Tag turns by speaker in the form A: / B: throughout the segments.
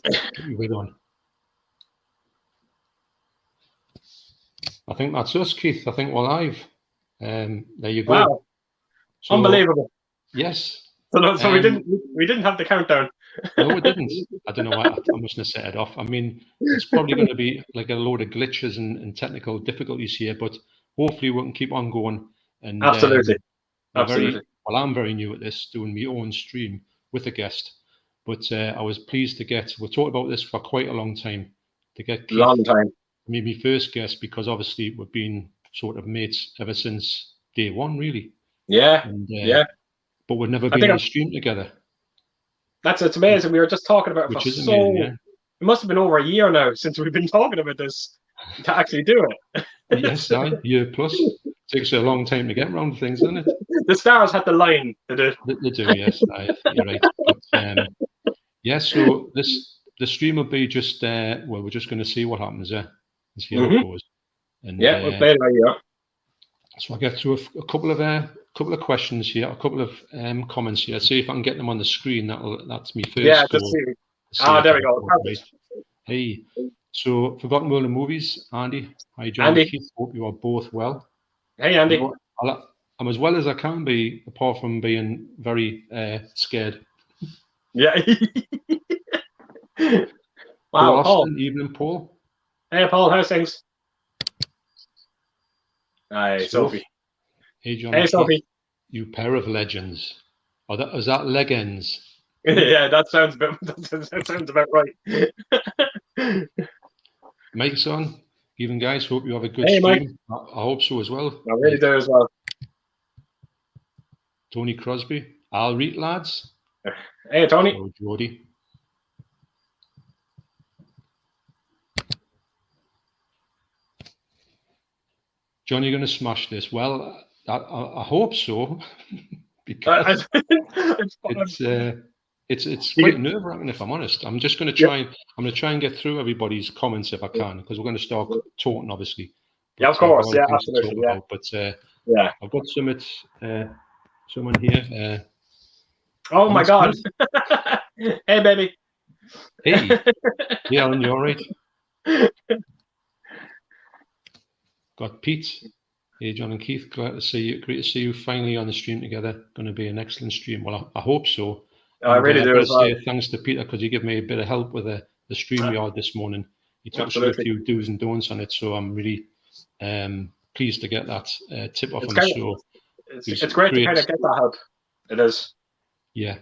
A: Put your wig on. I think that's us, Keith. I think we're live. There you go.
B: Wow. So, unbelievable.
A: Yes.
B: So we didn't have the countdown.
A: No, we didn't. I don't know why. I mustn't have set it off. I mean, it's probably going to be like a load of glitches and technical difficulties here, but hopefully we can keep on going. And
B: absolutely. Absolutely.
A: I'm very new at this, doing my own stream with a guest. But I was pleased to get, we've talked about this for quite a long time, to get Keith,
B: long time.
A: Maybe first guest, because obviously we've been sort of mates ever since day one, really.
B: Yeah.
A: And,
B: yeah.
A: But we've never been on stream together.
B: It's amazing. We were just talking about it for so
A: amazing, yeah.
B: It must have been over a year now since we've been talking about this to actually do it.
A: Yes, year plus. It takes a long time to get around things, doesn't it?
B: The stars had the line to do.
A: They do, yes. You're right. But, yeah, so the stream will be just we're just going to see what happens there and see how it goes. And
B: we'll play it by ear.
A: So I'll get through a couple of questions here, a couple of comments here. See if I can get them on the screen. That's me first.
B: Yeah, just see. There we go.
A: Right. Hey, so Forgotten World of Movies, Andy. Hi, John.
B: Andy.
A: Keith, hope you are both well.
B: Hey, Andy.
A: I'm as well as I can be, apart from being very scared.
B: Yeah.
A: Wow, Paul. Evening, Paul.
B: Hey, Paul. How's things? Hi, Sophie.
A: Hey, John.
B: Hey, Sophie.
A: You pair of legends. Is that legends?
B: Yeah, that sounds about right.
A: Mike's on. Even guys, hope you have a good
B: stream.
A: Mike. I hope so as well.
B: I really do as well.
A: Tony Crosby. I'll read, lads.
B: Hey, Tony.
A: Oh, Jody. John, you're going to smash this. Well, I hope so. Because it's quite nerve-wracking, if I'm honest. I'm just going to try. I'm going to try and get through everybody's comments if I can, because we're going to start talking, obviously.
B: But, of course. Yeah, absolutely. Yeah.
A: But I've got someone here.
B: Oh my God! Hey, baby.
A: Hey. Yeah, and you're right. Got Pete. Hey, John and Keith. Glad to see you. Great to see you finally on the stream together. Going to be an excellent stream. Well, I hope so.
B: I really do as well.
A: Say thanks to Peter, because he gave me a bit of help with the stream we had this morning. He took us through a few do's and don'ts on it, so I'm really pleased to get that tip off on the show.
B: It's great to kind of get that help. It is.
A: Yeah.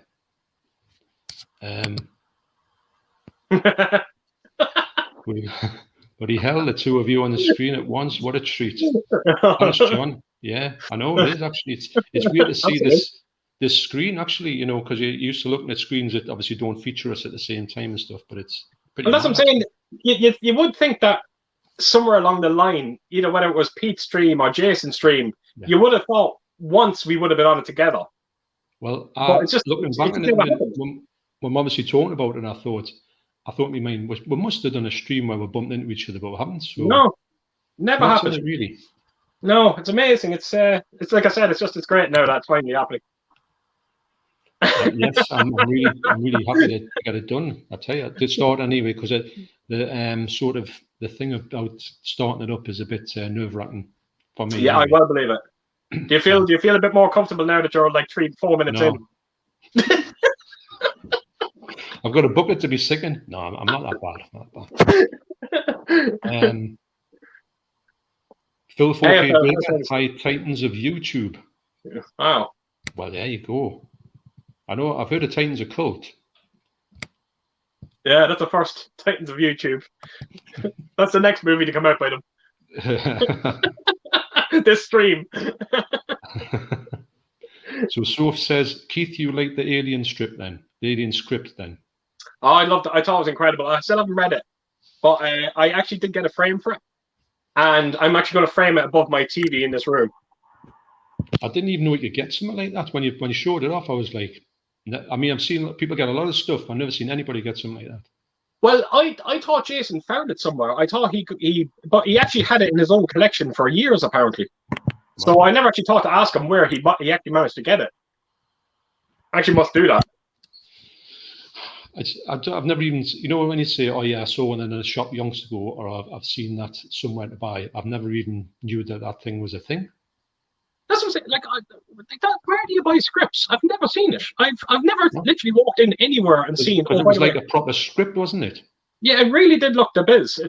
A: But he held the two of you on the screen at once. What a treat. Thanks, John. Yeah, I know it is actually. It's weird to see this screen actually, you know, because you're used to looking at screens that obviously don't feature us at the same time and stuff, but it's pretty.
B: Well, that's what I'm saying. You would think that somewhere along the line, either whether it was Pete's stream or Jason's stream, you would have thought once we would have been on it together.
A: Well, it's just looking back on it, when I'm obviously talking about it, I thought in my mind, we must have done a stream where we bumped into each other, but we haven't. So
B: no, never happened.
A: Really.
B: No, it's amazing. It's like I said, it's great now that it's finally happening.
A: Yes, I'm really happy to get it done. I tell you, it did start anyway, because the sort of the thing about starting it up is a bit nerve-wracking for me.
B: Yeah, anyway. I well believe it. Do you feel a bit more comfortable now that you're like 3-4 minutes in?
A: I've got a bucket to be sicking. No, I'm not that bad. Phil 4K High Titans of YouTube.
B: Wow.
A: Well, there you go. I know. I've heard of Titans of Cult.
B: Yeah, that's the first Titans of YouTube. That's the next movie to come out by them. This stream.
A: So Soph says, Keith, you like the Alien strip then? The Alien script then?
B: Oh, I loved it. I thought it was incredible. I still haven't read it, but I actually did get a frame for it, and I'm actually going to frame it above my TV in this room.
A: I didn't even know you could get something like that. When you showed it off, I was like, I mean, I've seen people get a lot of stuff. I've never seen anybody get something like that.
B: Well, I thought Jason found it somewhere. I thought but he actually had it in his own collection for years, apparently. So I never actually thought to ask him where he actually managed to get it. I actually must do that.
A: I've never even, when you say, oh yeah, I saw one in a shop yonks ago, or I've seen that somewhere to buy, I've never even knew that thing was a thing.
B: That's what I'm saying. Like where do you buy scripts? I've never seen it. I've never literally walked in anywhere and seen.
A: Because it was like a proper script, wasn't it?
B: Yeah, it really did look the biz.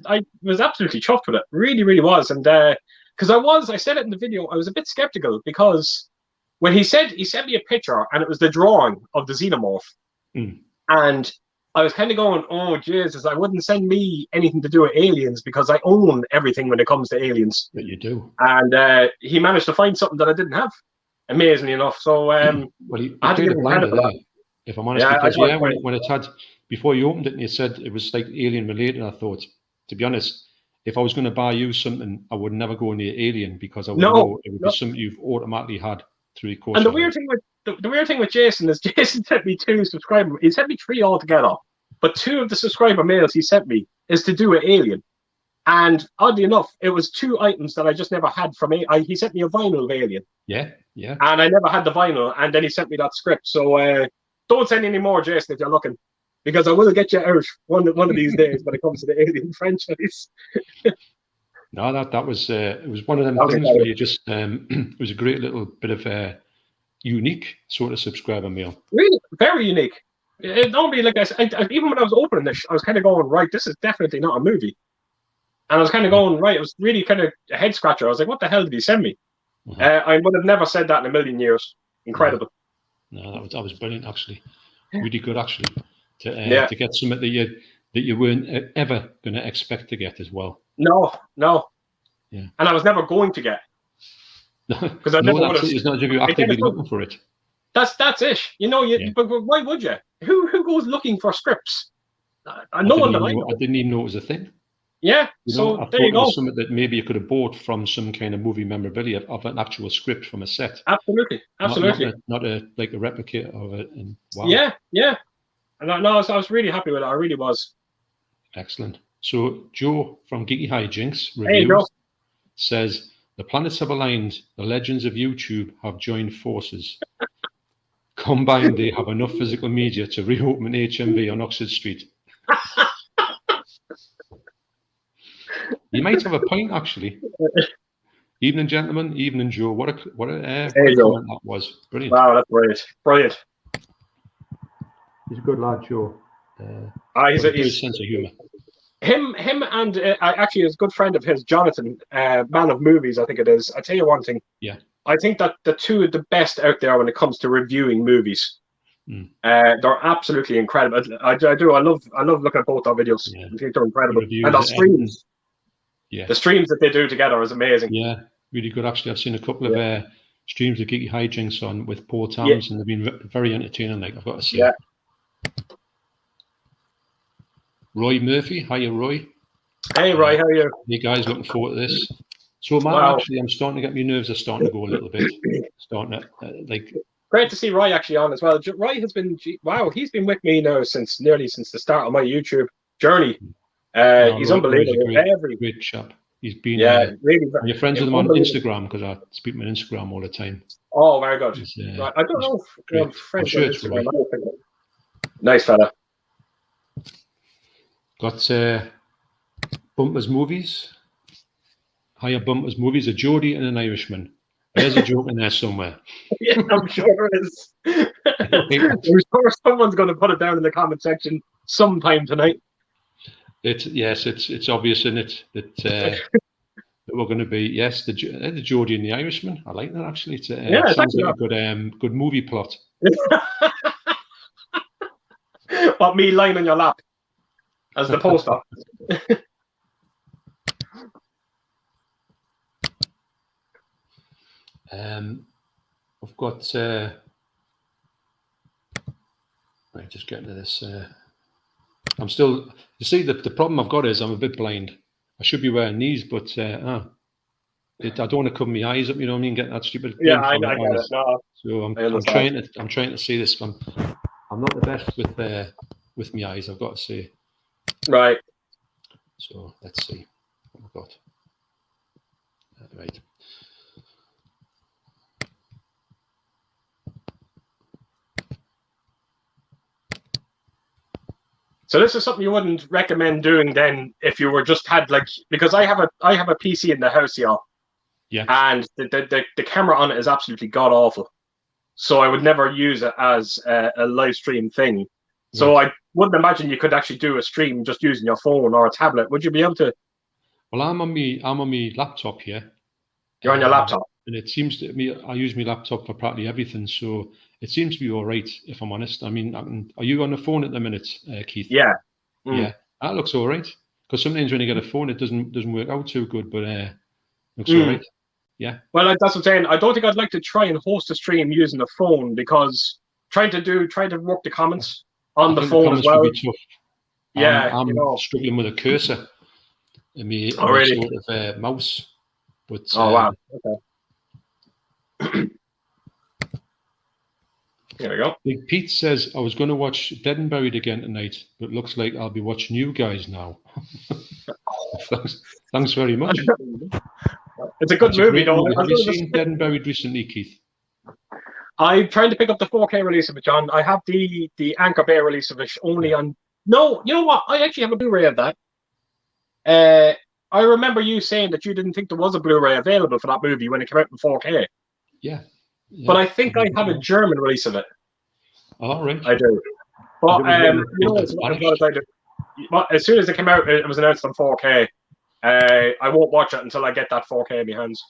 B: I was absolutely chuffed with it. Really, really was. And because I said it in the video, I was a bit skeptical because when he sent me a picture and it was the drawing of the xenomorph, and I was kind of going, oh Jesus, I wouldn't send me anything to do with aliens because I own everything when it comes to aliens.
A: But you do.
B: And he managed to find something that I didn't have, amazingly enough. So
A: well, he
B: I had to give him credit for that.
A: If I'm honest, because when it had, before you opened it and you said it was like alien related, I thought, to be honest, if I was going to buy you something, I would never go near alien because I would know it would be something you've automatically had through the course.
B: And the weird thing with Jason is Jason sent me 2 subscriber. He sent me 3 altogether, but 2 of the subscriber mails he sent me is to do with Alien. And oddly enough, it was 2 items that I just never had from he sent me a vinyl of Alien.
A: Yeah.
B: And I never had the vinyl, and then he sent me that script. So don't send any more, Jason, if you're looking, because I will get you out one of these days when it comes to the Alien franchise.
A: No, that was it was one of them things where you just it was a great little bit of unique sort of subscriber mail.
B: Really, very unique. It don't be like even when I was opening this, I was kind of going, right, this is definitely not a movie. And I was kind of going, right, it was really kind of a head scratcher. I was like, what the hell did he send me? I would have never said that in a million years. Incredible.
A: No, that was brilliant, actually. Really good, actually, to get something that you weren't ever going to expect to get as well.
B: No.
A: Yeah.
B: And I was never going to get. Because I never would have.
A: It's not if you're actively looking for it.
B: That's it. But why would you? Who goes looking for scripts?
A: I didn't even know it was a thing.
B: Yeah, so there you go.
A: It was something that maybe you could have bought from some kind of movie memorabilia of an actual script from a set.
B: Absolutely.
A: Not a replica of it. And wow.
B: Yeah. And I was really happy with it. I really was.
A: Excellent. So Joe from Geeky Hijinks Reviews says, the planets have aligned. The legends of YouTube have joined forces. Combined, they have enough physical media to reopen HMV on Oxford Street. You might have a point, actually. Evening, gentlemen. Evening, Joe. What a comment that was. Brilliant.
B: Wow, that's brilliant.
A: He's a good lad, Joe.
B: He's a
A: sense of humour.
B: Him and actually is a good friend of his, Jonathan, Man of Movies, I think it is. I tell you one thing.
A: Yeah.
B: I think that the 2 of the best out there when it comes to reviewing movies. They're absolutely incredible. I do. I love looking at both our videos. Yeah. I think they're incredible. And the streams. Yeah. The streams that they do together is amazing.
A: Yeah, really good. Actually, I've seen a couple of streams of Geeky Hijinks on with Paul Towns, and they've been very entertaining. Like, I've got to say.
B: Yeah.
A: Roy Murphy, hiya, Roy.
B: Hey, Roy, how are you?
A: Hey guys, looking forward to this. So, Matt, actually, I'm starting to get my nerves are starting to go a little bit. Starting to
B: Great to see Roy actually on as well. Roy has been he's been with me now since the start of my YouTube journey. He's unbelievable.
A: Great chap. He's been
B: really.
A: You're friends with him on Instagram, because I speak with him on Instagram all the time.
B: Oh, very good. I don't know if I'm friends with Instagram. Nice fella.
A: Got Bumpers Movies. Hiya, Bumpers Movies. A Geordie and an Irishman. There's a joke in there somewhere.
B: Yeah, I'm sure there is. I'm sure someone's going to put it down in the comment section sometime tonight.
A: It's obvious in it that we're going to be the Geordie and the Irishman. I like that, actually. It sounds like a good movie plot.
B: What, me lying on your lap as the poster?
A: I've got right, just getting to this. I'm still. You see, the problem I've got is I'm a bit blind. I should be wearing these, but I don't want to cover my eyes up. You know what I mean? Get that stupid.
B: Yeah, I get it. No,
A: so I'm trying to see this. I'm not the best with my eyes, I've got to say.
B: Right.
A: So let's see what we've got. Right.
B: So this is something you wouldn't recommend doing then if you were just had like, because I have a PC in the house, y'all.
A: Yeah.
B: And the camera on it is absolutely god awful. So I would never use it as a live stream thing. So I wouldn't imagine you could actually do a stream just using your phone or a tablet. Would you be able to?
A: Well, I'm on my laptop here.
B: You're on your laptop.
A: And it seems to me, I use my laptop for practically everything. So it seems to be all right, if I'm honest. I mean, are you on the phone at the minute, Keith?
B: Yeah.
A: Yeah, that looks all right. Because sometimes when you get a phone, it doesn't work out too good, but looks all right. Yeah.
B: Well, that's what I'm saying. I don't think I'd like to try and host a stream using the phone because trying to work the comments on the phone as well.
A: Would be tough.
B: Yeah,
A: I'm struggling with a cursor in my sort of mouse. But
B: wow. Okay. There we go.
A: Big Pete says, I was going to watch Dead and Buried again tonight, but looks like I'll be watching you guys now. Thanks very much.
B: It's a good movie, though.
A: Have you seen Dead and Buried recently, Keith?
B: I'm trying to pick up the 4K release of it, John. I have the Anchor Bay release of it only on... No, you know what? I actually have a Blu-ray of that. I remember you saying that you didn't think there was a Blu-ray available for that movie when it came out in 4K.
A: Yeah.
B: But I think I have a German release of it.
A: All right.
B: I do. But you know as I do. But as soon as it came out, it was announced on 4K. I won't watch it until I get that 4K in my hands.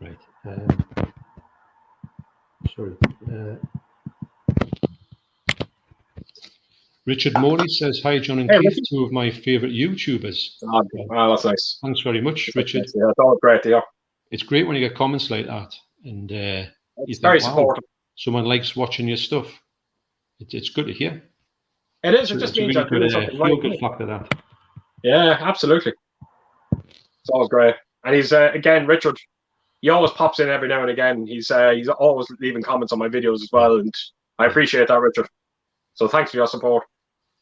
A: Right. Sorry. Richard Morley says, hi, John and Keith,
B: Richard.
A: two of my favourite YouTubers.
B: Oh, that's nice.
A: Thanks very much, Richard.
B: Yeah, that's all great to hear.
A: It's great when you get comments like that. And
B: it's very supportive.
A: Someone likes watching your stuff. It's good to hear.
B: It is. It just means I'm doing something right.
A: Good factor that.
B: Yeah, absolutely. It's always great. And he's, again, Richard, he always pops in every now and again. He's always leaving comments on my videos as well. And I appreciate that, Richard. So thanks for your support.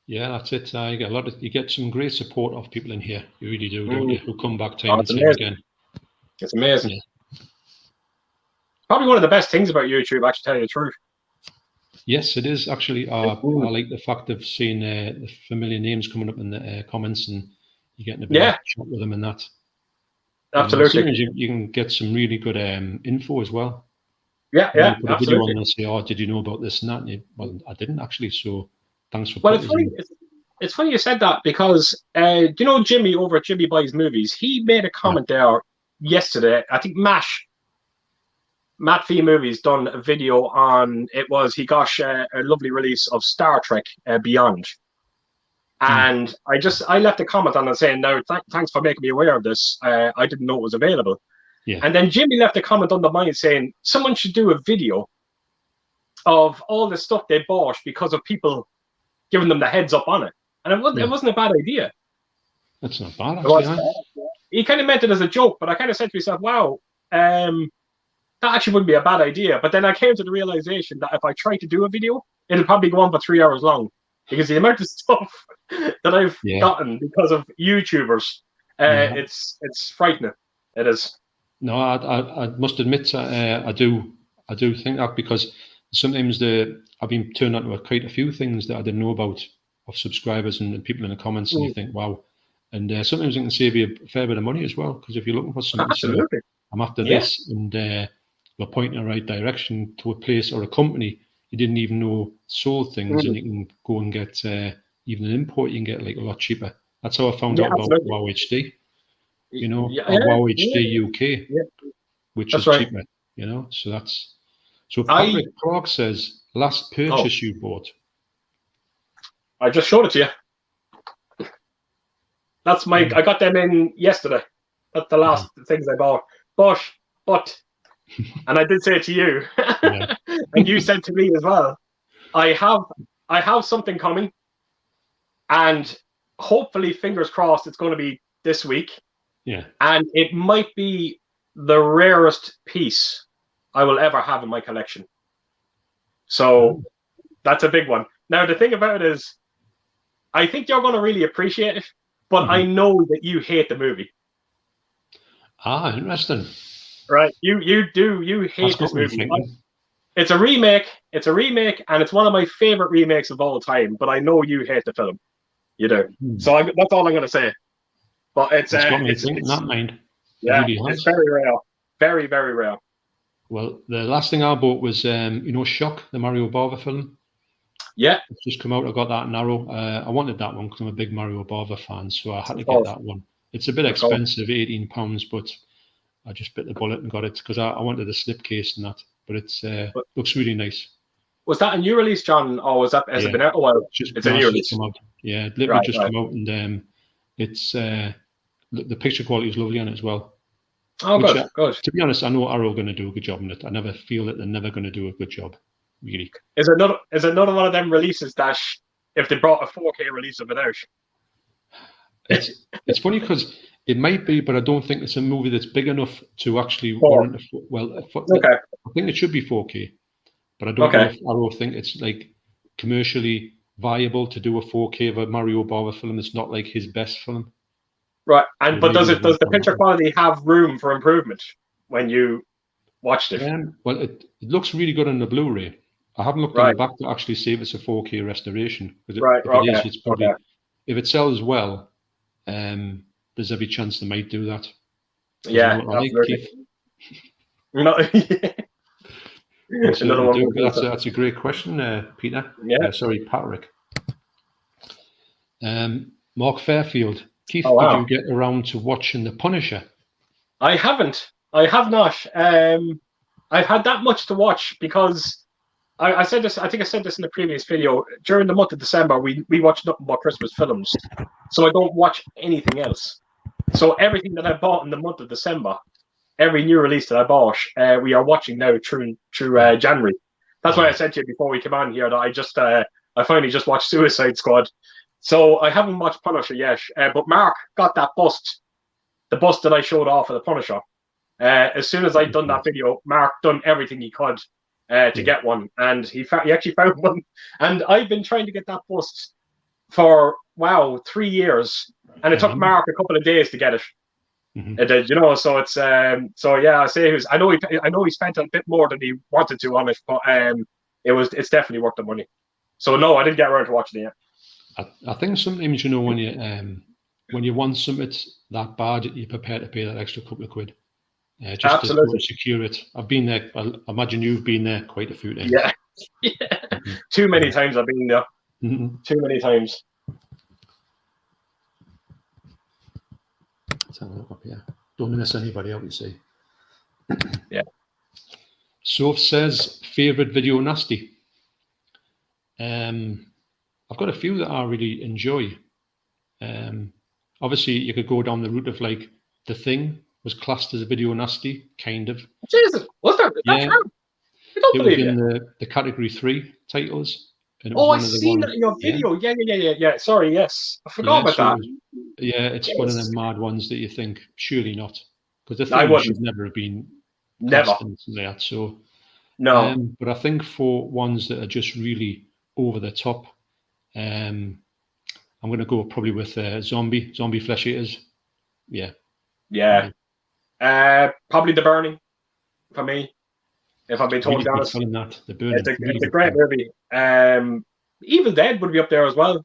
A: Yeah, that's it. You get some great support of people in here. You really do, don't you? Who come back time and time again.
B: It's amazing. Yeah. Probably one of the best things about YouTube, actually, tell you the truth.
A: Yes, it is actually. I like the fact of seeing the familiar names coming up in the comments and you getting a bit of chat with them and that.
B: Absolutely.
A: Sometimes you can get some really good info as well.
B: Yeah,
A: you put
B: absolutely.
A: a video on and say, "Oh, did you know about this and that?" And well, I didn't actually. So thanks for.
B: Well, it's funny you said that because do you know Jimmy over at Jimmy Buys Movies? He made a comment there yesterday. I think Matt Fee Movies done a video on it. He got a lovely release of Star Trek Beyond, and I left a comment on it saying, "No, thanks for making me aware of this. I didn't know it was available."
A: Yeah.
B: And then Jimmy left a comment on the mine saying someone should do a video of all the stuff they bought because of people giving them the heads up on it, and it wasn't a bad idea.
A: That's not bad. Actually,
B: he kind of meant it as a joke, but I kind of said to myself, "Wow, that actually wouldn't be a bad idea." But then I came to the realization that if I try to do a video, it'll probably go on for 3 hours long because the amount of stuff that I've gotten because of YouTubers, it's frightening. It is.
A: No, I must admit, I do think that because sometimes I've been turned onto quite a few things that I didn't know about of subscribers and people in the comments, and you think, wow. And sometimes it can save you a fair bit of money as well, because if you're looking for something,
B: absolutely.
A: I'm after this, and you're pointing in the right direction to a place or a company you didn't even know sold things, and you can go and get even an import you can get like a lot cheaper. That's how I found out about Wow HD. You know, Wow HD UK, which is cheaper. You know, so that's Patrick Clark says last purchase you bought.
B: I just showed it to you. That's I got them in yesterday. That's the last things I bought. But, and I did say it to you, and you said to me as well. I have something coming, and hopefully, fingers crossed, it's going to be this week.
A: Yeah.
B: And it might be the rarest piece I will ever have in my collection. So that's a big one. Now, the thing about it is, I think you're going to really appreciate it, but I know that you hate the movie.
A: Ah, interesting.
B: Right. You hate this movie. It's a remake. It's a remake, and it's one of my favorite remakes of all time. But I know you hate the film. You do. So that's all I'm going to say. But it's
A: got me thinking that, mind.
B: Yeah,
A: really
B: it's very rare. Very, very rare.
A: Well, the last thing I bought was, Shock, the Mario Bava film.
B: Yeah.
A: It's just come out. I got that in Arrow. I wanted that one because I'm a big Mario Bava fan, so I had to get that one. It's a bit expensive, £18, but I just bit the bullet and got it because I wanted a slipcase and that. But it looks really nice. Was
B: that a new release, John, or has it been out a while?
A: It's a new release. Yeah, it literally just come out, and it's the picture quality is lovely on it as well.
B: Oh, good.
A: To be honest, I know Arrow are going to do a good job on it. I never feel that they're never going to do a good job, really.
B: Is another one of them releases that if they brought a 4K release of it out?
A: It's funny because it might be, but I don't think it's a movie that's big enough to actually warrant I think it should be 4K, but I don't know if Arrow think it's like commercially viable to do a 4K of a Mario Bava film. It's not like his best film.
B: Right, but does the picture quality have room for improvement when you watched it?
A: Well, it looks really good on the Blu-ray. I haven't looked on the back to actually see if it's a 4K restoration. If it is, it's probably if it sells well, there's every chance they might do that.
B: Yeah, absolutely.
A: That's a great question, Peter.
B: Yeah.
A: Sorry, Patrick. Mark Fairfield. Keith, did you get around to watching The Punisher?
B: I haven't. I have not. I've had that much to watch because I said this. I think I said this in the previous video. During the month of December, we watch nothing but Christmas films, so I don't watch anything else. So everything that I bought in the month of December, every new release that I bought, we are watching now through January. That's why I said to you before we came on here that I finally just watched Suicide Squad. So I haven't watched Punisher yet, but Mark got that bust, the bust that I showed off of the Punisher. As soon as I'd done that video, Mark done everything he could to get one, and he actually found one. And I've been trying to get that bust for 3 years, and it took Mark a couple of days to get it. It did, So it's I say I know he spent a bit more than he wanted to on it, but it's definitely worth the money. So no, I didn't get around to watching it yet.
A: I think sometimes when you want something that bad, you're prepared to pay that extra couple of quid just to secure it. I've been there. I imagine you've been there quite a few times.
B: Yeah. Too many times I've been there. Too many times.
A: Let's have a look up here. Don't miss anybody out, you see.
B: Yeah.
A: Soph says favorite video nasty. I've got a few that I really enjoy. Obviously, you could go down the route of like The Thing was classed as a video nasty, kind of.
B: Jesus, was that?
A: Yeah.
B: True? I don't believe
A: it. Was in the category 3 titles.
B: And it was I've seen that in your video. Yeah. Sorry, yes. I forgot about that.
A: It's one of the mad ones that you think, surely not. Because The Thing should never have been classed like that. So,
B: no.
A: But I think for ones that are just really over the top, I'm going to go probably with zombie flesh eaters. Yeah.
B: Probably The Burning for me, if I'm being totally honest.
A: The Burning.
B: It's a great movie. Evil Dead would be up there as well.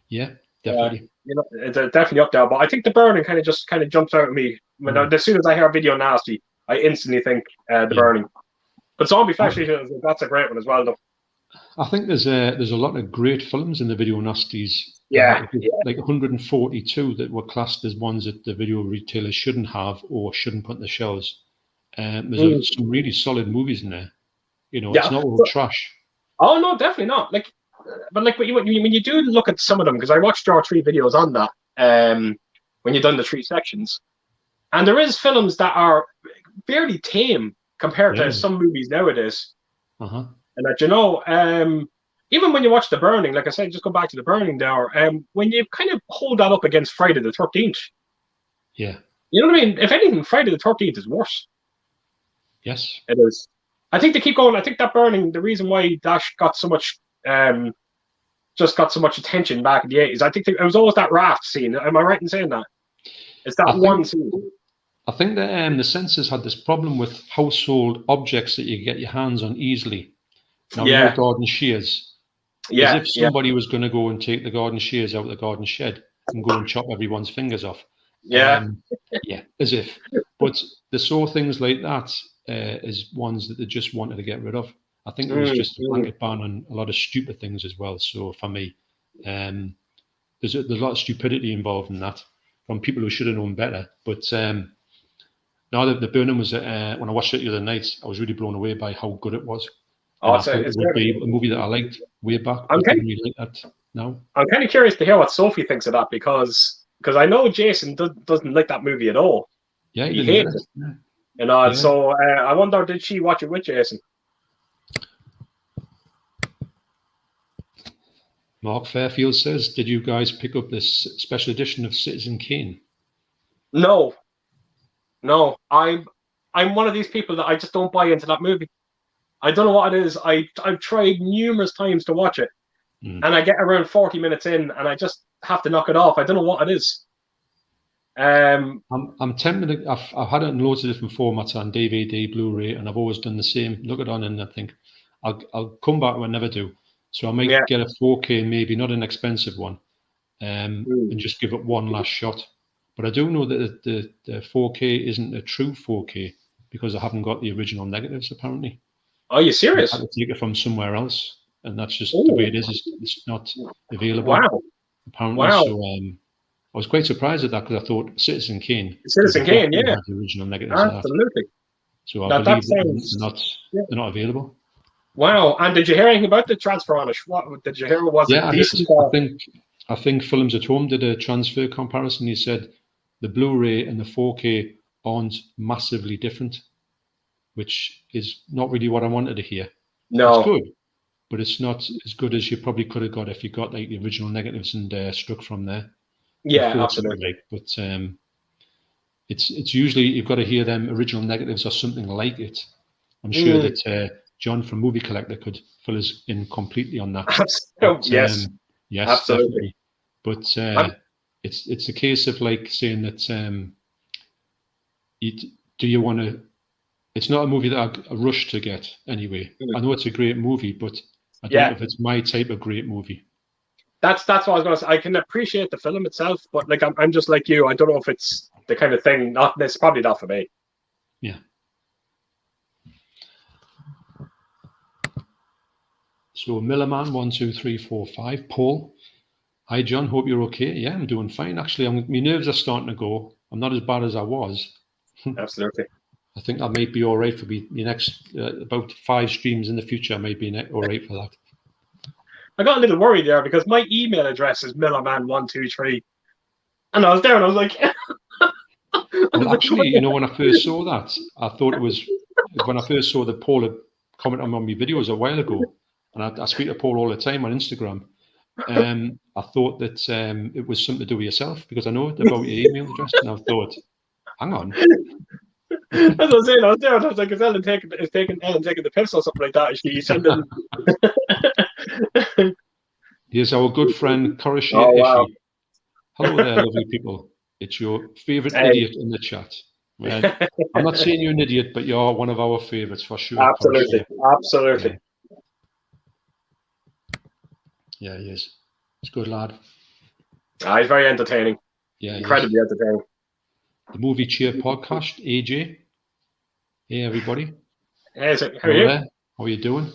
A: Yeah, definitely.
B: It's definitely up there. But I think The Burning kind of jumps out at me. As soon as I hear video nasty, I instantly think The Burning. But zombie flesh eaters, that's a great one as well, though.
A: I think there's a lot of great films in the video nasties. Like 142 that were classed as ones that the video retailers shouldn't have or shouldn't put in the shelves. There's some really solid movies in there. It's not all trash.
B: Oh no, definitely not. But when you do look at some of them, because I watched your 3 videos on that. When you've done the 3 sections, and there is films that are fairly tame compared to some movies nowadays. And that even when you watch The Burning, like I said, just go back to The Burning there. When you kind of hold that up against Friday the 13th,
A: you
B: know what I mean. If anything, Friday the 13th is worse.
A: Yes,
B: it is. I think they keep going. I think that Burning, the reason why Dash got so much, just got so much attention back in the 80s. I think it was always that raft scene. Am I right in saying that? It's that one scene.
A: I think that the censors had this problem with household objects that you get your hands on easily. Now, you know, garden shears. As if somebody was going to go and take the garden shears out of the garden shed and go and chop everyone's fingers off. Yeah, as if. But they saw things like that as ones that they just wanted to get rid of. I think it was just a blanket ban on a lot of stupid things as well. So for me, there's a lot of stupidity involved in that from people who should have known better. But now that the Burning was, when I watched it the other night, I was really blown away by how good it was.
B: Oh,
A: it would be a movie that I liked way back. I didn't really like that now. I'm
B: kind of curious to hear what Sophie thinks of that because I know Jason doesn't like that movie at all.
A: Yeah,
B: he hates it. Yeah. You know, yeah. So I wonder, did she watch it with Jason?
A: Mark Fairfield says, did you guys pick up this special edition of Citizen Kane?
B: No. I'm one of these people that I just don't buy into that movie. I don't know what it is. I've tried numerous times to watch it, and I get around 40 minutes in, and I just have to knock it off. I don't know what it is.
A: I'm tempted. I've had it in loads of different formats on DVD, Blu-ray, and I've always done the same. Look it on, and I think I'll come back. I never do. So I might get a 4K, maybe not an expensive one, and just give it one last shot. But I do know that the 4K isn't a true 4K because I haven't got the original negatives apparently.
B: Are you serious?
A: I had to take it from somewhere else, and that's just the way it is. It's not available.
B: Wow.
A: Apparently. Wow. So I was quite surprised at that because I thought Citizen Kane.
B: Yeah.
A: The original negatives.
B: Absolutely.
A: So I believe they're not available.
B: Wow. And did you hear anything about the transfer on it? What did you hear?
A: I think Films at Home did a transfer comparison. He said the Blu-ray and the 4K aren't massively different, which is not really what I wanted to hear.
B: No.
A: It's good, but it's not as good as you probably could have got if you got like the original negatives and struck from there.
B: Yeah, absolutely.
A: But it's usually you've got to hear them original negatives or something like it. I'm sure that John from Movie Collector could fill us in completely on that.
B: But, yes,
A: absolutely. But it's a case of like saying that do you want to? It's not a movie that I rush to get anyway. I know it's a great movie, but I don't know if it's my type of great movie.
B: That's what I was going to say. I can appreciate the film itself, but like I'm just like you. I don't know if it's the kind of thing. It's probably not for me.
A: Yeah. So Millerman 1 2 3 4 5. Paul, hi John. Hope you're okay. Yeah, I'm doing fine. Actually, my nerves are starting to go. I'm not as bad as I was.
B: Absolutely.
A: I think that might be all right for me. The next about 5 streams in the future, I might be all right for that.
B: I got a little worried there because my email address is millerman123, and I was there and I was like,
A: well, actually, you know, when I first saw that, I thought it was when I first saw that Paul had commented on my videos a while ago, and I speak to Paul all the time on Instagram. I thought that it was something to do with yourself because I know about your email address, and I thought, hang on.
B: As I was saying, I was there and I was like, is Ellen taking the piss or something like that? She sending.
A: Here's our good friend Koroshi.
B: Wow.
A: Hello there, lovely people. It's your favourite idiot in the chat. Well, I'm not saying you're an idiot, but you're one of our favourites for sure.
B: Absolutely, absolutely.
A: Yeah, he is. He's a good lad.
B: He's very entertaining.
A: Yeah,
B: incredibly entertaining.
A: The Movie Cheer podcast, AJ. Hey, everybody.
B: Hey, how are you?
A: How are you doing?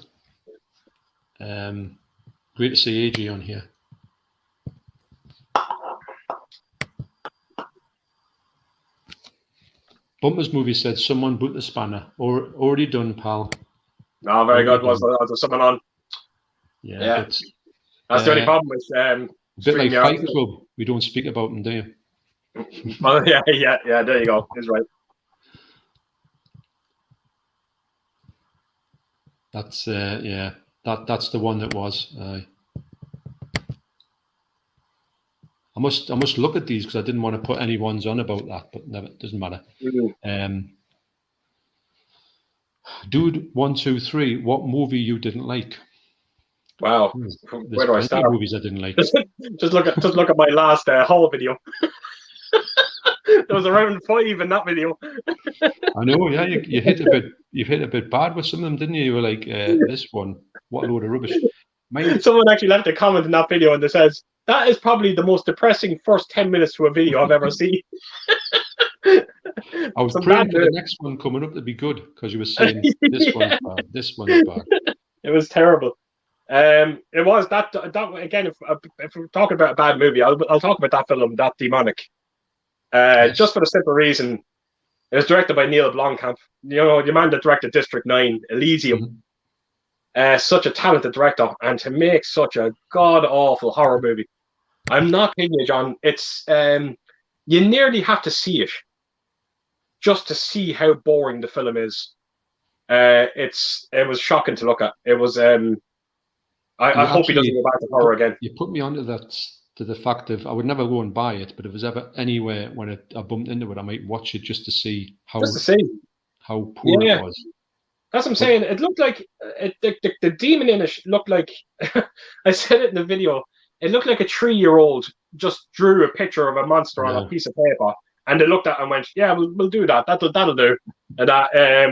A: Great to see AJ on here. Bumpers Movie said someone boot the spanner. Already done, pal.
B: No, very good. Was there someone on?
A: Yeah.
B: That's the only problem with
A: a bit like Fight Club. We don't speak about them, do you?
B: Well, yeah. There you go. He's right.
A: That's that's the one that was. I must look at these because I didn't want to put any ones on about that, but never, it doesn't matter. Dude, 1 2 3. What movie you didn't like?
B: Wow, where do I start?
A: Movies I didn't like.
B: just look at my last haul video. There was around 5 in that video.
A: I know, yeah. You hit a bit bad with some of them, didn't you? You were like, this one, what a load of rubbish.
B: Someone actually left a comment in that video and it says, that is probably the most depressing first 10 minutes to a video I've ever seen.
A: I was praying for the next one coming up to be good because you were saying this one's bad, this one's bad.
B: It was terrible. It was that again. If we're talking about a bad movie, I'll talk about that film, That Demonic.
A: Yes.
B: Just for the simple reason, it was directed by Neil Blomkamp. You know, the man that directed District 9, Elysium. Such a talented director, and to make such a god awful horror movie. I'm not kidding you, John. It's you nearly have to see it just to see how boring the film is. It was shocking to look at. It was. I hope he doesn't go back to horror again.
A: You put me onto that, to the fact of I would never go and buy it, but if it was ever anywhere when I bumped into it, I might watch it just to see how poor it was.
B: That's what I'm saying. It looked like the demon in it looked like. I said it in the video. It looked like a 3-year-old just drew a picture of a monster on a piece of paper, and they looked at it and went, "Yeah, we'll do that. That'll do." And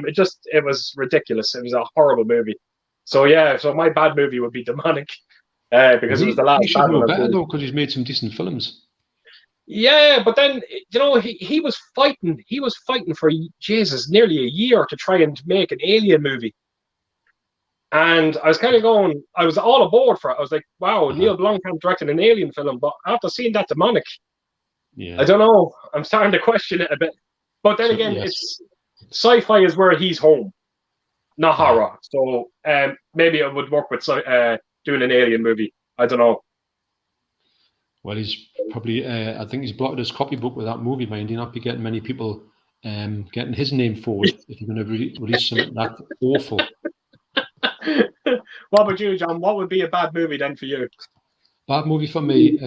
B: it was ridiculous. It was a horrible movie. So my bad movie would be Demonic, because it was the last.
A: He should know better though, because he's made some decent films.
B: Yeah, but then he was fighting. He was fighting for nearly a year to try and make an Alien movie. And I was kind of going. I was all aboard for it. I was like, "Wow, Neil Blomkamp directed an Alien film." But after seeing that Demonic, I don't know. I'm starting to question it a bit. But then again, it's sci-fi is where he's home, not horror. So maybe it would work with doing an Alien movie. I don't know.
A: Well, he's probably. I think he's blotted his copybook with that movie, mind. He'll not be getting many people getting his name forward if you're going to release something that awful.
B: What about you, John? What would be a bad movie then for you?
A: Bad movie for me.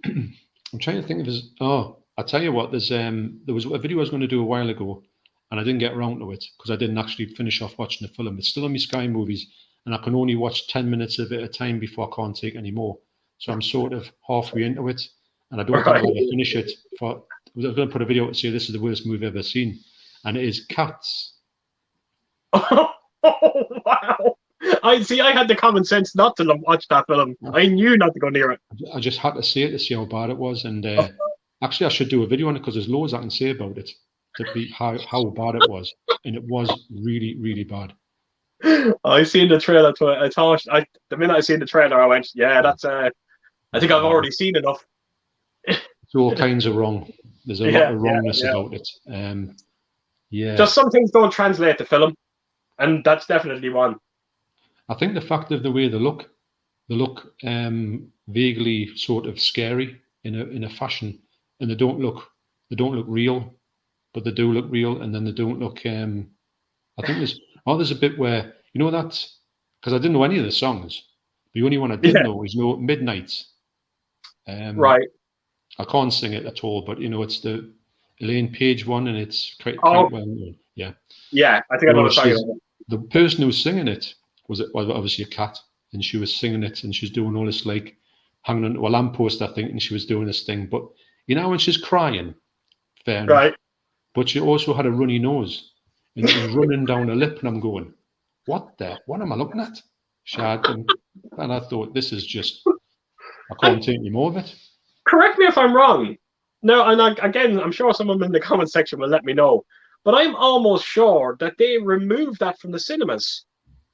A: I'm trying to think of his. Oh, I'll tell you what. There was a video I was going to do a while ago, and I didn't get around to it because I didn't actually finish off watching the film. It's still on my Sky Movies, and I can only watch 10 minutes of it at a time before I can't take any more. So I'm sort of halfway into it, and I don't think I'll ever finish it. I was going to put a video to say this is the worst movie I've ever seen, and it is Cats.
B: Oh wow! I had the common sense not to watch that film. I knew not to go near it.
A: I just had to see it to see how bad it was, and actually I should do a video on it because there's loads I can say about it to be how bad it was, and it was really, really bad.
B: I seen the trailer to it. The minute I seen the trailer, I went, "Yeah, that's." I think I've already seen enough.
A: It's all kinds of wrong. There's a lot of wrongness about it.
B: Just some things don't translate to film, and that's definitely one.
A: I think the fact of the way they look vaguely sort of scary in a fashion, and they don't look real, but they do look real, and then they don't look. I think there's a bit where that because I didn't know any of the songs. The only one I did know is Midnight.
B: Right.
A: I can't sing it at all, but it's the Elaine Page one, and it's quite well known. Yeah.
B: Yeah, I think I know what you're talking about.
A: The person who was singing it was obviously a cat, and she was singing it, and she was doing all this like hanging onto a lamppost, I think, and she was doing this thing. But when she's crying, fair enough. Right. But she also had a runny nose, and it was running down her lip, and I'm going, what am I looking at? She had them, and I thought, this is just, I can't take any more of it.
B: Correct me if I'm wrong. No, and again, I'm sure someone in the comment section will let me know. But I'm almost sure that they removed that from the cinemas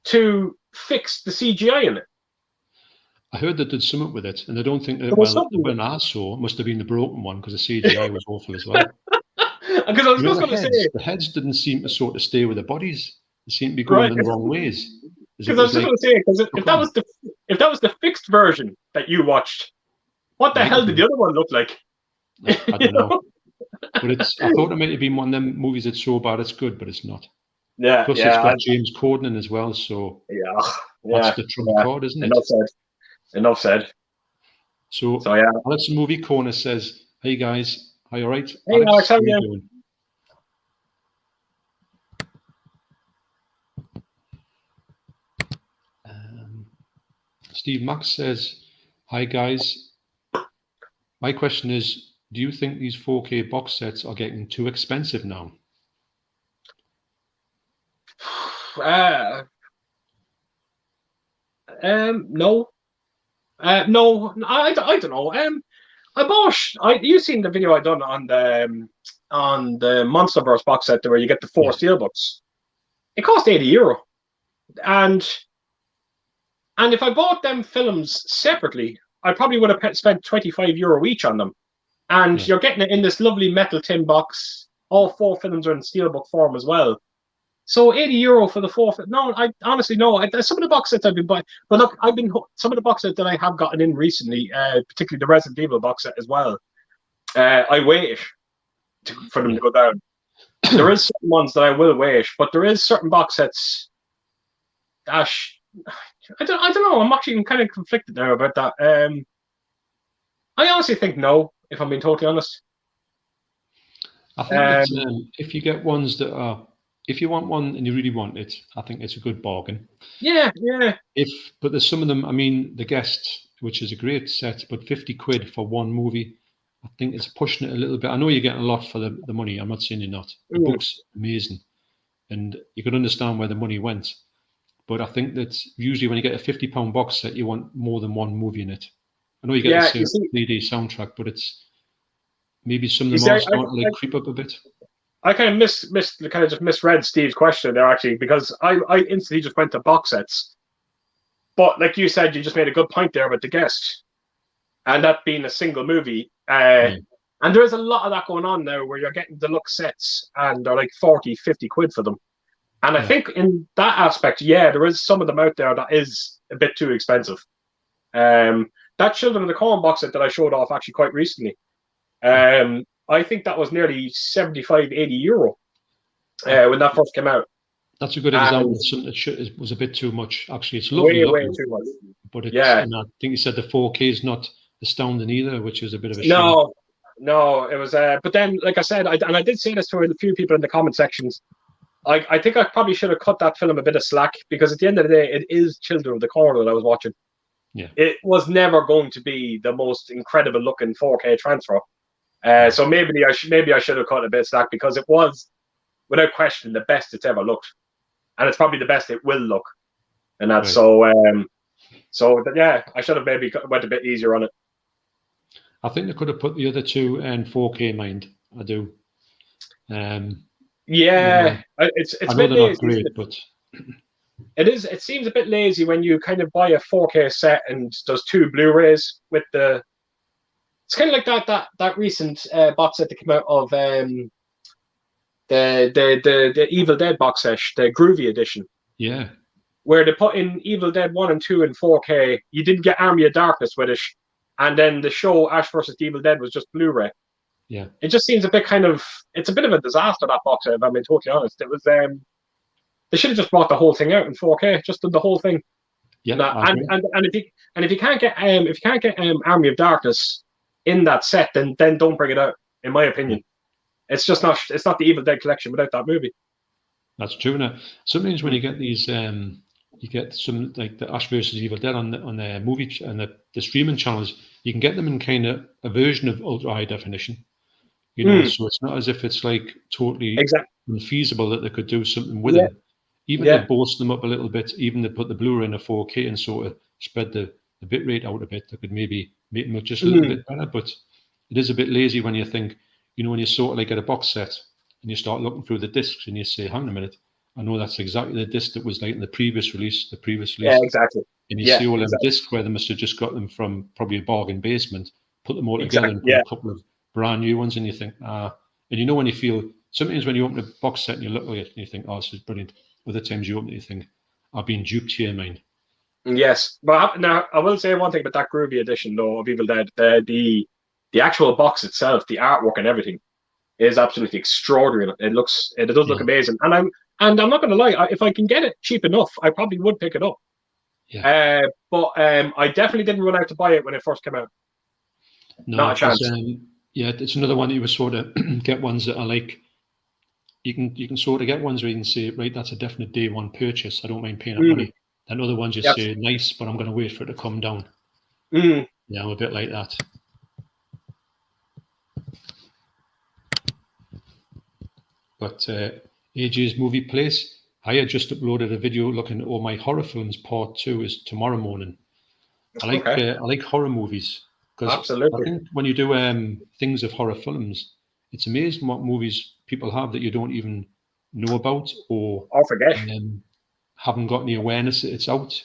B: to fix the CGI in it.
A: I heard they did something with it, and I don't think that when I saw it must have been the broken one because the CGI was awful as well.
B: Because I was just going to say
A: the heads didn't seem to sort of stay with the bodies; they seemed to be going in the wrong ways.
B: Because I was just going to say, because if that was the fixed version that you watched, what the hell did the other one look like?
A: I don't know. But I thought it might have been one of them movies that's so bad it's good, but it's not.
B: Yeah.
A: Plus, it's got James Corden in as well, so that's the trump card, isn't it?
B: Enough said.
A: So Alex Movie Corner says, "Hey guys, are you all right?
B: Hey Alex, how are you doing?
A: Steve Max says, "Hi guys. My question is, do you think these 4K box sets are getting too expensive now?
B: No. No, I don't know. You've seen the video I done on the Monsterverse box set where you get the 4 steelbooks. It cost €80, and if I bought them films separately, I probably would have spent €25 each on them. And you're getting it in this lovely metal tin box. All 4 films are in steelbook form as well. So €80 for the 4. No, I honestly no. Some of the box sets I've been buying, but look, some of the box sets that I have gotten in recently, particularly the Resident Evil box set as well. I wait for them to go down. There is certain ones that I will wait, but there is certain box sets. Gosh, I don't know. I'm actually kind of conflicted now about that. I honestly think no, if I'm being totally honest.
A: I think if you get ones that are, if you want one and you really want it, I think it's a good bargain.
B: Yeah.
A: But there's some of them. I mean, The Guest, which is a great set, but £50 for one movie, I think it's pushing it a little bit. I know you're getting a lot for the money. I'm not saying you're not. The book's amazing, and you can understand where the money went. But I think that usually when you get a £50 box set, you want more than one movie in it. I know you get the same 3D soundtrack, but it's maybe some of them are starting to creep up a bit.
B: I kind of just misread Steve's question there, actually, because I instantly just went to box sets. But like you said, you just made a good point there about The Guest, and that being a single movie. And there is a lot of that going on now where you're getting deluxe sets and they're like 40, 50 quid for them. And I think in that aspect, there is some of them out there that is a bit too expensive. That Children of the Corn box set that I showed off actually quite recently, I think that was nearly €75-80 when that first came out.
A: That's a good example of something that was a bit too much. Actually, it's
B: lovely, way too much.
A: But and I think you said the 4K is not astounding either, which is a bit of a shame.
B: No, it was. But then, like I said, I did say this to a few people in the comment sections. I think I probably should have cut that film a bit of slack, because at the end of the day, it is Children of the Corn that I was watching.
A: Yeah,
B: it was never going to be the most incredible looking 4K transfer. So maybe I should have cut a bit of slack, because it was, without question, the best it's ever looked, and it's probably the best it will look. And that's I should have maybe went a bit easier on it.
A: I think they could have put the other two in 4K, mind. I do.
B: It's
A: I know they're not great, but
B: it is. It seems a bit lazy when you kind of buy a 4K set and there's 2 Blu-rays with the. It's kind of like that recent box set that came out of the Evil Dead box set, the Groovy edition.
A: Yeah.
B: Where they put in Evil Dead 1 and 2 in 4K. You didn't get Army of Darkness with it, and then the show Ash vs. Evil Dead was just Blu-ray.
A: Yeah.
B: It just seems a bit it's a bit of a disaster, that box set, if I'm being totally honest. It was they should have just brought the whole thing out in 4K, just did the whole thing.
A: Yeah.
B: And if you can't get Army of Darkness in that set, then don't bring it out, in my opinion. It's just not. It's not the Evil Dead collection without that movie.
A: That's true. Now, sometimes when you get these, you get some like the Ash vs. Evil Dead on the movie and the streaming channels. You can get them in kind of a version of ultra high definition. You know, so it's not as if it's like totally unfeasible that they could do something with it. Even they bolster them up a little bit. Even they put the Blu-ray in a 4K and sort of spread the bit rate out a bit. They could maybe make them look just a little bit better. But it is a bit lazy when you think, you know, when you sort of like get a box set and you start looking through the discs and you say, hang on a minute, I know that's exactly the disc that was like in the previous release.
B: Yeah, exactly.
A: And you see all them discs where they must have just got them from probably a bargain basement, put them all together and put a couple of brand new ones, and you think, and you know when you feel, sometimes when you open a box set and you look at it and you think, oh, this is brilliant. Other times you open it and you think, I've been duped here, man.
B: Yes, but now I will say one thing about that Groovy edition though of Evil Dead. The actual box itself, the artwork and everything, is absolutely extraordinary. It does look amazing, and I'm not going to lie. If I can get it cheap enough, I probably would pick it up.
A: Yeah.
B: But I definitely didn't run out to buy it when it first came out.
A: No,
B: not a chance.
A: It's another one that you would sort of get ones that are like, you can sort of get ones where you can say, right, that's a definite day one purchase. I don't mind paying that money. And other ones you say, nice, but I'm going to wait for it to come down. Yeah, I'm a bit like that. got AJ's Movie Place. I had just uploaded a video looking at all my horror films. Part 2 is tomorrow morning. I like horror movies because
B: Absolutely.
A: I think when you do things of horror films, it's amazing what movies people have that you don't even know about or
B: forget.
A: Haven't got any awareness that it's out.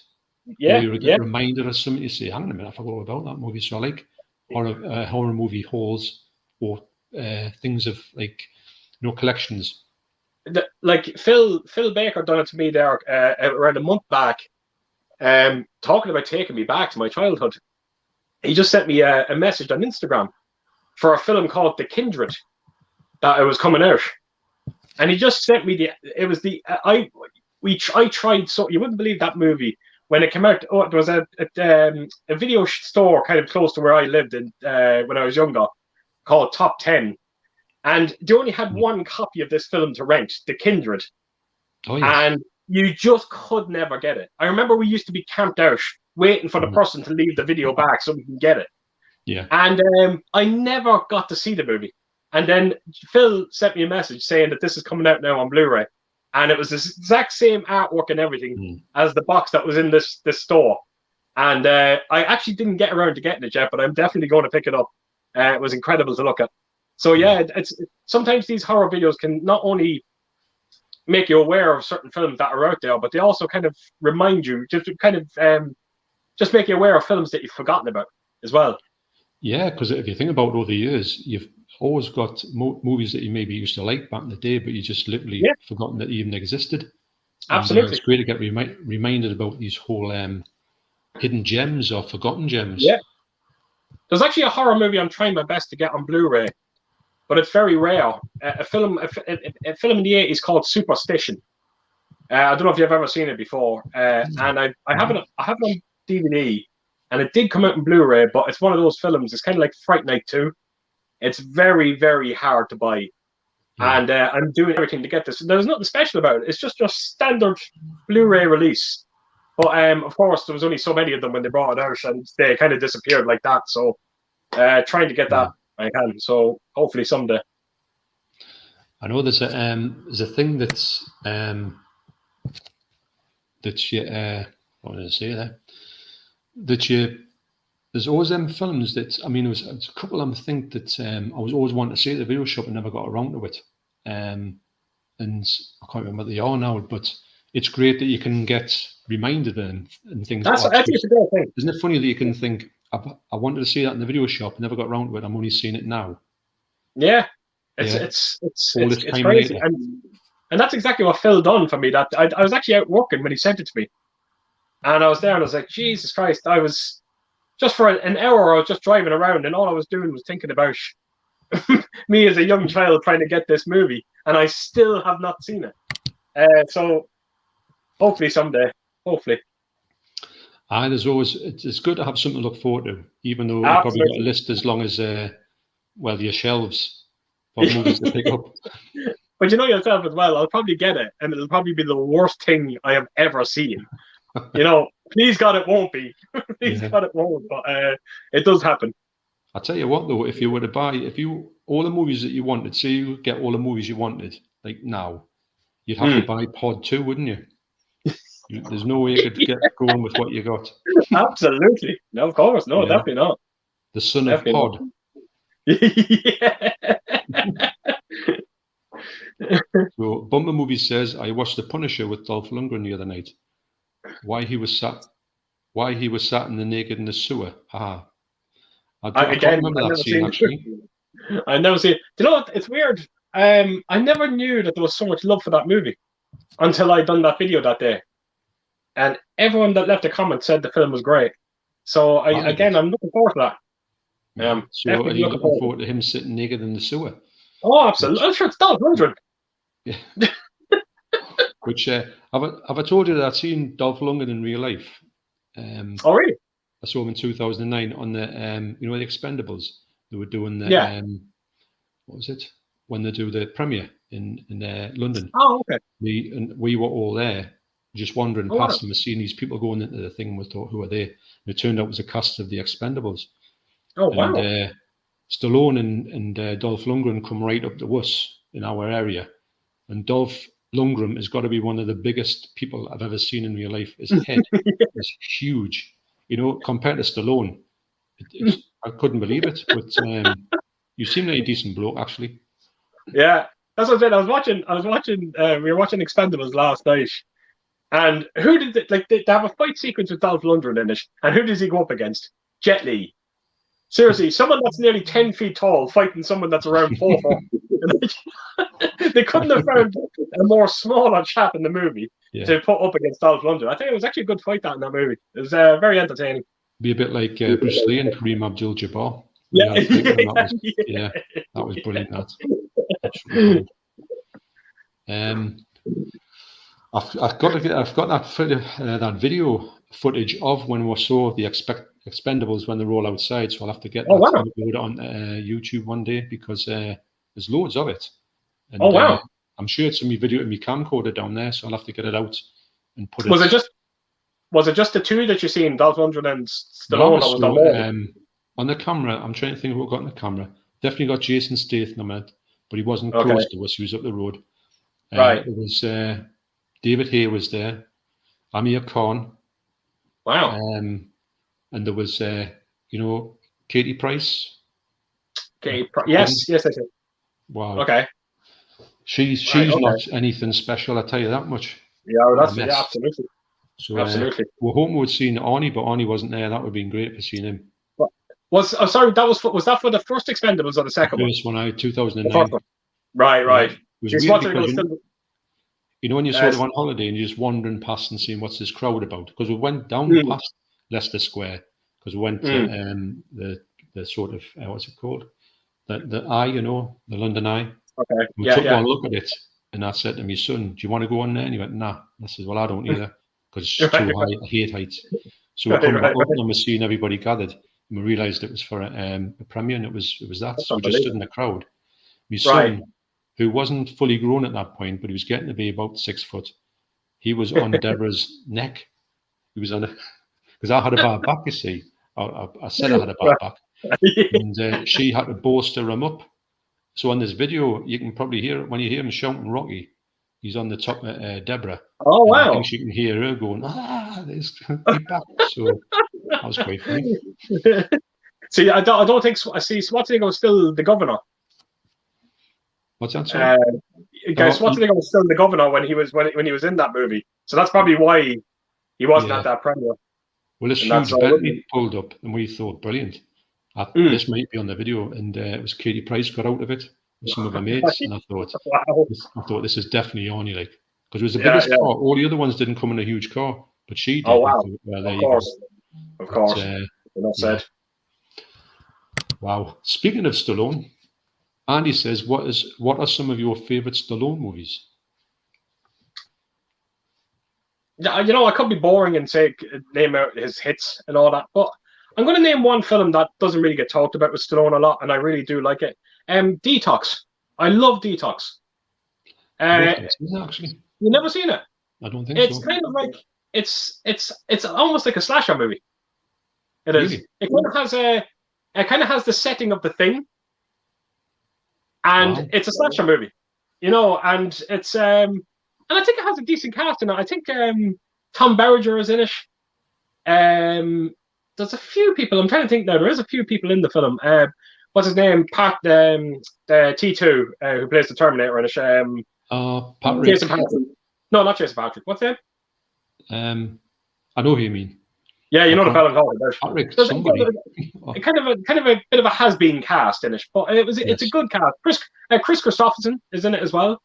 B: Yeah,
A: or you get reminded of something. You say, "Hang on a minute, I forgot about that movie." So I like horror movie hauls or things of collections.
B: Like Phil Baker done it to me there around a month back. Talking about taking me back to my childhood. He just sent me a message on Instagram for a film called The Kindred that it was coming out, and he just sent me I tried, so you wouldn't believe that movie when it came out. Oh, there was a video store kind of close to where I lived in when I was younger called Top 10, and they only had one copy of this film to rent, The Kindred.
A: Oh, yes.
B: And you just could never get it. I remember we used to be camped out waiting for the person to leave the video back so we can get it.
A: Yeah.
B: And I never got to see the movie. And then Phil sent me a message saying that this is coming out now on Blu-ray. And it was the exact same artwork and everything as the box that was in this store. And I actually didn't get around to getting it yet, but I'm definitely going to pick it up. It was incredible to look at. So yeah, it's sometimes these horror videos can not only make you aware of certain films that are out there, but they also kind of remind you, just make you aware of films that you've forgotten about as well. Yeah,
A: because if you think about over the years, you've always got movies that you maybe used to like back in the day, but you just literally forgotten that they even existed.
B: Absolutely.
A: And, it's great to get reminded about these whole hidden gems or forgotten gems.
B: Yeah. There's actually a horror movie I'm trying my best to get on Blu-ray, but it's very rare. A film in the 80s called Superstition. I don't know if you've ever seen it before, and I have it on DVD, and it did come out in Blu-ray, but it's one of those films. It's kind of like Fright Night 2. It's very, very hard to buy, and I'm doing everything to get this. There's nothing special about it. It's just your standard Blu-ray release. But of course, there was only so many of them when they brought it out, and they kind of disappeared like that. So trying to get that I can. So hopefully someday.
A: I know there's a thing that's that you what did I say there? That you there's always them films that it's a couple of them I think that I was always wanting to see at the video shop and never got around to it. And I can't remember what they are now, but it's great that you can get reminded and things.
B: That's a great thing.
A: Isn't it funny that you can think, I wanted to see that in the video shop, never got around to it. I'm only seeing it now.
B: Yeah, it's crazy, and that's exactly what Phil done for me. That I was actually out working when he sent it to me, and I was there, and I was like, Jesus Christ! I was just for an hour. I was just driving around, and all I was doing was thinking about me as a young child trying to get this movie, and I still have not seen it. So hopefully someday, hopefully.
A: There's always it's good to have something to look forward to, even though you've probably got a list as long as your shelves for movies to pick up.
B: But you know yourself as well, I'll probably get it, and it'll probably be the worst thing I have ever seen. Please God, it won't be. Please God, it won't. But it does happen.
A: I'll tell you what, though, if you were to buy, all the movies that you wanted, say you get all the movies you wanted, like now, you'd have to buy Pod 2, wouldn't you? There's no way you could get going with what you got.
B: Absolutely. No, of course. No, definitely not.
A: The son of Pod.
B: Yeah.
A: So Bumper Movies says, I watched The Punisher with Dolph Lundgren the other night. Why he was sat in the naked in the sewer. I can't remember that scene, actually.
B: I never seen it. Do you know what? It's weird. I never knew that there was so much love for that movie until I done that video that day. And everyone that left a comment said the film was great. So I'm looking forward to that.
A: So are you looking forward to him sitting naked in the sewer?
B: Oh, absolutely. I'm sure it's Dolph Lundgren.
A: Yeah. Which have I told you that I've seen Dolph Lundgren in real life?
B: Oh, really?
A: I saw him in 2009 on the the Expendables. They were doing the what was it when they do the premiere in London?
B: Oh, okay.
A: We were all there, just wandering past them and seeing these people going into the thing. And we thought, who are they? And it turned out it was a cast of the Expendables.
B: Oh, wow.
A: And Stallone and Dolph Lundgren come right up to us in our area, And Dolph Lundgren has got to be one of the biggest people I've ever seen in real life. His head is huge, compared to Stallone. I couldn't believe it, but you seem like a decent bloke, actually.
B: Yeah, that's what I said. We were watching Expendables last night, and who did they have a fight sequence with Dolph Lundgren in it, and who does he go up against? Jet Li. Seriously, someone that's nearly 10 feet tall fighting someone that's around 4 foot. They couldn't have found a more smaller chap in the movie to put up against Dolph Lundgren. I think it was actually a good fight in that movie. It was very entertaining.
A: Be a bit like Bruce Lee and Kareem Abdul-Jabbar.
B: Yeah,
A: that was brilliant. I've got that video footage of when we saw the Expendables when they roll outside, so I'll have to get that on YouTube one day, because there's loads of it. And, I'm sure it's in my video in my camcorder down there, so I'll have to get it out and put it.
B: Was it just the two that you seen, Dolph Lundgren and Stallone?
A: On the camera, I'm trying to think of what got on the camera. Definitely got Jason Statham in it, but he wasn't close to us. He was up the road.
B: Right.
A: It was David Hay was there, Amir Khan.
B: Wow.
A: And there was, Katie Price.
B: Yes, I see.
A: Wow.
B: Okay.
A: She's not anything special, I tell you that much.
B: Yeah, absolutely.
A: So
B: absolutely.
A: We're hoping we'd seen Arnie, but Arnie wasn't there. That would have been great for seeing him.
B: Was that for the first Expendables or the second one?
A: The first one, 2009.
B: Right.
A: It was weird because, when you're sort of on holiday and you're just wandering past and seeing what's this crowd about, because we went down past Leicester Square, because we went to the sort of, what's it called? The Eye, the London Eye.
B: Okay.
A: We took one look at it, and I said to my son, "Do you want to go on there?" And he went, "Nah." I said, "Well, I don't either, because it's too high. I hate heights." So we come back up and we're seeing everybody gathered, and we realised it was for a premiere, and it was that. So we just stood in the crowd. My son, who wasn't fully grown at that point, but he was getting to be about 6 foot, he was on Deborah's neck. He was on it because I had a bad back. You see, I said I had a bad back, and she had to bolster him up. So on this video, you can probably hear when you hear him shouting Rocky, he's on the top of Deborah.
B: Oh, wow.
A: I think you can hear her going, there's keep back. So that was quite funny.
B: See, I don't think, Schwarzenegger was still the governor.
A: What's that, sorry?
B: Schwarzenegger was still the governor when he was in that movie. So that's probably why he wasn't at that premiere.
A: Well, this huge Bentley pulled up, and we thought, brilliant. This might be on the video, and it was Katie Price got out of it with some of her mates, and I thought this is definitely Arnie, like, because it was the biggest car. All the other ones didn't come in a huge car, but she did.
B: Oh wow! Of course. Enough said.
A: Wow. Speaking of Stallone, Andy says, "What are some of your favourite Stallone movies?"
B: Yeah, I could be boring and say name out his hits and all that, but I'm going to name one film that doesn't really get talked about with Stallone a lot, and I really do like it. Detox. I love Detox.
A: Actually,
B: you never seen it?
A: I don't think so.
B: It's kind of like it's almost like a slasher movie. It is.
A: Really?
B: It kind of has the setting of The Thing, and it's a slasher movie, and it's and I think it has a decent cast in it. I think Tom Berenger is in it. There's a few people. I'm trying to think now. There is a few people in the film. What's his name? Pat, the T2, who plays the Terminator in it.
A: Patrick.
B: Jason Patrick. No, not Jason Patrick. What's his
A: name? I know who you mean.
B: Yeah, you know the film called
A: Patrick. Somebody.
B: Kind of a bit of a has-been cast in it, but it's a good cast. Chris Christopherson is in it as well.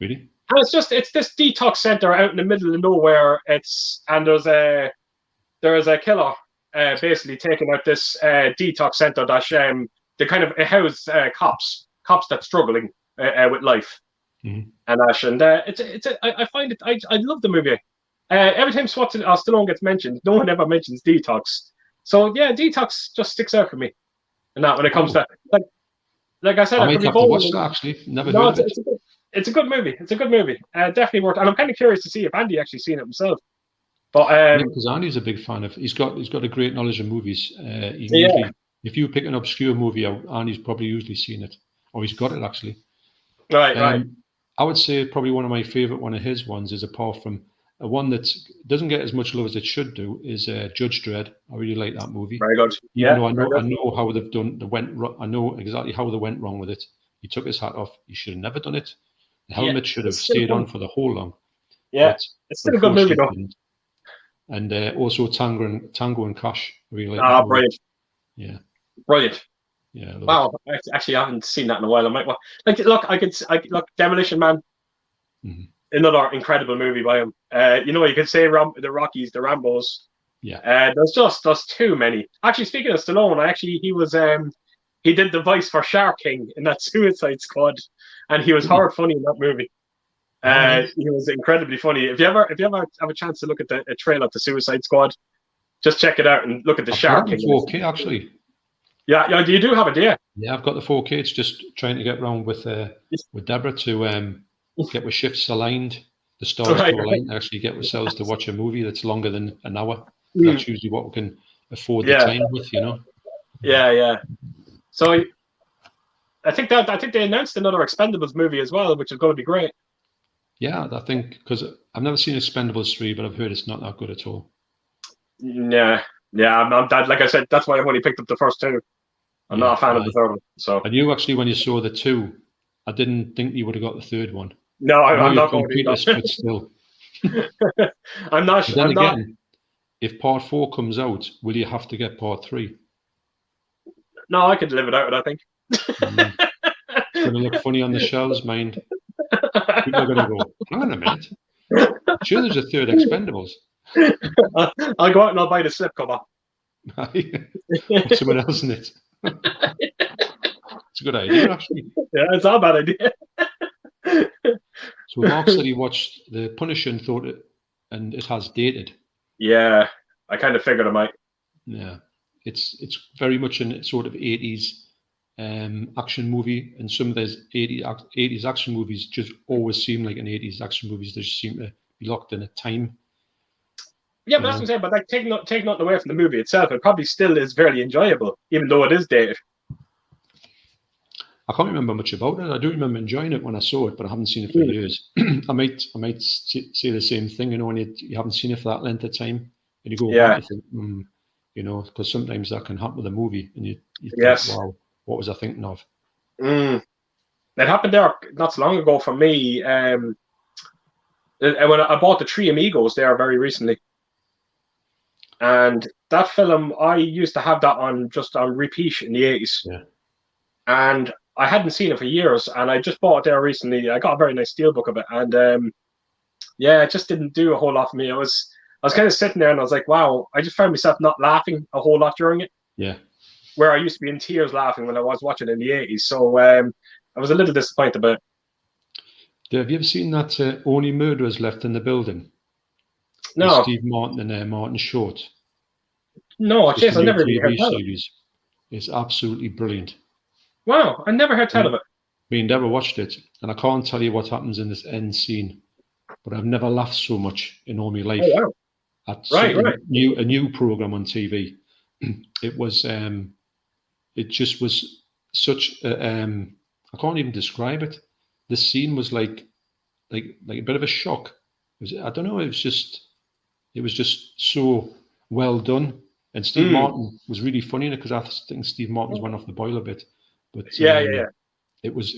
A: Really?
B: And it's this detox center out in the middle of nowhere. There's a killer basically taking out this detox center that it houses cops that's struggling with life.
A: Mm-hmm.
B: And I find it. I love the movie. Every time Stallone gets mentioned, no one ever mentions Detox. So yeah, Detox just sticks out for me. And that when it comes to like I said,
A: I might have to watch that actually. Never heard of it.
B: It's a good movie. It's a good movie. Definitely worth. And I'm kind of curious to see if Andy actually seen it himself. But
A: because Andy's a big fan of. He's got a great knowledge of movies. Usually, if you pick an obscure movie out, Andy's probably usually seen it, or he's got it actually.
B: Right.
A: I would say probably one of my favourite one of his ones is, apart from one that doesn't get as much love as it should do, is Judge Dredd. I really like that movie.
B: Very good.
A: Even though I know how they've done. I know exactly how they went wrong with it. He took his hat off. He should have never done it. The helmet should have stayed on for the whole long.
B: Yeah, it's still a good movie though.
A: And also Tango and Cash. Really like
B: brilliant.
A: Yeah,
B: brilliant.
A: Yeah.
B: Wow, I haven't seen that in a while. I might look Demolition Man.
A: Mm-hmm.
B: Another incredible movie by him. You could say the Rockies, the Rambos.
A: Yeah.
B: There's too many. Actually, speaking of Stallone, he did the voice for Shark King in that Suicide Squad, and he was hard funny in that movie. He was incredibly funny. If you ever have a chance to look at a trailer of the Suicide Squad, just check it out and look at the Shark King.
A: 4K actually.
B: Yeah, you do have it, yeah.
A: Yeah, I've got the 4K. It's just trying to get round with Deborah to get with shifts aligned, the stars to align, and actually get ourselves to watch a movie that's longer than an hour. That's usually what we can afford the time with,
B: Yeah. So I think they announced another Expendables movie as well, which is going to be great.
A: Yeah, I think, because I've never seen Expendables 3, but I've heard it's not that good at all.
B: Yeah. I'm like I said, that's why I've only picked up the first two. I'm not a fan of the third one. So.
A: And you actually, when you saw the two, I didn't think you would have got the third one.
B: No, I'm not going to.
A: But still.
B: I'm not.
A: But then again, if part 4 comes out, will you have to get part 3?
B: No, I could live without it, I think.
A: It's going to look funny on the shelves, mind. People are going to go, hang on a minute. I'm sure there's a third Expendables.
B: I'll go out and I'll buy the slipcover.
A: Put someone else in it. It's a good idea, actually.
B: Yeah, it's not a bad idea.
A: So Mark said he watched The Punisher and thought it has dated.
B: Yeah, I kind of figured it might.
A: Yeah, it's very much a sort of 80s action movie, and some of those 80s action movies just always seem like an 80s action movies. They just seem to be locked in a time.
B: Yeah, but that's what I'm saying. But like, taking nothing away from the movie itself, it probably still is very enjoyable, even though it is dated.
A: I can't remember much about it. I do remember enjoying it when I saw it, but I haven't seen it for years. I might say the same thing, when you haven't seen it for that length of time, and you go back and think, because sometimes that can happen with a movie, and you think, wow, what was I thinking of?
B: It happened there not so long ago for me. When I bought the Three Amigos there very recently. And that film, I used to have that on repeat in the 80s.
A: Yeah.
B: And I hadn't seen it for years, and I just bought it there recently. I got a very nice steelbook of it, and it just didn't do a whole lot for me. I was kind of sitting there, and I was like, wow, I just found myself not laughing a whole lot during it.
A: Yeah.
B: Where I used to be in tears laughing when I was watching it in the 80s. So I was a little disappointed about it.
A: Have you ever seen that Only Murderers Left in the Building?
B: No.
A: With Steve Martin and Martin Short.
B: No, Chase, I never really heard
A: series. It's absolutely brilliant.
B: Wow, I never heard tell of it.
A: Me and Deborah watched it, and I can't tell you what happens in this end scene, but I've never laughed so much in all my life.
B: Oh, wow.
A: At
B: Right.
A: a new program on TV. It was, it just was such I can't even describe it. The scene was like a bit of a shock. I don't know. It was just so well done. And Steve Martin was really funny in it, because I think Steve Martin's went off the boil a bit. But
B: yeah.
A: It was.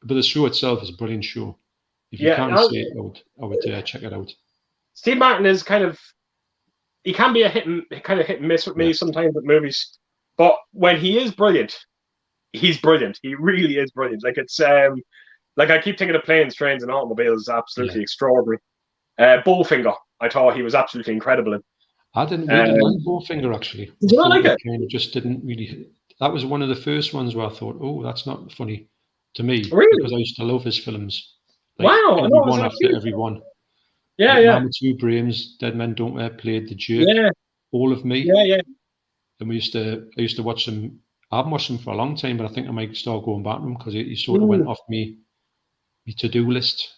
A: But the show itself is a brilliant show. If you can't see it, I would check it out.
B: Steve Martin is he can be a hit and miss with me sometimes with movies, but when he is brilliant, he's brilliant. He really is brilliant. Like, it's like, I keep thinking of Planes, Trains, and Automobiles. Absolutely extraordinary. Bowfinger, I thought he was absolutely incredible in.
A: I didn't really like Bowfinger, actually.
B: Did you not like it?
A: Kind of just didn't really. That was one of the first ones where I thought, oh, that's not funny to me.
B: Really?
A: Because I used to love his films.
B: Wow.
A: Everyone after everyone.
B: Yeah,
A: Mama Two Brains, Dead Men Don't Wear, Played the Jerk.
B: Yeah.
A: All of Me.
B: Yeah.
A: And I used to watch them. I haven't watched them for a long time, but I think I might start going back to them, because he sort of went off me to-do list.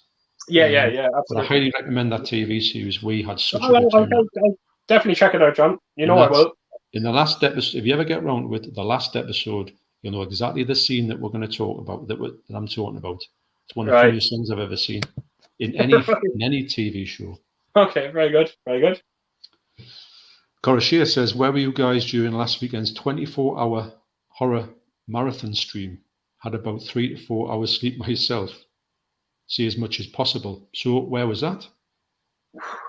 B: Yeah, absolutely.
A: But I highly recommend that TV series. We had such a good
B: time.
A: time.
B: I'll definitely check it out, John. I will.
A: In the last episode, if you ever get around with the last episode, you'll know exactly the scene that we're going to talk about, that I'm talking about. It's one of the funniest things I've ever seen in any TV show.
B: Okay, very good, very good.
A: Korashia says, where were you guys during last weekend's 24-hour horror marathon stream? Had about 3 to 4 hours sleep myself. See as much as possible. So where was that?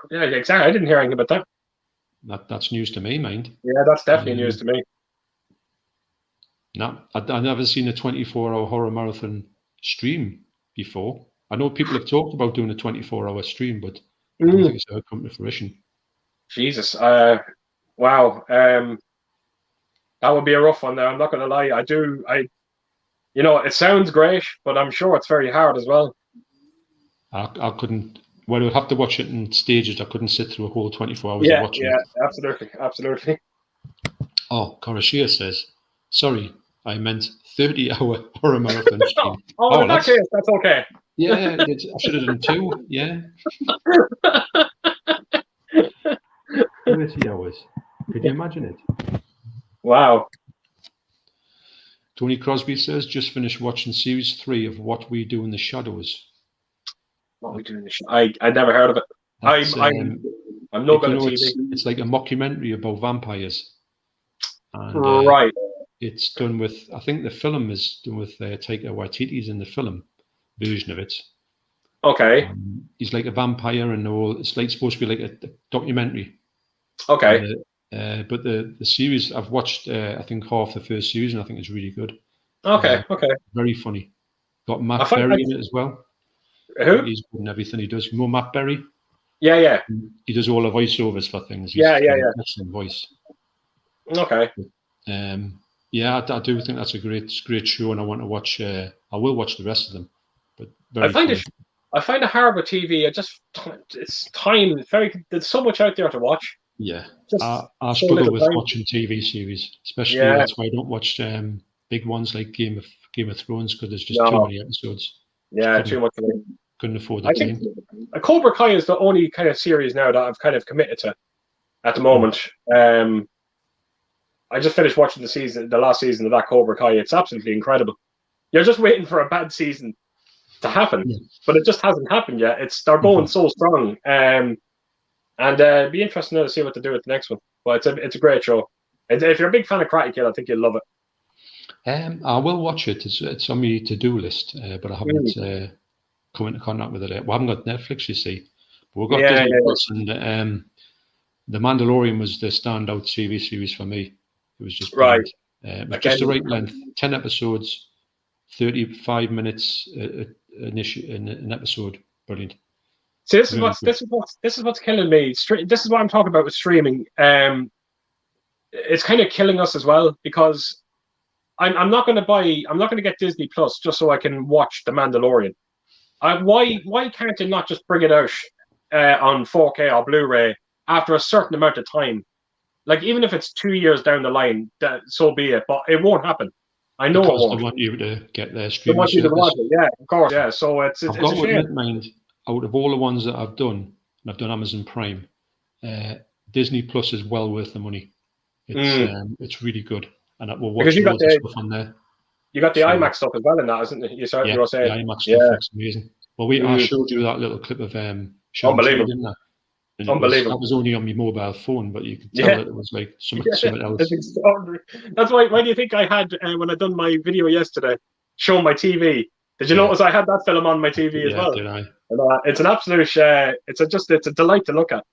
B: Yeah, exactly. I didn't hear anything about that.
A: That's news to me, mind.
B: Yeah, that's definitely news to me.
A: No, I've never seen a 24-hour horror marathon stream before. I know people have talked about doing a 24-hour stream, but I don't think it's ever come to fruition.
B: Jesus. Wow. That would be a rough one there. I'm not going to lie. It sounds great, but I'm sure it's very hard as well.
A: I couldn't. Well, I would have to watch it in stages. I couldn't sit through a whole 24 hours of watching it.
B: Yeah, absolutely.
A: Oh, Korashia says, sorry, I meant 30-hour horror marathon stream.
B: In that case, that's okay.
A: Yeah, I should have done 2. Yeah. 30 hours. Could you imagine it?
B: Wow.
A: Tony Crosby says, just finished watching series 3 of What We Do in the Shadows.
B: What We Do in the Shadows? I never heard of it. I'm not good at TV.
A: It's like a mockumentary about vampires. And,
B: right.
A: It's done with, I think the film is done with Taika Waititi's in the film version of it.
B: Okay.
A: He's like a vampire and all. It's like supposed to be like a documentary.
B: Okay.
A: But the series, I've watched, I think, half the first series, and I think it's really good.
B: Okay.
A: Very funny. Got Matt Berry in it as well.
B: Who?
A: He's good in everything he does. You know Matt Berry?
B: Yeah.
A: He does all the voiceovers for things.
B: He's
A: excellent voice.
B: Okay.
A: Yeah, I do think that's a great show, and I want to watch. I will watch the rest of them. But
B: I find it hard with TV. It's time. There's so much out there to watch.
A: Yeah, I struggle with watching TV series, especially that's why I don't watch big ones like Game of Thrones, because there's just too many episodes.
B: Yeah, too much.
A: Couldn't afford the time.
B: Cobra Kai is the only kind of series now that I've kind of committed to at the moment. I just finished watching the last season of that Cobra Kai. It's absolutely incredible. You're just waiting for a bad season to happen, but it just hasn't happened yet. They're going so strong, and it'd be interesting to see what to do with the next one. But it's a great show. If you're a big fan of Karate Kid, I think you'll love it.
A: I will watch it. It's on my to-do list, but I haven't come into contact with it yet. We haven't got Netflix, you see, but we've got Disney Plus, and the Mandalorian was the standout TV series for me. It was just
B: right.
A: It was just the right length. 10 episodes, 35 minutes an episode. Brilliant.
B: See, this is what's killing me. This is what I'm talking about with streaming. It's kind of killing us as well, because I'm not going to get Disney Plus just so I can watch The Mandalorian. Why can't they not just bring it out on 4K or Blu-ray after a certain amount of time? Like, even if it's 2 years down the line, so be it. But it won't happen. I know
A: because
B: it won't.
A: They want you to get their streaming.
B: They want you to watch it, yeah, of course, yeah. So it's a shame.
A: Mind, out of all the ones that I've done, and I've done Amazon Prime, Disney Plus is well worth the money. It's really good, and we'll watch loads of stuff on there.
B: You got the IMAX stuff as well in that, isn't it? You were saying
A: the IMAX stuff looks amazing. Well, I showed you that little clip of
B: Unbelievable.
A: Didn't I? And
B: Unbelievable.
A: That was only on my mobile phone, but you could tell that it was like something else.
B: It's extraordinary. That's why do you think I had, when I done my video yesterday, showing my TV? Did you notice I had that film on my TV as well?
A: Did I?
B: And, it's an absolute, it's a delight to look at.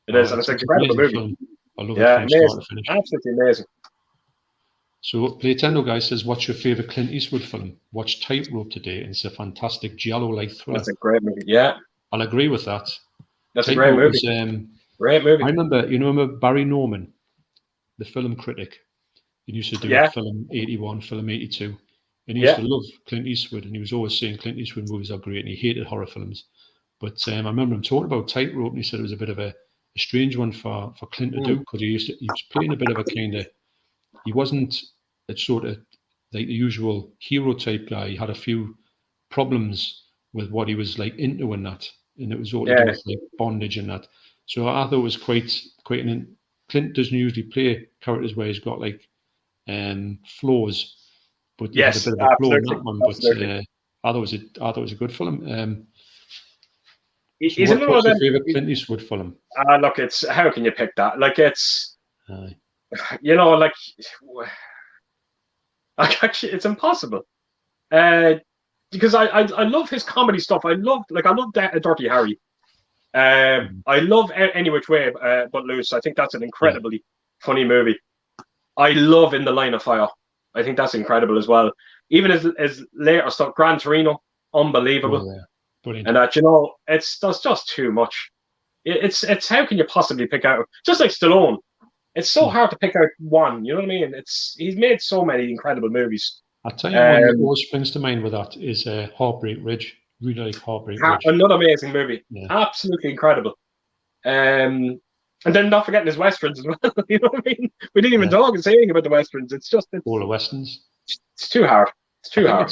B: It is, and it's an incredible movie.
A: Film. I love
B: it
A: from start to finish.
B: Absolutely amazing.
A: So, Playtendo guy says, what's your favourite Clint Eastwood film? Watch Tightrope today, and it's a fantastic giallo-like thriller.
B: That's a great movie, yeah.
A: I'll agree with that.
B: That's a great movie. Great movie.
A: I remember Barry Norman, the film critic. He used to do film 81, film 82. And he used to love Clint Eastwood, and he was always saying Clint Eastwood movies are great, and he hated horror films. But I remember him talking about Tightrope, and he said it was a bit of a strange one for Clint to do, because he was playing a bit of a kind of, he wasn't a sort of like the usual hero type guy. He had a few problems with what he was like into and that, and it was all to do with like bondage and that. So I thought it was quite an. Clint doesn't usually play characters where he's got like flaws, but he had a bit of a flaw in that one. But I thought it was a good film.
B: He's
A: So
B: another
A: what's
B: one
A: your
B: of them.
A: favorite Clint Eastwood film?
B: Look, it's how can you pick that? Like it's
A: Aye.
B: like actually it's impossible. Because I love his comedy stuff. I love Dirty Harry. I love Any Which Way But Loose. I think that's an incredibly funny movie. I love In the Line of Fire. I think that's incredible as well. Even as later stuff, Gran Torino, unbelievable.
A: Oh, yeah. Brilliant.
B: And that's just too much. It's how can you possibly pick out, just like Stallone? It's so hard to pick out one. You know what I mean? He's made so many incredible movies.
A: I'll tell you one that always springs to mind with that is Heartbreak Ridge. Really like Heartbreak Ridge.
B: Another amazing movie.
A: Yeah.
B: Absolutely incredible. And then not forgetting his westerns as well. You know what I mean? We didn't even talk and say anything about the westerns. It's
A: all the westerns.
B: It's too hard. It's too hard.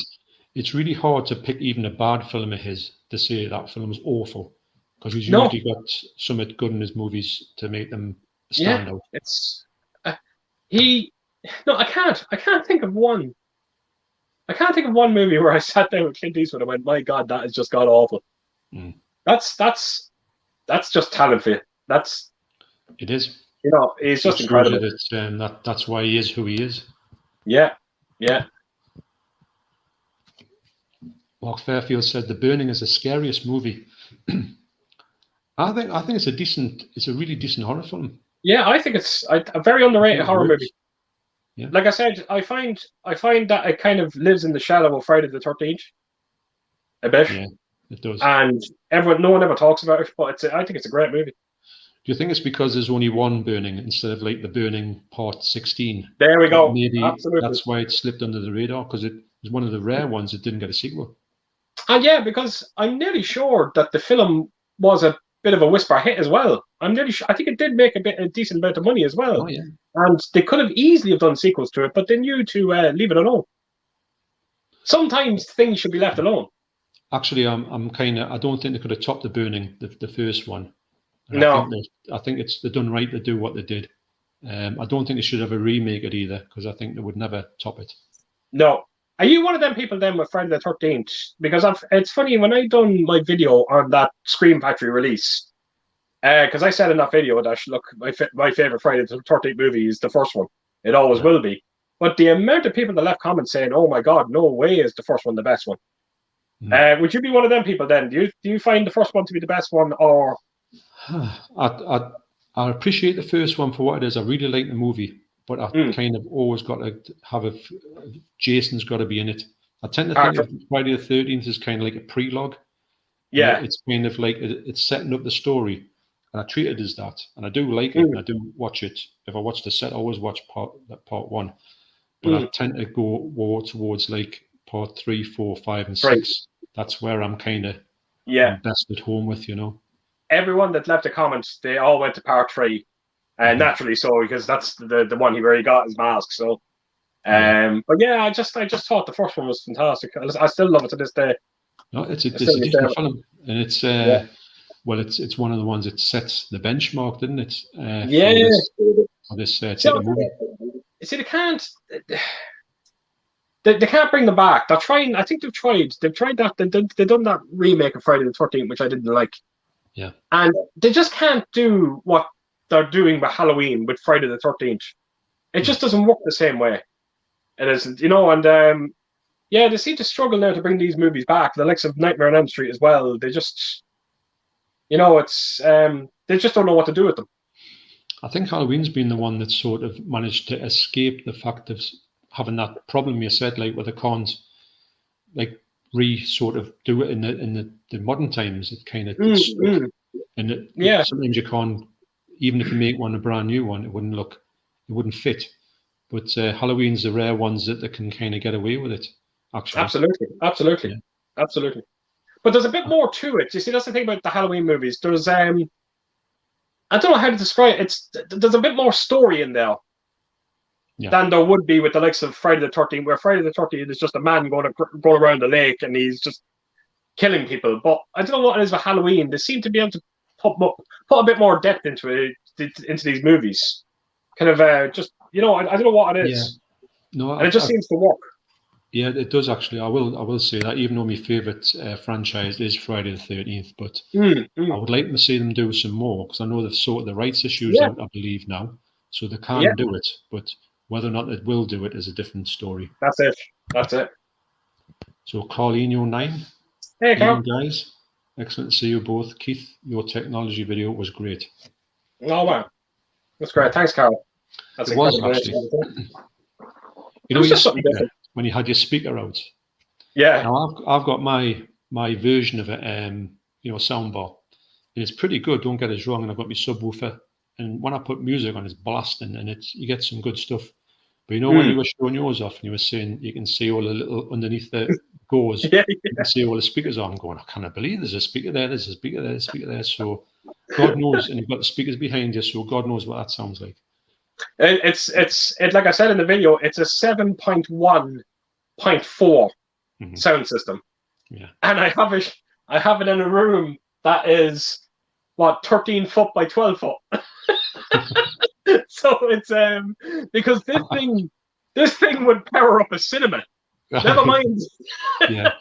A: It's really hard to pick even a bad film of his to say that film is awful, because he's usually got something good in his movies to make them stand out.
B: It's I can't think of one. I can't think of one movie where I sat down with Clint Eastwood and went, "My God, that has just got awful."
A: Mm.
B: That's just talent for you.
A: It is.
B: You know, he's just incredible.
A: That's why he is who he is.
B: Yeah.
A: Mark Fairfield said The Burning is the scariest movie. I think it's a really decent horror film.
B: Yeah, I think it's a very underrated horror movie.
A: Yeah.
B: Like I said, I find that it kind of lives in the shadow of Friday the 13th a bit.
A: Yeah, it does.
B: And no one ever talks about it, but I think it's a great movie.
A: Do you think it's because there's only one Burning instead of like The Burning Part 16?
B: There we go.
A: Maybe
B: Absolutely.
A: That's why it slipped under the radar, because it was one of the rare ones that didn't get a sequel.
B: And yeah, because I'm nearly sure that the film was a bit of a whisper hit as well. I'm nearly sure. I think it did make a decent amount of money as well.
A: Oh, yeah.
B: And they could have easily have done sequels to it, but they knew to leave it alone. Sometimes things should be left alone.
A: Actually, I don't think they could have topped The Burning, the first one. And
B: No.
A: I think they've done right to do what they did. I don't think they should have a remake it either, because I think they would never top it.
B: No. Are you one of them people then with Friday the 13th? Because it's funny, when I done my video on that Scream Factory release, because I said in that video that, look, my favorite Friday the 13th movie is the first one. It always will be. But the amount of people that left comments saying, "Oh my God, no way is the first one the best one." Would you be one of them people then? Do you find the first one to be the best one, or?
A: I appreciate the first one for what it is. I really like the movie, but I kind of always got to have Jason's got to be in it. I tend to think of Friday the 13th as kind of like a prelogue.
B: Yeah,
A: it's kind of like it's setting up the story, and I treat it as that. And I do like it, and I do watch it. If I watch the set, I always watch part one. But I tend to go more towards like part 3, 4, 5, and 6. That's where I'm kind of best at home with,
B: Everyone that left a comment, they all went to part 3, and naturally so, because that's the one where he got his mask. So, but yeah, I just thought the first one was fantastic. I still love it to this day.
A: No, it's a decent film, and it's it's one of the ones that sets the benchmark, didn't it? For this type of movie.
B: See, they can't bring them back. They're trying. I think they've tried. They've tried that. They've done that remake of Friday the 13th, which I didn't like.
A: Yeah. And
B: they just can't do what they're doing with Halloween with Friday the 13th. It just doesn't work the same way. It isn't, and they seem to struggle now to bring these movies back. The likes of Nightmare on Elm Street as well. They just, it's they just don't know what to do with them.
A: I think Halloween's been the one that sort of managed to escape the fact of having that problem you said, like with the cons, like sort of do it in the modern times. It kind of stuck. And sometimes you can't, even if you make one a brand new one, it wouldn't fit. But Halloween's the rare ones that they can kind of get away with it. Actually,
B: absolutely. But there's a bit more to it. You see, that's the thing about the Halloween movies. There's I don't know how to describe it. There's a bit more story in there than there would be with the likes of Friday the 13th, where Friday the 13th is just a man going around the lake and he's just killing people. But I don't know what it is with Halloween. They seem to be able to put a bit more depth into these movies. Kind of just, I don't know what it is.
A: Yeah. No,
B: and it just seems to work.
A: Yeah, it does actually. I will say that, even though my favourite franchise is Friday the 13th, but I would like to see them do some more, because I know they've sorted the rights issues
B: Yeah,
A: out, I believe, now, so they
B: yeah,
A: can do it. But whether or not it will do it is a different story.
B: that's it. That's it.
A: So Carlino 9,
B: Hey,
A: evening
B: Carl.
A: guys. Excellent to see you both. Keith, your technology video was great.
B: Oh, wow. That's great. Thanks, Carl. That's
A: It was
B: incredible.
A: actually. You
B: It
A: know
B: was
A: your
B: just something
A: speaker,
B: different.
A: when you had your speaker out.
B: Yeah.
A: Now I've got my version of it, soundbar, and it's pretty good. Don't get us wrong. And I've got my subwoofer, and when I put music on, it's blasting, and you get some good stuff. But when you were showing yours off, and you were saying you can see all the little underneath the gauze,
B: Yeah.
A: you can see all the speakers on. I'm going, I cannot believe there's a speaker there. There's a speaker there. There's a speaker there. So God knows, and you've got the speakers behind you, so God knows what that sounds like.
B: It's like I said in the video, it's a 7.1.4 sound system.
A: Yeah.
B: And I have it in a room that is 13 foot by 12 foot. So it's because this thing would power up a cinema. Never mind.
A: Yeah.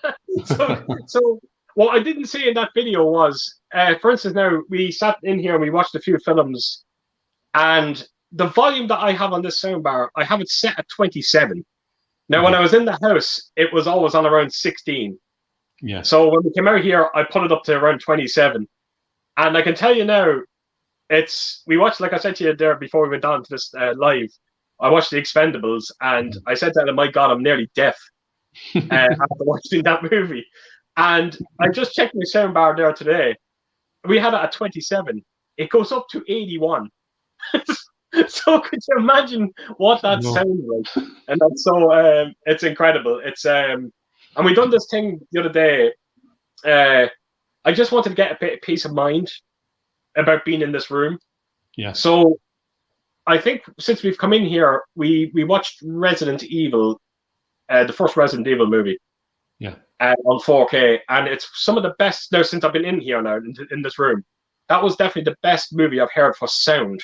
B: So what I didn't see in that video was, for instance, now we sat in here and we watched a few films, and the volume that I have on this soundbar, I have it set at 27. Now, when I was in the house, it was always on around 16.
A: Yeah.
B: So when we came out here, I put it up to around 27. And I can tell you now, we watched, like I said to you there before we went on to this live, I watched The Expendables, and I said to them, my God, I'm nearly deaf after watching that movie. And I just checked my soundbar there today. We had it at 27. It goes up to 81. So could you imagine what that sounds like? And that's so it's incredible. It's and we done this thing the other day. I just wanted to get a bit of peace of mind about being in this room.
A: Yeah.
B: So I think since we've come in here, we watched Resident Evil, the first Resident Evil movie.
A: Yeah.
B: On 4K, and it's some of the best now since I've been in here now in this room. That was definitely the best movie I've heard for sound.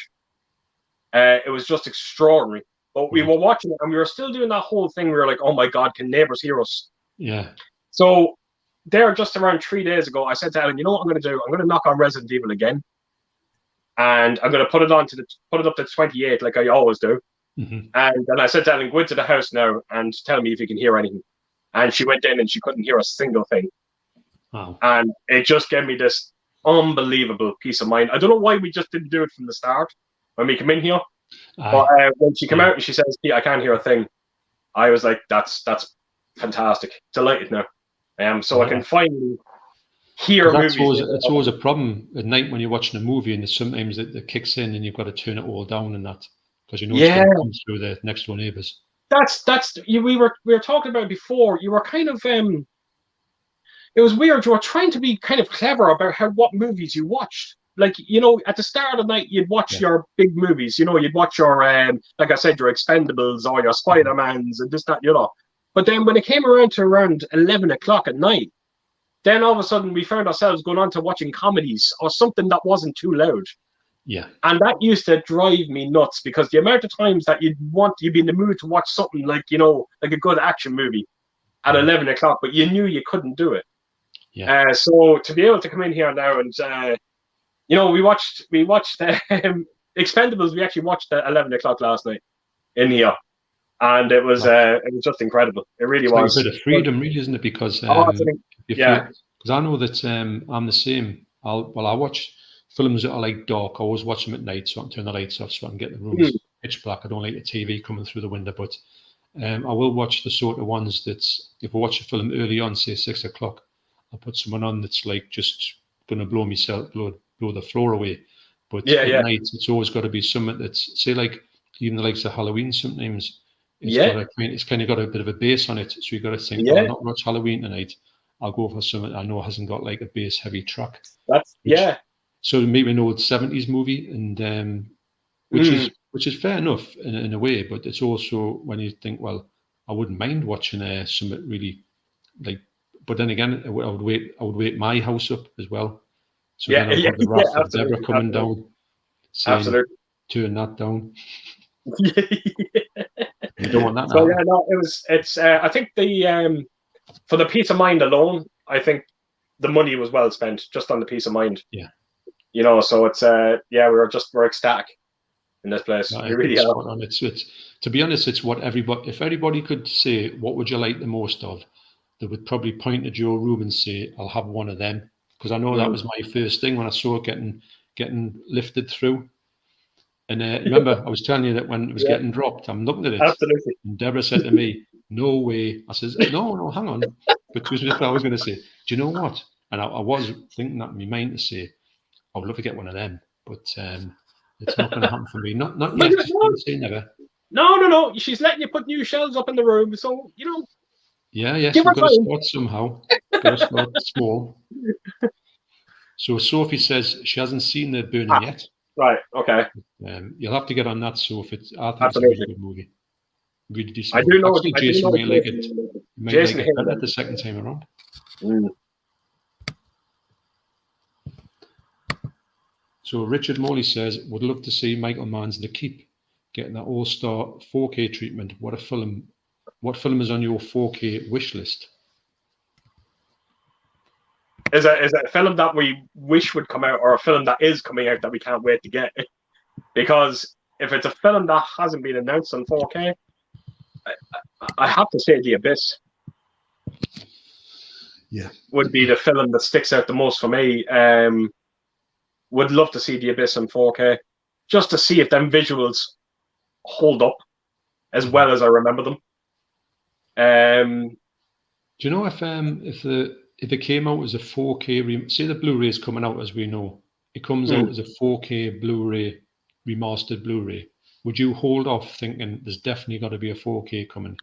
B: It was just extraordinary. But we were watching it, and we were still doing that whole thing. We were like, "Oh my God, can neighbors hear us?"
A: Yeah.
B: So there, just around 3 days ago, I said to Ellen, "You know what I'm going to do? I'm going to knock on Resident Evil again, and I'm going to put it up to 28 like I always do." And then I said to Ellen, "Go into the house now and tell me if you can hear anything." And she went in and she couldn't hear a single thing.
A: Wow.
B: And it just gave me this unbelievable peace of mind. I don't know why we just didn't do it from the start when we come in here. But when she came out and she says, "I can't hear a thing," I was like, that's fantastic. Delighted now. So I can finally hear movies.
A: It's always a problem at night when you're watching a movie, and sometimes it kicks in and you've got to turn it all down and that, because you know it's going to come through the next door neighbours. We were talking about it before. You were kind of it was weird. You were trying to be kind of clever about what movies you watched. Like, at the start of the night, you'd watch your big movies. You'd watch your, like I said, your Expendables or your Spider-Mans and this, that, But then when it came around to around 11 o'clock at night, then all of a sudden we found ourselves going on to watching comedies or something that wasn't too loud. Yeah.
B: And that used to drive me nuts, because the amount of times that you'd be in the mood to watch something like, like a good action movie at 11 o'clock, but you knew you couldn't do it.
A: Yeah.
B: So to be able to come in here now and, we watched Expendables. We actually watched at 11 o'clock last night in here, and it was just incredible. It really was.
A: Like a bit of freedom, really, isn't it? Because because I know that I'm the same. I watch films that are like dark. I always watch them at night, so I can turn the lights off, so I can get the rooms pitch black. I don't like the TV coming through the window, but I will watch the sort of ones that, if I watch a film early on, say 6 o'clock, I'll put someone on that's like just going to blow the floor away. But at night, it's always got to be something that's, say, like even the likes of Halloween. Sometimes it's kind of got a bit of a bass on it, so you got to think, I'll not watch Halloween tonight. I'll go for something I know hasn't got like a bass heavy track. So maybe an old 70s movie, and which is fair enough in a way, but it's also when you think, well, I wouldn't mind watching something really like. But then again, I would wake my house up as well. So then I'd have the wrath of Deborah coming down, saying, turn that down. You don't want that.
B: So yeah, no, it's. I think the for the peace of mind alone, I think the money was well spent just on the peace of mind.
A: Yeah.
B: You know, so it's we're ecstatic in this place.
A: No,
B: We really are.
A: It's to be honest, it's what everybody. If everybody could say, what would you like the most of? They would probably point to Joe Room and say, "I'll have one of them," because I know that was my first thing when I saw it getting lifted through. And remember, I was telling you that when it was getting dropped, I'm looking at it.
B: Absolutely.
A: And Deborah said to me, "No way." I says, "No, hang on." But was just what I was going to say. Do you know what? And I was thinking that in my mind to say, I would love to get one of them, but it's not going to happen for me. Not yet. Never say never.
B: No. She's letting you put new shelves up in the room, so you know.
A: Yeah, yes, we've got to start somehow. Got to start small. So Sophie says she hasn't seen The Burning yet.
B: Right. Okay.
A: You'll have to get on that, Sophie. I think
B: Absolutely.
A: it's a really good movie. Really decent.
B: I do know.
A: Actually, Jason may like it.
B: Jason
A: like it better the second time around. So Richard Morley says, would love to see Michael Mann's The Keep getting that all-star 4K treatment. What film is on your 4K wish list?
B: Is it a film that we wish would come out, or a film that is coming out that we can't wait to get? Because if it's a film that hasn't been announced on 4K, I have to say The Abyss.
A: Yeah,
B: would be the film that sticks out the most for me. Would love to see The Abyss in 4K, just to see if them visuals hold up as well as I remember them.
A: Do you know if it came out as a 4K, say the Blu-ray is coming out as we know, it comes out as a 4K Blu-ray, remastered Blu-ray, would you hold off thinking there's definitely got to be a 4K coming?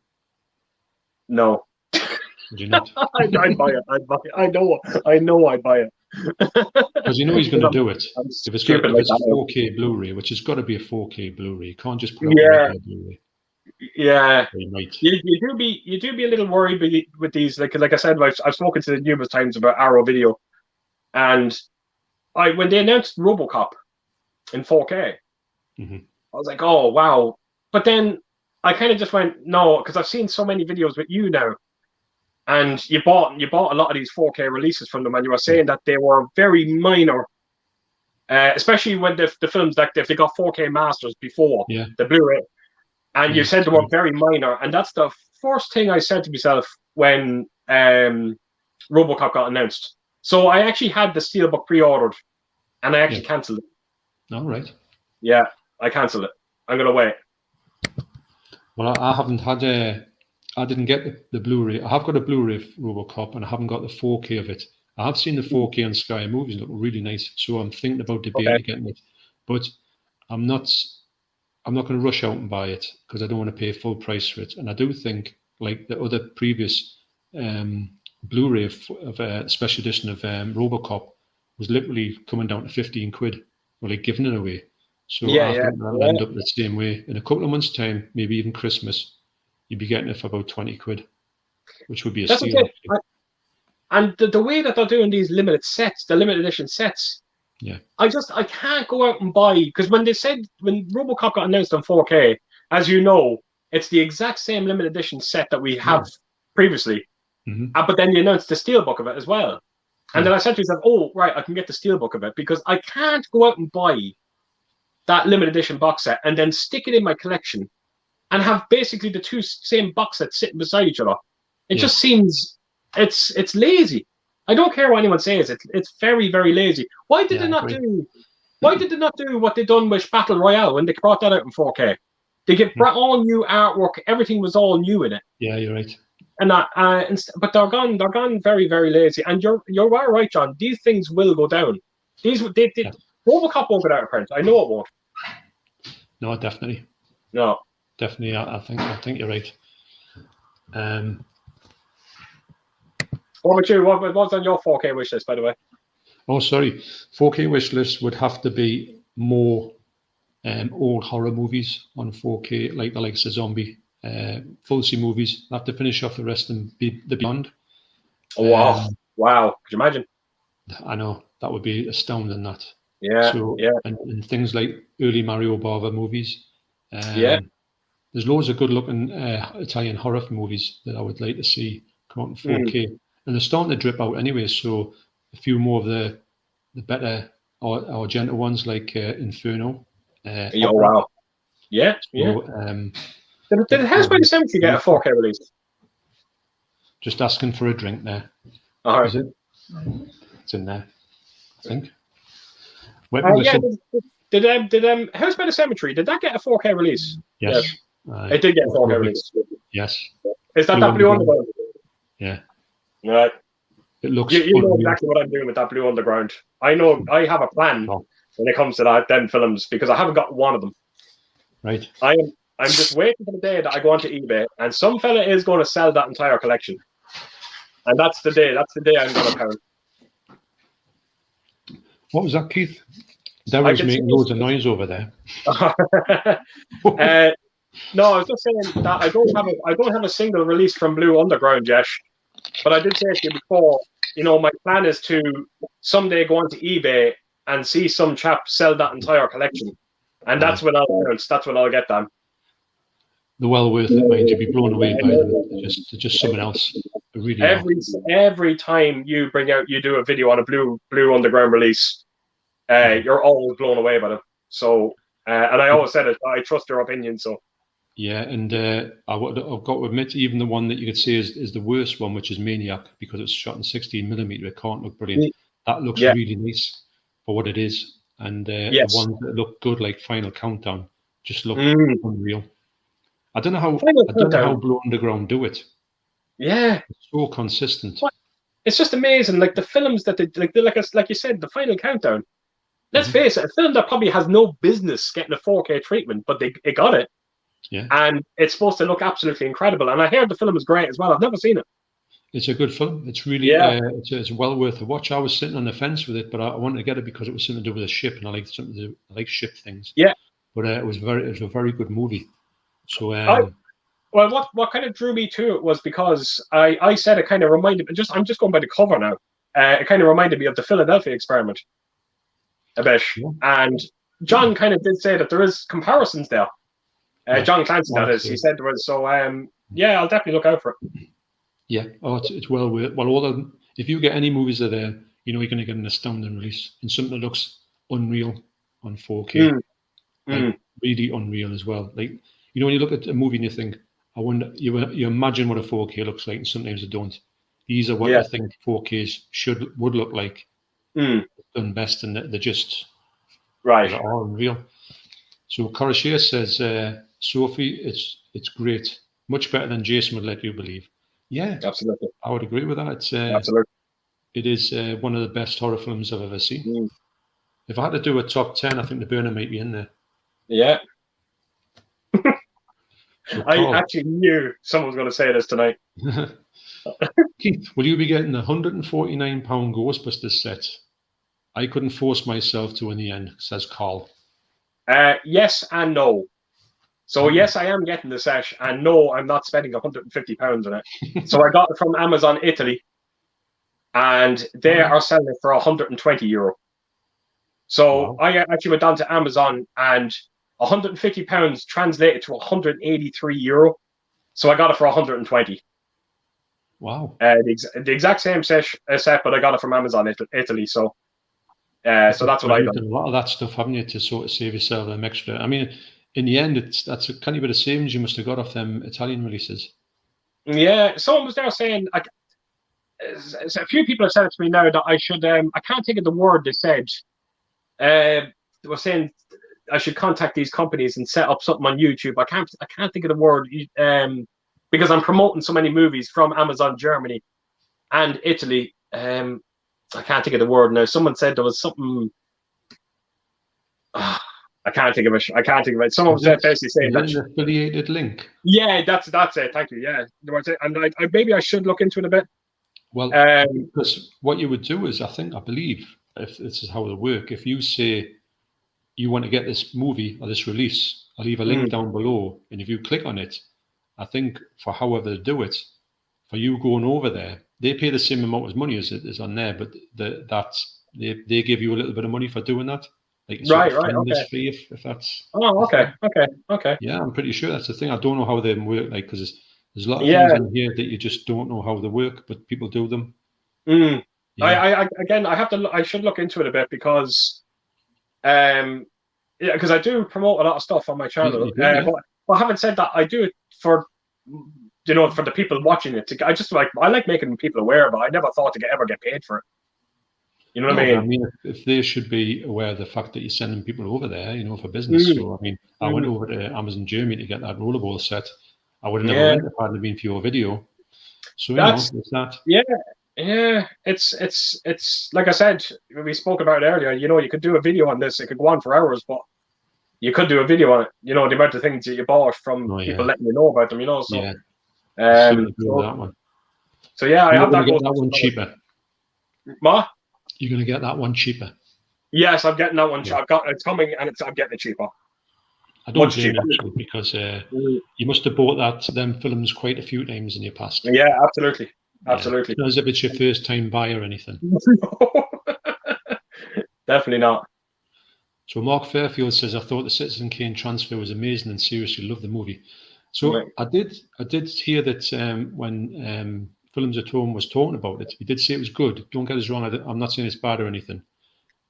B: No.
A: Would you not?
B: I'd buy it. I know I'd buy it.
A: Because you know he's going to do it. If it's a 4K Blu-ray, which has got to be a 4K Blu-ray, you can't just put out a regular Blu-ray.
B: Yeah, you do be a little worried with these. Like I said, I've spoken to them numerous times about Arrow Video, and when they announced RoboCop in 4K, I was like, oh wow. But then I kind of just went no, because I've seen so many videos with you now. And you bought a lot of these 4K releases from them, and you were saying that they were very minor, especially when the films like if they got 4K masters before the Blu-ray, and you said they were very minor, and that's the first thing I said to myself when RoboCop got announced. So I actually had the Steelbook pre-ordered, and I actually cancelled it.
A: All right.
B: Yeah, I cancelled it. I'm gonna wait.
A: Well, I haven't had I didn't get the Blu-ray. I have got a Blu-ray of RoboCop, and I haven't got the 4K of it. I have seen the 4K on Sky Movies; it look really nice. So I'm thinking about debating getting it, but I'm not going to rush out and buy it because I don't want to pay full price for it. And I do think, like the other previous Blu-ray of special edition of RoboCop was literally coming down to 15 quid, or like giving it away. So I think I'll end up the same way in a couple of months' time, maybe even Christmas. You'd be getting it for about 20 quid, which would be a steal.
B: And the way that they're doing these limited sets, the limited edition sets, I can't go out and buy, because when RoboCop got announced on 4K, as you know, it's the exact same limited edition set that we have previously. But then you announced the steelbook of it as well. And then I said to myself, oh, right, I can get the steelbook of it, because I can't go out and buy that limited edition box set and then stick it in my collection and have basically the two same box sets sitting beside each other. It just seems it's lazy. I don't care what anyone says. It's very, very lazy. Why did they not do what they done with Battle Royale when they brought that out in 4K? They brought all new artwork. Everything was all new in it.
A: Yeah, you're right.
B: And that, but they're gone very, very lazy. And you're right, John. These things will go down. RoboCop won't go out of print. I know it won't.
A: No, definitely.
B: No.
A: Definitely, I think you're right.
B: What about you? What's on your 4K wish list, by the way?
A: Oh, sorry. 4K wish list would have to be more old horror movies on 4K, like the likes of zombie, full-C movies. I have to finish off the rest and be the Beyond.
B: Oh, wow. Could you imagine?
A: I know. That would be astounding, that.
B: Yeah,
A: so, And things like early Mario Bava movies. there's loads of good-looking Italian horror movies that I would like to see come out in 4K, and they're starting to drip out anyway. So a few more of the better or gentle ones like Inferno.
B: Oh wow! Yeah, yeah. Did House by the Cemetery get a 4K release?
A: Just asking for a drink there.
B: All right.
A: Is it? It's in there, I think.
B: Did House by the Cemetery, did that get a 4K release?
A: Yes.
B: It did get a 4K release.
A: Yes.
B: Is that Blue Underground?
A: Yeah.
B: Right.
A: It looks.
B: You know exactly what I'm doing with that Blue Underground. I know I have a plan when it comes to them films because I haven't got one of them.
A: Right.
B: I'm just waiting for the day that I go onto eBay and some fella is going to sell that entire collection. And that's the day. That's the day I'm going to pound.
A: What was that, Keith? Daryl's making loads of noise over there.
B: No, I was just saying that I don't have a single release from Blue Underground yet. But I did say to you before, my plan is to someday go onto eBay and see some chap sell that entire collection, and that's when I'll pounce. That's when I'll get them.
A: They're well worth it, mind. You'd be blown away by them. They're just someone else. They really
B: every time you do a video on a Blue Underground release, you're always blown away by them. So, and I always said it. I trust your opinion. So.
A: Yeah, and I've got to admit, even the one that you could say is the worst one, which is Maniac, because it's shot in 16mm, it can't look brilliant. That looks really nice for what it is. And the ones that look good, like Final Countdown, just look unreal. I don't know how Blue Underground do it.
B: Yeah,
A: it's so consistent.
B: It's just amazing. Like the films that they like you said, the Final Countdown. Let's face it, a film that probably has no business getting a 4K treatment, but it got it.
A: Yeah,
B: and it's supposed to look absolutely incredible. And I heard the film is great as well. I've never seen it.
A: It's a good film. It's really, it's well worth a watch. I was sitting on the fence with it, but I wanted to get it because it was something to do with a ship, and I like ship things.
B: Yeah,
A: but it was a very good movie. So,
B: what kind of drew me to it was because I said it kind of reminded me. I'm just going by the cover now. It kind of reminded me of the Philadelphia Experiment a bit, and John kind of did say that there is comparisons there. John Clancy, that is. He said there was. So, I'll definitely look out for it.
A: Yeah. Oh, it's well worth. Well, if you get any movies that are, you're going to get an astounding release and something that looks unreal on 4K, really unreal as well. Like when you look at a movie and you think, I wonder, you imagine what a 4K looks like, and sometimes you don't. These are what I think 4Ks would look like. Done best, and they're just
B: right.
A: They're all unreal. So Corashia says, Sophie, it's great, much better than Jason would let you believe. Yeah,
B: absolutely.
A: I would agree with that. It's
B: absolutely.
A: It is one of the best horror films I've ever seen. If I had to do a top 10, I think The Burner might be in there.
B: Yeah. So, I actually knew someone was going to say this tonight.
A: Keith, will you be getting the £149 Ghostbusters set? I couldn't force myself to in the end, says Carl.
B: Yes and no. So yes, I am getting the set, and no, I'm not spending £150 on it. So I got it from Amazon Italy, and they are selling it for €120. So I actually went down to Amazon, and £150 translated to €183. So I got it for 120.
A: Wow.
B: The exact same set, but I got it from Amazon Italy. So that's what I done.
A: A lot of that stuff, haven't you, to sort of save yourself them extra? I mean, in the end, that's a kind of bit of savings you must have got off them Italian releases.
B: Yeah, someone was there saying, a few people have said it to me now that I should, I can't think of the word they said. They were saying I should contact these companies and set up something on YouTube. I can't think of the word because I'm promoting so many movies from Amazon Germany and Italy. I can't think of the word now. Someone said there was something. I can't think of it. Someone was basically saying
A: that an affiliated link.
B: Yeah, that's it. Thank you. Yeah, and maybe I should look into it a bit.
A: Well, because what you would do is, I believe, if this is how it'll work, if you say you want to get this movie or this release, I'll leave a link down below, and if you click on it, I think for however they do it, for you going over there, they pay the same amount of money as on there, but they give you a little bit of money for doing that. like
B: Right,
A: finder's
B: okay.
A: fee, if that's.
B: Oh, okay.
A: Yeah, I'm pretty sure that's the thing. I don't know how they work, like, because there's a lot of
B: Yeah.
A: things in here that you just don't know how they work, but people do them.
B: Mm.
A: Yeah.
B: I should look into it a bit because, yeah, because I do promote a lot of stuff on my channel.
A: You do, yeah.
B: But having said that, I do it for, for the people watching it. I like making people aware, but I never thought to ever get paid for it. You know what I mean?
A: I mean, if they should be aware of the fact that you're sending people over there, for business. So, I mean, I went over to Amazon Germany to get that rollerball set. I would have never went if it hadn't been for your video. So, it's that.
B: Yeah. It's like I said, we spoke about it earlier. You could do a video on this. It could go on for hours, but you could do a video on it. The amount of things that you bought from people letting you know about them. So
A: yeah.
B: that one. So yeah, I have that.
A: Get that one cheaper.
B: Ma?
A: You're going to get that one cheaper.
B: Yes, I'm getting that one. Yeah. It's coming, and I'm getting it cheaper.
A: I don't blame you, actually, because you must have bought them films quite a few times in your past.
B: Yeah, absolutely. Absolutely.
A: It's not as if it's your first time buy or anything.
B: Definitely not.
A: So Mark Fairfield says, I thought the Citizen Kane transfer was amazing and seriously loved the movie. So I did hear that when Films at Home was talking about it, he did say it was good. Don't get us wrong, I'm not saying it's bad or anything,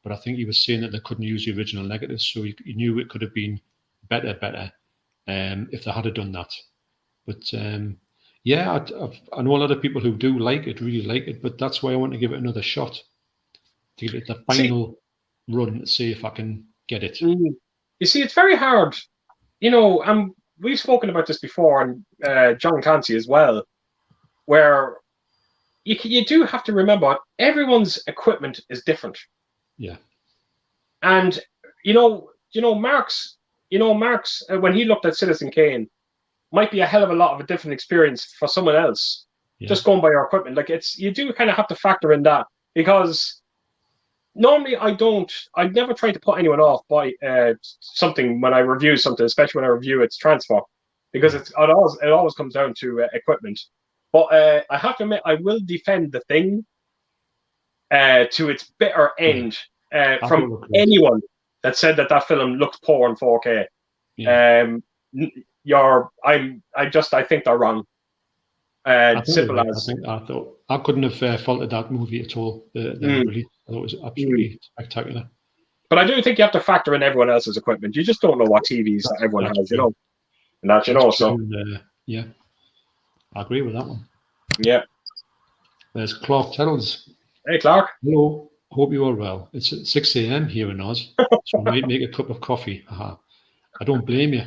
A: but I think he was saying that they couldn't use the original negatives, so he knew it could have been better if they had done that. But yeah, I know a lot of people who do really like it, but that's why I want to give it another shot, to give it the final run to see if I can get it.
B: You see, it's very hard, and we've spoken about this before, and John Clancy as well, where you do have to remember everyone's equipment is different.
A: Yeah.
B: And Mark's when he looked at Citizen Kane, might be a hell of a lot of a different experience for someone else. Just going by your equipment, like you do kind of have to factor in that, because normally I never try to put anyone off by something when I review something, especially when I review its transfer, because it always comes down to equipment. But I have to admit, I will defend the thing to its bitter end from anyone that said that film looked poor in 4K. Yeah. I think they're wrong. Simple as.
A: I couldn't have faulted that movie at all. The release, I thought it was absolutely spectacular. But
B: I do think you have to factor in everyone else's equipment. You just don't know what TVs everyone has, and that, so.
A: Yeah, I agree with that one.
B: Yeah.
A: There's Clark Tettles.
B: Hey, Clark.
A: Hello. Hope you're all well. It's at 6 a.m. here in Oz, so I might make a cup of coffee. I don't blame you.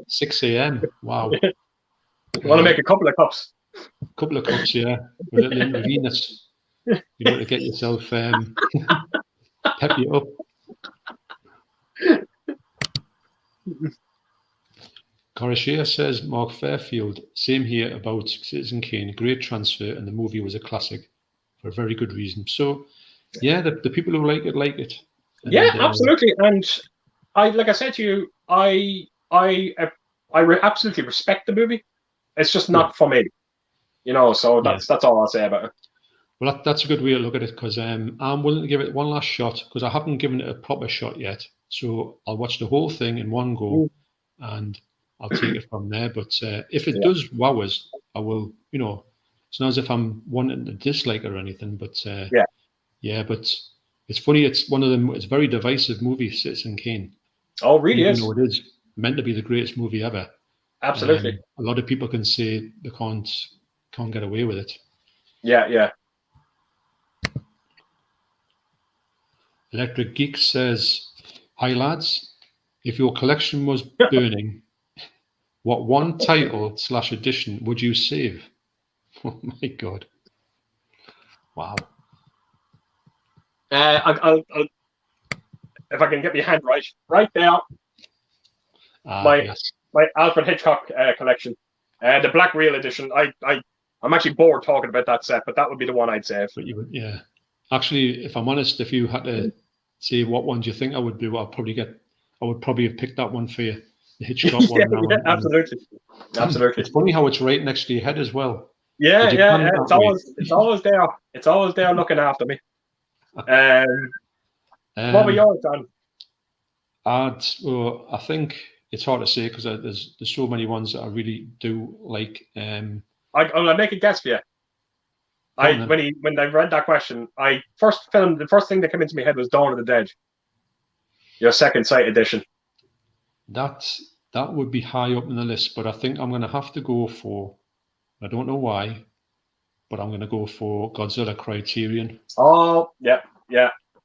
A: 6 a.m. Wow.
B: You want to make a couple of cups?
A: A couple of cups, yeah. With a little intravenous. To get yourself pep you up. Corashia says, Mark Fairfield, same here about Citizen Kane, great transfer, and the movie was a classic for a very good reason. So, yeah, the people who like it. And,
B: absolutely. And like I said to you, I absolutely respect the movie. It's just not for me, So that's all I'll say about it.
A: Well, that's a good way to look at it, because I'm willing to give it one last shot, because I haven't given it a proper shot yet. So I'll watch the whole thing in one go, and I'll take it from there. But if it does wow us, I will. It's not as if I'm wanting to dislike it or anything. But but it's funny. It's one of them. It's a very divisive movie, Citizen Kane.
B: Oh, really? Is.
A: It is meant to be the greatest movie ever.
B: Absolutely.
A: A lot of people can say they can't get away with it.
B: Yeah.
A: Electric Geek says, "Hi lads, if your collection was burning, what one title / edition would you save?" Oh my God! Wow.
B: I'll if I can get my hand right there. My Alfred Hitchcock collection, the Black Reel edition. I'm actually bored talking about that set, but that would be the one I'd save.
A: But you would, yeah. Actually, if I'm honest, if you had to say what one do you think I would do, I would probably have picked that one for you, the Hitchcock one.
B: Yeah, absolutely.
A: It's funny how it's right next to your head as well.
B: Yeah. It's always there. It's always there looking after me. What were yours, John?
A: I think it's hard to say because there's so many ones that I really do like.
B: I'll make a guess for you. When I read that question, the first thing that came into my head was Dawn of the Dead. Your Second Sight edition.
A: That would be high up in the list, but I think I'm going to have to go for, I don't know why, but I'm going to go for Godzilla Criterion.
B: Oh, yeah.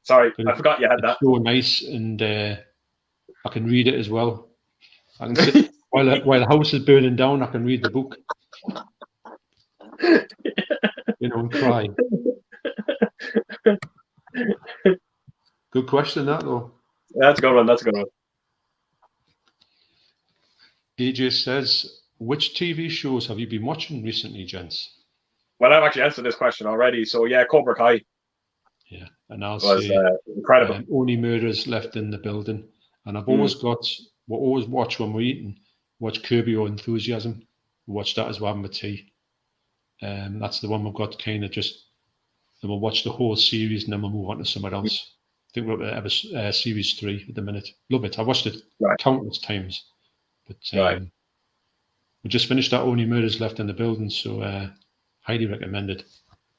B: Sorry, I forgot you had that.
A: It's so nice, and I can read it as well. I can sit while the house is burning down. I can read the book, and cry. Good question, that though.
B: That's a good one.
A: AJ says, which TV shows have you been watching recently, gents?
B: Well, I've actually answered this question already. So yeah, Cobra Kai.
A: Yeah, and I'll say
B: incredible.
A: Only Murders Left in the Building, and I've always watch when we're eating. Watch Curb Your Enthusiasm. Watch that as well with tea. That's the one we've got kind of just. Then we'll watch the whole series and then we'll move on to somewhere else. I think we're up at series 3 at the minute. Love it. I watched it countless times. But we just finished that Only Murders Left in the Building, so highly recommended.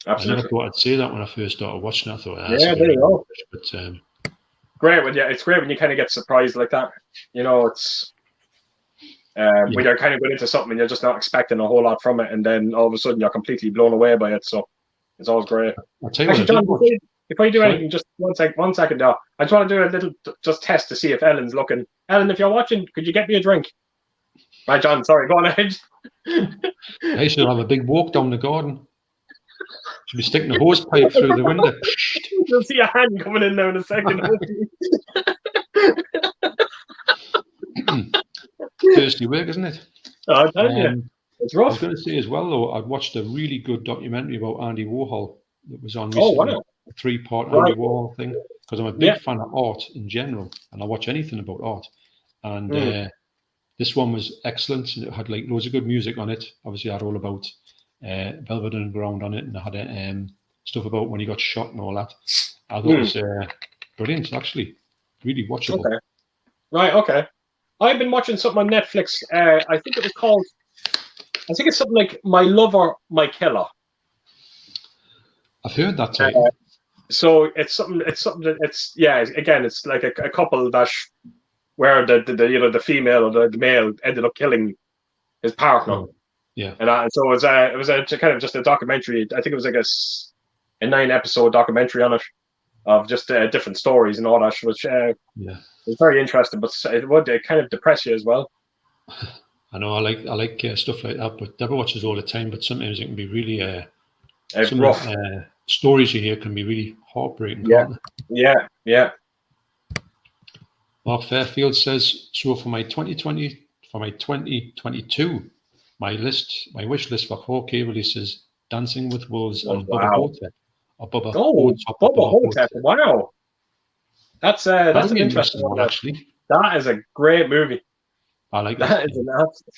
B: Absolutely.
A: I never thought I'd say that when I first started watching it. I thought,
B: there you go.
A: But
B: great it's great when you kind of get surprised like that. It's when you're kind of going into something and you're just not expecting a whole lot from it, and then all of a sudden you're completely blown away by it. So it's always great.
A: I'll tell you
B: actually, John, before you do anything, just one second now. I just want to do a little test to see if Ellen's looking. Ellen, if you're watching, could you get me a drink? Right, John, sorry, go on ahead.
A: I should have a big walk down the garden. Should be sticking a hose pipe through the window.
B: You'll see a hand coming in there in a second.
A: Thirsty work, isn't it?
B: I tell you, it's rough.
A: I was going to say as well, though, I'd watched a really good documentary about Andy Warhol that was on recently.
B: Oh, wow.
A: A 3-part Andy Warhol thing, because I'm a big fan of art in general, and I watch anything about art. And this one was excellent, and it had like loads of good music on it. Obviously, I had all about Velvet Underground on it, and I had stuff about when he got shot and all that. I thought it was brilliant, actually. Really watchable.
B: Okay. Right, okay. I've been watching something on Netflix. I think it's something like My Lover, My Killer.
A: I've heard that title.
B: So it's again, it's like a couple that where the female or the male ended up killing his partner.
A: Oh, yeah.
B: And so it was a kind of just a documentary. I think it was like a 9-episode documentary on it of just different stories and all that, which was very interesting, but it would kind of depress you as well.
A: I know I like stuff like that, but never watches all the time. But sometimes it can be really
B: rough.
A: Stories you hear can be really heartbreaking.
B: Yeah.
A: Mark Fairfield says, so for my 2022, my wish list for 4K releases: Dancing with Wolves and Bubba Hotep. Bubba
B: Hotep. Wow. That's an interesting one,
A: actually.
B: That is a great movie.
A: I like
B: that. That is an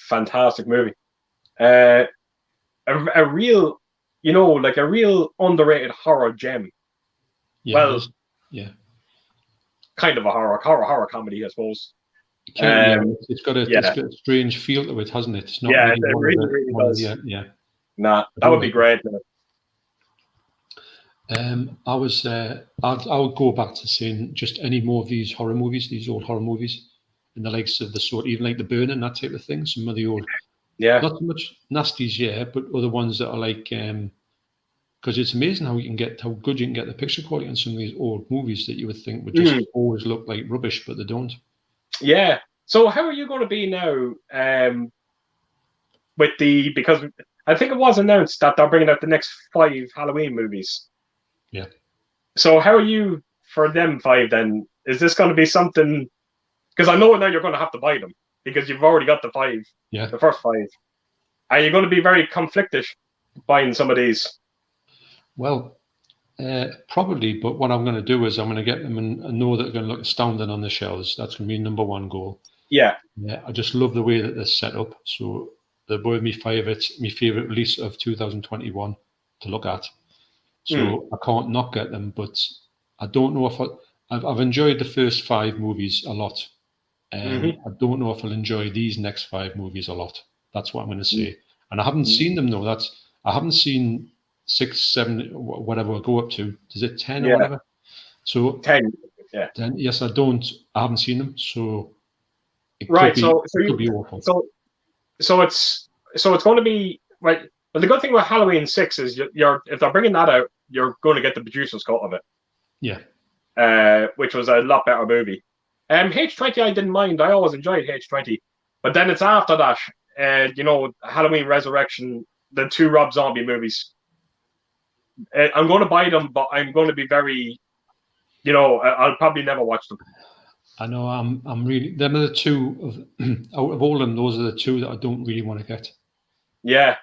B: fantastic movie. A real, like a real underrated horror gem.
A: Yeah,
B: kind of a horror comedy, I suppose.
A: It's got a strange feel to it, hasn't it? It's not
B: really it really does.
A: Yeah.
B: Nah, that would be great.
A: I would go back to seeing just any more of these horror movies, these old horror movies, and the likes of the sort, even like The Burning, that type of thing. Some of the old, not so much nasties, but other ones that are like, because it's amazing how good you can get the picture quality on some of these old movies that you would think would just always look like rubbish, but they don't.
B: Yeah. So how are you going to be now? Because I think it was announced that they're bringing out the next 5 Halloween movies.
A: Yeah.
B: So how are you for them 5 then? Is this going to be something? Because I know now you're going to have to buy them because you've already got the 5.
A: Yeah.
B: The first 5. Are you going to be very conflicted buying some of these?
A: Well, probably. But what I'm going to do is I'm going to get them and know that they're going to look astounding on the shelves. That's going to be number 1 goal.
B: Yeah.
A: Yeah. I just love the way that they're set up. So they're both my favorite release of 2021 to look at. So I can't not get them, but I don't know if I've enjoyed the first 5 movies a lot. I don't know if I'll enjoy these next 5 movies a lot. That's what I'm going to say. And I haven't seen them though. I haven't seen 6, 7, whatever we'll go up to. Is it 10 or whatever? So
B: 10. Yeah.
A: 10. Yes, I haven't seen them. So it
B: Right.
A: could be awful.
B: So it's going to be right. But the good thing with Halloween 6 is if they're bringing that out, you're going to get the producer's cut of it.
A: Yeah.
B: Which was a lot better movie. H20 I didn't mind. I always enjoyed H20. But then it's after that, Halloween Resurrection, the 2 Rob Zombie movies. I'm going to buy them, but I'm going to be very, I'll probably never watch them.
A: I know. I'm really. Them are the 2 out of all of them. Those are the 2 that I don't really want to get.
B: Yeah.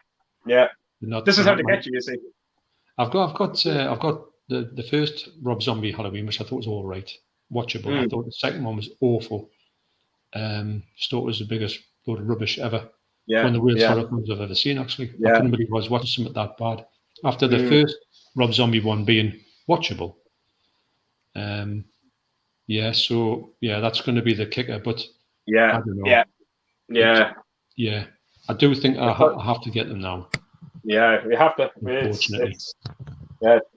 B: This is how to get you. You see.
A: I've got the first Rob Zombie Halloween, which I thought was all right, watchable. I thought the second one was awful. Just thought it was the biggest load of rubbish ever.
B: Yeah.
A: One of the worst horror films I've ever seen. Actually,
B: Yeah.
A: I couldn't believe I was watching something that bad. After the first Rob Zombie one being watchable. So that's going to be the kicker. But I don't know.
B: Yeah.
A: I do think I have to get them now.
B: Yeah, we have to.
A: Unfortunately.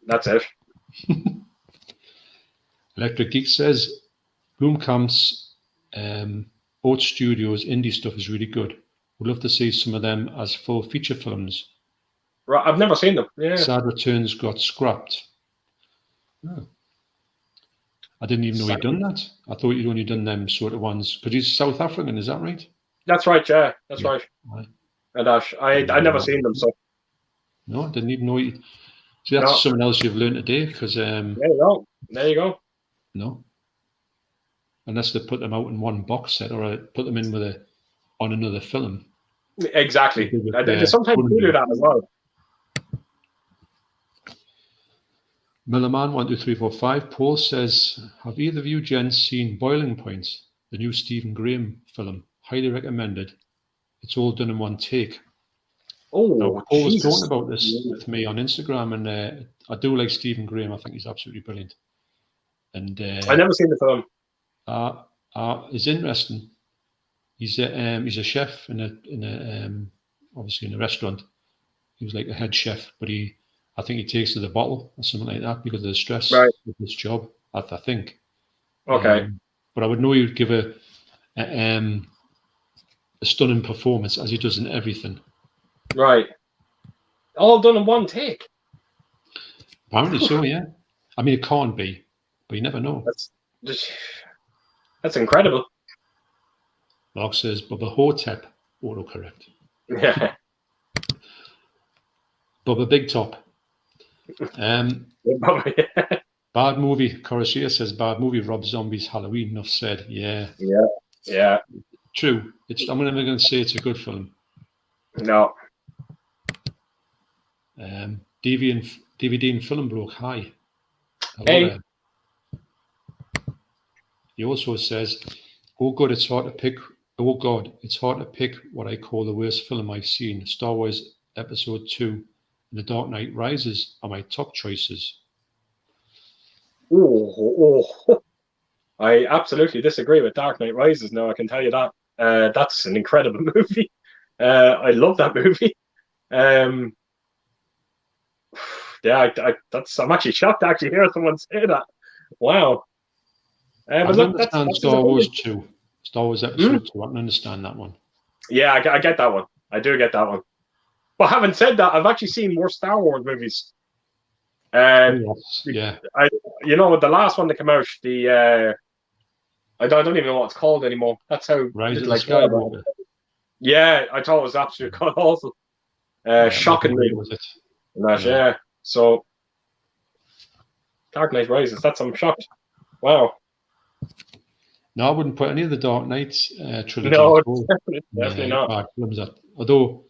B: That's it.
A: Electric Geek says, Blomkamp's Oat Studios indie stuff is really good. Would love to see some of them as full feature films.
B: Right, I've never seen them. Yeah.
A: Sad Returns got scrapped. Oh. I didn't even know he'd done that. I thought he'd only done them sort of ones. Because he's South African, is that right?
B: That's right, yeah. That's right. And I never seen them, so.
A: No, I didn't even know he... See, that's something else you've learned today, because...
B: there you go.
A: No. Unless they put them out in one box set, or put them in on another film.
B: Exactly. They sometimes do that as well.
A: Millerman12345, Paul says, have either of you gents seen Boiling Point, the new Stephen Graham film? Highly recommended. It's all done in one take.
B: Oh,
A: Paul was talking about this with me on Instagram, and I do like Stephen Graham. I think he's absolutely brilliant. And
B: I've never seen the film.
A: It's interesting. He's a chef in a obviously in a restaurant. He was like a head chef, but I think he takes to the bottle or something like that because of the stress with his job. I think.
B: Okay.
A: But I would know he would give a stunning performance as he does in everything.
B: Right. All done in one take.
A: Apparently so, yeah. I mean, it can't be, but you never know.
B: That's incredible.
A: Mark says, Bubba Hotep, autocorrect.
B: Yeah.
A: Bubba Big Top. Bad movie. Coruscant says, bad movie. Rob Zombie's Halloween. Enough said. Yeah. True. I'm never going to say it's a good film.
B: No.
A: DVD and Film Broke. Hi. Hello
B: hey.
A: There. He also says, oh God, it's hard to pick what I call the worst film I've seen. Star Wars Episode 2 and The Dark Knight Rises are my top choices.
B: I absolutely disagree with Dark Knight Rises. Now I can tell you that. That's an incredible movie. I love that movie. I'm actually shocked to actually hear someone say that. Wow.
A: But I understand Star Wars 2. Star Wars Episode 2. I can understand that one.
B: Yeah, I get that one. I do get that one. But having said that, I've actually seen more Star Wars movies.
A: Yeah.
B: The last one that came out, I don't even know what it's called anymore. That's how
A: Rise of the Skywalker.
B: Yeah, I thought it was absolutely god awful. Shockingly.
A: Was it?
B: Yeah. So Dark Knight Rises, I'm shocked. Wow.
A: No, I wouldn't put any of the Dark Knight trilogy.
B: No, definitely not.
A: Although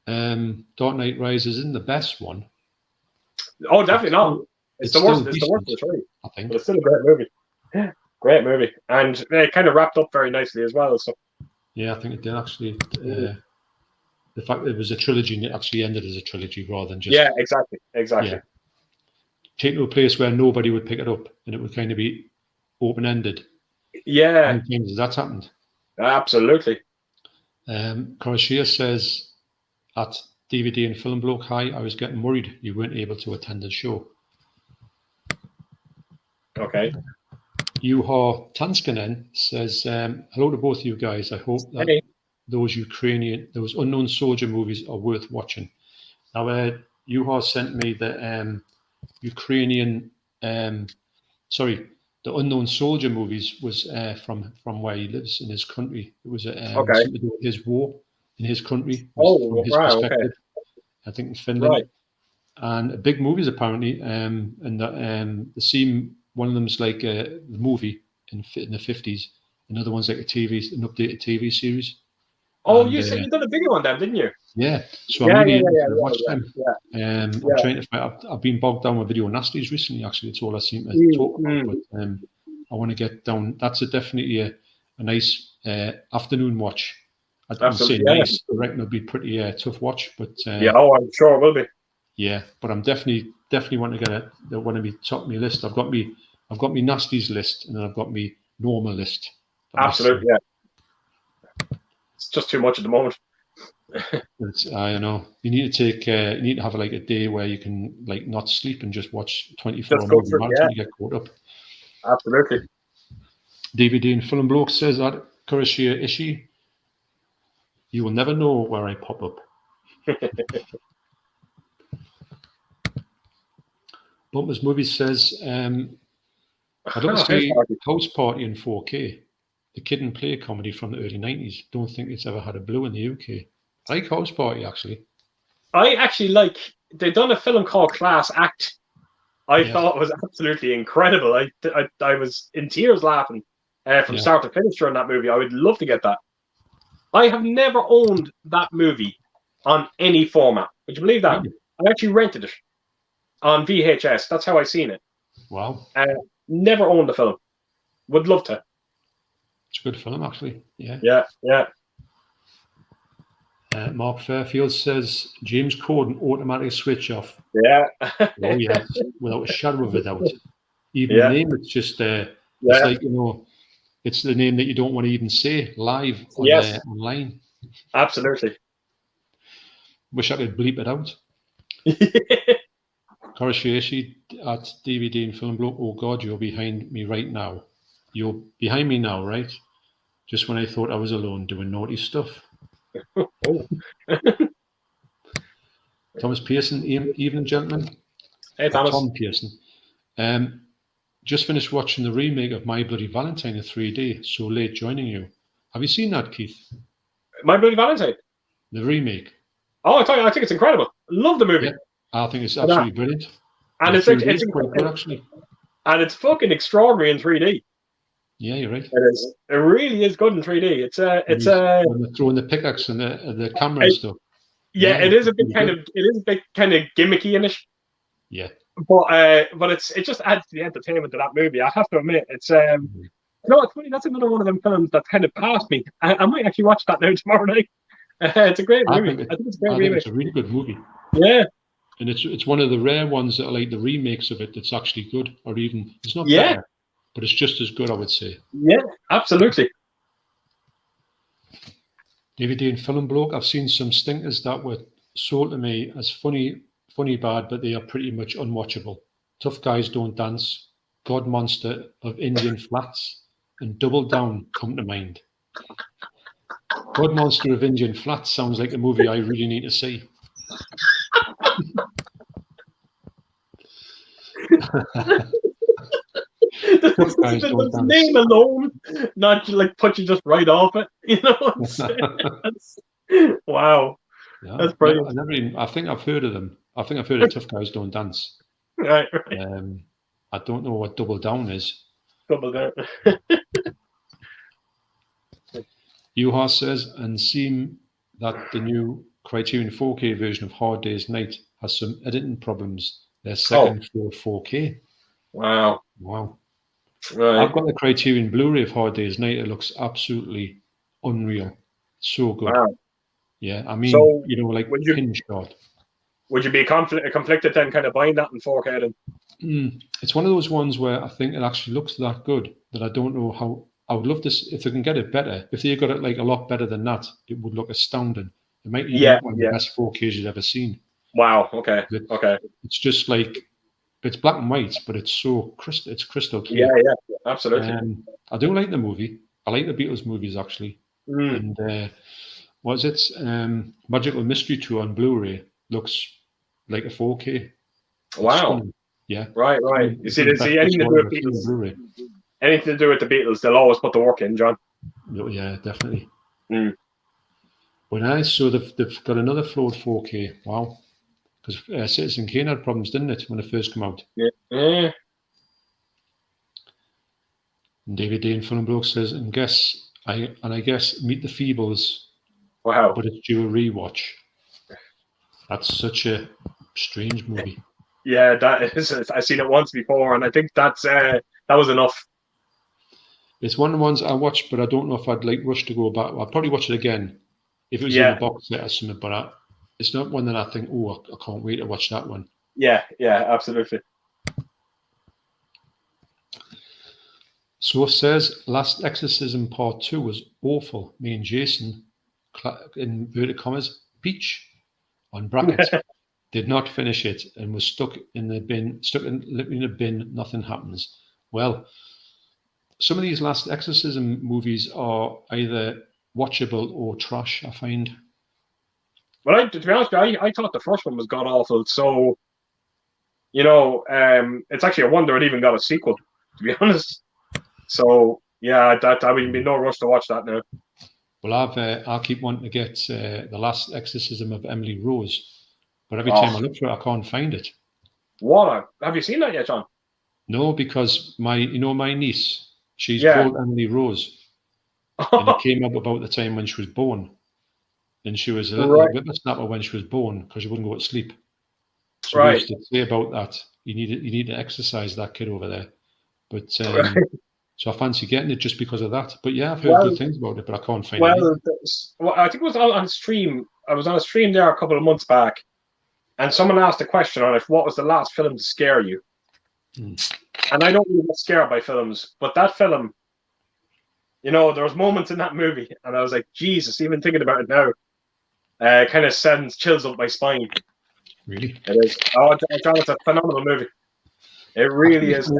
A: Dark Knight Rises isn't the best one.
B: Oh, definitely not. It's the worst. It's the worst of the three. I think. But it's still a great movie. Yeah, great movie, and it kind of wrapped up very nicely as well. So.
A: Yeah, I think it did actually. The fact that it was a trilogy and it actually ended as a trilogy rather than just.
B: Yeah, exactly.
A: Yeah. Take to a place where nobody would pick it up, and it would kind of be open-ended.
B: Yeah.
A: How many times has that happened?
B: Absolutely.
A: Corashia says at DVD and Film Bloke, hi, I was getting worried you weren't able to attend the show.
B: Okay.
A: Yuha Tanskanen says, hello to both of you guys. I hope that those unknown soldier movies are worth watching. Now, Yuha sent me the Ukrainian, the unknown soldier movies was from where he lives in his country. It was something to do with his war in his country. From his perspective, I think in Finland.
B: Right.
A: And big movies apparently. And the scene, one of them's like the movie in the 50s. Another one's like an updated TV series.
B: Oh,
A: and,
B: you said you did a video on that, didn't you?
A: Yeah. So I'm really interested to watch them. I'm trying to find. I've been bogged down with video nasties recently. Actually, it's all I seem to talk about. But I want to get down. That's definitely a nice afternoon watch. I don't say nice. I reckon it'll be pretty tough watch. But
B: I'm sure it will be.
A: Yeah, but I'm definitely want to get it. They want to be top of my list. I've got me nasties list, and then I've got me normal list.
B: Absolutely, yeah. It's just too much at the moment.
A: I know. You need to take. You need to have like a day where you can like not sleep and just watch 24 hours until you get caught up.
B: Absolutely.
A: DVD and Film Bloke says that Kurashia Ishii. You will never know where I pop up. Bumpers Movies says, I'd love to see House Party in 4K. The Kid and Play comedy from the early 90s. Don't think it's ever had a blue in the UK. I like House Party, actually.
B: I actually like... They've done a film called Class Act. I thought it was absolutely incredible. I was in tears laughing from start to finish during that movie. I would love to get that. I have never owned that movie on any format. Would you believe that? I actually rented it on VHS. That's how I seen it.
A: Wow.
B: Never owned the film. Would love to.
A: It's a good film, actually. Yeah.
B: Yeah.
A: Mark Fairfield says James Corden automatic switch off.
B: Yeah.
A: Oh yes, without a shadow of a doubt. Even the name, it's just it's like, you know, it's the name that you don't want to even say live online.
B: Absolutely.
A: Wish I could bleep it out. Koroshiashi at DVD and Film Bloke. Oh God, you're behind me right now. You're behind me now, right? Just when I thought I was alone doing naughty stuff. Thomas Pearson, evening, gentlemen.
B: Hey, Thomas.
A: Tom Pearson. Just finished watching the remake of My Bloody Valentine in 3D. So late joining you. Have you seen that, Keith?
B: My Bloody Valentine?
A: The remake.
B: Oh, I think it's incredible. Love the movie.
A: Yeah, I think it's absolutely brilliant.
B: And it's
A: quite good, actually.
B: And it's fucking extraordinary in 3D.
A: Yeah, you're right.
B: It is. It really is good in 3D. It's
A: when they're throwing the pickaxe and the camera and stuff.
B: Yeah, it is a bit kind of gimmicky in it.
A: Yeah.
B: But it just adds to the entertainment of that movie. I have to admit, it's no, it's funny. That's another one of them films that kind of passed me. I might actually watch that now tomorrow night. It's a great movie. I think it's a great remake.
A: It's a really good movie.
B: Yeah.
A: And it's one of the rare ones that are like the remakes of it that's actually good, or even it's not better, but it's just as good, I would say.
B: Yeah, absolutely.
A: DVD and Film Bloke, I've seen some stinkers that were sold to me as funny bad, but they are pretty much unwatchable. Tough Guys Don't Dance, God Monster of Indian Flats, and Double Down come to mind. God Monster of Indian Flats sounds like a movie I really need to see.
B: the name alone, not like put you just right off it, you know. Wow, that's brilliant.
A: I think I've heard of them. I think I've heard of Tough Guys Don't Dance.
B: Right.
A: I don't know what Double Down is.
B: Double Down.
A: Yuha says, and seem that the new Criterion 4K version of Hard Day's Night has some editing problems. Their second floor 4K.
B: Wow. Right.
A: I've got the Criterion Blu-ray of Hard Day's Night. It looks absolutely unreal. So good.
B: Wow.
A: Yeah, I mean, like pin shot.
B: Would you be conflicted then, kind of buying that in 4K then?
A: It's one of those ones where I think it actually looks that good that I don't know how. I would love this if they can get it better. If they got it like a lot better than that, it would look astounding. It might even look one of the best 4Ks you've ever seen.
B: Wow. Okay.
A: It's just like it's black and white, but it's so it's crystal clear.
B: Yeah, absolutely.
A: I do like the movie. I like the Beatles movies actually. And what is it? Magical Mystery Tour on Blu-ray looks like a 4K.
B: Wow.
A: Yeah.
B: Right. You see, anything to do with Beatles. Anything to do with the Beatles, they'll always put the work in, John.
A: Yeah, definitely. So they've got another flawed 4K. Wow. Because Citizen Kane had problems, didn't it, when it first came out?
B: Yeah.
A: And David Dane Funenbrook says, I guess Meet the Feebles.
B: Wow.
A: But it's due a rewatch. That's such a strange movie.
B: Yeah, that is. I've seen it once before, and I think that was enough.
A: It's one of the ones I watched, but I don't know if I'd like rush to go back. I'd probably watch it again if it was in a box set or something. But it's not one that I think, I can't wait to watch that one.
B: Yeah, absolutely.
A: So it says Last Exorcism Part 2 was awful. Me and Jason, in inverted commas, Peach, on brackets, did not finish it and was stuck in a bin. Nothing happens. Well, some of these Last Exorcism movies are either watchable or trash, I find.
B: Well, to be honest, I thought the first one was god awful. So, it's actually a wonder it even got a sequel, to be honest. So, yeah, I would be no rush to watch that now.
A: Well, I'll keep wanting to get The Last Exorcism of Emily Rose, but every time I look for it, I can't find it.
B: What? Have you seen that yet, John?
A: No, because my niece, she's called Emily Rose, and it came up about the time when she was born, and she was a little whippersnapper when she was born because she wouldn't go to sleep. So we used to say about that, you need to exercise that kid over there, but. So I fancy getting it just because of that. But yeah, I've heard good things about it, but I can't find it.
B: Well, I think it was on stream. I was on a stream there a couple of months back, and someone asked a question on what was the last film to scare you? And I don't really get scared by films, but that film, there was moments in that movie, and I was like, Jesus, even thinking about it now, kind of sends chills up my spine.
A: Really?
B: It is. Oh, it's a phenomenal movie. It really is.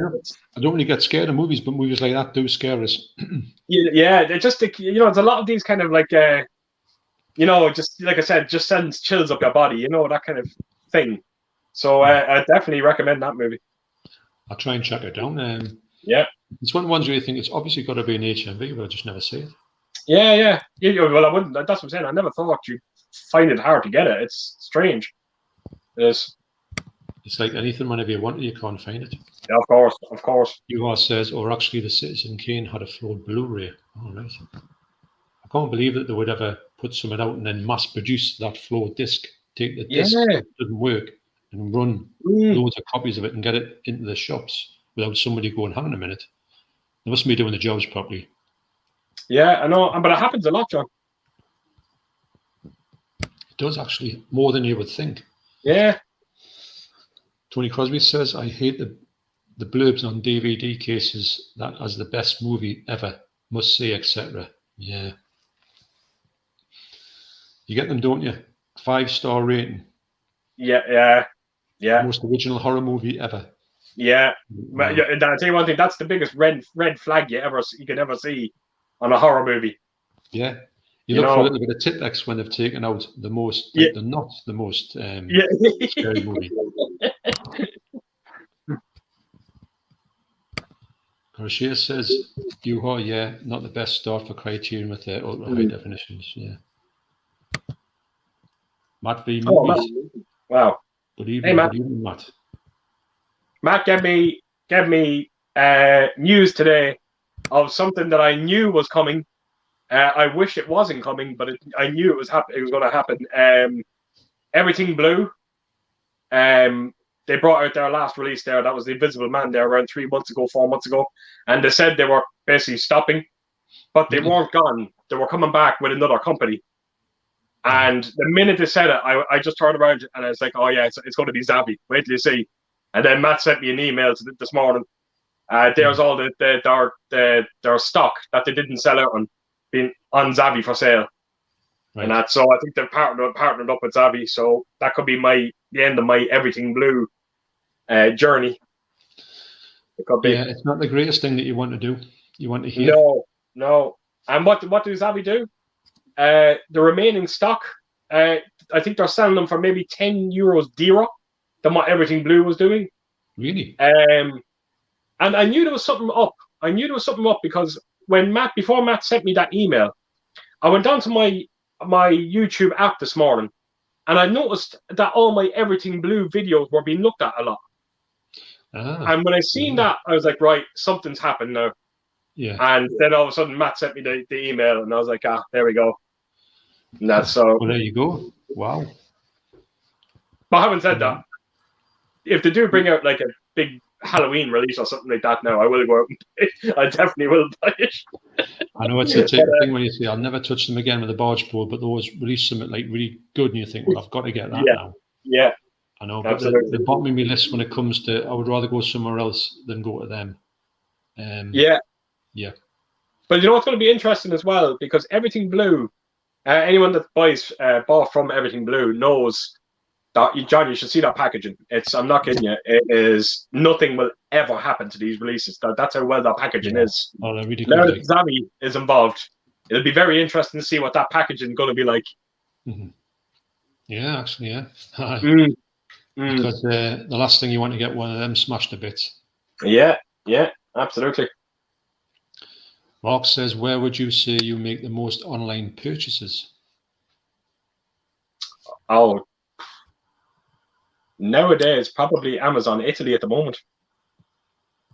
A: I don't really get scared of movies, but movies like that do scare us.
B: Yeah, it's just it's a lot of these kind of like just like I said, just sends chills up your body, that kind of thing. So I definitely recommend that movie.
A: I'll try and check it down.
B: Yeah,
A: it's one of the ones where you think it's obviously got to be an HMV, but I just never see it.
B: Yeah. Well, I wouldn't. That's what I'm saying. I never thought you'd find it hard to get it. It's strange. It is.
A: It's like anything, whenever you want it, you can't find it.
B: Yeah, of course.
A: UR says, or actually the Citizen Kane had a flawed Blu-ray. All right. I can't believe that they would ever put something out and then mass produce that flawed disc, take the disc that doesn't work and run loads of copies of it and get it into the shops without somebody going, hang on a minute. They mustn't be doing the jobs properly.
B: Yeah, I know, but it happens a lot, John.
A: It does actually, more than you would think.
B: Yeah.
A: Tony Crosby says, I hate the blurbs on DVD cases that as the best movie ever, must see, etc. Yeah. You get them, don't you? 5-star rating.
B: Yeah.
A: Most original horror movie ever.
B: Yeah. I'll tell you one thing, that's the biggest red flag you could ever see on a horror movie.
A: Yeah. You look for a little bit of Tipex when they've taken out the most, the not the most scary movie. Garcia says, not the best start for Criterion with their ultra high definitions. Yeah. Matt V. Movies.
B: Wow.
A: Good evening, Matt.
B: Matt gave me news today of something that I knew was coming. I wish it wasn't coming, but I knew it was going to happen. Everything Blue. They brought out their last release there. That was The Invisible Man there around 4 months ago. And they said they were basically stopping, but they weren't gone. They were coming back with another company. And the minute they said it, I just turned around and I was like, oh yeah, it's going to be Zabi. Wait till you see. And then Matt sent me an email this morning. There's all their stock that they didn't sell out on being on Zavvi for sale. Right. And that, so I think they've partnered up with Zavvi. So that could be the end of my Everything Blue journey. It could be.
A: Yeah, it's not the greatest thing that you want to do. You want to hear.
B: No. And what do Zavvi do? The remaining stock, I think they're selling them for maybe €10 dearer than what Everything Blue was doing.
A: Really?
B: And I knew there was something up. Because before Matt sent me that email, I went down to my YouTube app this morning, and I noticed that all my Everything Blue videos were being looked at a lot. And when I seen that, I was like, right, something's happened now.
A: Yeah.
B: And then all of a sudden, Matt sent me the email, and I was like, there we go. And that's so.
A: Well, there you go. Wow.
B: But having said that, if they do bring out like a big Halloween release or something like that now, I will go out and buy it. I definitely will buy it.
A: I know it's a thing when you say, I'll never touch them again with a barge pole, but those release something like really good, and you think, well, I've got to get that now.
B: Yeah.
A: I know, but the bottom of my list when it comes to, I would rather go somewhere else than go to them.
B: Yeah. But you know what's going to be interesting as well, because Everything Blue, anyone that bought from Everything Blue knows that, John, you should see that packaging. I'm not kidding you. It is, nothing will ever happen to these releases. That's how well that packaging is.
A: Oh, they're really
B: now
A: good.
B: that Zavvi is involved, it'll be very interesting to see what that packaging is going to be like.
A: Mm-hmm. Yeah, actually, yeah. Because the last thing you want to get one of them smashed to bits. Yeah,
B: absolutely.
A: Mark says, where would you say you make the most online purchases?
B: Oh, nowadays, probably Amazon Italy at the moment.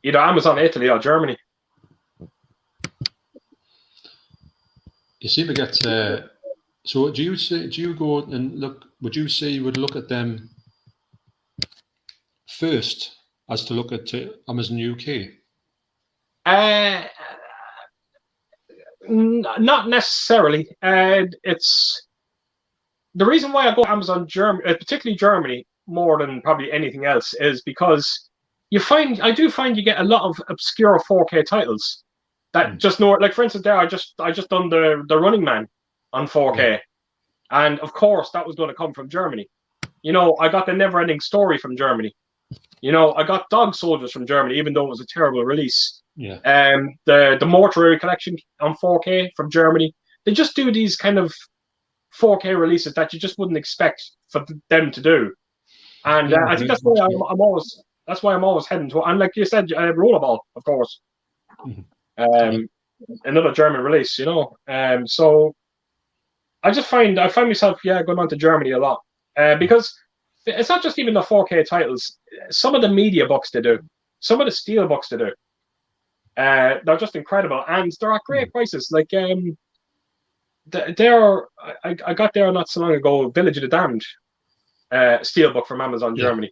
B: Either Amazon Italy or Germany.
A: You seem to get... so do you go and look... Would you say you would look at them first as to look at Amazon UK?
B: Not necessarily. It's the reason why I go Amazon Germany, particularly Germany, more than probably anything else, is because I do find you get a lot of obscure 4K titles that just know. Like for instance, there I just done the Running Man on 4K, and of course that was going to come from Germany. I got the Never Ending Story from Germany. I got Dog Soldiers from Germany, even though it was a terrible release.
A: Yeah.
B: The Mortuary Collection on 4K from Germany. They just do these kind of 4K releases that you just wouldn't expect for them to do. And I think that's why I'm always heading to. And like you said, Rollerball, of course. Another German release, So I find myself going on to Germany a lot because it's not just even the 4K titles. Some of the media books they do, some of the steel books they do, they're just incredible, and they're at great prices. Like I got there not so long ago, Village of the Damned steelbook from Amazon Germany,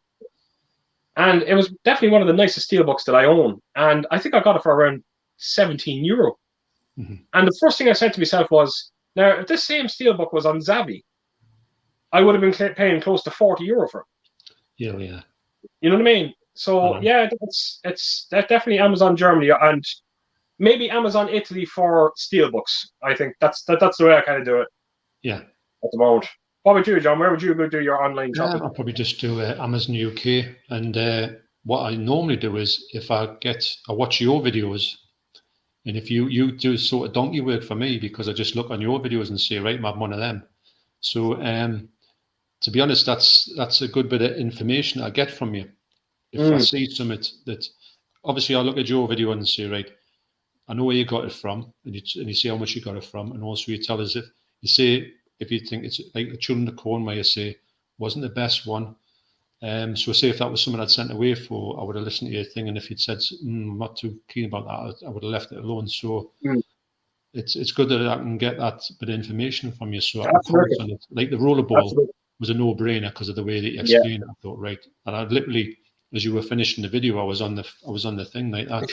B: and it was definitely one of the nicest steelbooks that I own, and I think I got it for around €17. And the first thing I said to myself was, now if this same steelbook was on Zavvi, I would have been paying close to €40 for it.
A: Yeah.
B: You know what I mean? So it's definitely Amazon Germany and maybe Amazon Italy for steelbooks. I think that's the way I kind of do it.
A: Yeah.
B: At the moment. What about you, John? Where would you go do your online shopping?
A: I'll probably just do Amazon UK, and what I normally do is if I watch your videos, and if you do sort of donkey work for me, because I just look on your videos and say, right, I'm one of them. So to be honest, that's a good bit of information I get from you. If I see something that, obviously I look at your video and say, right, I know where you got it from, and you say how much you got it from, and also you tell us if you think it's like the Children of the Corn where you say wasn't the best one. So say if that was someone I'd sent away for, I would have listened to your thing, and if you'd said I'm not too keen about that, I would have left it alone. So it's good that I can get that bit of information from you. So I can focus on it. Like the rollerball was a no-brainer because of the way that you explained it. I thought, right, and I literally, as you were finishing the video, I was on the thing like that.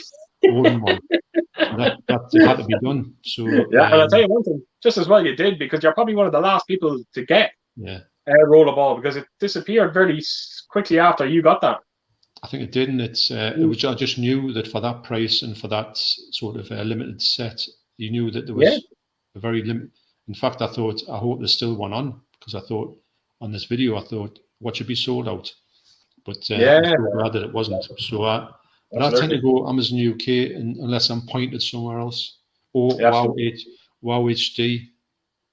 A: That had to be done. So
B: and I'll tell you one thing, just as well you did, because you're probably one of the last people to get rollerball, because it disappeared very quickly after you got that.
A: I think it did, and it was. I just knew that for that price and for that sort of limited set, you knew that there was a very limit. In fact, I hope there's still one on, because I thought on this video, I thought what should be sold out, but I'm so glad that it wasn't. So, but I tend to go Amazon UK unless I'm pointed somewhere else, or Wow HD,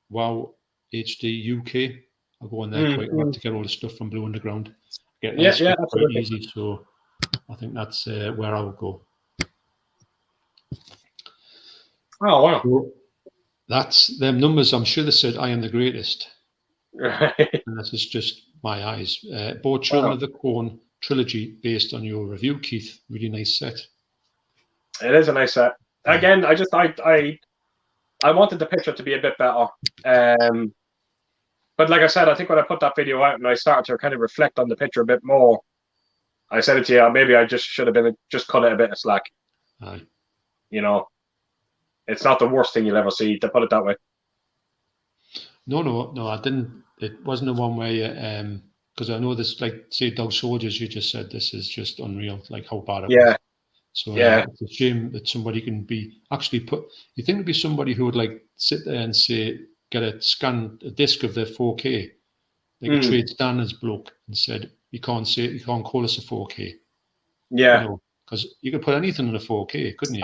A: Wow HD UK. I'll go on there quite a lot to get all the stuff from Blue Underground. Get quite easy. So I think that's where I would go.
B: Oh wow!
A: So that's them numbers. I'm sure they said I am the greatest.
B: Right.
A: And this is just my eyes. Both Children of the Corn trilogy based on your review, Keith. Really nice set.
B: It is a nice set. Again, I wanted the picture to be a bit better. But like I said, I think when I put that video out and I started to kind of reflect on the picture a bit more, I said it to you, maybe I just should have just cut it a bit of slack.
A: Aye.
B: You know, it's not the worst thing you'll ever see, to put it that way.
A: No, I didn't. It wasn't a one way, because I know this, like, say, Dog Soldiers, you just said this is just unreal, like how bad it was. So it's a shame that somebody can be actually put. You think it'd be somebody who would like sit there and say, get a disc of the 4K, like a trade standards bloke, and said, you can't call this a 4K.
B: Yeah,
A: because you could put anything in a 4K, couldn't you?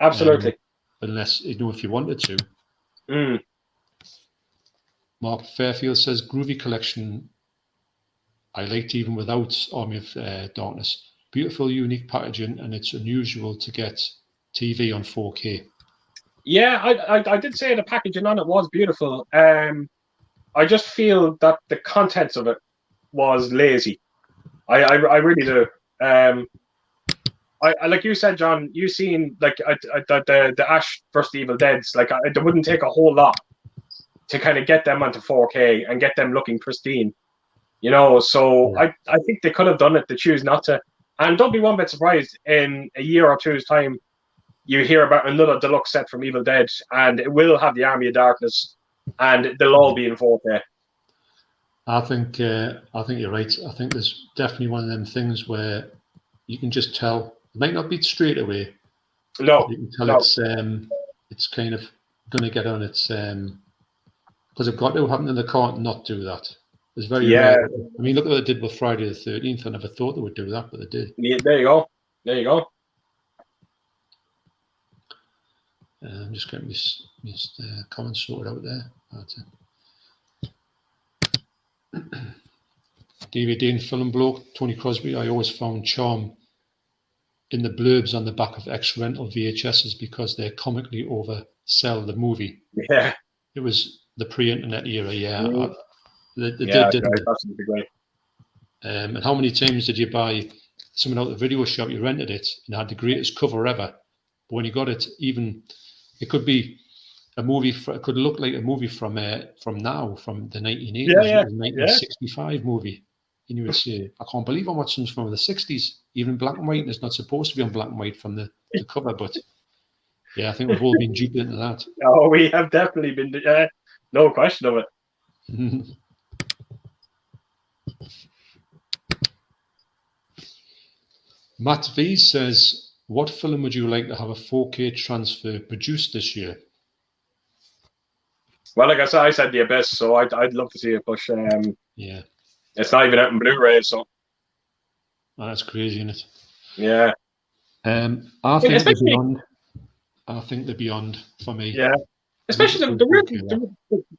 B: Absolutely.
A: Unless if you wanted to. Mark Fairfield says, groovy collection. I liked even without Army of Darkness. Beautiful, unique packaging, and it's unusual to get TV on 4K.
B: Yeah, I did say the packaging on it was beautiful. I just feel that the contents of it was lazy. I really do. I like you said, John. You seen like the Ash vs. Evil Dead's. Like it wouldn't take a whole lot to kind of get them onto 4K and get them looking pristine. You know, so I think they could have done it. They choose not to. And don't be one bit surprised in a year or two's time, you hear about another deluxe set from Evil Dead, and it will have the Army of Darkness, and they'll all be in 4K.
A: I think you're right. I think there's definitely one of them things where you can just tell. It might not be straight away.
B: No,
A: you can tell it's kind of going to get on its because they've got to happen in the can't not do that. It's very rare. I mean, look what they did with Friday the 13th. I never thought they would do that, but they did.
B: Yeah, there you go.
A: I'm just getting this comments sorted out there. DVD and film bloke, Tony Crosby. I always found charm in the blurbs on the back of ex-rental VHSs because they comically oversell the movie.
B: Yeah.
A: It was the pre-internet era, They did, didn't they?
B: Absolutely great.
A: And how many times did you buy something out of the video shop? You rented it and it had the greatest cover ever. But when you got it, even it could be a movie. It could look like a movie from the 1980s, the 1965 movie. And you would say, "I can't believe I'm watching from the 60s, even black and white. And it's not supposed to be on black and white from the cover." But yeah, I think we've all been duped into that.
B: Oh, we have definitely been. No question of it.
A: Matt V says, what film would you like to have a 4K transfer produced this year?
B: Well, like I said The Abyss, so I'd love to see it push.
A: Yeah.
B: It's not even out in Blu-ray, so.
A: Oh, that's crazy, isn't it?
B: Yeah.
A: I think the Beyond for me.
B: Yeah. Especially the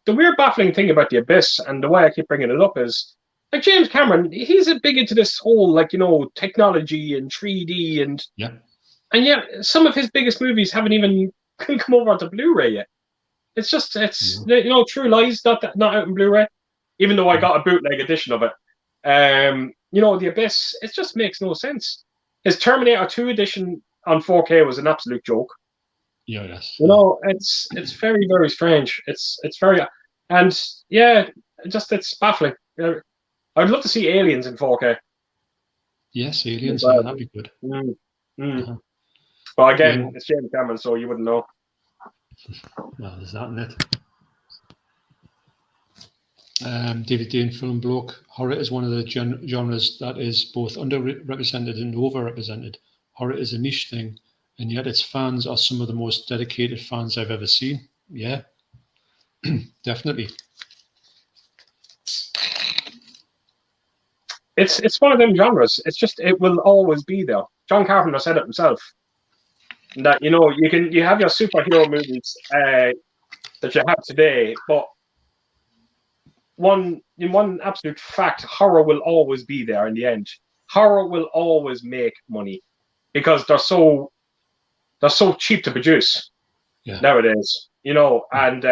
B: weird baffling thing about The Abyss, and the way I keep bringing it up is, like, James Cameron, he's big into this whole, like, you know, technology and 3D and yet some of his biggest movies haven't even come over onto Blu-ray yet. It's just, you know, True Lies not out in Blu-ray, even though I got a bootleg edition of it. You know, The Abyss, it just makes no sense. His Terminator 2 edition on 4K was an absolute joke.
A: Yeah, yes.
B: You know, it's very, very strange. It's very, and yeah, it's baffling. I'd love to see Aliens in 4K.
A: Yes, Aliens, that'd be good.
B: But again, it's James Cameron, so you wouldn't know.
A: Well, there's that in it. DVD and film bloke. Horror is one of the genres that is both underrepresented and overrepresented. Horror is a niche thing, and yet its fans are some of the most dedicated fans I've ever seen. Yeah, definitely.
B: It's one of them genres. It's just, it will always be there. John Carpenter said it himself. That, you know, you have your superhero movies that you have today, but one absolute fact, horror will always be there in the end. Horror will always make money because they're so cheap to produce nowadays. You know, and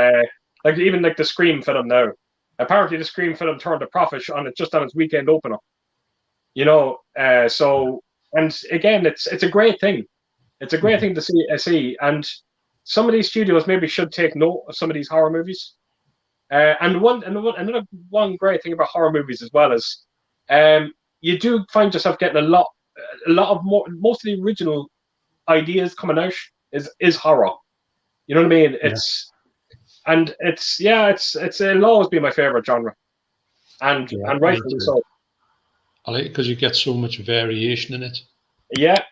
B: like even like the Scream film now. Apparently, the Scream film turned a profit on it just on its weekend opener. You know, so, and again, it's a great thing. It's a great thing to see, and some of these studios maybe should take note of some of these horror movies. And another one great thing about horror movies as well is, you do find yourself getting a lot of most of the original ideas coming out is horror. You know what I mean? It'll always be my favorite genre, and rightfully so.
A: I like it because you get so much variation in it.
B: Yeah.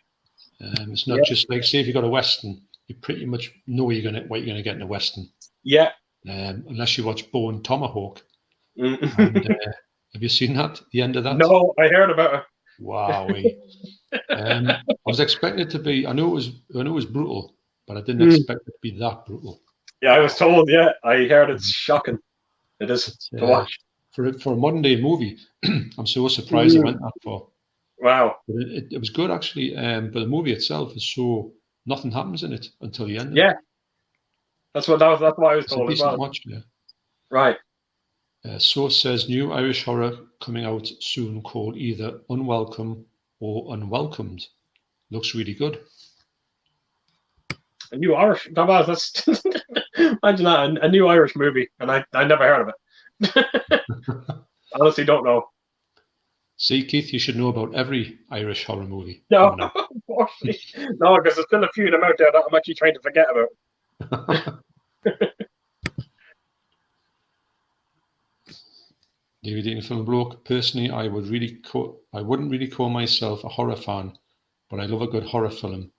A: It's not just like, say, if you've got a Western, you pretty much know what you're gonna get in a Western.
B: Yeah.
A: Unless you watch Bone Tomahawk.
B: Mm-hmm.
A: And, have you seen that? The end of that?
B: No, I heard about it.
A: Wow. I was expecting it to be. I know it was brutal, but I didn't expect it to be that brutal.
B: Yeah, I was told. Yeah, I heard it's shocking. It is to watch
A: for a modern day movie. I'm so surprised I went that far.
B: Wow.
A: But it was good actually. But the movie itself is so nothing happens in it until the end.
B: Yeah. That's what I was told as well.
A: Watch, yeah.
B: Right.
A: Source says new Irish horror coming out soon called either Unwelcome or Unwelcomed. Looks really good.
B: A new Irish. That's imagine that, a new Irish movie, and I never heard of it. Honestly, don't know.
A: See, Keith, you should know about every Irish horror movie.
B: No, unfortunately, no, because there's still a few of them out there that I'm actually trying to forget about.
A: DVD and film bloke. Personally, I wouldn't really call myself a horror fan, but I love a good horror film.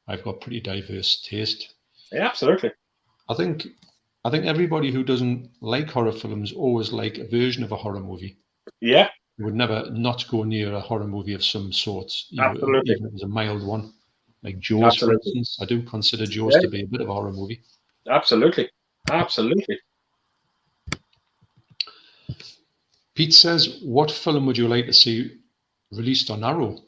A: I've got pretty diverse taste.
B: Yeah, absolutely.
A: I think everybody who doesn't like horror films always like a version of a horror movie.
B: Yeah.
A: You would never not go near a horror movie of some sort,
B: Absolutely.
A: even if it was a mild one. Like Jaws, for instance. I do consider Jaws to be a bit of a horror movie.
B: Absolutely.
A: Pete says, what film would you like to see released on Arrow?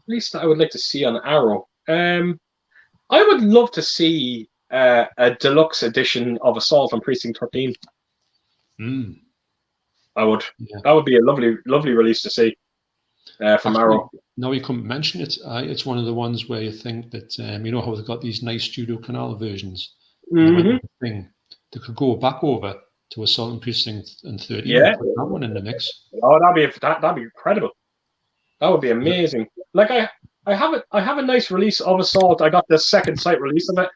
B: Least that I would like to see on Arrow. I would love to see a deluxe edition of Assault on Precinct 13. I would. Yeah. That would be a lovely release to see from Arrow.
A: Now you come mention it. It's one of the ones where you think that you know how they've got these nice Studio Canal versions. They could go back over to Assault on Precinct 13.
B: Yeah,
A: and put that one in the mix.
B: Oh, that'd be incredible. That would be amazing. Like I have a nice release of Assault. I got the second sight release of it,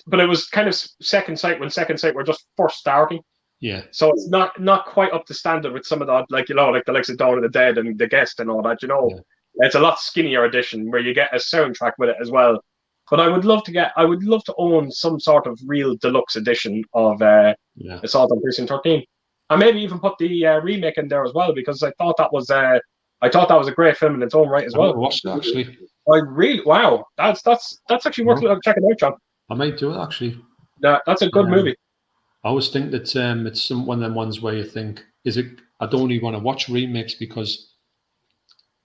B: but it was kind of second sight when second sight were just first starting.
A: Yeah.
B: So it's not quite up to standard with some of the like the likes of Dawn of the Dead and The Guest and all that. Yeah. It's a lot skinnier edition where you get a soundtrack with it as well. But I would love to own some sort of real deluxe edition of Assault on Precinct 13, and maybe even put the remake in there as well, because I thought that was a great film in its own right as well.
A: I watched it actually.
B: Wow, that's actually worth checking out, John.
A: I might do it actually.
B: Yeah, that's a good movie.
A: I always think that it's one of them ones where you think, I don't really want to watch remakes, because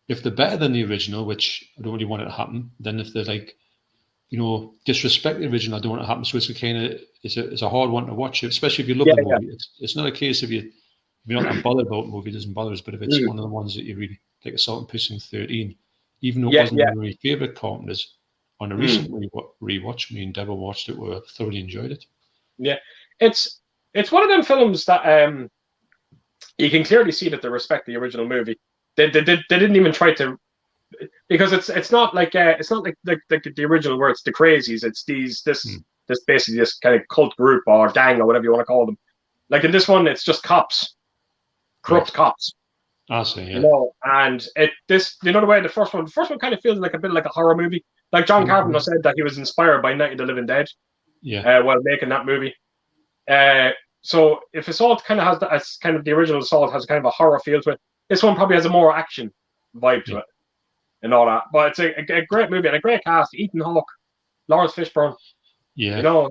A: if they're better than the original, which I don't really want it to happen, then if they're like, disrespect the original, I don't want it to happen. So it's a hard one to watch, especially if you love the movie. Yeah. It's not a case if you're not that bothered about the movie, it doesn't bother us. But if it's one of the ones that you really like, Assault on Precinct 13, even though it wasn't one of my favorite Carpenters, on a recent rewatch, me and Deborah watched it, we thoroughly enjoyed it.
B: Yeah, it's one of them films that you can clearly see that they respect the original movie. They didn't even try to because it's not like the original where it's the crazies. It's this basically this kind of cult group or gang or whatever you want to call them. Like in this one, it's just cops, corrupt cops.
A: I see, yeah.
B: You know, and the way the first one kind of feels like a bit like a horror movie. Like John Carpenter said that he was inspired by Night of the Living Dead, while making that movie. So if Assault kind of has that, as kind of the original Assault has kind of a horror feel to it, this one probably has a more action vibe to it, and all that. But it's a great movie and a great cast: Ethan Hawke, Lawrence Fishburne.
A: Yeah,
B: you know,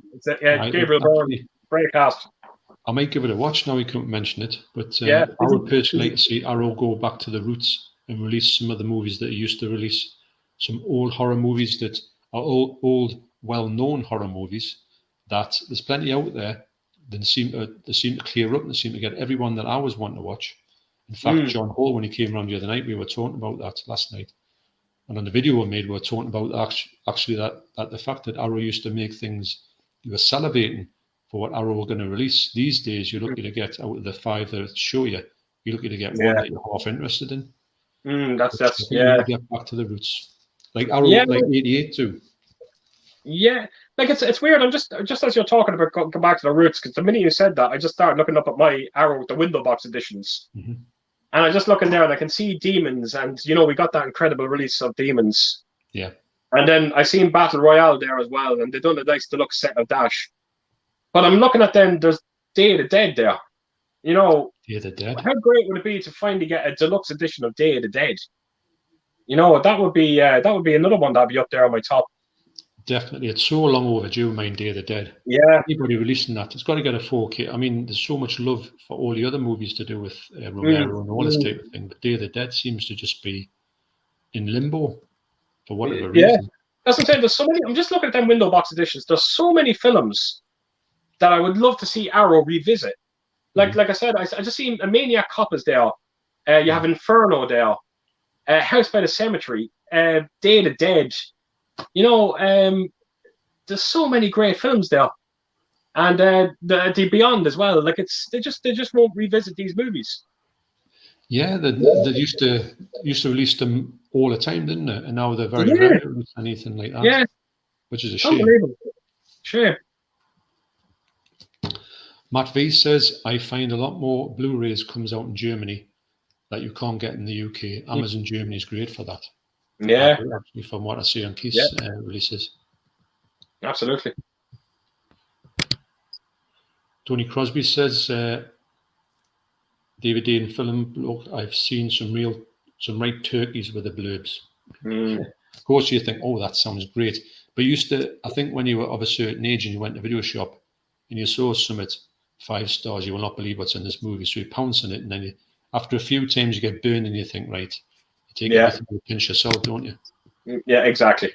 B: Gabriel Byrne, great cast.
A: I might give it a watch now. We couldn't mention it, but I would personally like to see Arrow go back to the roots and release some of the movies that it used to release. Some old horror movies that are old, well-known horror movies. That there's plenty out there. They seem to clear up and they seem to get everyone that I was wanting to watch. In fact, John Hall, when he came around the other night, we were talking about that last night. And on the video we made, we were talking about actually that the fact that Arrow used to make things, you were salivating for what Arrow were going to release. These days, you're lucky to get out of the 5 that show you. You're lucky to get one that you're half interested in.
B: That's
A: Get back to the roots, like Arrow, like 88 too.
B: Yeah, like it's weird. I'm just as you're talking about go back to the roots, because the minute you said that, I just started looking up at my Arrow, the window box editions, and I just look in there and I can see Demons, and we got that incredible release of Demons.
A: Yeah,
B: and then I seen Battle Royale there as well, and they done a nice deluxe set of Dash. But I'm looking at them. There's Day of the Dead there. Day of the Dead. How great would it be to finally get a deluxe edition of Day of the Dead? That would be another one that'd be up there on my top.
A: Definitely, it's so long overdue. Day of the Dead.
B: Yeah.
A: Anybody releasing that, it's got to get a 4K. I mean, there's so much love for all the other movies to do with Romero and all this type of thing, but Day of the Dead seems to just be in limbo for whatever reason.
B: That's what I'm saying. There's so many. I'm just looking at them window box editions. There's so many films that I would love to see Arrow revisit. Like I said, I just seen A Maniac Cop is there. You have Inferno there. House by the Cemetery. Day of the Dead. There's so many great films there, and the Beyond as well. Like they just won't revisit these movies. Yeah,
A: they used to release them all the time, didn't they? And now they're very rare to release anything like that. Yeah, which is a shame.
B: Unbelievable. Shame.
A: Matt V says, I find a lot more Blu-rays comes out in Germany that you can't get in the UK. Amazon Germany is great for that.
B: Yeah.
A: Actually, from what I see on Keith's releases.
B: Absolutely.
A: Tony Crosby says, DVD and film, look, I've seen some right turkeys with the blurbs. Of course, you think, oh, that sounds great. But I think when you were of a certain age and you went to a video shop and you saw some at 5 stars, you will not believe what's in this movie. So you pounce on it, and then after a few times you get burned and you think, right, you take everything with a pinch of salt, don't you?
B: Yeah, exactly.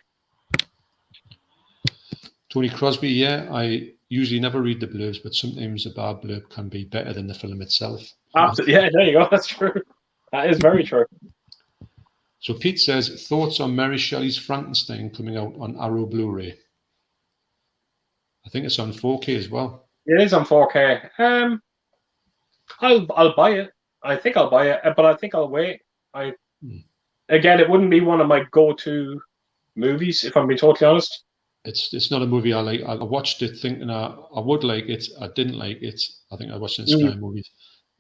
A: Tony Crosby, I usually never read the blurbs, but sometimes a bad blurb can be better than the film itself.
B: Absolutely. Yeah, there you go. That's true. That is very true.
A: So Pete says, thoughts on Mary Shelley's Frankenstein coming out on Arrow Blu-ray? I think it's on 4K as well.
B: It is on 4K. I'll buy it. I think I'll buy it, but I think I'll wait. Again, it wouldn't be one of my go-to movies, if I'm being totally honest.
A: It's not a movie I like. I watched it thinking I would like it. I didn't like it. I think I watched it in Sky Movies,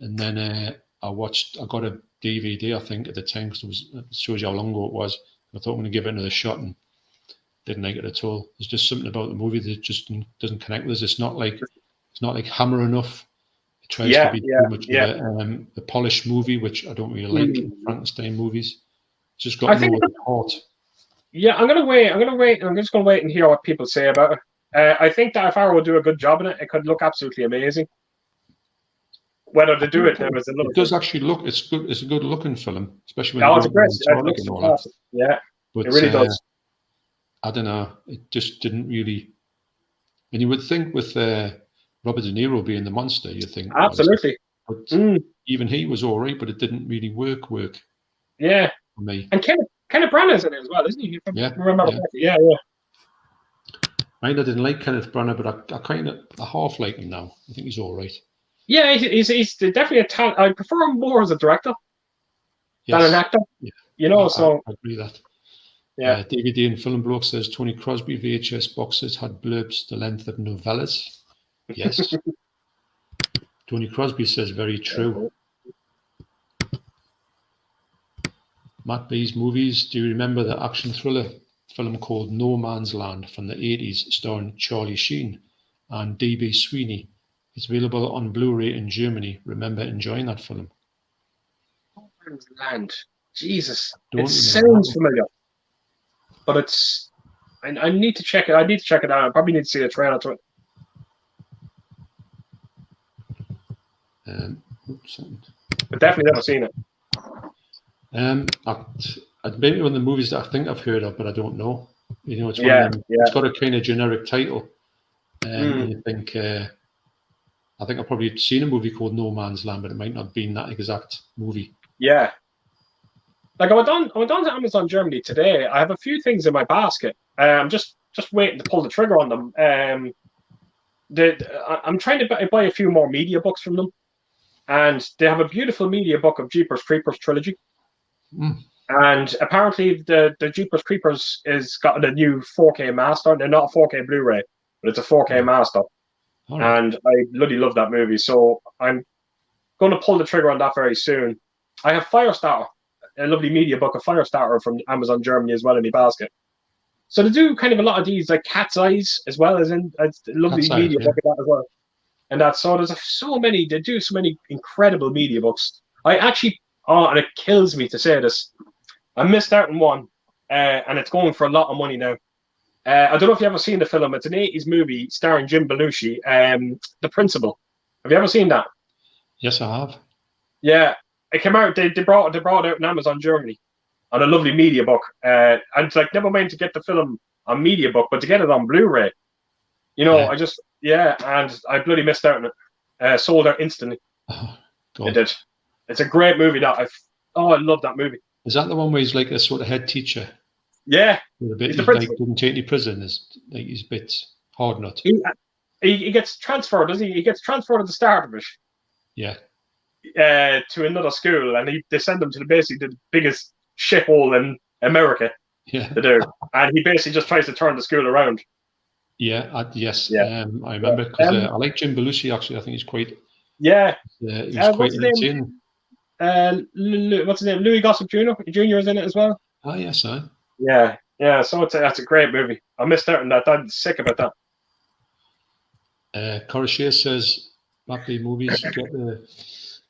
A: and then I got a DVD. I think at the time, because it shows you how long ago it was. I thought I'm going to give it another shot, and didn't like it at all. There's just something about the movie that just doesn't connect with us. It's not like Hammer enough. It tries to be too much of a polished movie, which I don't really like in Frankenstein movies. It's just got no heart.
B: Yeah, I'm gonna wait. I'm just gonna wait and hear what people say about it. I think that if Arrow would do a good job in it, it could look absolutely amazing. Whether they do it
A: does actually look. It's good. It's a good looking film, especially
B: when
A: it's
B: great. Yeah, but, it really does.
A: I don't know. It just didn't really. And you would think with Robert De Niro being the monster, you think
B: absolutely.
A: But even he was all right, but it didn't really work.
B: Yeah.
A: For me.
B: And Kenneth Branagh's in it as well, isn't he? Remember? Yeah.
A: I didn't like Kenneth Branagh, but I half like him now. I think he's all right.
B: Yeah, he's definitely a talent. I prefer him more as a director than an actor. You know,
A: I agree that.
B: Yeah.
A: DVD and Film Bloke says Tony Crosby VHS boxes had blurbs the length of novellas. Yes. Tony Crosby says very true. Matt B's movies. Do you remember the action thriller film called No Man's Land from the 80s starring Charlie Sheen and D.B. Sweeney? It's available on Blu-ray in Germany. Remember enjoying that film?
B: No Man's Land. Jesus.
A: Don't
B: It
A: remember
B: sounds
A: that
B: familiar. But it's... I need to check it. I need to check it out. I probably need to see a trailer to it. But definitely never seen it.
A: Maybe one of the movies that I think I've heard of, but I don't know. You know, it's one
B: Yeah,
A: of them,
B: yeah.
A: it's got a kind of generic title. And you think, I think I've probably seen a movie called No Man's Land, but it might not have been that exact movie.
B: Yeah. Like I went on to Amazon Germany today. I have a few things in my basket. I'm just waiting to pull the trigger on them. I'm trying to buy a few more media books from them, and they have a beautiful media book of Jeepers Creepers trilogy. And apparently, the Jeepers Creepers is got a new 4K master. They're not a 4K Blu-ray, but it's a 4K master. Right. And I bloody love that movie, so I'm going to pull the trigger on that very soon. I have Firestarter, a lovely media book of Firestarter from Amazon Germany as well in my basket. So they do kind of a lot of these, like Cat's Eyes, as well as in a lovely media book of that as well. And that, so there's so many, they do so many incredible media books. I actually, and it kills me to say this, I missed out on one, and it's going for a lot of money now. I don't know if you've ever seen the film. It's an 80s movie starring Jim Belushi, The Principal. Have you ever seen that?
A: Yes, I have.
B: Yeah, it came out. They brought it out in Amazon Germany on a lovely media book. And it's like, never mind to get the film on media book, but to get it on Blu-ray. You know, and I bloody missed out on it. Sold out instantly. It did. It's a great movie. I love that movie.
A: Is that the one where he's like a sort of head teacher?
B: Yeah.
A: He's like didn't take any prison. Like he's a bit hard nut.
B: He gets transferred, doesn't he? He gets transferred at the start of it.
A: Yeah.
B: To another school, and they send him to basically the biggest shithole in America.
A: Yeah.
B: To do, and he basically just tries to turn the school around.
A: Yeah. Yes. Yeah. I remember because I like Jim Belushi. Actually, I think he's quite.
B: Yeah.
A: He's quite entertaining.
B: What's his name? Louis Gossett Jr. is in it as well.
A: Oh yes,
B: Yeah. So that's a great movie. I missed out on that. I'm sick about
A: that. Coruscant says, "Backbeat movies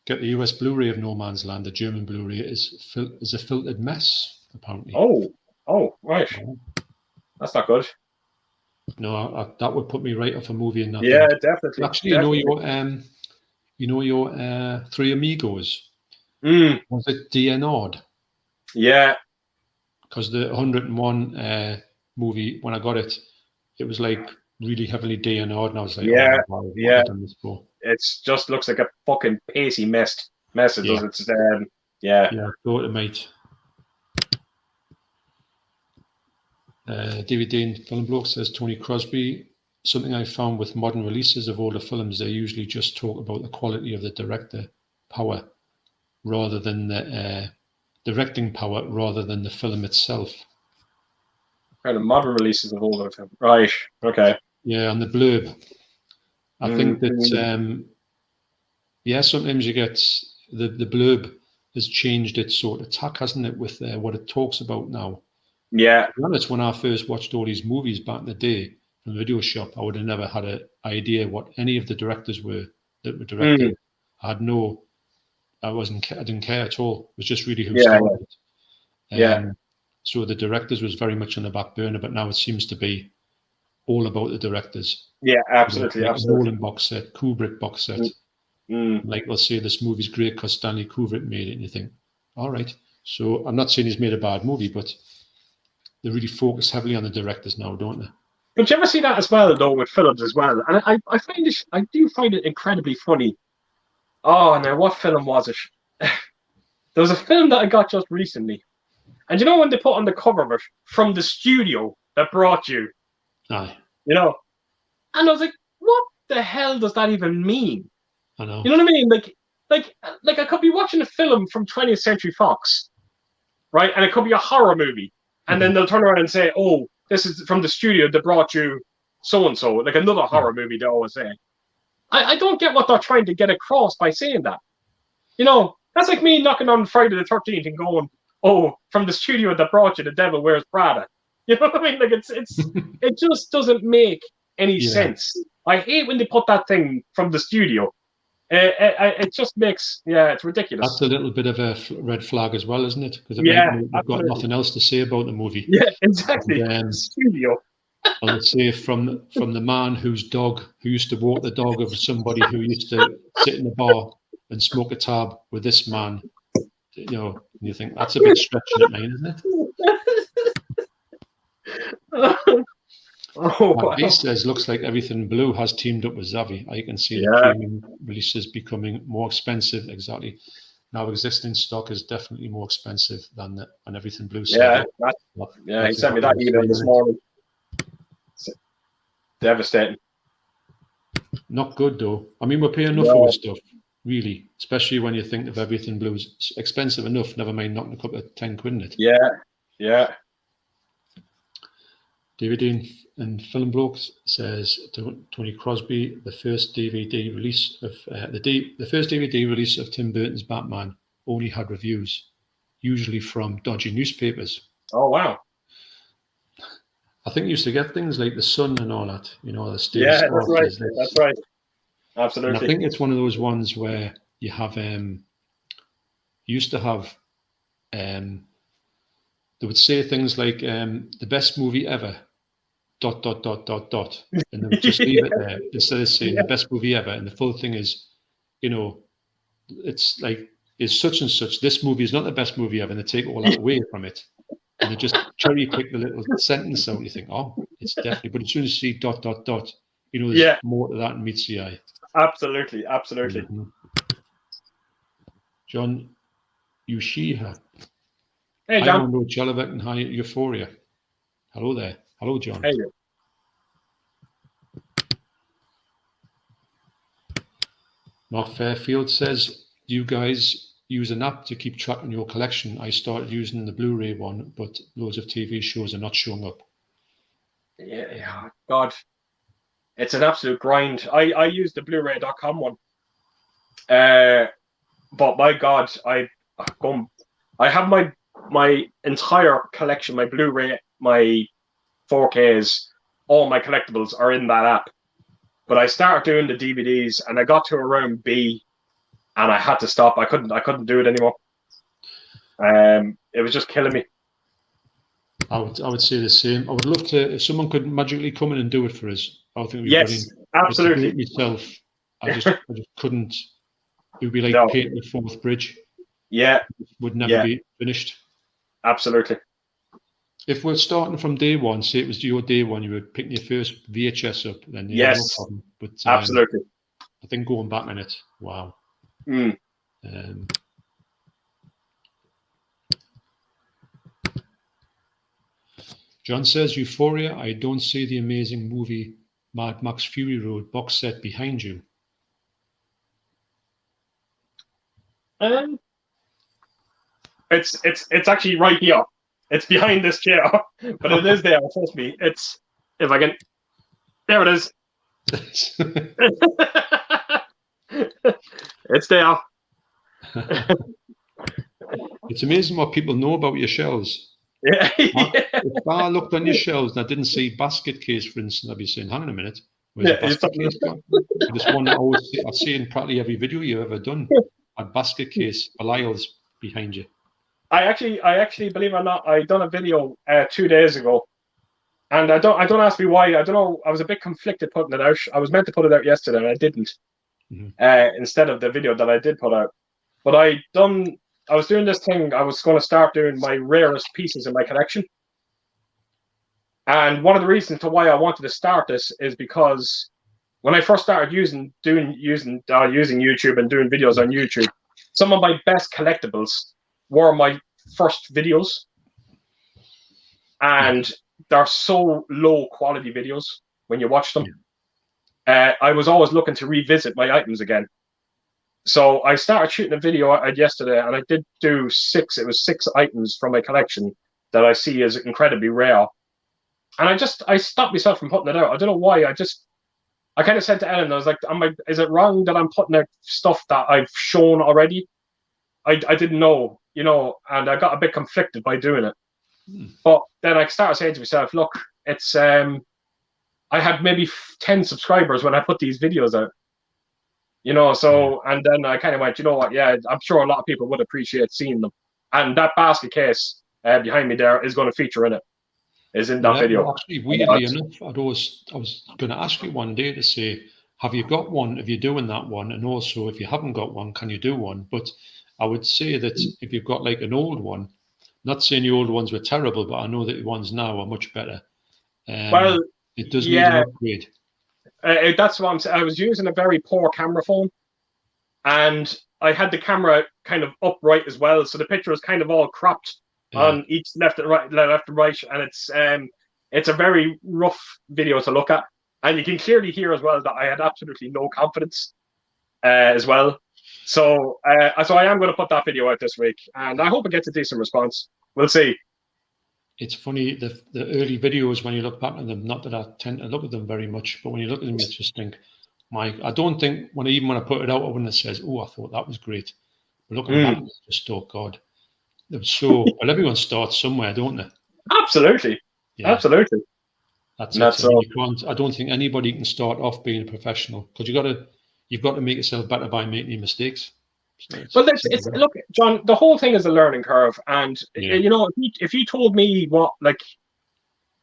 A: get the US Blu-ray of No Man's Land. The German Blu-ray is a filtered mess, apparently."
B: Oh, right. That's not good.
A: No, that would put me right off a movie in that.
B: Yeah, definitely.
A: Actually, you know your Three Amigos. Was it DNR'd?
B: Yeah.
A: Because the 101 movie, when I got it, it was like really heavily DNR'd, and I was like,
B: yeah.
A: It
B: just looks like a fucking pacey mess. It does. It's yeah.
A: Yeah, I thought it might. DVD and Film Bloke says Tony Crosby. Something I found with modern releases of older films, they usually just talk about the quality of the director power rather than the directing power rather than the film itself.
B: Kind of modern releases of older films. Right. Okay.
A: Yeah, and the blurb. I think that sometimes you get the blurb has changed its sort of tack, hasn't it, with what it talks about now.
B: Yeah.
A: To be honest, when I first watched all these movies back in the day from the video shop, I would have never had an idea what any of the directors were that were directing. I didn't care at all. It was just really who started it. So the directors was very much on the back burner, but now it seems to be all about the directors.
B: Yeah, absolutely.
A: Like
B: absolutely.
A: Nolan box set, Kubrick box set. Like they'll say this movie's great because Stanley Kubrick made it, and you think, all right. So I'm not saying he's made a bad movie, but they really focus heavily on the directors now, don't they?
B: But you ever see that as well, though, with films as well? And I do find it incredibly funny. Oh, now what film was it? There was a film that I got just recently, and you know when they put on the cover of it from the studio that brought you,
A: aye,
B: you know, and I was like, what the hell does that even mean?
A: I know.
B: You know what I mean? Like I could be watching a film from 20th Century Fox, right? And it could be a horror movie. And then they'll turn around and say, oh, this is from the studio that brought you so-and-so, like another horror movie, they always say. I don't get what they're trying to get across by saying that. You know, that's like me knocking on Friday the 13th and going, oh, from the studio that brought you The Devil Wears Prada. You know what I mean? Like, it just doesn't make any sense. I hate when they put that thing from the studio. It just makes, it's ridiculous.
A: That's a little bit of a red flag as well, isn't it? Because it they've got nothing else to say about the movie.
B: Yeah, exactly.
A: And,
B: studio.
A: I would say from the man who used to walk the dog of somebody who used to sit in the bar and smoke a tab with this man, you know, and you think that's a bit stretching it, man, isn't it?
B: Wow.
A: He says, looks like Everything Blue has teamed up with Zavvi. I can see the premium releases becoming more expensive. Exactly. Now, existing stock is definitely more expensive than Everything Blue.
B: He sent me that email this morning. Devastating.
A: Not good, though. I mean, we're paying enough for stuff, really, especially when you think of Everything Blue is expensive enough, never mind knocking a couple of 10 quid in it.
B: Yeah.
A: DVD and Film Bloke says to Tony Crosby, the first DVD release of the first DVD release of Tim Burton's Batman only had reviews, usually from dodgy newspapers.
B: Oh wow!
A: I think you used to get things like The Sun and all that, you know, the
B: that's right. That's right. Absolutely.
A: And I think it's one of those ones where you have used to have they would say things like the best movie ever, ... and they would just leave it there instead of saying the best movie ever. And the full thing is, you know, it's like, is such and such, this movie is not the best movie ever, and they take all that away from it. And they just cherry pick the little sentence out, and you think, oh, it's definitely, but as soon as you see ... you know, there's more to that than meets the eye.
B: Absolutely.
A: Mm-hmm. John Yushiha.
B: Hey, John.
A: Hi, Mondo Chelloveck, and hi, Euphoria. Hello there. Hello, John.
B: Hey.
A: Mark Fairfield says, you guys use an app to keep track on your collection. I started using the Blu-ray one, but loads of TV shows are not showing up.
B: Yeah, God. It's an absolute grind. I use the Blu-ray.com one. But my God, I have my entire collection, my Blu-ray, my 4Ks, all my collectibles are in that app. But I started doing the DVDs, and I got to around B, and I had to stop. I couldn't do it anymore. It was just killing me.
A: I would say the same. I would love to, if someone could magically come in and do it for us. I think it'd be
B: yes,
A: brilliant.
B: absolutely.
A: To do it myself, I just couldn't. It would be like painting the fourth bridge.
B: Yeah,
A: it would never be finished.
B: Absolutely.
A: If we're starting from day one, say it was your day one, you were picking your first VHS up, then
B: yes,
A: no problem. But
B: absolutely.
A: I think going back on it, wow. John says, Euphoria, I don't see the amazing movie Mad Max Fury Road box set behind you.
B: It's actually right here. It's behind this chair, but it is there. Trust me. It's, if I can, there it is. It's there.
A: It's amazing what people know about your shelves.
B: Yeah.
A: If I looked on your shelves and I didn't see basket case, for instance, I'd be saying, hang on a minute, where's the basket case gone? This one I see in practically every video you've ever done. A basket case, Belial's behind you.
B: I actually, believe it or not, I done a video 2 days ago, and I don't ask me why. I don't know. I was a bit conflicted putting it out. I was meant to put it out yesterday, and I didn't. Instead of the video that I did put out, but I was doing this thing. I was going to start doing my rarest pieces in my collection, and one of the reasons to why I wanted to start this is because when I first started using YouTube and doing videos on YouTube, some of my best collectibles were my first videos, and they're so low quality videos when you watch them. I was always looking to revisit my items again, So I started shooting a video yesterday, and I did do 6. It was 6 items from my collection that I see as incredibly rare. And I stopped myself from putting it out. I don't know why. I kind of said to Ellen, I was like, is it wrong that I'm putting out stuff that I've shown already? I didn't know, and I got a bit conflicted by doing it. But then I started saying to myself, look, it's I had maybe 10 subscribers when I put these videos out. And then I kind of went, you know what? Yeah, I'm sure a lot of people would appreciate seeing them. And that basket case behind me there is going to feature in it. Is in that video.
A: Well, actually, weirdly enough, I was going to ask you one day to say, have you got one? If you're doing that one, and also if you haven't got one, can you do one? But I would say that if you've got like an old one, not saying the old ones were terrible, but I know that the ones now are much better.
B: Well,
A: it does need an upgrade.
B: That's what I'm saying. I was using a very poor camera phone, and I had the camera kind of upright as well, so the picture was kind of all cropped on each left and right, and it's a very rough video to look at, and you can clearly hear as well that I had absolutely no confidence as well. So I am going to put that video out this week, and I hope it gets a decent response. We'll see.
A: It's funny, the early videos, when you look back at them, not that I tend to look at them very much, but when you look at them, you just think, I don't think when I put it out, I wouldn't have said, oh, I thought that was great. But looking back, it's just, oh God. So, well, everyone starts somewhere, don't they?
B: Absolutely. Yeah. Absolutely.
A: That's it. I don't think anybody can start off being a professional, because you've got to make yourself better by making mistakes. So
B: look, John, the whole thing is a learning curve, and if you told me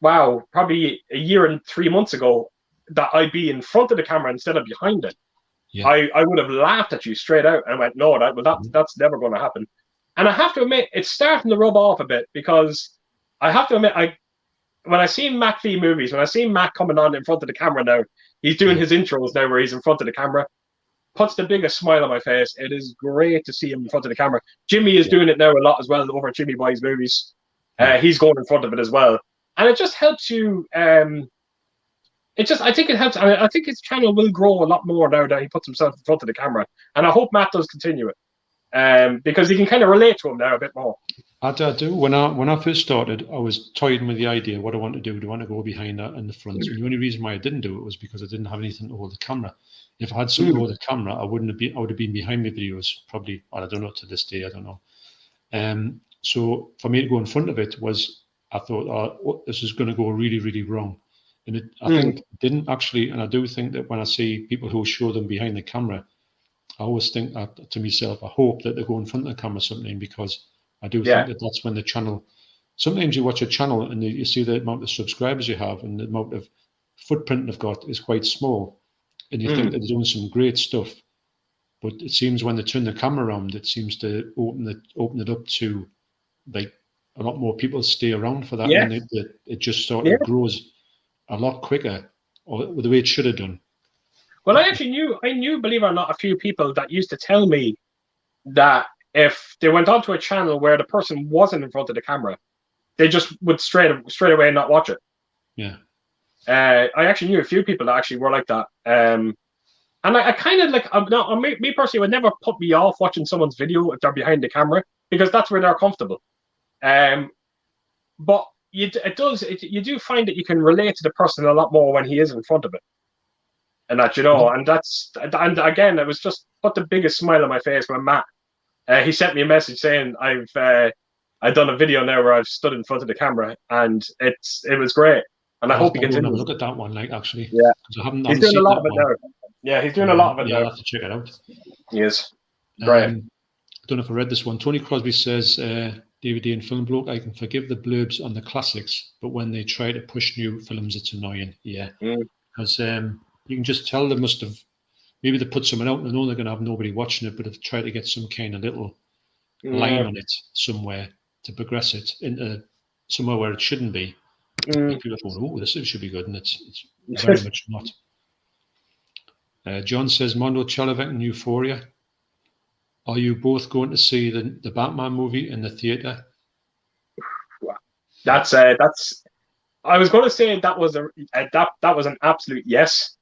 B: probably a year and 3 months ago that I'd be in front of the camera instead of behind it, I would have laughed at you straight out and went, no, that's never going to happen. And I have to admit, it's starting to rub off a bit, because I have to admit, when I see Mac V movies, when I see Mac coming on in front of the camera now, he's doing his intros now where he's in front of the camera, puts the biggest smile on my face. It is great to see him in front of the camera. Jimmy is doing it now a lot as well over at Jimmy Boy's movies. He's going in front of it as well. And it just helps you. I think it helps. I think his channel will grow a lot more now that he puts himself in front of the camera. And I hope Matt does continue it. Because you can kind of relate to him now a bit more.
A: I do. When I first started, I was toying with the idea, what I want to do. Do I want to go behind that in the front? And the only reason why I didn't do it was because I didn't have anything to hold the camera. If I had something to hold the camera, I would have been behind my videos, probably. I don't know, to this day, I don't know. So for me to go in front of it I thought, this is going to go really, really wrong. And I think it didn't actually, and I do think that when I see people who show them behind the camera, I always think to myself, I hope that they go in front of the camera something, because I do think that that's when the channel, sometimes you watch a channel and you see the amount of subscribers you have and the amount of footprint they've got is quite small. And you think that they're doing some great stuff. But it seems when they turn the camera around, it seems to open it up to like a lot more people stay around for that. Yeah. And it just sort of grows a lot quicker, or the way it should have done.
B: Well, I knew, believe it or not, a few people that used to tell me that if they went onto a channel where the person wasn't in front of the camera, they just would straight away not watch it.
A: Yeah.
B: I actually knew a few people that actually were like that. And I kind of like, me personally, would never put me off watching someone's video if they're behind the camera, because that's where they're comfortable. But you do find that you can relate to the person a lot more when he is in front of it. And that, and again, it was just put the biggest smile on my face when Matt, he sent me a message saying, I've done a video now where I've stood in front of the camera, and it was great. And I hope he continues.
A: Look at that one, actually.
B: Yeah.
A: He's doing a lot of it now.
B: Yeah, he's doing a lot of it now.
A: I'll have to check it out.
B: He is. Great.
A: I don't know if I read this one. Tony Crosby says, DVD and film bloke, I can forgive the blurbs on the classics, but when they try to push new films, it's annoying. Yeah. Because you can just tell they must have, maybe they put something out and they know they're going to have nobody watching it, but they've tried to get some kind of little line on it somewhere to progress it into somewhere where it shouldn't be. People are going, this should be good, and it's very much not. John says, Mondo Chelloveck and Euphoria. Are you both going to see the Batman movie in the theatre?
B: That's. I was going to say that was an absolute yes,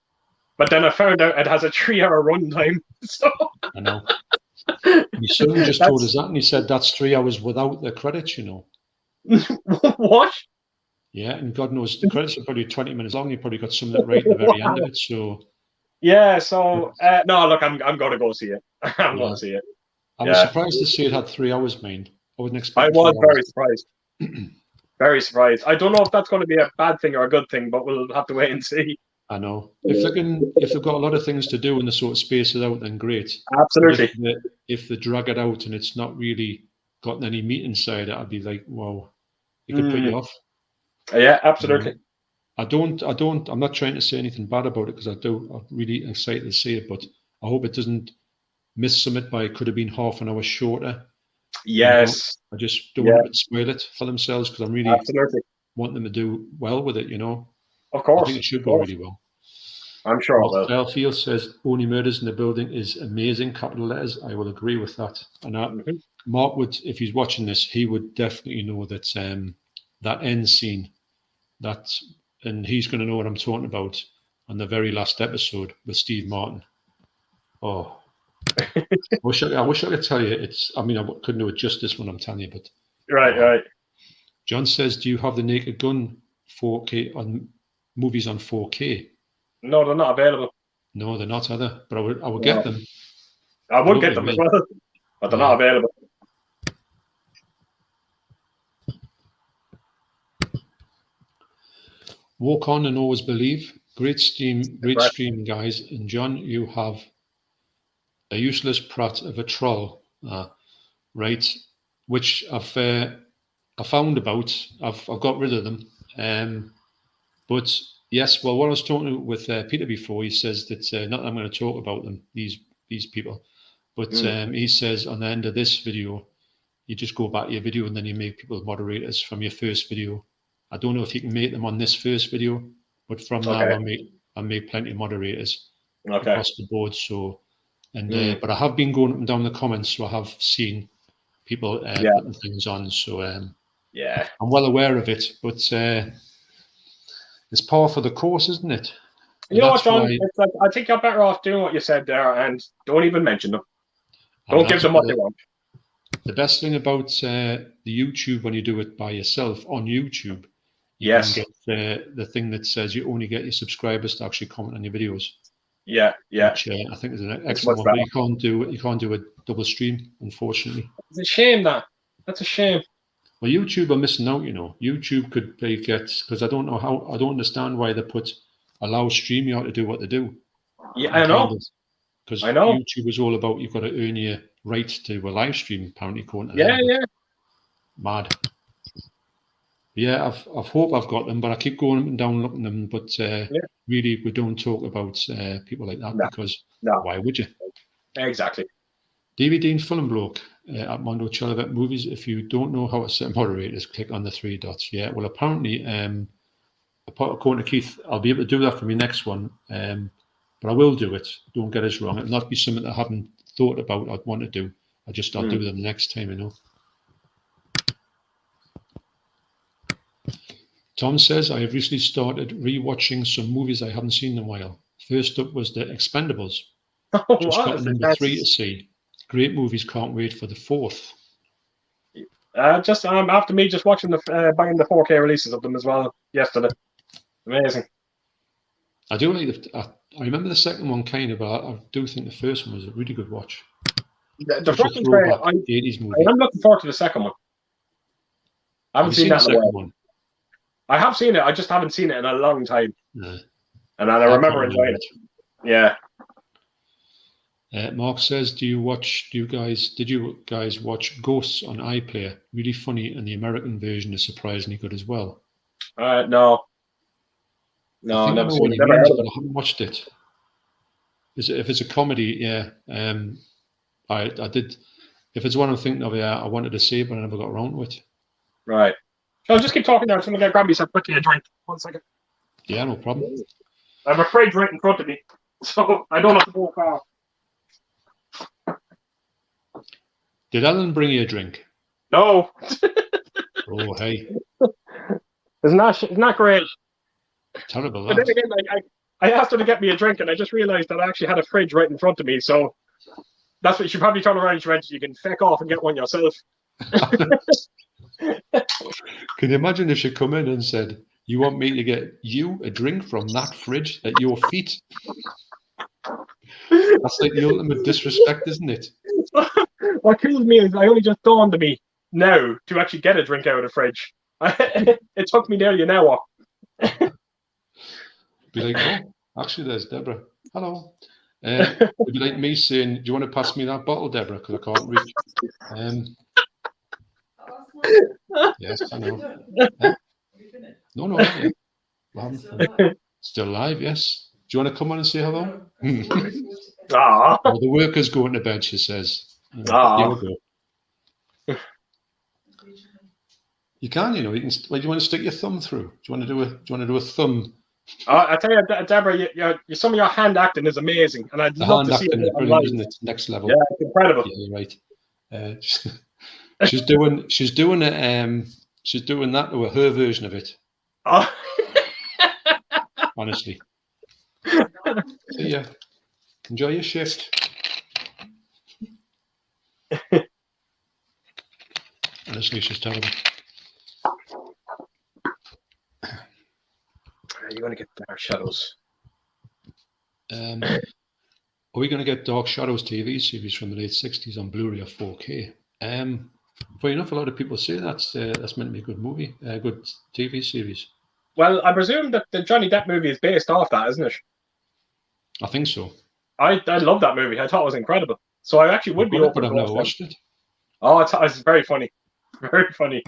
B: but then I found out it has a 3-hour runtime. So
A: I know. My son just told us that, and he said that's 3 hours without the credits, you know.
B: What?
A: Yeah, and God knows the credits are probably 20 minutes long. You probably got something right at the very end of it. So
B: yeah, so no, look, I'm going to go see it. I'm going to see it.
A: I was surprised to see it had 3 hours, mind. I wasn't expecting.
B: I was very surprised. Very surprised. I don't know if that's going to be a bad thing or a good thing, but we'll have to wait and see.
A: I know. If they've got a lot of things to do and they sort of space it out, then great.
B: Absolutely.
A: If they drag it out and it's not really gotten any meat inside it, I'd be like, wow, it could put you off.
B: Yeah, absolutely.
A: I'm not trying to say anything bad about it because I'm really excited to see it, but I hope it doesn't miss something by it could have been half an hour shorter.
B: Yes.
A: You know? I just don't want to spoil it for themselves because I'm really
B: absolutely
A: want them to do well with it, you know.
B: Of course.
A: I think it should go really well.
B: I'm sure it will.
A: Belfield says Only Murders in the Building is amazing, capital letters. I will agree with that. And Mark would, if he's watching this, he would definitely know that that end scene, and he's going to know what I'm talking about on the very last episode with Steve Martin. Oh, I wish I could tell you. I couldn't do it justice when I'm telling you, but
B: right.
A: John says, do you have the Naked Gun 4K on movies on 4K?
B: No, they're not available.
A: No, they're not either. But I would get them.
B: I would get them as well, but they're not available.
A: Walk on and always believe. Great stream, guys. And John, you have a useless prat of a troll, right? Which I found about. I've got rid of them. But yes, well, when I was talking with Peter before, he says that not that I'm going to talk about them, these people, but he says on the end of this video, you just go back to your video and then you make people moderators from your first video. I don't know if you can make them on this first video, but from now I make plenty of moderators across the board. So, but I have been going up and down the comments, so I have seen people putting things on. So I'm well aware of it, but it's par for the course, isn't it?
B: You know what, John? It's like, I think you're better off doing what you said there and don't even mention them. Don't give them what they want.
A: The best thing about the YouTube, when you do it by yourself on YouTube, you can get the thing that says you only get your subscribers to actually comment on your videos.
B: Yeah.
A: Which I think is an excellent one, but you can't do a double stream, unfortunately.
B: It's a shame that's a shame.
A: Well, YouTube are missing out, you know. YouTube could get, because I don't understand why they allow StreamYard to do what they do.
B: Yeah, I know.
A: Because YouTube is all about you've got to earn your right to a live stream, apparently.
B: Yeah.
A: Mad. Yeah, I hope I've got them, but I keep going up and down looking at them. But really, we don't talk about people like that because why would you?
B: Exactly.
A: David Dean Fullenbloke at Mondo Chelloveck Movies. If you don't know how to set moderators, click on the 3 dots. Yeah, well, apparently, according to Keith, I'll be able to do that for my next one. But I will do it. Don't get us wrong. It'll not be something I haven't thought about I'd want to do. I'll do them next time, you know. Tom says, I have recently started rewatching some movies I haven't seen in a while. First up was The Expendables. Just got number 3 to see. Great movies, can't wait for the 4th.
B: Just after me just watching banging the 4K releases of them as well yesterday. Amazing.
A: I do like I remember the second one kind of, but I do think the first one was a really good watch.
B: The first one's great.
A: 80s movie.
B: I'm looking forward to the second one. I haven't seen that in a while. One? I have seen it. I just haven't seen it in a long time. No. And I remember enjoying it. Yeah.
A: Mark says, did you guys watch Ghosts on iPlayer? Really funny, and the American version is surprisingly good as well.
B: No. No,
A: I
B: never
A: seen
B: it.
A: But I haven't watched it. If it's a comedy, yeah. I did. If it's one I'm thinking of, I wanted to see it, but I never got around to it.
B: Right. So I'll just keep talking there. I'm going to grab myself quickly a drink. 1 second.
A: Yeah, no problem.
B: I'm afraid right in front of me, so I don't have to walk far.
A: Did Ellen bring you a drink?
B: No.
A: Oh, hey.
B: Isn't that great?
A: Terrible.
B: But then again, I asked her to get me a drink, and I just realised that I actually had a fridge right in front of me. So That's what she probably turned around and she went, you can feck off and get one yourself.
A: Can you imagine if she come in and said, you want me to get you a drink from that fridge at your feet? That's like the ultimate disrespect, isn't it?
B: What kills me is I only just dawned on me now to actually get a drink out of the fridge. It took me nearly an hour.
A: Be like, oh, actually, there's Deborah. Hello. It'd be like me saying, do you want to pass me that bottle, Deborah? Because I can't reach. Yes, I know. No, not yet. Still alive, yes. Do you want to come on and say hello? Well, the worker's going to bed, she says. Here we go. You can, you know. You can. Well, do you want to stick your thumb through? Do you want to do a thumb?
B: I tell you, Deborah, some of your hand acting is amazing, and I'd love to see it.
A: Is brilliant, isn't it? Next level.
B: Yeah, it's incredible.
A: Yeah, you're right. She's doing that to her version of it.
B: Oh.
A: Honestly. So yeah, enjoy your shift. Honestly, she's terrible.
B: You're going to get Dark Shadows.
A: Are we going to get Dark Shadows TV series from the late 60s on Blu-ray or 4K? Funny enough, a lot of people say that's meant to be a good movie, a good TV series.
B: Well, I presume that the Johnny Depp movie is based off that, isn't it?
A: I think so.
B: I love that movie. I thought it was incredible. So I actually would be open.
A: But I've never watched it.
B: Oh, it's very funny. Very funny.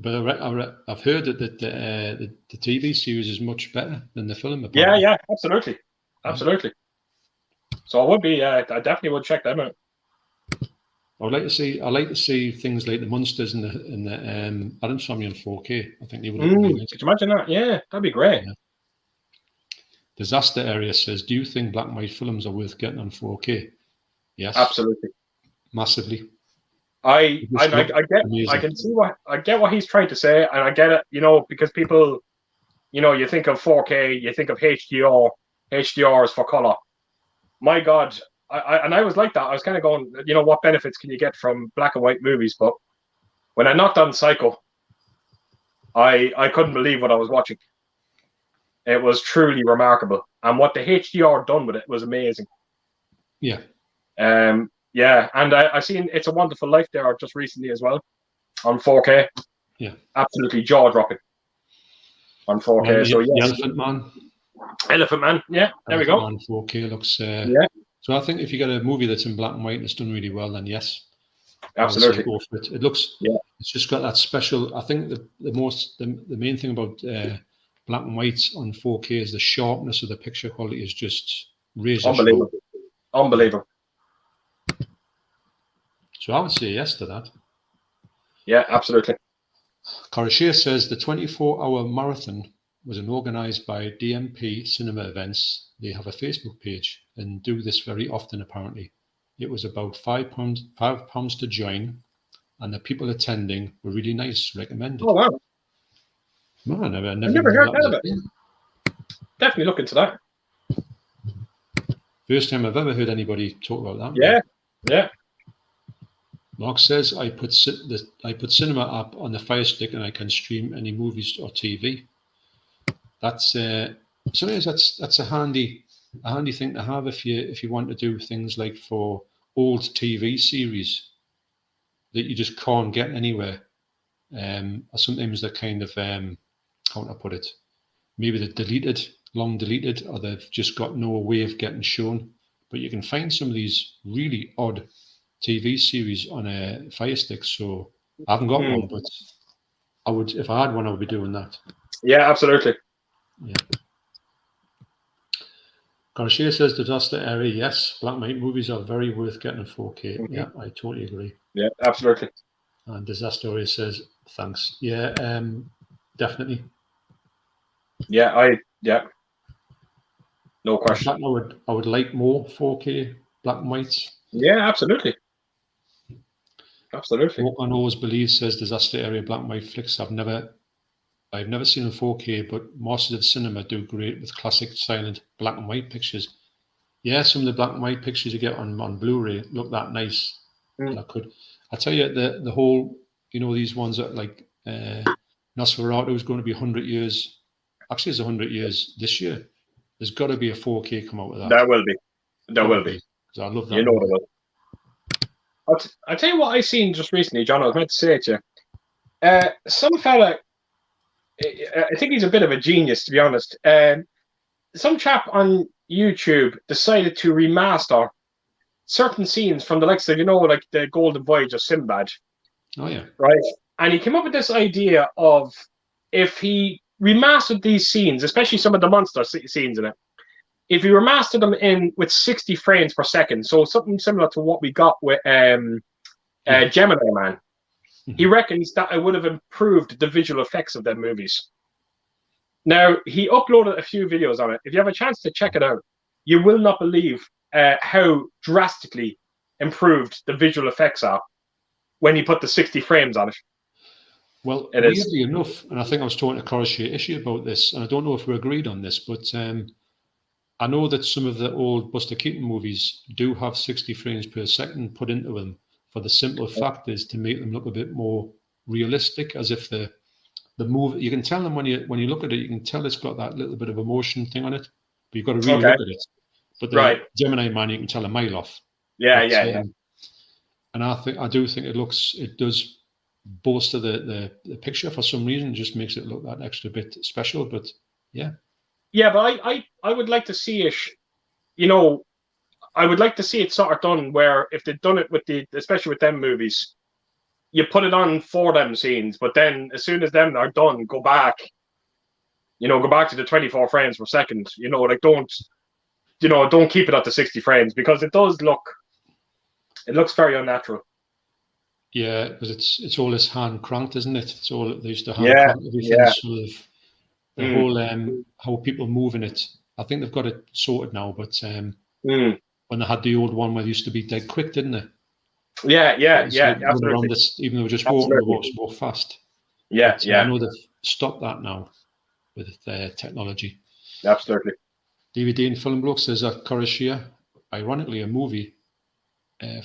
A: But I've heard that the TV series is much better than the film. Apparently.
B: Yeah, absolutely. So I would be. I definitely would check them out.
A: I'd like to see things like the Monsters and the Adam's Family on 4K. I think they would.
B: Could you imagine that? Yeah, that'd be great.
A: Yeah. Disaster Area says, "Do you think black and white films are worth getting on 4K?" Yes,
B: absolutely,
A: massively.
B: I can see I get what he's trying to say, and I get it. You know, because people, you know, you think of 4K, you think of HDR. HDR is for color. My God. I was like that. I was kind of going, you know, what benefits can you get from black and white movies? But when I knocked on Psycho, I couldn't believe what I was watching. It was truly remarkable, and what the HDR done with it was amazing.
A: Yeah.
B: Yeah, and I seen It's a Wonderful Life there just recently as well on 4K.
A: Yeah.
B: Absolutely jaw dropping on 4K.
A: Well,
B: so yes.
A: The
B: Elephant Man. Yeah, there we go.
A: Man 4K looks.
B: Yeah.
A: So I think if you get a movie that's in black and white and it's done really well, then yes,
B: absolutely
A: go for it. It looks. Yeah. It's just got that special. I think the main thing about black and white on 4K is the sharpness of the picture quality is just razor
B: unbelievable. Sharp. Unbelievable.
A: So I would say yes to that.
B: Yeah, absolutely.
A: Karashir says the 24-hour marathon was organised by DMP Cinema Events. They have a Facebook page and do this very often, apparently. It was about £5 to join, and the people attending were really nice, recommended.
B: Oh, wow.
A: Man, I
B: never heard that of it. Definitely look into that.
A: First time I've ever heard anybody talk about that.
B: Yeah, yeah.
A: Mark says, I put Cinema app on the Fire Stick and I can stream any movies or TV. That's sometimes that's a handy thing to have if you want to do things like for old TV series that you just can't get anywhere. Or sometimes they're kind of how to put it, maybe they're long deleted, or they've just got no way of getting shown. But you can find some of these really odd TV series on a Fire Stick. So I haven't got one, but I would, if I had one, I would be doing that.
B: Yeah, absolutely.
A: Yeah. Garcia says Disaster Area, yes, black and white movies are very worth getting in 4K. Mm-hmm. Yeah, I totally agree.
B: Yeah, absolutely.
A: And Disaster Area says thanks. Yeah, definitely.
B: Yeah, no question.
A: I would like more 4K black and whites.
B: Yeah, absolutely. Absolutely.
A: Walk on Always Believe says Disaster Area black and white flicks I've never seen in 4K, but Masters of Cinema do great with classic silent black and white pictures. Yeah, some of the black and white pictures you get on Blu-ray look that nice. I tell you, the whole, these ones that like Nosferatu is going to be 100 years. Actually, it's 100 years this year. There's got to be a 4K come out of that.
B: There will be. There will be.
A: Because I love that.
B: You know there will. I'll tell you what I seen just recently, John. I was meant to say it to you. Some fella, I think he's a bit of a genius, to be honest. Some chap on YouTube decided to remaster certain scenes from the likes of, like the Golden Voyage of Sinbad.
A: Oh, yeah.
B: Right? And he came up with this idea of if he remastered these scenes, especially some of the monster scenes in it, if he remastered them in with 60 frames per second, so something similar to what we got with Gemini Man, he reckons that it would have improved the visual effects of them movies. Now, he uploaded a few videos on it. If you have a chance to check it out, you will not believe how drastically improved the visual effects are when he put the 60 frames on it.
A: Well, weirdly enough, and I think I was talking to Coruscant issue about this, and I don't know if we agreed on this, but I know that some of the old Buster Keaton movies do have 60 frames per second put into them for the simple fact is to make them look a bit more realistic, as if the movie, you can tell them when you look at it, you can tell it's got that little bit of emotion thing on it, but you've got to really look at it. But the Gemini Man, you can tell a mile off. Yeah. And I do think it does bolster the picture for some reason, just makes it look that extra bit special. But yeah.
B: Yeah, but I would like to see it, I would like to see it sort of done where if they'd done it especially with them movies, you put it on for them scenes, but then as soon as them are done, go back to the 24 frames per second. Don't keep it at the 60 frames because it looks very unnatural.
A: Yeah, because it's all this hand cranked, isn't it? It's all they used to hand crank everything.
B: Yeah.
A: Sort of the whole how people move in it. I think they've got it sorted now, but when they had the old one where they used to be dead quick, didn't they?
B: Yeah, absolutely.
A: Even though they just walk fast.
B: Yeah,
A: but, I know they've stopped that now with their technology.
B: Absolutely.
A: DVD and Film Bloke says that Coruscant, ironically, a movie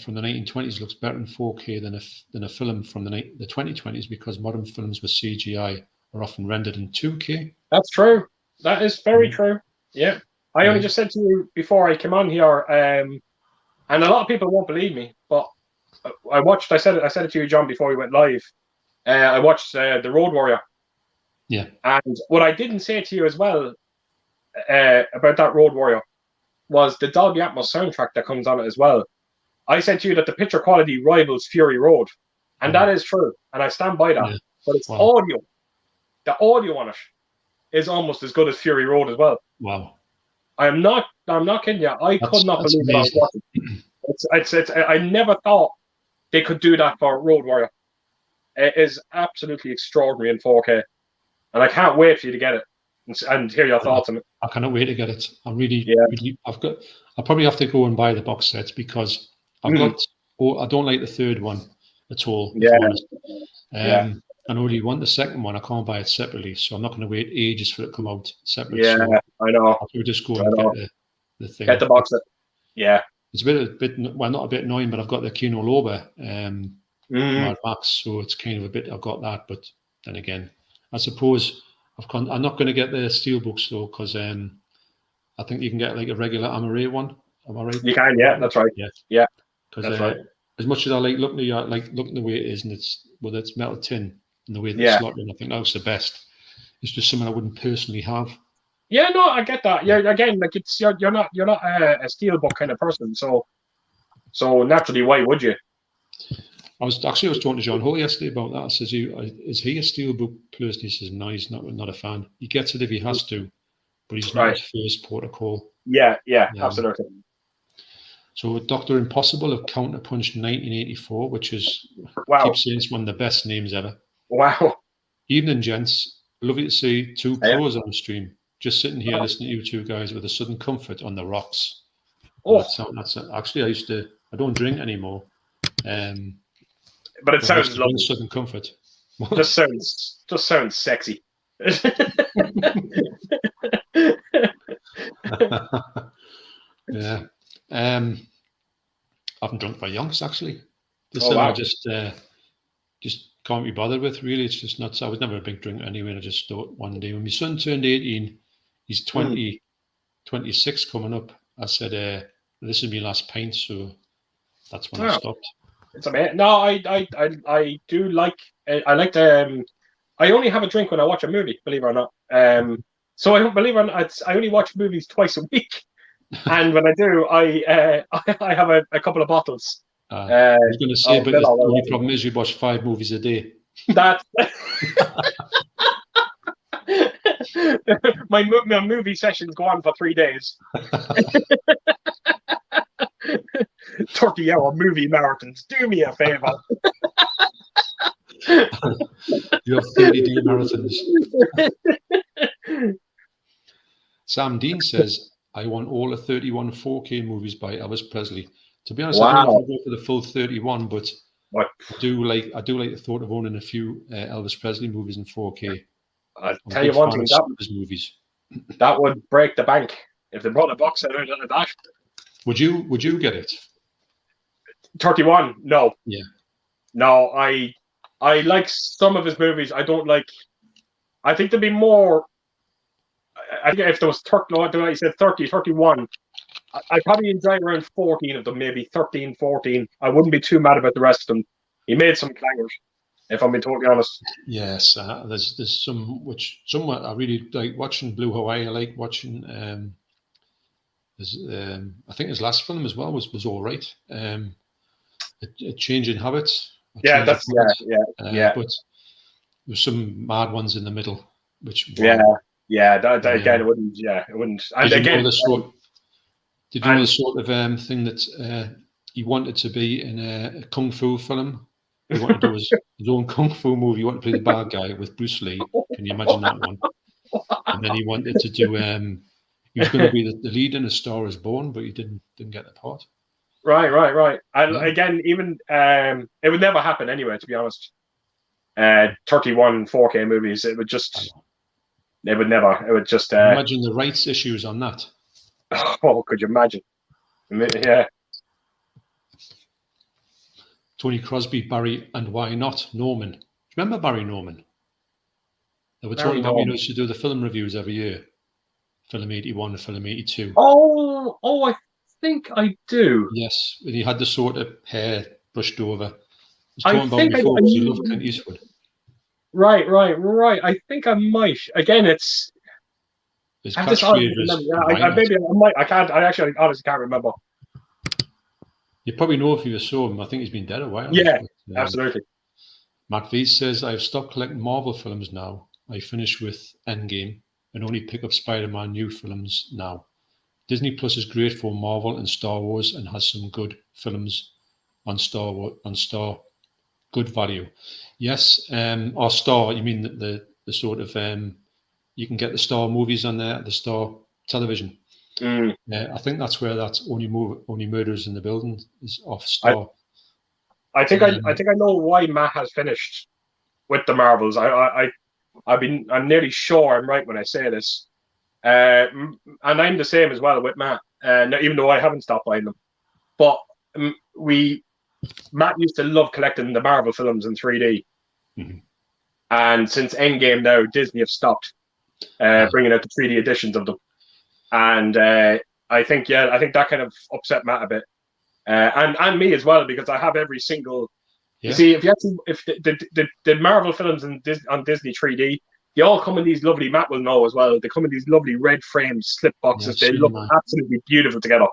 A: from the 1920s looks better in 4K than a film from the 2020s because modern films with CGI are often rendered in 2K.
B: That's true. That is very true. Yeah. I only just said to you before I came on here, and a lot of people won't believe me, but I said it to you, John, before we went live. I watched The Road Warrior.
A: Yeah.
B: And what I didn't say to you as well about that Road Warrior was the Dolby Atmos soundtrack that comes on it as well. I said to you that the picture quality rivals Fury Road, and that is true, and I stand by that. Yeah. But it's audio. The audio on it is almost as good as Fury Road as well.
A: Wow.
B: I'm not kidding you. I could not believe what I was watching. I never thought they could do that for Road Warrior. It is absolutely extraordinary in 4K, and I can't wait for you to get it and hear your thoughts on it.
A: I cannot wait to get it. I really, I'll probably have to go and buy the box sets because I don't like the third one at all.
B: Yeah.
A: I already want the second one. I can't buy it separately, so I'm not going to wait ages for it to come out separately.
B: Yeah,
A: so
B: I know.
A: I'll just go and get the thing.
B: Get the box set. Yeah.
A: It's a bit, well, not a bit annoying, but I've got the Kino Loba Mad Max, so it's kind of a bit. I've got that, but then again, I suppose I'm not going to get the Steelbooks though, because I think you can get like a regular Amaray one. Am I right?
B: You can, yeah, that's right. Yeah.
A: Because as much as I like looking the way it is, and it's metal tin and the way it's slotted in, I think that's the best. It's just something I wouldn't personally have.
B: Yeah, no, I get that. Yeah, again, like you're not a steelbook kind of person, so naturally, why would you?
A: I was talking to John Hall yesterday about that. I says, is he a steelbook person? He says, no, he's not a fan. He gets it if he has to, but he's not his first protocol.
B: Yeah, absolutely.
A: So Dr. Impossible of Counterpunch 1984, which is, keep saying it's one of the best names ever.
B: Wow.
A: Evening, gents. Lovely to see two pros on the stream. Just sitting here listening to you two guys with a sudden comfort on the rocks. Oh. That's actually, I don't drink anymore.
B: But it sounds lovely.
A: Sudden comfort.
B: Just sounds sexy.
A: Yeah. I haven't drunk for yonks actually. This
B: Oh, wow.
A: I just can't be bothered with. Really, it's just not. I was never a big drinker anyway. And I just thought one day when my son turned 18, he's 26 coming up. I said, "This is my last pint," so that's when I stopped.
B: It's amazing. No, I do like. I like to. I only have a drink when I watch a movie. Believe it or not. So I don't believe it or not. I only watch movies twice a week, and when I do, I have a couple of bottles.
A: I was going to say, but the only problem is you watch 5 movies a day.
B: That my movie sessions go on for 3 days. 30-hour movie marathons. Do me a favor.
A: You have 30-day marathons. Sam Dean says, I want all the 31 4K movies by Elvis Presley. To be honest, I don't know if I'll go for the full 31, but I do like the thought of owning a few Elvis Presley movies in 4K.
B: I'll tell you one thing, that would break the bank if they brought a box set out of that.
A: Would you get it?
B: 31? No.
A: Yeah.
B: No, I like some of his movies. I don't like. I think there'd be more. I think if there was 30, no, I said 30, 31. I'd probably enjoy around 14 of them, maybe 13, 14. I wouldn't be too mad about the rest of them. He made some clangers, if I'm being totally honest. Yes,
A: there's some I really like watching. Blue Hawaii, I like watching. I think his last film as well was all right. A Changing Habits.
B: Yeah.
A: But there's some mad ones in the middle, which
B: that again, it wouldn't. Yeah, it wouldn't. And
A: did
B: again,
A: you know the sort of thing that he wanted to be in a kung fu film? He wanted to do his own kung fu movie. He wanted to play the bad guy with Bruce Lee. Can you imagine that one? And then he wanted to do. He was going to be the lead in A Star Is Born, but he didn't get the part.
B: Right. And again, even it would never happen anyway. To be honest, 31 4K movies, it would just. It would never. It would just.
A: Imagine the rights issues on that.
B: Oh, could you imagine? Yeah.
A: Tony Crosby, Barry, and why not Norman? Do you remember Barry Norman? They were talking about used to do the film reviews every year. Film 81, film 82.
B: Oh, I think I do.
A: Yes, and he had the sort of hair brushed over. I was talking about before because he loved Clint Eastwood.
B: Right. I think I might. Again, it's. I might. I can't. I actually honestly can't remember.
A: You probably know if you saw him. I think he's been dead a while.
B: Yeah, absolutely.
A: Matt V says, I've stopped collecting Marvel films now. I finish with Endgame and only pick up Spider-Man new films now. Disney Plus is great for Marvel and Star Wars and has some good films on good value. Yes, or Star, you mean the sort of you can get the Star movies on there, the Star television. I think that's where that only Murders in the Building is off Star.
B: I think I know why Matt has finished with the Marvels. I'm nearly sure I'm right when I say this, and I'm the same as well with Matt. Even though I haven't stopped buying them, but Matt used to love collecting the Marvel films in 3D, and since Endgame now, Disney have stopped bringing out the 3D editions of them, and I think that kind of upset Matt a bit, and me as well, because I have every single. Yeah. You see, if the Marvel films on Disney 3D, they all come in these lovely. Matt will know as well. They come in these lovely red framed slip boxes. They look absolutely beautiful together.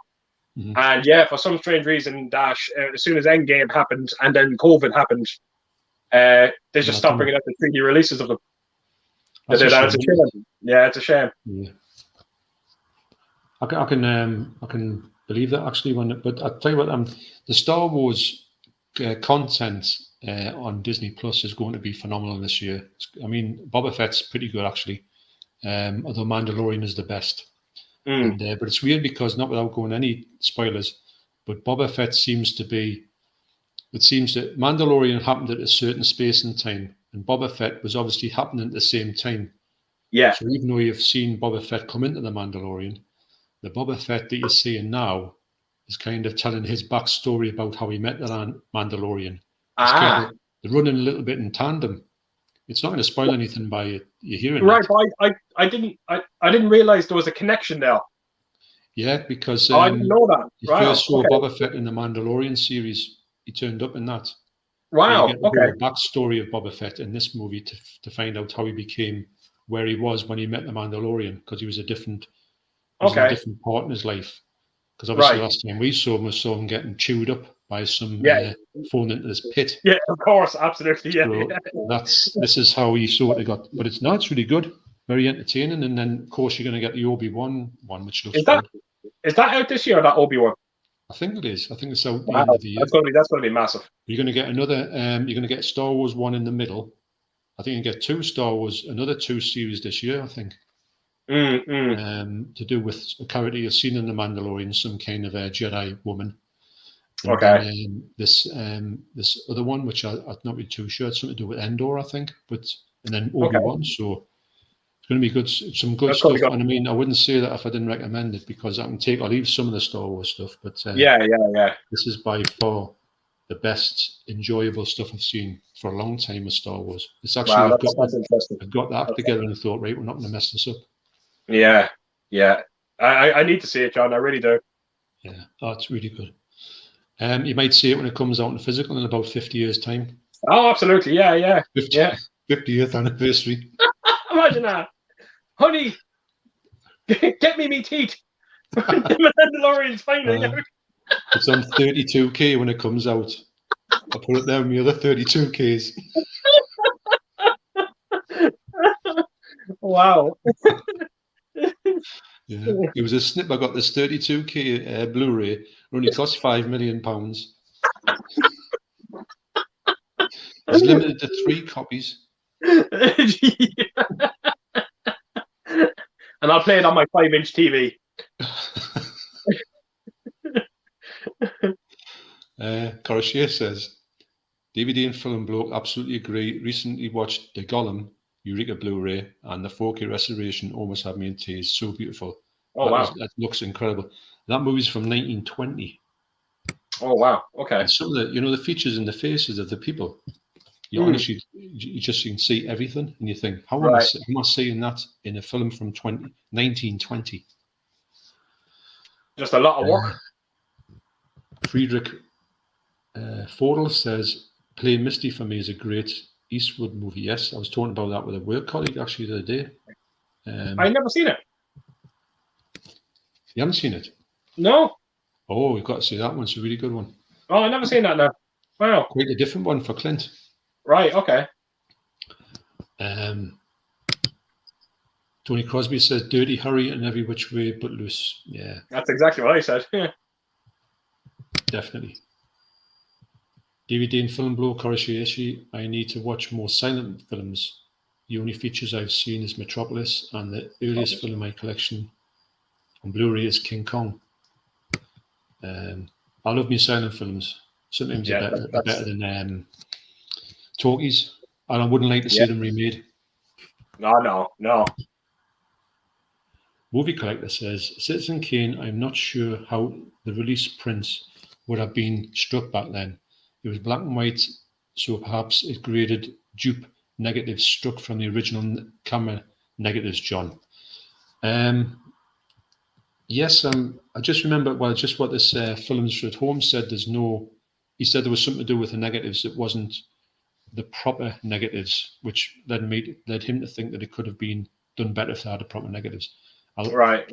B: And for some strange reason, as soon as Endgame happened and then COVID happened, they just stopped bringing out the 3D releases of them. That's a shame. Yeah, it's a shame.
A: Yeah. I can believe that actually. But I tell you what, the Star Wars content on Disney Plus is going to be phenomenal this year. I mean, Boba Fett's pretty good actually, although Mandalorian is the best. But it's weird because, not without going any spoilers, but Boba Fett seems that Mandalorian happened at a certain space and time, and Boba Fett was obviously happening at the same time.
B: Yeah.
A: So even though you've seen Boba Fett come into the Mandalorian, the Boba Fett that you're seeing now is kind of telling his backstory about how he met the Mandalorian. It's kind of, they're running a little bit in tandem. It's not going to spoil anything by you hearing
B: right,
A: it.
B: but I didn't realize there was a connection there.
A: Yeah, because
B: I didn't know that.
A: you first saw Boba Fett in the Mandalorian series. He turned up in that.
B: Wow.
A: You get the whole backstory of Boba Fett in this movie to find out how he became where he was when he met the Mandalorian, because he was a different part in his life. Because obviously last time we saw him getting chewed up by some falling into this pit.
B: Yeah, of course, absolutely. Yeah.
A: So this is how he sort of got. But it's really good, very entertaining. And then of course you're going to get the Obi-Wan one, which looks good.
B: Is that out this year? That Obi-Wan?
A: I think it is. I think it's out the end of the year.
B: That's going to be massive.
A: You're going to get another. You're going to get Star Wars one in the middle. I think you can get another two series this year. I think. To do with a character you've seen in the Mandalorian, some kind of a Jedi woman. And then, this other one, which I'm not really too sure. It's something to do with Endor, I think. And then Obi-Wan. So it's going to be good. Some good stuff. And I mean, I wouldn't say that if I didn't recommend it, because I can take or leave some of the Star Wars stuff. But this is by far the best enjoyable stuff I've seen for a long time with Star Wars. It's actually I've got that together and I thought, right, we're not going to mess this up.
B: Yeah. I need to see it, John. I really do.
A: Yeah, it's really good. You might see it when it comes out in physical in about 50 years' time.
B: Oh, absolutely. Yeah.
A: 50th anniversary.
B: Imagine that. Honey, get me teeth. The Mandalorian's finally out.
A: It's on 32K when it comes out. I'll put it there in the other 32Ks.
B: Wow.
A: Yeah, it was a snip. I got this 32K Blu-ray. It only cost £5 million. It's limited to 3 copies.
B: And I'll play it on my 5-inch TV.
A: Coruscant says, DVD and film bloke, absolutely agree. Recently watched The Golem Eureka Blu-ray, and the 4K restoration almost had me in tears. So beautiful. That looks incredible. That movie's from 1920.
B: Oh wow! Okay.
A: And some of the features in the faces of the people, you just can see everything, and you think, how am I seeing that in a film from 1920?
B: Just a lot of work.
A: Friedrich Fordel says, "Play Misty for me is a great Eastwood movie." Yes, I was talking about that with a work colleague actually the other day.
B: I've never seen it.
A: You haven't seen it?
B: No.
A: Oh, you've got to see that one. It's a really good one.
B: Oh, I've never seen that now. Wow.
A: Quite a different one for Clint.
B: Right, okay.
A: Tony Crosby says, "Dirty Harry and Every Which Way But Loose." Yeah.
B: That's exactly what I said. Yeah.
A: Definitely. DVD and film blow, Koroshiyeshi. I need to watch more silent films. The only features I've seen is Metropolis, and the earliest film in my collection on Blu-ray is King Kong. I love me silent films. Sometimes they're better than talkies, and I wouldn't like to see them remade.
B: No.
A: Movie Collector says, Citizen Kane, I'm not sure how the release prints would have been struck back then. It was black and white, so perhaps it graded dupe negatives struck from the original camera negatives, John. Yes, I just remember, just what this Films at Home said. He said there was something to do with the negatives that wasn't the proper negatives, which led him to think that it could have been done better if they had the proper negatives.
B: Right.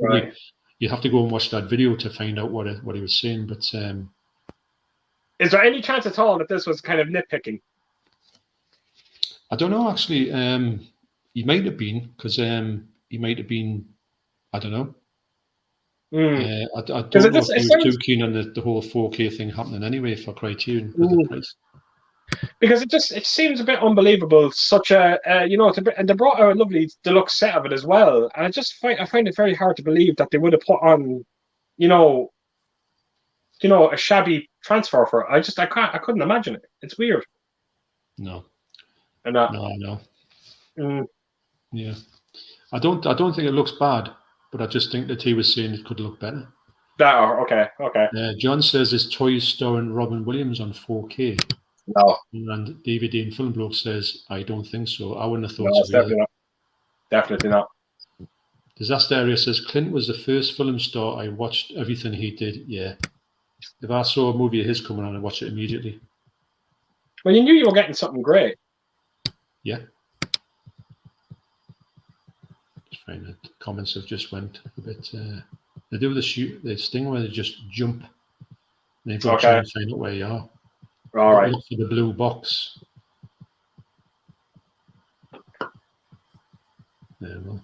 A: You have to go and watch that video to find out what he was saying. But
B: is there any chance at all that this was kind of nitpicking?
A: I don't know, actually. He might have been, because he might have been, I don't know. I don't know if he was too keen on the whole 4K thing happening anyway for Criterion with the price.
B: Because it seems a bit unbelievable. Such a and they brought out a lovely deluxe set of it as well. And I find it very hard to believe that they would have put on, a shabby transfer for it. I couldn't imagine it. It's weird.
A: No.
B: No.
A: Yeah. I don't think it looks bad. but I just think that he was saying it could look better.
B: Okay.
A: John says his Toys starring Robin Williams on 4K.
B: No.
A: And DVD and Film Bloke says, I don't think so. I wouldn't have thought
B: No,
A: so.
B: definitely not. Definitely not.
A: Disaster Area says, Clint was the first film star I watched everything he did. Yeah. If I saw a movie of his coming on, I'd watch it immediately.
B: Well, you knew you were getting something great.
A: Yeah. Just find that the comments have just went a bit. They do this thing where they just jump. And they've got to try and find out where you are.
B: All right.
A: Look for the blue box. There we go.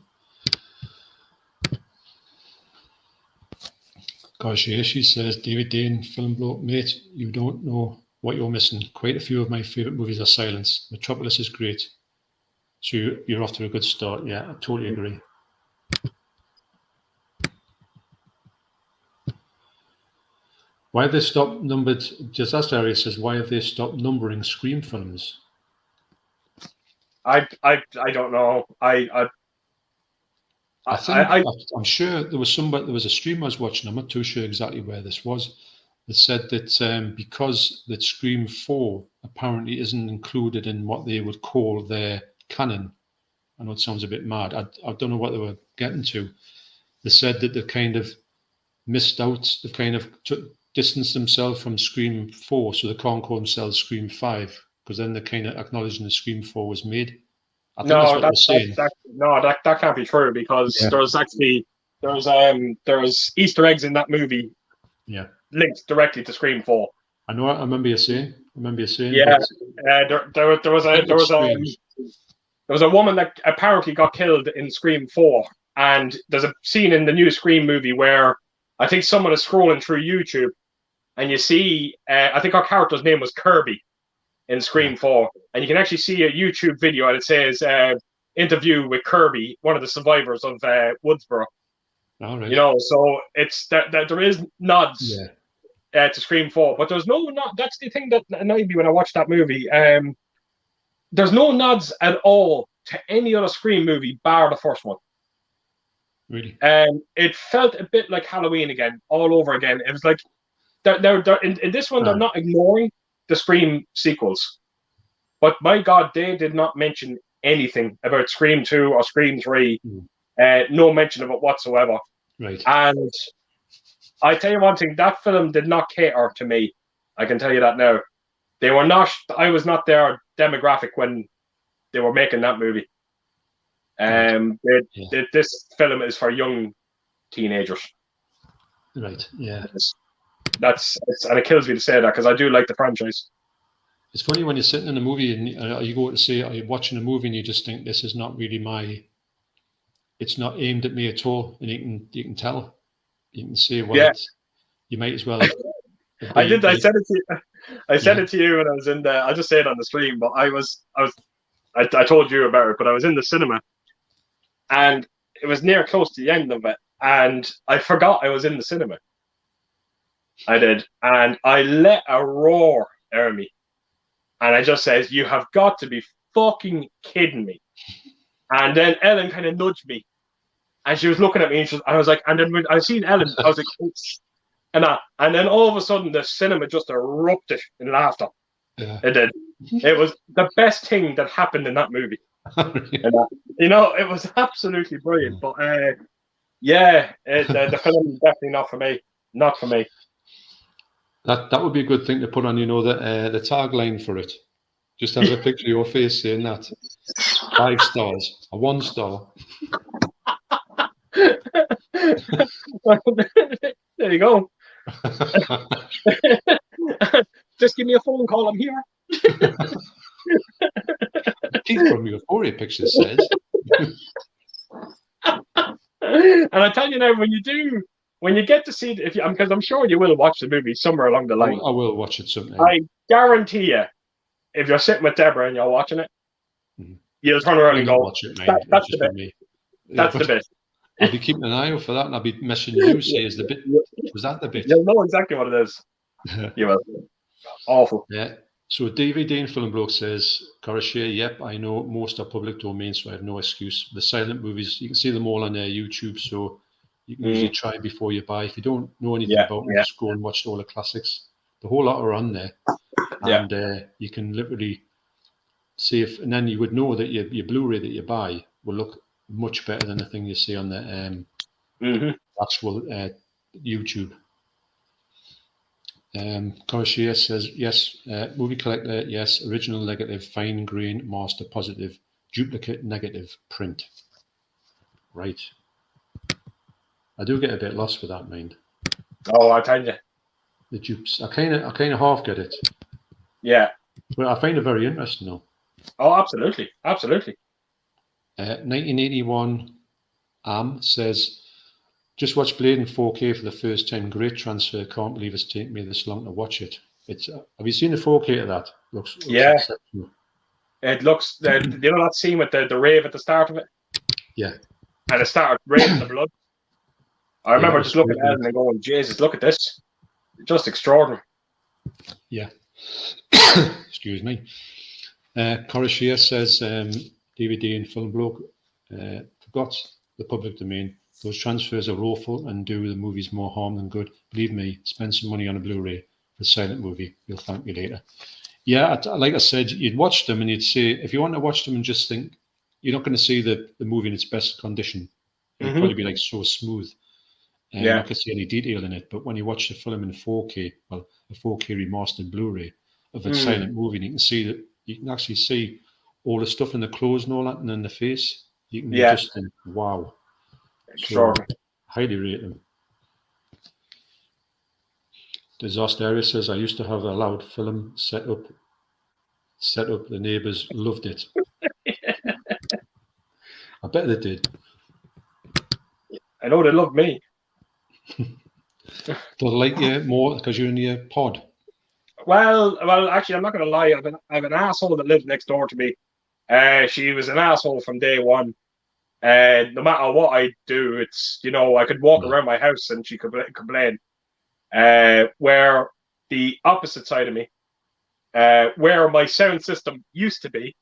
A: Gosh, yeah, she says, DVD and Film Bloke, mate, you don't know what you're missing. Quite a few of my favourite movies are silence. Metropolis is great. So you're off to a good start. Yeah, I totally agree. Why have they stopped numbered? Disaster Area says, why have they stopped numbering Scream films?
B: I don't know.
A: I'm sure there was a stream I was watching. I'm not too sure exactly where this was. That said that because that Scream 4 apparently isn't included in what they would call their canon. I know it sounds a bit mad. I don't know what they were getting to. They said that they kind of missed out. They kind of distanced themselves from Scream 4, so they can't call themselves Scream 5 because then they're kind of acknowledging that Scream 4 was made. I think that's what they're saying.
B: That can't be true because there's Easter eggs in that movie.
A: Yeah.
B: Linked directly to Scream 4.
A: I know. I remember you saying.
B: Yeah. There was a woman that apparently got killed in Scream 4, and there's a scene in the new Scream movie where I think someone is scrolling through YouTube, and you see, I think our character's name was Kirby in Scream 4, and you can actually see a YouTube video, and it says interview with Kirby, one of the survivors of Woodsboro.
A: All right.
B: You know, so it's that there is nods to Scream 4, but there's no nod. That's the thing that annoyed me when I watched that movie. There's no nods at all to any other Scream movie bar the first one.
A: Really?
B: It felt a bit like Halloween again, all over again. It was like in this one they're not ignoring the Scream sequels, but my God, they did not mention anything about Scream 2 or Scream 3. No mention of it whatsoever.
A: Right.
B: And I tell you one thing, that film did not cater to me. I can tell you that now. They were not. I was not their demographic when they were making that movie. This film is for young teenagers.
A: Right. Yeah.
B: And it kills me to say that because I do like the franchise.
A: It's funny when you're sitting in a movie and you go to say, are you watching a movie and you just think this is not really it's not aimed at me at all, and you can tell. You can say, well, you might as well.
B: I said it to you. I said it to you when I was in the. I'll just say it on the stream, but I told you about it, but I was in the cinema, and it was near close to the end of it, and I forgot I was in the cinema. I did, and I let a roar out of me, and I just said, "You have got to be fucking kidding me!" And then Ellen kind of nudged me, and she was looking at me, and I was like, and then when I seen Ellen, I was like, oops. And then all of a sudden, the cinema just erupted in laughter.
A: Yeah.
B: It did. It was the best thing that happened in that movie. It was absolutely brilliant. But the film is definitely not for me. Not for me.
A: That would be a good thing to put on, the tagline for it. Just have a picture of your face saying that. 5 stars, a 1 star.
B: There you go. Just give me a phone call. I'm here.
A: Keith from Euphoria Pictures says.
B: And I tell you now, when you get to see it, because I'm sure you will watch the movie somewhere along the line.
A: I will watch it sometime.
B: I guarantee you, if you're sitting with Deborah and you're watching it, you'll turn around and go, "That's the bit." That's the bit.
A: I'll be keeping an eye out for that, and I'll be messaging you. Say, is the bit? Was that the bit?
B: You'll know exactly what it is. You will. Awful.
A: Yeah. So DVD and Film Bloke says, Corashare, yep, I know most are public domain, so I have no excuse. The silent movies, you can see them all on YouTube, so You can usually try before you buy. If you don't know anything about them, just go and watch all the classics. The whole lot are on there, and you can literally see if, and then you would know that your Blu-ray that you buy will look much better than the thing you see on the actual YouTube. Corishia says, yes, movie collector, yes, original negative, fine grain, master positive, duplicate negative, print. Right. I do get a bit lost with that, mind.
B: Oh, I tell you.
A: The dupes. I kind of half get it.
B: Yeah.
A: But I find it very interesting, though.
B: Oh, absolutely. Absolutely.
A: 1981 says, just watched Blade in 4K for the first time. Great transfer. Can't believe it's taken me this long to watch it. It's. Have you seen the 4K of that? Looks exceptional.
B: It looks. You know that scene with the rave at the start of it?
A: Yeah.
B: And it started raining the blood. I remember just looking at it and going, Jesus, look at this. Just extraordinary. Yeah.
A: Excuse me. Corishia says, DVD and film bloke forgot the public domain. Those transfers are awful and do the movies more harm than good. Believe me, spend some money on a Blu-ray for a silent movie. You'll thank me later. Yeah, like I said, you'd watch them and you'd say, if you want to watch them and just think, you're not going to see the movie in its best condition. It'll probably be like so smooth. You're not going to see any detail in it. But when you watch the film in 4K, well, a 4K remastered Blu-ray of a silent movie, and you can see that you can actually see all the stuff in the clothes and all that, and in the face. You can just think, wow. So, highly rate them. Disaster says, I used to have a loud film set up. The neighbours loved it. I bet they did.
B: I know they love me.
A: They'll like you more because you're in your pod.
B: Well, actually, I'm not going to lie. I have an asshole that lives next door to me. She was an asshole from day one. No matter what I do, it's, I could walk around my house and she could complain. Where the opposite side of me, where my sound system used to be,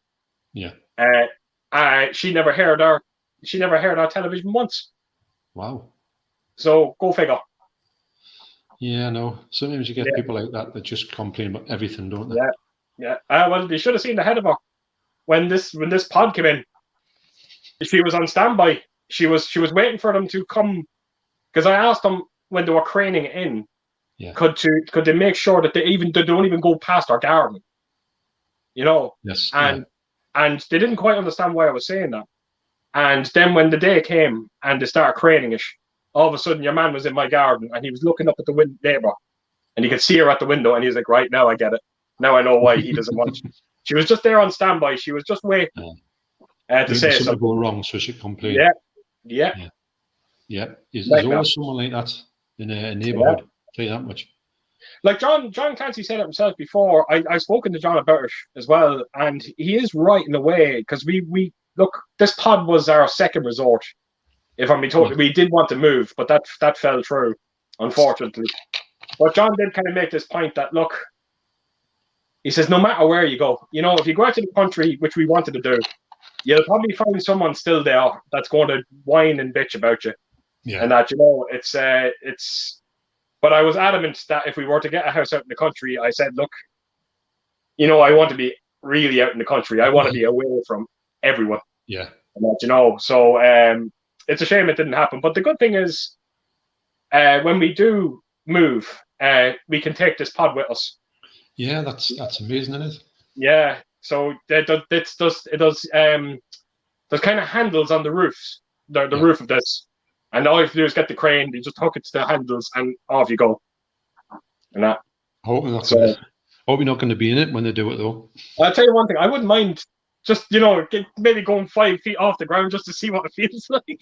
B: she never heard our television once.
A: Wow.
B: So go figure.
A: Yeah, no. Sometimes you get people like that just complain about everything, don't they?
B: Yeah. Well, they should have seen the head of her when this pod came in. She was on standby. She was waiting for them to come, because I asked them when they were craning it in. Yeah. Could they make sure that they don't even go past our garden?
A: Yes.
B: And they didn't quite understand why I was saying that. And then when the day came and they started craning it, all of a sudden your man was in my garden and he was looking up at the neighbor, and he could see her at the window, and he's like, right, now I get it. Now I know why he doesn't want it. She was just there on standby. She was just waiting to say something.
A: Go wrong, so she complained.
B: Yeah.
A: There's always someone like that in a neighborhood. I'll tell you that much.
B: Like John Clancy said it himself before. I've spoken to John about it as well, and he is right in a way, because we look, this pod was our second resort. If I'm being told, we did want to move, but that fell through, unfortunately. But John did kind of make this point that, look, he says, no matter where you go, if you go out to the country, which we wanted to do, you'll probably find someone still there that's going to whine and bitch about you. Yeah. And that, it's. But I was adamant that if we were to get a house out in the country, I said, look, I want to be really out in the country. I want to be away from everyone.
A: Yeah.
B: And that, so it's a shame it didn't happen. But the good thing is, when we do move, we can take this pod with us.
A: Yeah, that's amazing, isn't it?
B: Yeah. So there's kind of handles on the roofs, the roof of this. And all you have to do is get the crane, you just hook it to the handles, and off you go. And that.
A: Hope you're not going to be in it when they do it, though.
B: I'll tell you one thing. I wouldn't mind just, maybe going 5 feet off the ground just to see what it feels like.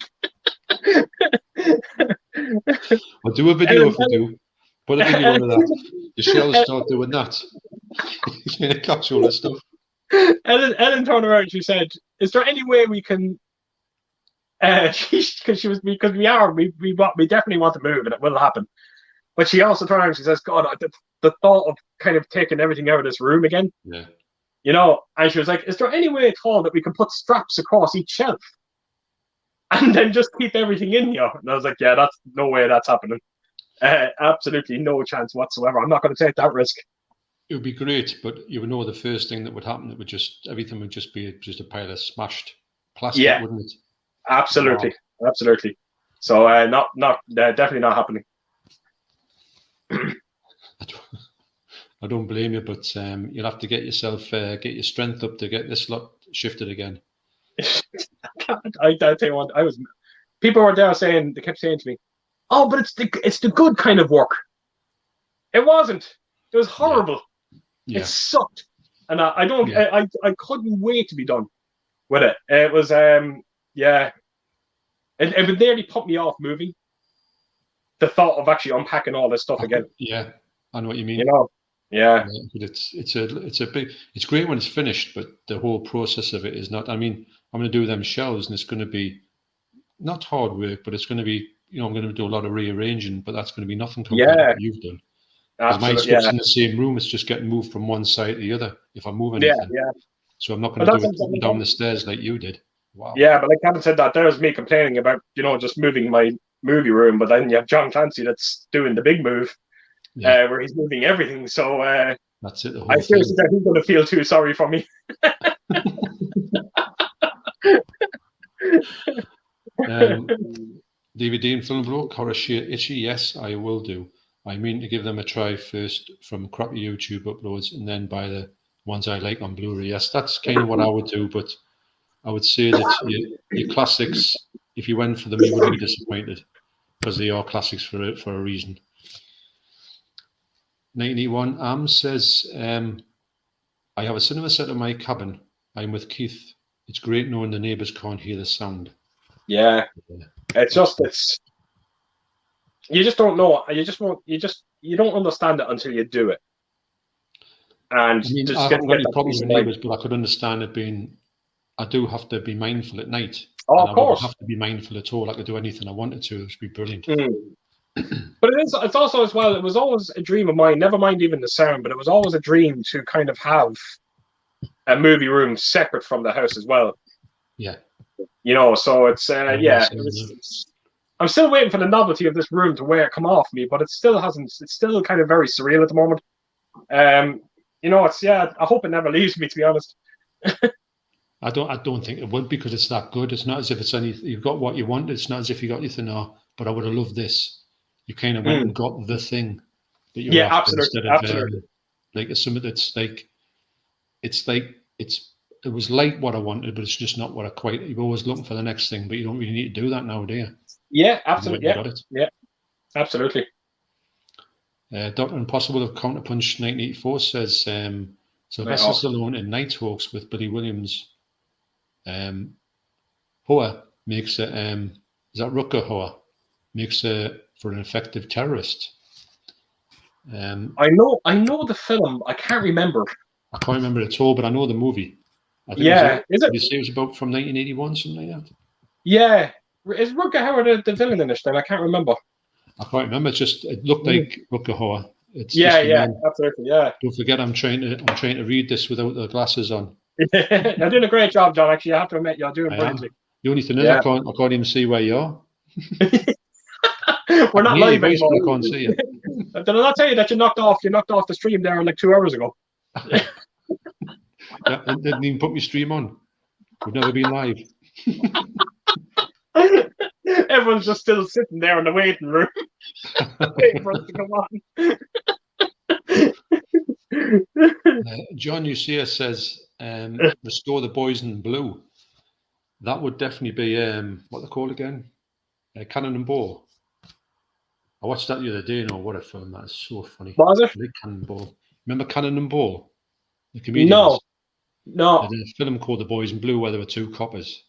A: I'll do a video if you do. Put a video of that. The shells start doing that. You're going to catch all this stuff.
B: Ellen turned around and she said, is there any way we can... because we definitely want to move, and it will happen. But she also turned around and she says, God, the thought of kind of taking everything out of this room again.
A: Yeah.
B: And she was like, is there any way at all that we can put straps across each shelf? and then just keep everything in here. And I was like, yeah, that's no way that's happening. Absolutely no chance whatsoever. I'm not going to take that risk.
A: It would be great, but you would know the first thing that would happen. It would everything would just be just a pile of smashed plastic, wouldn't it?
B: Absolutely, absolutely. So definitely not happening.
A: I don't blame you, but you'll have to get your strength up to get this lot shifted again.
B: I tell you what, people were there they kept saying to me, "Oh, but it's the good kind of work." It wasn't. It was horrible.
A: Yeah.
B: It sucked, and I couldn't wait to be done with it. It was it would nearly put me off moving. The thought of actually unpacking all this stuff again.
A: Yeah, I know what you mean.
B: You know, yeah.
A: But it's great when it's finished, but the whole process of it is not. I mean, I'm going to do them shelves, and it's going to be not hard work, but it's going to be, I'm going to do a lot of rearranging, but that's going to be nothing compared to what you've done. Because my stuff's in the same room, it's just getting moved from one side to the other if I move anything.
B: Yeah.
A: So I'm not going to do it up and down the stairs like you did. Wow.
B: Yeah, but like Kevin said, that there's me complaining about, just moving my movie room, but then you have John Clancy that's doing the big move, where he's moving everything. So
A: that's it.
B: I seriously think he's going to feel too sorry for me.
A: DVD and film bloke, horror shit itchy. Yes, I will do. I mean to give them a try first from crappy YouTube uploads and then buy the ones I like on Blu-ray. Yes, that's kind of what I would do, but I would say that your classics, if you went for them, you would be disappointed because they are classics for a reason. 91 Am says, I have a cinema set in my cabin. I'm with Keith. It's great knowing the neighbours can't hear the sound.
B: Yeah. You just don't know. You don't understand it until you do it. And
A: I haven't got any problems with neighbours, but I could understand it being. I do have to be mindful at night.
B: Oh, of course.
A: I have to be mindful at all. I could do anything I wanted to. It would be brilliant.
B: But it's also as well. It was always a dream of mine. Never mind even the sound, but it was always a dream to kind of have a movie room separate from the house as well.
A: Yeah.
B: So it's I'm still waiting for the novelty of this room to come off me, but it still hasn't. It's still kind of very surreal at the moment. I hope it never leaves me, to be honest.
A: I don't think it would, because it's that good. It's not as if you've got what you want. It's not as if you got anything. But I would have loved this. You kind of went and got the thing that you after,
B: absolutely,
A: instead of like something that's like it was like what I wanted, but it's just not what I quite. You're always looking for the next thing, but you don't really need to do that now, do you?
B: Yeah, absolutely. Yeah, absolutely.
A: Dr. Impossible of Counterpunch 1984 says Sylvester Stallone in Nighthawks with Billy Williams. Hoa makes is that Rutger Hauer makes for an effective terrorist.
B: I know the film. I can't remember.
A: I can't remember it at all, but I know the movie. I think
B: is it?
A: Did you say it was about from 1981, something like that?
B: Yeah. Is Rutger Hauer the villain in it then? I can't remember.
A: I can't remember. It looked like Rutger Hauer.
B: Absolutely, yeah.
A: Don't forget, I'm trying to read this without the glasses on.
B: You're doing a great job, John. Actually, I have to admit, you're doing brilliantly.
A: The only thing is, I can't even see where you are.
B: We're not live anymore.
A: I can't see you.
B: Did I not tell you that you knocked off the stream there like 2 hours ago?
A: It didn't even put my stream on. We've never been live.
B: Everyone's just still sitting there in the waiting room, waiting for us to come on.
A: John Usia says, restore the boys in blue. That would definitely be what they call again, Cannon and Ball. I watched that the other day. What a film! That's so funny.
B: What was it?
A: Cannon Ball. Remember Cannon and Ball? The comedians.
B: No.
A: There's a film called The Boys in Blue where there were two coppers.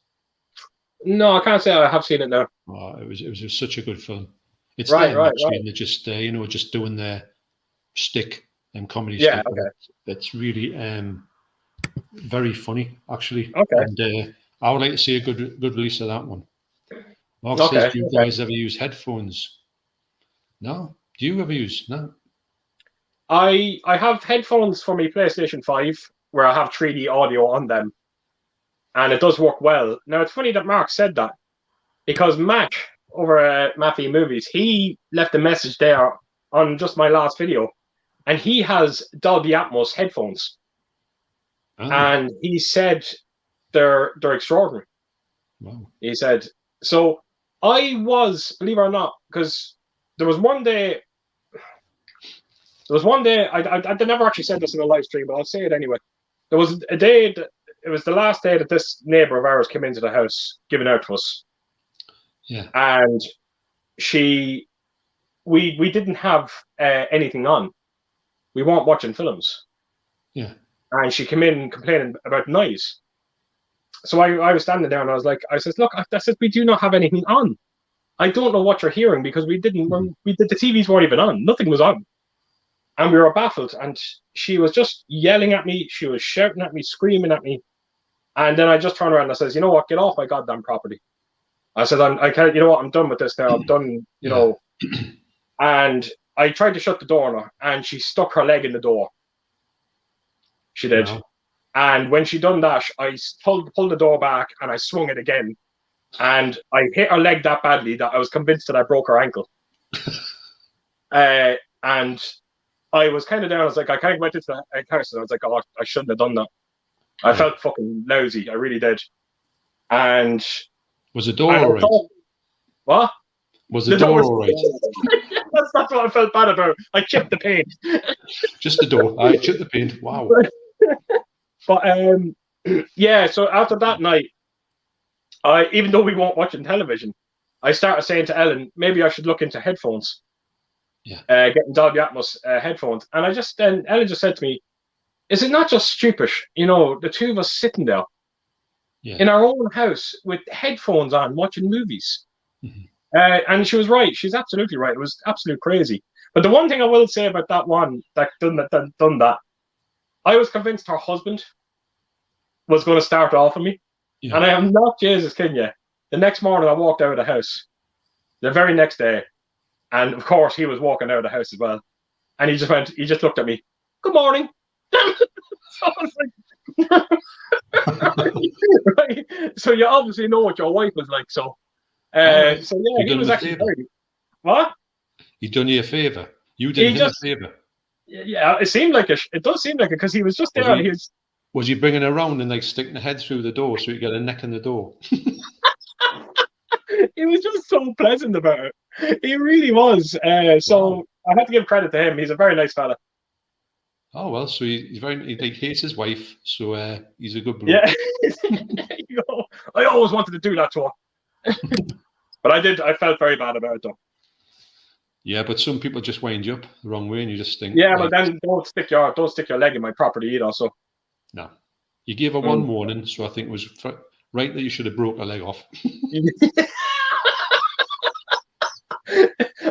B: No, I can't say I have seen it now.
A: Oh, it was such a good film. It's
B: right.
A: And they're just just doing their shtick and comedy.
B: Yeah,
A: stuff.
B: Okay.
A: It's really very funny, actually.
B: Okay.
A: And I would like to see a good release of that one. Mark says, do you guys ever use headphones? No. Do you ever use? No.
B: I have headphones for my PlayStation 5 where I have 3D audio on them, and it does work well. Now, it's funny that Mark said that, because Mac over at Maffey Movies, he left a message there on just my last video, and he has Dolby Atmos headphones, and he said they're extraordinary.
A: Wow.
B: He said so. I was, believe it or not, because there was one day. I never actually said this in a live stream, but I'll say it anyway. There was a day that it was the last day that this neighbor of ours came into the house, giving out to us.
A: Yeah.
B: And we didn't have anything on. We weren't watching films.
A: Yeah.
B: And she came in complaining about noise. So I was standing there and I said, look, I said, we do not have anything on. I don't know what you're hearing because the TVs weren't even on. Nothing was on. And we were baffled. And she was just yelling at me. She was shouting at me, screaming at me. And then I just turned around and I says, you know what? Get off my goddamn property. I said, I can't, you know what? I'm done with this now. I'm done, you know. And I tried to shut the door on her, and she stuck her leg in the door. She did. Wow. And when she done that, I pulled the door back and I swung it again. And I hit her leg that badly that I was convinced that I broke her ankle. And I was kind of down. I was like, I can't went into the house. And I was like, oh, I shouldn't have done that. I felt fucking lousy. I really did. And
A: was the door all right?
B: What?
A: Was the door all right?
B: That's what I felt bad about. I chipped the paint.
A: Just the door. I chipped the paint. Wow.
B: But yeah. So after that night, even though we weren't watching television, I started saying to Ellen, maybe I should look into headphones.
A: Yeah.
B: Getting Dolby Atmos headphones, and Ellen just said to me, "Is it not just stupid? You know, the two of us sitting there." Yeah. In our own house with headphones on, watching movies. Mm-hmm. And she was right. She's absolutely right. It was absolute crazy. But the one thing I will say about that one that done that, I was convinced her husband was going to start off on me. Yeah. And I am not Jesus kidding you. The next morning I walked out of the house. The very next day. And of course he was walking out of the house as well. And he just looked at me. Good morning. So I was like, right. So you obviously know what your wife was like. So yeah, he was actually very. What?
A: He done you a favor. You did him a favor.
B: Yeah, it seemed like it. It does seem like it because he was just there.
A: Was he bringing around and like sticking the head through the door so you get a neck in the door?
B: He was just so pleasant about it. He really was. So I have to give credit to him. He's a very nice fella.
A: Oh well, so he hates his wife, so he's a good bloke.
B: Yeah, there you go. I always wanted to do that to her, but I did. I felt very bad about it though.
A: Yeah, but some people just wind you up the wrong way, and you just think.
B: Yeah, but then don't stick your leg in my property either. So.
A: No, you gave her one warning, so I think it was right that you should have broke her leg off.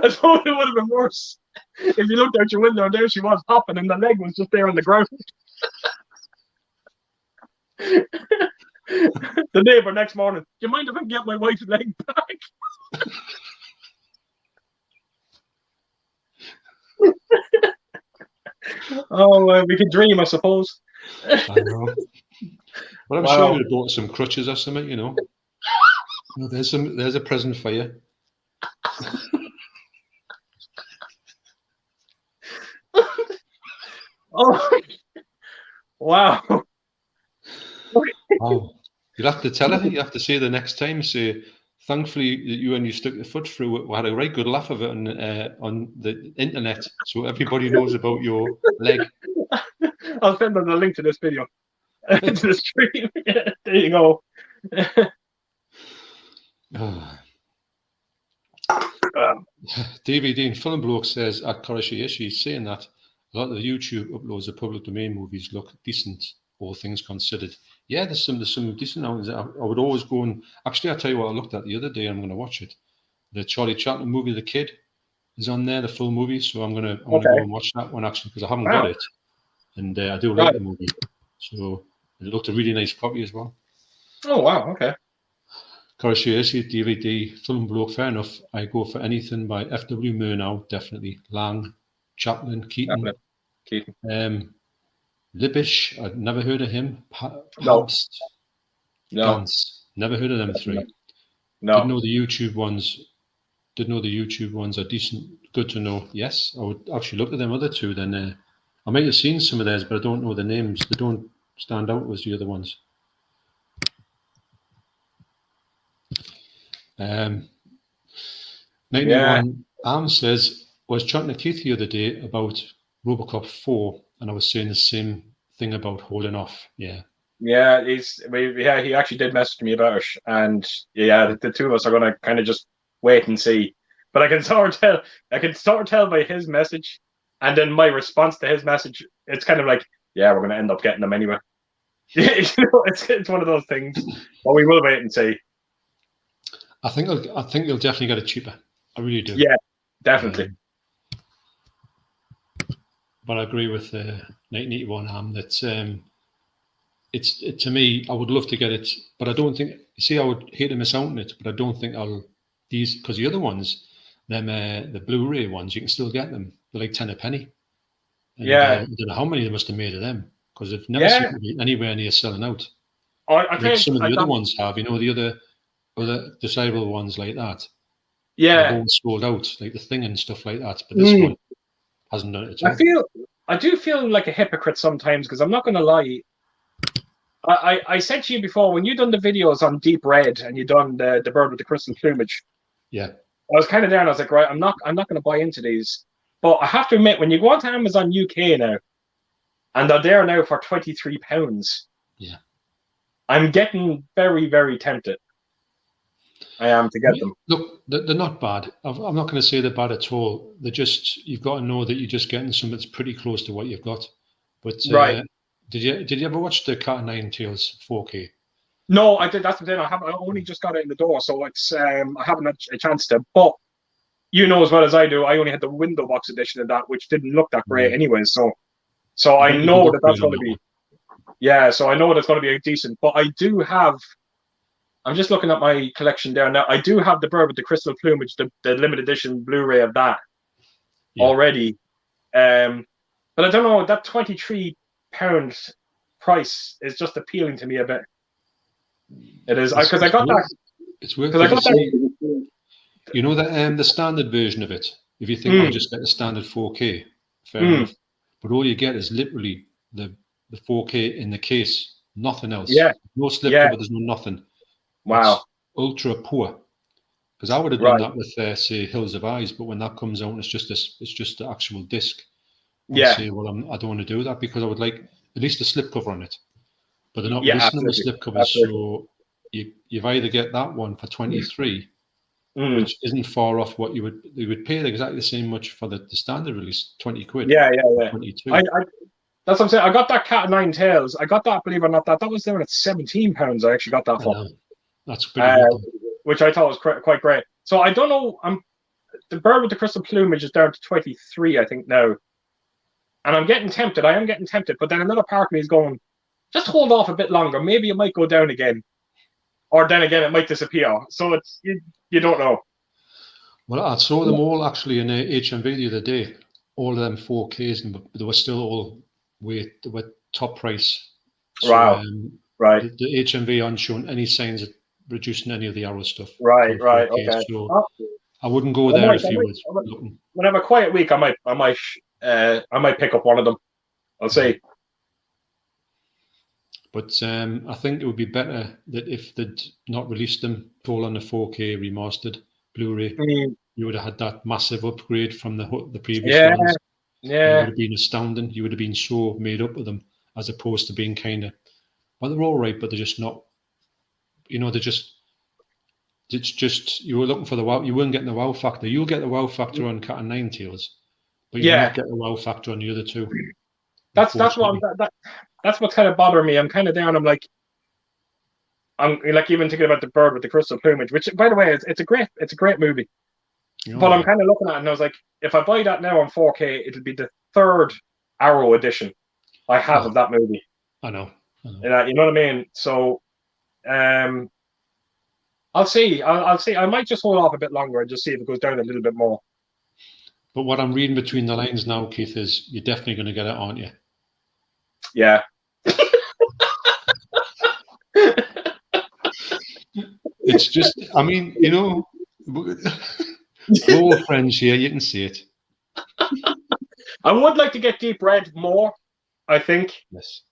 B: I thought it would have been worse. If you looked out your window, there she was hopping, and the leg was just there on the ground. The neighbour next morning, do you mind if I get my wife's leg back? Oh, we could dream, I suppose.
A: I know. But I'm sure you'd have bought some crutches or something, you know. Oh, there's a present for you.
B: Oh, wow.
A: Oh, you'll have to tell her. You have to say the next time. Say, thankfully, you and you stuck the foot through it. We had a right good laugh of it on the internet, so everybody knows about your leg.
B: I'll send them the link to this video, to the stream. Yeah, there you go.
A: DVD and Film Bloke says at Karashi, she's saying that a lot of the YouTube uploads of public domain movies look decent, all things considered. Yeah, there's some decent ones. I would always go and actually, I'll tell you what I looked at the other day. I'm going to watch it. The Charlie Chaplin movie, The Kid, is on there, the full movie. So I'm going to go and watch that one actually because I haven't got it, and I do like the movie. So it looked a really nice copy as well.
B: Oh wow! Okay.
A: Karashi, DVD, Film Bloke, fair enough. I go for anything by F.W. Murnau, definitely. Lang, Chaplin, Keaton. Libish, I'd never heard of him. Pabst,
B: no.
A: Gans, never heard of them three.
B: No.
A: Didn't know the YouTube ones. Didn't know the YouTube ones are decent. Good to know. Yes, I would actually look at them other two. Then I might have seen some of theirs, but I don't know the names. They don't stand out as the other ones. 91 Arm says, I was chatting to Keith the other day about Robocop 4, and I was saying the same thing about holding off. Yeah.
B: Yeah, he actually did message me about it, and the two of us are going to kind of just wait and see. But I can sort of tell by his message, and then my response to his message. It's kind of like, yeah, we're going to end up getting them anyway. It's one of those things. But we will wait and see.
A: I think you'll definitely get it cheaper. I really do.
B: Yeah, definitely.
A: But I agree with 1981 Arm that it's to me, I would love to get it, but I don't think. See, I would hate to miss out on it, but I don't think because the other ones, them the Blu-ray ones, you can still get them. They're like 10 a penny. And, I don't know how many they must have made of them, because they've never seemed to be anywhere near selling out.
B: I think
A: some of the other ones have, the other desirable ones like that.
B: Yeah,
A: they've all sold out, like the Thing and stuff like that. But this one hasn't done it at all.
B: I do feel like a hypocrite sometimes, because I'm not going to lie. I said to you before, when you done the videos on Deep Red and you done the bird with the crystal plumage.
A: Yeah.
B: I was kind of there, and I was like, right, I'm not going to buy into these. But I have to admit, when you go onto Amazon UK now, and they're there now for £23,
A: yeah,
B: I'm getting very, very tempted. I am to get them.
A: Look, they're not bad. I'm not going to say they're bad at all. They're just, you've got to know that you're just getting something that's pretty close to what you've got. But
B: right.
A: Did you ever watch the Cat and Nine Tails 4K?
B: No, I did. That's the thing. I only just got it in the door, so it's I haven't had a chance to. But you know as well as I do, I only had the window box edition of that, which didn't look that great anyway. So I know that's going to be. Yeah, so I know that's going to be decent. But I do have. I'm just looking at my collection there now. I do have the bird with the crystal plumage, the limited edition Blu-ray of that already. But I don't know, that £23 price is just appealing to me a bit. It is because I got that.
A: It's worth it. You know that the standard version of it. If you think I'll just get the standard 4K, fair enough. But all you get is literally the 4K in the case, nothing else.
B: Yeah.
A: No slipcover. There's no nothing.
B: Wow.
A: It's ultra poor. Because I would have done that with say Hills of Eyes, but when that comes out, it's just the actual disc. I say, well, I don't want to do that because I would like at least a slipcover on it. But they're not releasing them with slipcovers, so you've either get that one for 23, which isn't far off what you would pay exactly the same much for the standard release, 20 quid.
B: Yeah.
A: 22.
B: That's what I'm saying. I got that Cat of Nine Tails. I got that, believe it or not, that was there at £17. I actually got that for.
A: That's pretty good.
B: Which I thought was quite great. So I don't know. The bird with the crystal plumage is down to 23, I think now. And I'm getting tempted. I am getting tempted. But then another part of me is going, just hold off a bit longer. Maybe it might go down again. Or then again, it might disappear. So it's you don't know.
A: Well, I saw them all actually in HMV the other day. All of them 4Ks, and they were still all they were top price. So,
B: wow. Right.
A: The HMV aren't showing any signs of reducing any of the Arrow stuff.
B: Right. Okay.
A: So I wouldn't go there if you were looking.
B: When I have a quiet week, I might pick up one of them. I'll see.
A: But I think it would be better that if they'd not released them all on the 4K remastered Blu-ray, you would have had that massive upgrade from the previous ones. Yeah. It would have been astounding. You would have been so made up of them as opposed to being kind of, well, they're all right, but they're just not, it's just, you were looking for the wow, you weren't getting the wow factor. You'll get the wow factor on Cat and Nine Tails, but you'll not get the wow factor on the other two.
B: That's what's kind of bothering me. I'm kind of down. I'm like even thinking about the bird with the crystal plumage, which, by the way, it's a great movie. But I'm kind of looking at it and I was like, if I buy that now on 4K, it'll be the third Arrow edition I have of that movie.
A: I know.
B: You know what I mean? So, I'll see. I'll see. I might just hold off a bit longer and just see if it goes down a little bit more.
A: But what I'm reading between the lines now, Keith, is you're definitely going to get it, aren't you?
B: Yeah.
A: It's just, I mean, we're all friends here. You can see it.
B: I would like to get Deep Red more, I think.
A: Yes.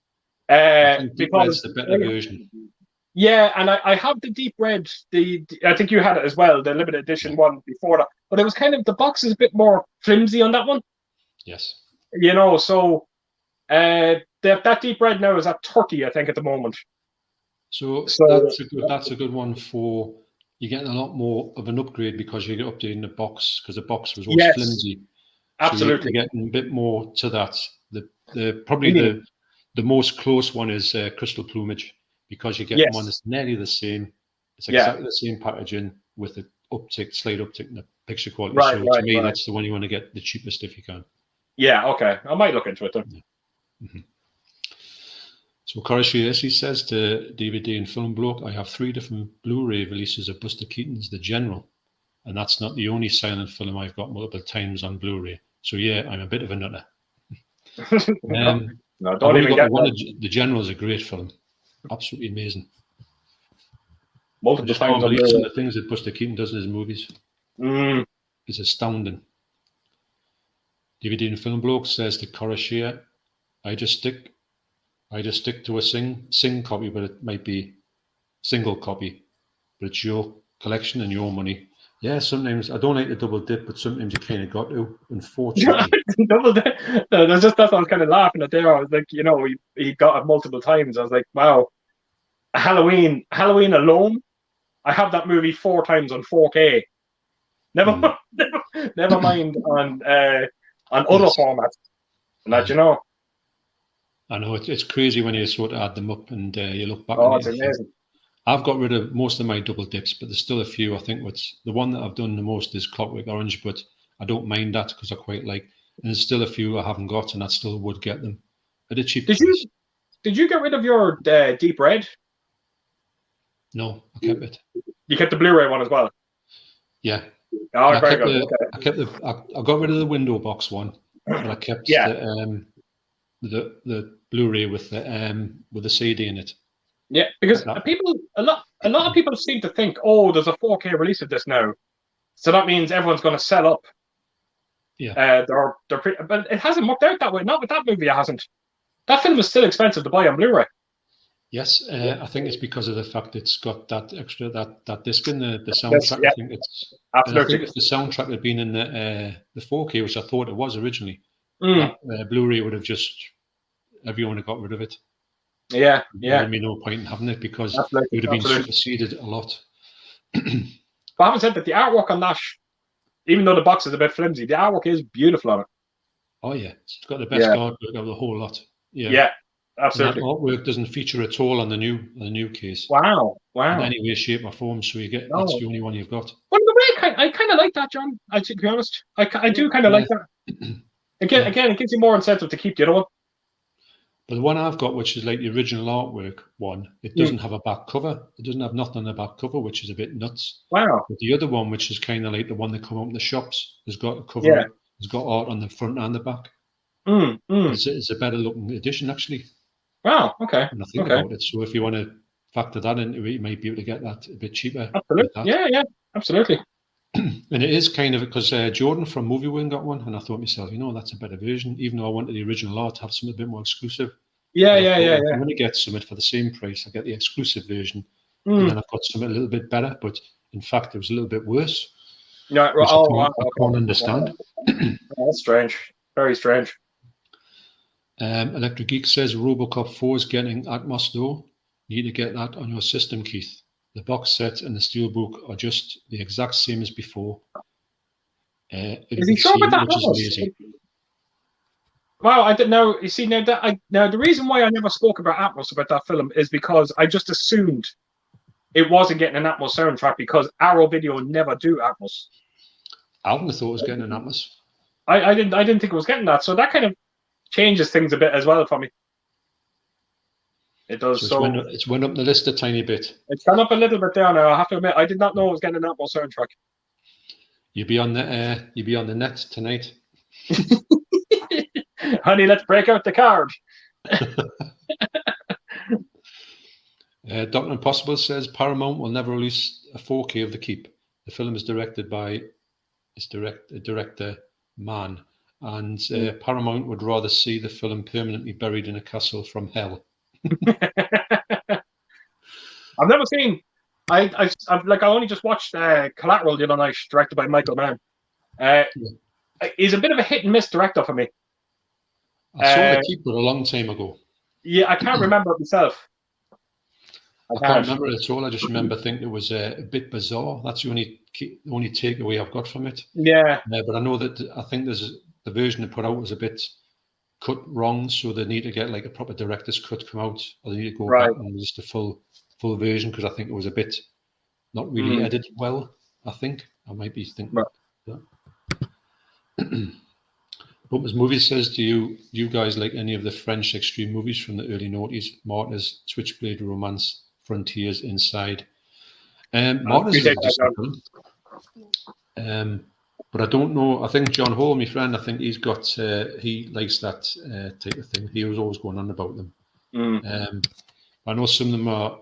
A: I think Deep
B: Because
A: Red's the better version.
B: Yeah, and I have the Deep Red. I think you had it as well, the limited edition one before that. But it was kind of, the box is a bit more flimsy on that one.
A: Yes.
B: So that Deep Red now is at 30, I think, at the moment.
A: So that's a good one for, you're getting a lot more of an upgrade because you're updating the box, because the box was always flimsy.
B: Absolutely.
A: So you're getting a bit more to that. The most close one is Crystal Plumage, because you get one that's nearly the same. It's exactly the same packaging with an slight uptick in the picture quality. So to me, that's the one you want to get the cheapest if you can. Yeah, okay. I might look into it then. Yeah. Mm-hmm. So Karashi says to DVD and Film Bloke, I have 3 different Blu-ray releases of Buster Keaton's The General, and that's not the only silent film I've got multiple times on Blu-ray. So yeah, I'm a bit of a nutter.
B: No, don't even get that.
A: The General is a great film, absolutely amazing.
B: Multiple times on
A: some of the things that Buster Keaton does in his movies is astounding. DVD and Film Bloke says to Karashi, I just stick to a sing copy, but it might be single copy, but it's your collection and your money. Yeah, sometimes I don't like the double dip, but sometimes you kind of got to, unfortunately.
B: Double dip. No, that's what I was kind of laughing at there. I was like, he got it multiple times. I was like, wow. Halloween alone, I have that movie 4 times on 4K. Never mind on other formats. And that,
A: I know it's crazy when you sort of add them up and you look back.
B: Oh, it's amazing.
A: I've got rid of most of my double dips, but there's still a few. I think the one that I've done the most is Clockwork Orange, but I don't mind that because I quite like. And there's still a few I haven't got, and I still would get them at a cheap price.
B: Did you get rid of your Deep Red?
A: No, I kept it.
B: You kept the Blu-ray one as well.
A: Yeah.
B: Oh, very good.
A: I got rid of the window box one, but I kept the Blu-ray with the CD in it.
B: Yeah, because a lot of people seem to think, oh, there's a 4K release of this now, so that means everyone's going to sell up.
A: Yeah.
B: But it hasn't worked out that way. Not with that movie, it hasn't. That film is still expensive to buy on Blu-ray.
A: Yes, I think it's because of the fact it's got that extra that disc in the soundtrack. I think it's absolutely. I think if the soundtrack had been in the 4K, which I thought it was originally, that Blu-ray would have just everyone had got rid of it.
B: Yeah.
A: There'd be no point in having it because it would have been superseded a lot.
B: But having said that, the artwork on that, even though the box is a bit flimsy, the artwork is beautiful on it.
A: Oh yeah, it's got the best artwork of the whole lot.
B: Yeah, absolutely.
A: And that artwork doesn't feature at all on the new case.
B: Wow.
A: In any way, shape, or form. So you get that's the only one you've got.
B: Well, the way I kind of like that, John. To be honest, I do kind of like that. Again, it gives you more incentive to keep the other one.
A: But the one I've got, which is like the original artwork one, it doesn't have a back cover. It doesn't have nothing on the back cover, which is a bit nuts.
B: Wow.
A: But the other one, which is kind of like the one that come up in the shops, has got a cover. Yeah. It's got art on the front and the back. It's a better looking edition, actually.
B: Wow. Okay.
A: And I think about it. So if you want to factor that into it, you might be able to get that a bit cheaper.
B: Absolutely. Yeah. Absolutely.
A: And it is kind of because Jordan from Movie Wing got one, and I thought to myself, that's a better version, even though I wanted the original art to have something a bit more exclusive.
B: Yeah.
A: I'm going to get something for the same price. I get the exclusive version, and then I've got something a little bit better, but in fact, it was a little bit worse.
B: Yeah,
A: I can't understand.
B: That's strange. Very strange.
A: Electric Geek says RoboCop 4 is getting Atmos though. You need to get that on your system, Keith. The box set and the steelbook are just the exact same as before.
B: Is he sure about that? Wow, I didn't know. You see, now the reason why I never spoke about Atmos about that film is because I just assumed it wasn't getting an Atmos soundtrack because Arrow Video never do Atmos.
A: I wouldn't have thought it was getting an Atmos.
B: I didn't think it was getting that, so that kind of changes things a bit as well for me. It does.
A: So it's went up the list a tiny bit.
B: It's gone up a little bit there now. I have to admit, I did not know it was getting an Atmos soundtrack.
A: You'll be on the net tonight.
B: Honey, let's break out the card.
A: Dr. Impossible says Paramount will never release a 4K of The Keep. The film is directed by director Man, and Paramount would rather see the film permanently buried in a castle from hell.
B: I've never seen. I've like I only just watched Collateral the other night, directed by Michael Mann. He's a bit of a hit and miss director for me.
A: I saw The Keeper a long time ago.
B: Yeah, I can't remember it myself.
A: I can't remember it at all. I just remember thinking it was a bit bizarre. That's the only takeaway I've got from it.
B: Yeah.
A: But I know that I think there's the version they put out was a bit cut wrong, so they need to get like a proper director's cut come out, or they need to go back and just a full version, because I think it was a bit not really edited well. I think I might be thinking. That. Bumpers Movies says, do you guys like any of the French extreme movies from the early noughties? Martyrs, Switchblade Romance, Frontiers, Inside. Martyrs is a decent film. But I don't know. I think John Hall, my friend, I think he's got. He likes that type of thing. He was always going on about them. I know some of them are.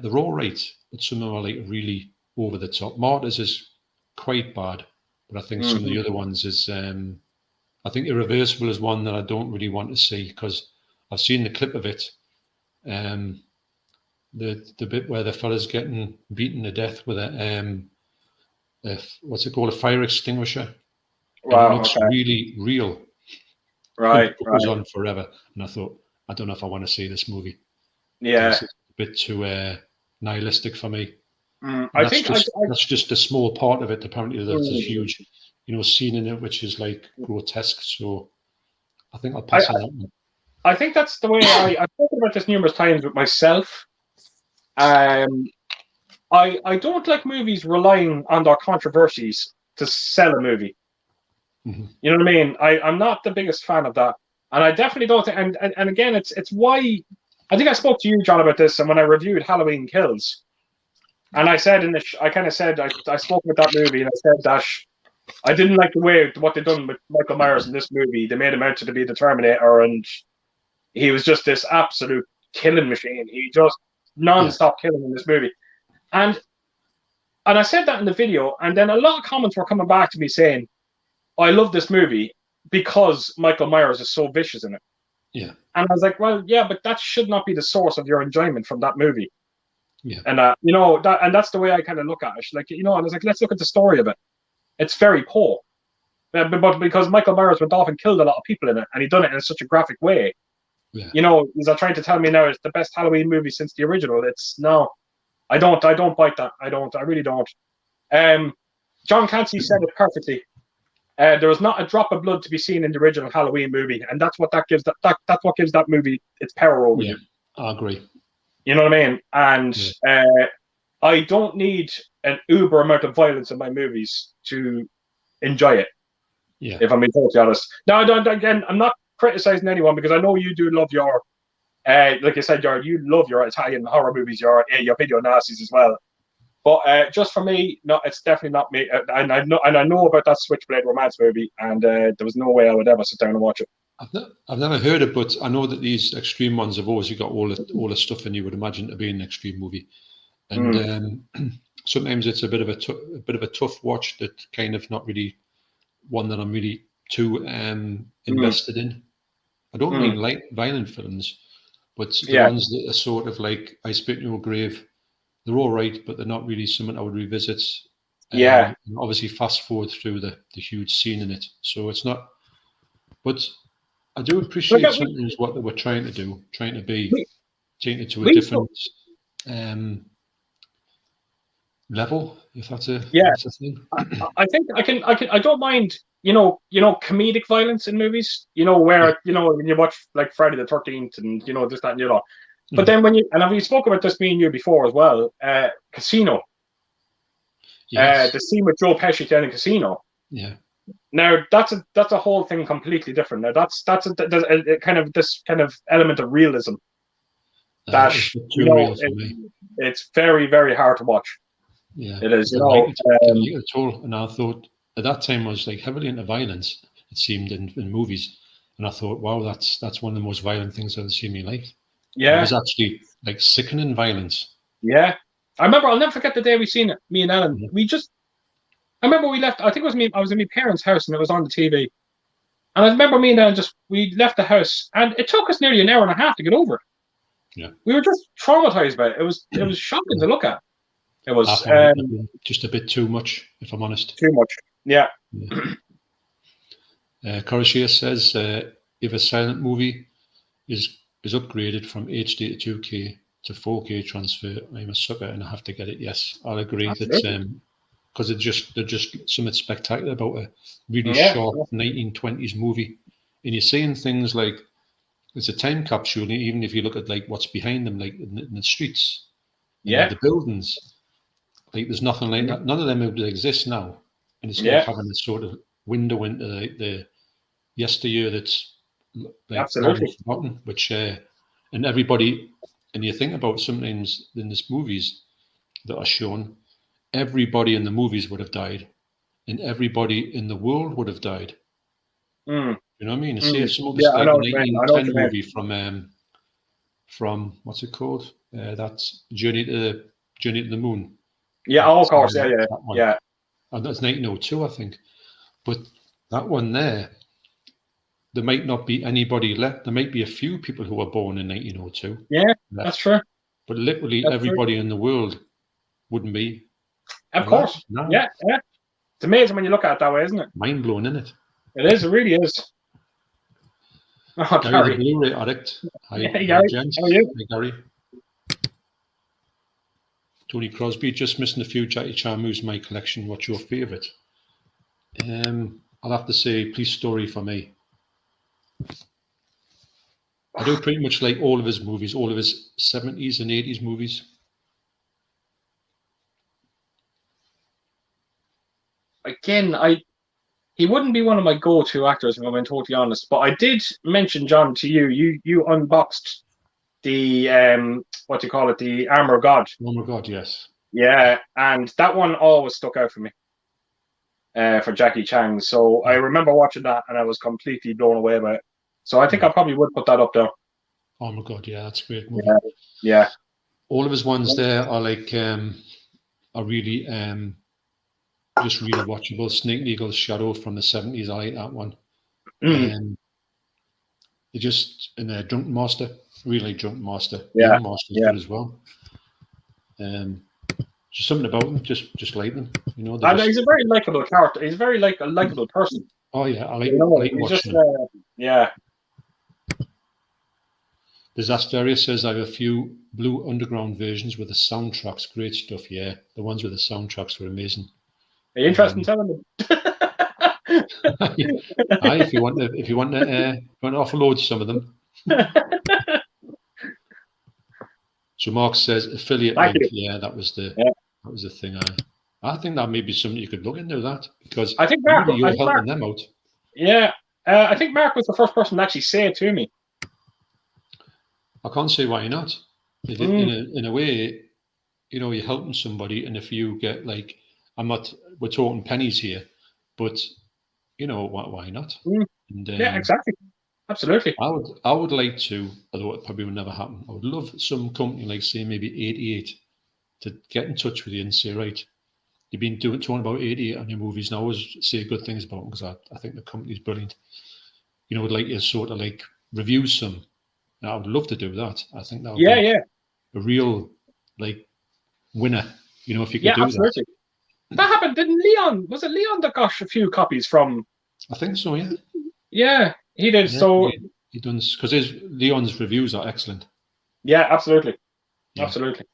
A: They're all right, but some of them are like really over the top. Martyrs is quite bad, but I think some of the other ones is. I think Irreversible is one that I don't really want to see, because I've seen the clip of it. The bit where the fella's getting beaten to death with a what's it called, a fire extinguisher. Wow, it looks really real. Right, it goes on forever, and I thought, I don't know if I want to see this movie. Yeah, it's a bit too nihilistic for me. I think that's just a small part of it. Apparently, there's a huge, scene in it which is like grotesque. So I think I'll pass on that one.
B: I think that's the way I've spoken about this numerous times with myself. I don't like movies relying on their controversies to sell a movie. You know what I mean? I'm not the biggest fan of that, and I definitely don't. And again, it's why I think I spoke to you, John, about this, and when I reviewed Halloween Kills, and I said I spoke about that movie, and I said that I didn't like the way what they done with Michael Myers in this movie. They made him out to be the Terminator, and he was just this absolute killing machine. He just non-stop killing in this movie. And I said that in the video, and then a lot of comments were coming back to me saying, I love this movie because Michael Myers is so vicious in it. Yeah. And I was like, well, yeah, but that should not be the source of your enjoyment from that movie. Yeah. And that's the way I kind of look at it. Like, and I was like, let's look at the story of it. It's very poor. But because Michael Myers went off and killed a lot of people in it, and he done it in such a graphic way. Yeah. He's trying to tell me now it's the best Halloween movie since the original. It's no. I don't bite that. I really don't. John Clancy said it perfectly. There was not a drop of blood to be seen in the original Halloween movie, and that's what gives that movie its power over you.
A: I agree.
B: You know what I mean? And I don't need an uber amount of violence in my movies to enjoy it. Yeah. If I'm being totally honest. Now, again, I'm not criticizing anyone, because I know you do love your. Like I said, you love your Italian horror movies, your video nasties as well. But just for me, no, it's definitely not me. And I know about that Switchblade Romance movie, and there was no way I would ever sit down and watch it.
A: I've never heard it, but I know that these extreme ones have always got all the stuff in you would imagine to be an extreme movie, and sometimes it's a bit of a tough watch. That kind of not really one that I'm really too invested in. I don't mean like violent films. But the ones that are sort of like I Spit in Your Grave, they're all right, but they're not really something I would revisit. And obviously, fast forward through the huge scene in it. So it's not. But I do appreciate sometimes what they were trying to do, trying to be taken to a different level, if that's a thing.
B: I think I don't mind. Comedic violence in movies, where, when you watch like Friday the 13th and, this, that, and the other. But then and we spoke about this, me and you, before as well, Casino. Yes. The scene with Joe Pesci down in Casino. Yeah. Now, that's a whole thing completely different. Now, that's a kind of element of realism that, it's very, very hard to watch. Yeah. It is,
A: at all. And I thought, at that time, I was like heavily into violence, it seemed, in movies, and I thought, wow, that's one of the most violent things I've ever seen in my life. Yeah, it was actually like sickening violence.
B: Yeah, I remember. I'll never forget the day we seen it. Me and Ellen.
A: Yeah.
B: I remember we left. I think it was me. I was in my parents' house and it was on the TV. And I remember me and Ellen we left the house and it took us nearly an hour and a half to get over it.
A: Yeah.
B: We were just traumatized by it. It was shocking to look at. It was
A: just a bit too much, if I'm honest.
B: Too much. Yeah.
A: Coruscant says if a silent movie is upgraded from HD to 2K to 4K transfer, I'm a sucker and I have to get it. Yes, I'll agree. That's because there's just something spectacular about a really sharp 1920s movie, and you're seeing things like it's a time capsule. Even if you look at like what's behind them, like in the streets, the buildings, like there's nothing like that. None of them would exist now, and it's like having a sort of window into the yesteryear that's like forgotten, which and everybody, and you think about sometimes in these movies that are shown, everybody in the movies would have died, and everybody in the world would have died. You know what I mean? See if some of this like 1910 movie from what's it called? That's Journey to the Moon.
B: Yeah, of course, yeah.
A: And that's 1902, I think. But that one there might not be anybody left. There might be a few people who were born in 1902.
B: Yeah, that's true.
A: But literally everybody in the world wouldn't be.
B: Of course. No. Yeah. It's amazing when you look at it that way, isn't it?
A: Mind blowing, isn't it?
B: It is. It really is.
A: Oh, Gary, the Blu-ray addict. Hi,
B: Gary.
A: Gents.
B: How are you?
A: Hi, Gary. Tony Crosby, just missing a few Jackie Chan movies in my collection. What's your favourite? I'll have to say Police Story for me. I do pretty much like all of his movies, all of his 70s and 80s movies.
B: Again, he wouldn't be one of my go-to actors if I'm being totally honest. But I did mention, John, to you. You unboxed the the Armor of God.
A: Armor of God, yes.
B: Yeah, and that one always stuck out for me. For Jackie Chan. So I remember watching that and I was completely blown away by it. So I think I probably would put that up there.
A: Oh my God, yeah, that's a great movie.
B: Yeah.
A: All of his ones there are like are really just really watchable. Snake and Eagle's Shadow from the 70s, I like that one. They just in a Drunken Master, really Drunken Master.
B: Yeah.
A: Master's good as well. Just something about him, just like them, you know.
B: He's a very likable character. He's very a likable person.
A: Oh yeah, I like
B: watching him. Yeah.
A: Disasteria says I have a few Blue Underground versions with the soundtracks. Great stuff, yeah. The ones with the soundtracks were amazing.
B: Are you interested in telling them?
A: If you want to offload some of them. So Mark says affiliate link. Yeah, that was the thing. I think that may be something you could look into that because
B: I think Mark,
A: you're helping them out.
B: Yeah, I think Mark was the first person to actually say it to me.
A: I can't say why not. In a way, you know, you're helping somebody, and if you get like, we're talking pennies here, but you know, why not? And,
B: yeah, exactly. Absolutely.
A: I would like to, although it probably would never happen. I would love some company like, say, maybe 88 to get in touch with you and say, right, you've been talking about 88 on your movies, and I always say good things about them because I think the company's brilliant. You know, would like you sort of like review some. And I would love to do that. I think that would be a real like winner. You know, if you could do
B: absolutely. That happened. Didn't Leon? Was it Leon that got a few copies from?
A: I think so. Yeah.
B: Yeah, he did. Yeah, so
A: he does because Leon's reviews are excellent.
B: Yeah, absolutely, absolutely.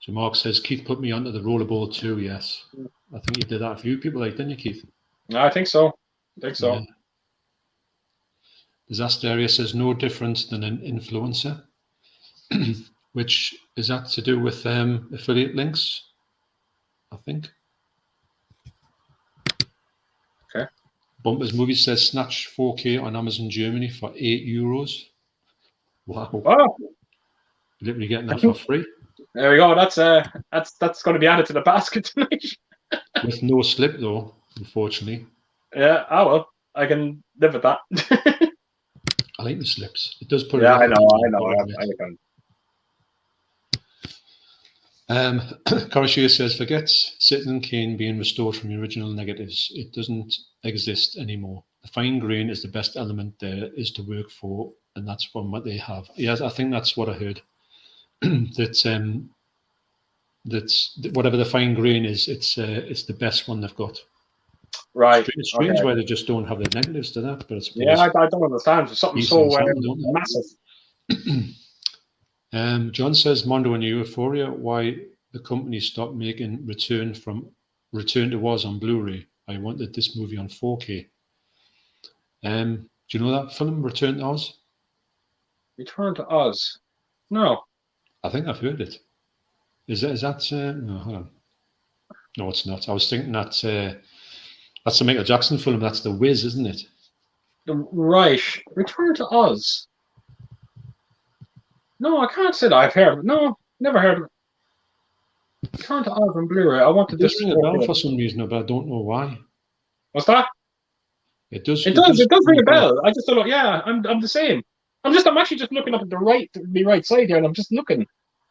A: So Mark says Keith put me onto the rollerball too. Yes, I think you did that a few people like, didn't you, Keith?
B: No, I think so. Yeah.
A: Disasteria says no different than an influencer, which is that to do with affiliate links, I think.
B: Okay.
A: Bumpers Movie says Snatch 4K on Amazon Germany for €8. Wow. Literally getting that for free.
B: There we go. That's going to be added to the basket tonight.
A: With no slip though, unfortunately.
B: Yeah. Oh well, I can live with that.
A: I like the slips. It does put.
B: Yeah, I know.
A: Karashir says, forget Citizen Kane being restored from the original negatives. It doesn't exist anymore. The fine grain is the best element there is to work for, and that's from what they have. Yes, I think that's what I heard. That's whatever the fine grain is, it's the best one they've got.
B: Right.
A: It's strange why they just don't have the negatives to that, but I suppose.
B: Yeah, I don't understand. Something so massive.
A: John says, Mondo and Euphoria, why the company stopped making Return to Oz on Blu-ray. I wanted this movie on 4K. Do you know that film, Return to Oz? Return to Oz? No. I think I've heard it. Is that no, hold on. No, it's not. I was thinking that's the Michael Jackson film. That's The Wiz, isn't it? Right. Return to Oz. No, I can't say that I've heard of it. No, never heard of it. Return to Oz on Blu-ray. I wanted this ring a bell for some reason, but I don't know why. What's that? It does. It does ring a bell. I just thought, yeah, I'm the same. I'm actually just looking up at the right side here, and I'm just looking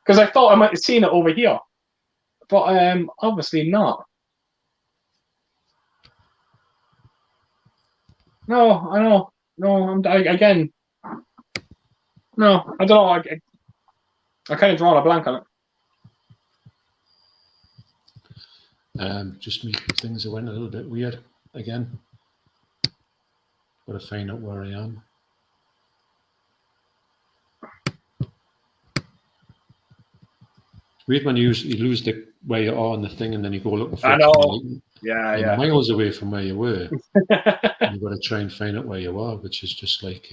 A: because I thought I might have seen it over here, but obviously not. No, I know. No, again. No, I don't know. I kind of drawn a blank on it. Just me, things that went a little bit weird again. Got to find out where I am. It's weird when you lose where you are on the thing, and then you go looking for it. I know. Yeah. Miles away from where you were. And you've got to try and find out where you are, which is just like.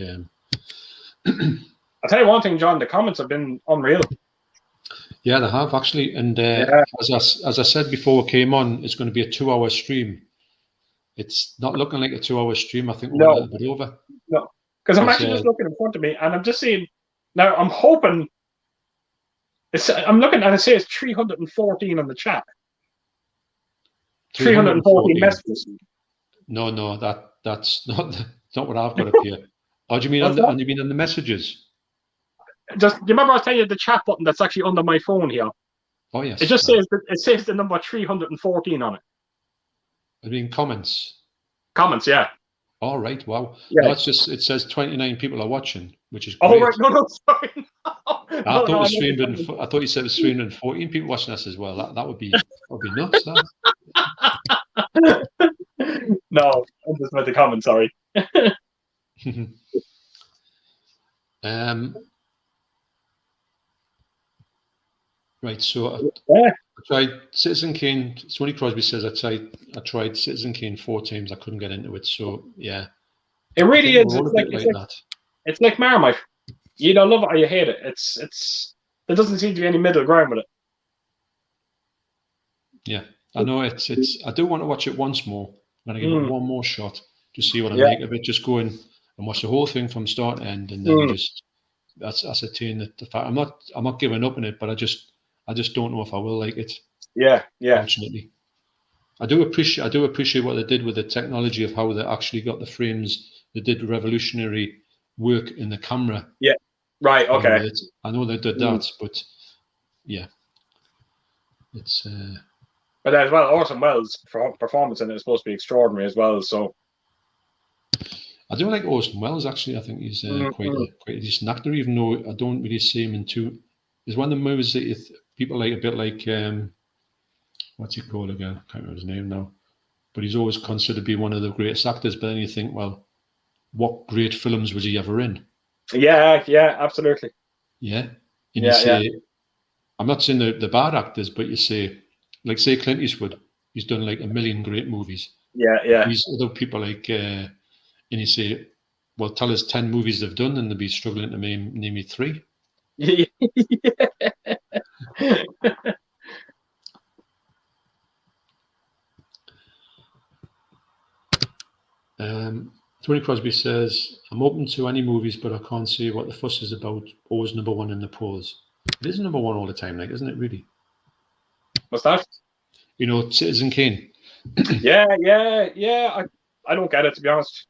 A: I'll tell you one thing, John. The comments have been unreal. Yeah, they have actually, and as I said before we came on, it's going to be a 2-hour stream. It's not looking like a 2-hour stream. I think we're a little bit over. No, because I'm actually just looking in front of me, and I'm just seeing. Now I'm hoping. I'm looking, and it says 314 on the chat. 314 messages. No, that's not what I've got up here. Oh, do you mean on the messages? Do you remember I was telling you the chat button that's actually under my phone here? Oh yes. It just says the number 314 on it. I mean comments. Comments, yeah. All right, wow. Yeah. No, it says 29 people are watching, which is great. Oh right, no, sorry. I thought you said it was 314 people watching us as well. That would be nuts. That. No, I just meant the comment, sorry. Right, so I tried Citizen Kane. Sonny Crosby says I tried Citizen Kane 4 times. I couldn't get into it. So yeah, it really is. It's like Marmite. You either love it or you hate it. There doesn't seem to be any middle ground with it. Yeah, I know it's. I do want to watch it once more. I'm gonna give it one more shot to see what I make of it. Just go in and watch the whole thing from start to end, and then just ascertain that the fact I'm not giving up on it, but I just don't know if I will like it. Yeah. Unfortunately, I do appreciate what they did with the technology of how they actually got the frames. They did revolutionary work in the camera. Yeah. Right. Okay. I know they did that, but yeah, it's. But as well, Orson Welles' performance in it is supposed to be extraordinary as well. So. I do like Orson Welles actually. I think he's quite a decent actor, even though I don't really see him in too. There's one of the movies that people like a bit like what's he called again? I can't remember his name now. But he's always considered to be one of the greatest actors. But then you think, well, what great films was he ever in? Yeah, absolutely. Yeah, and you say, I'm not saying the bad actors, but you say, like say Clint Eastwood, he's done like a million great movies. Yeah. These other people like, and you say, well, tell us 10 movies they've done, and they'll be struggling to name me 3. Yeah. Tony Crosby says, I'm open to any movies, but I can't see what the fuss is about. Always number one in the polls. It is number one all the time, like, isn't it, really? What's that? You know, Citizen Kane. Yeah. I don't get it, to be honest.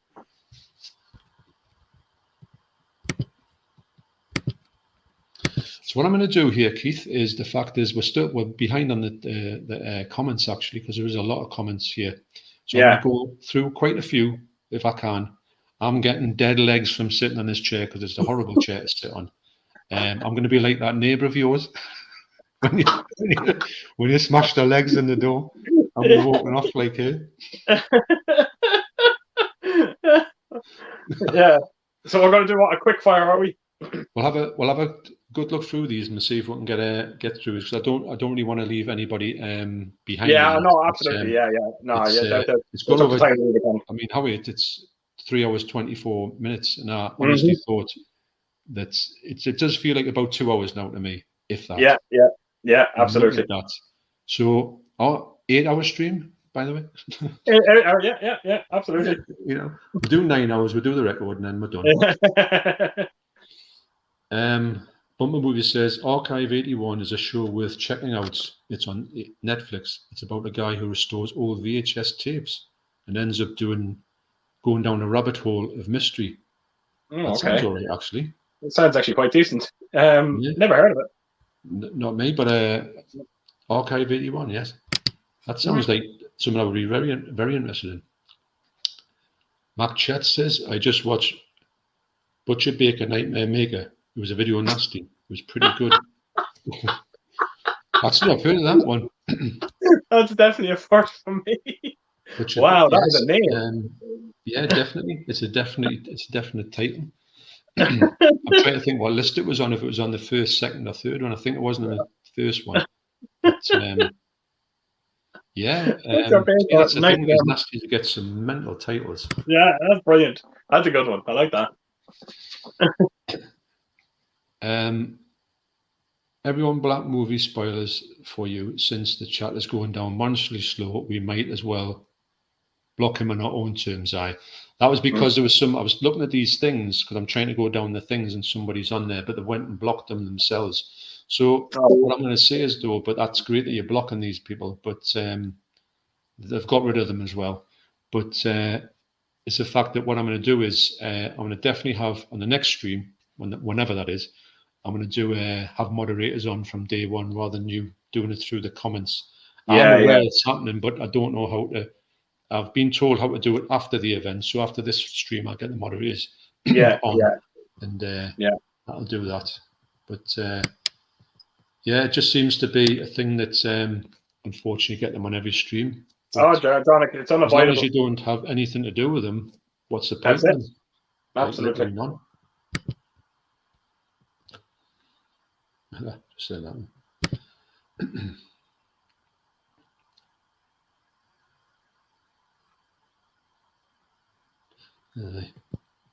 A: So what I'm going to do here, Keith, is the fact is we're behind on the comments actually, because there is a lot of comments here. So I'm going to go through quite a few if I can. I'm getting dead legs from sitting on this chair because it's a horrible chair to sit on. I'm going to be like that neighbour of yours when you smash the legs in the door. I'm walking off like here.
B: Yeah. So we're going to do what, a quick fire, are we?
A: We'll have a good look through these and see if we can get through. Because I don't really want to leave anybody behind.
B: Yeah, no, absolutely. No,
A: it's good over. I mean, Howie, it's 3 hours 24 minutes, and I honestly thought that it does feel like about 2 hours now to me, if that.
B: Yeah, absolutely.
A: That. So, 8-hour stream, by the way.
B: Yeah, absolutely.
A: We'll do 9 hours. We'll do the record, and then we're done. Bumper Movie says Archive 81 is a show worth checking out. It's on Netflix. It's about a guy who restores old VHS tapes and ends up going down a rabbit hole of mystery. That sounds all right, actually.
B: It sounds actually quite decent. Never heard of it.
A: Not me, but Archive 81, yes. That sounds like something I would be very, very interested in. Mark Chet says, I just watched Butcher Baker Nightmare Maker. It was a video nasty. It was pretty good. Actually, I've heard of that one.
B: That's definitely a first for me. Wow, that is a name.
A: Yeah, definitely. It's a definite title. I'm trying to think what list it was on, if it was on the first, second, or third one. I think it wasn't on the first one. But, it's the thing is nasty to get some mental titles.
B: Yeah, that's brilliant. That's a good one. I like that.
A: Everyone, black movie spoilers for you. Since the chat is going down monstrously slow, we might as well block him on our own terms. That was because there was I was looking at these things because I'm trying to go down the things and somebody's on there, but they went and blocked them themselves. So what I'm going to say is, though, but that's great that you're blocking these people, but they've got rid of them as well. But it's the fact that what I'm going to do is I'm going to definitely have on the next stream, whenever that is, I'm going to do have moderators on from day one rather than you doing it through the comments. I'm aware it's happening, but I don't know how to. I've been told how to do it after the event. So after this stream, I'll get the moderators on. And I'll do that. But it just seems to be a thing that's unfortunately get them on every stream. But
B: John, it's unavoidable.
A: As long as you don't have anything to do with them, what's the point?
B: That's it. Absolutely.
A: None. Just say that one.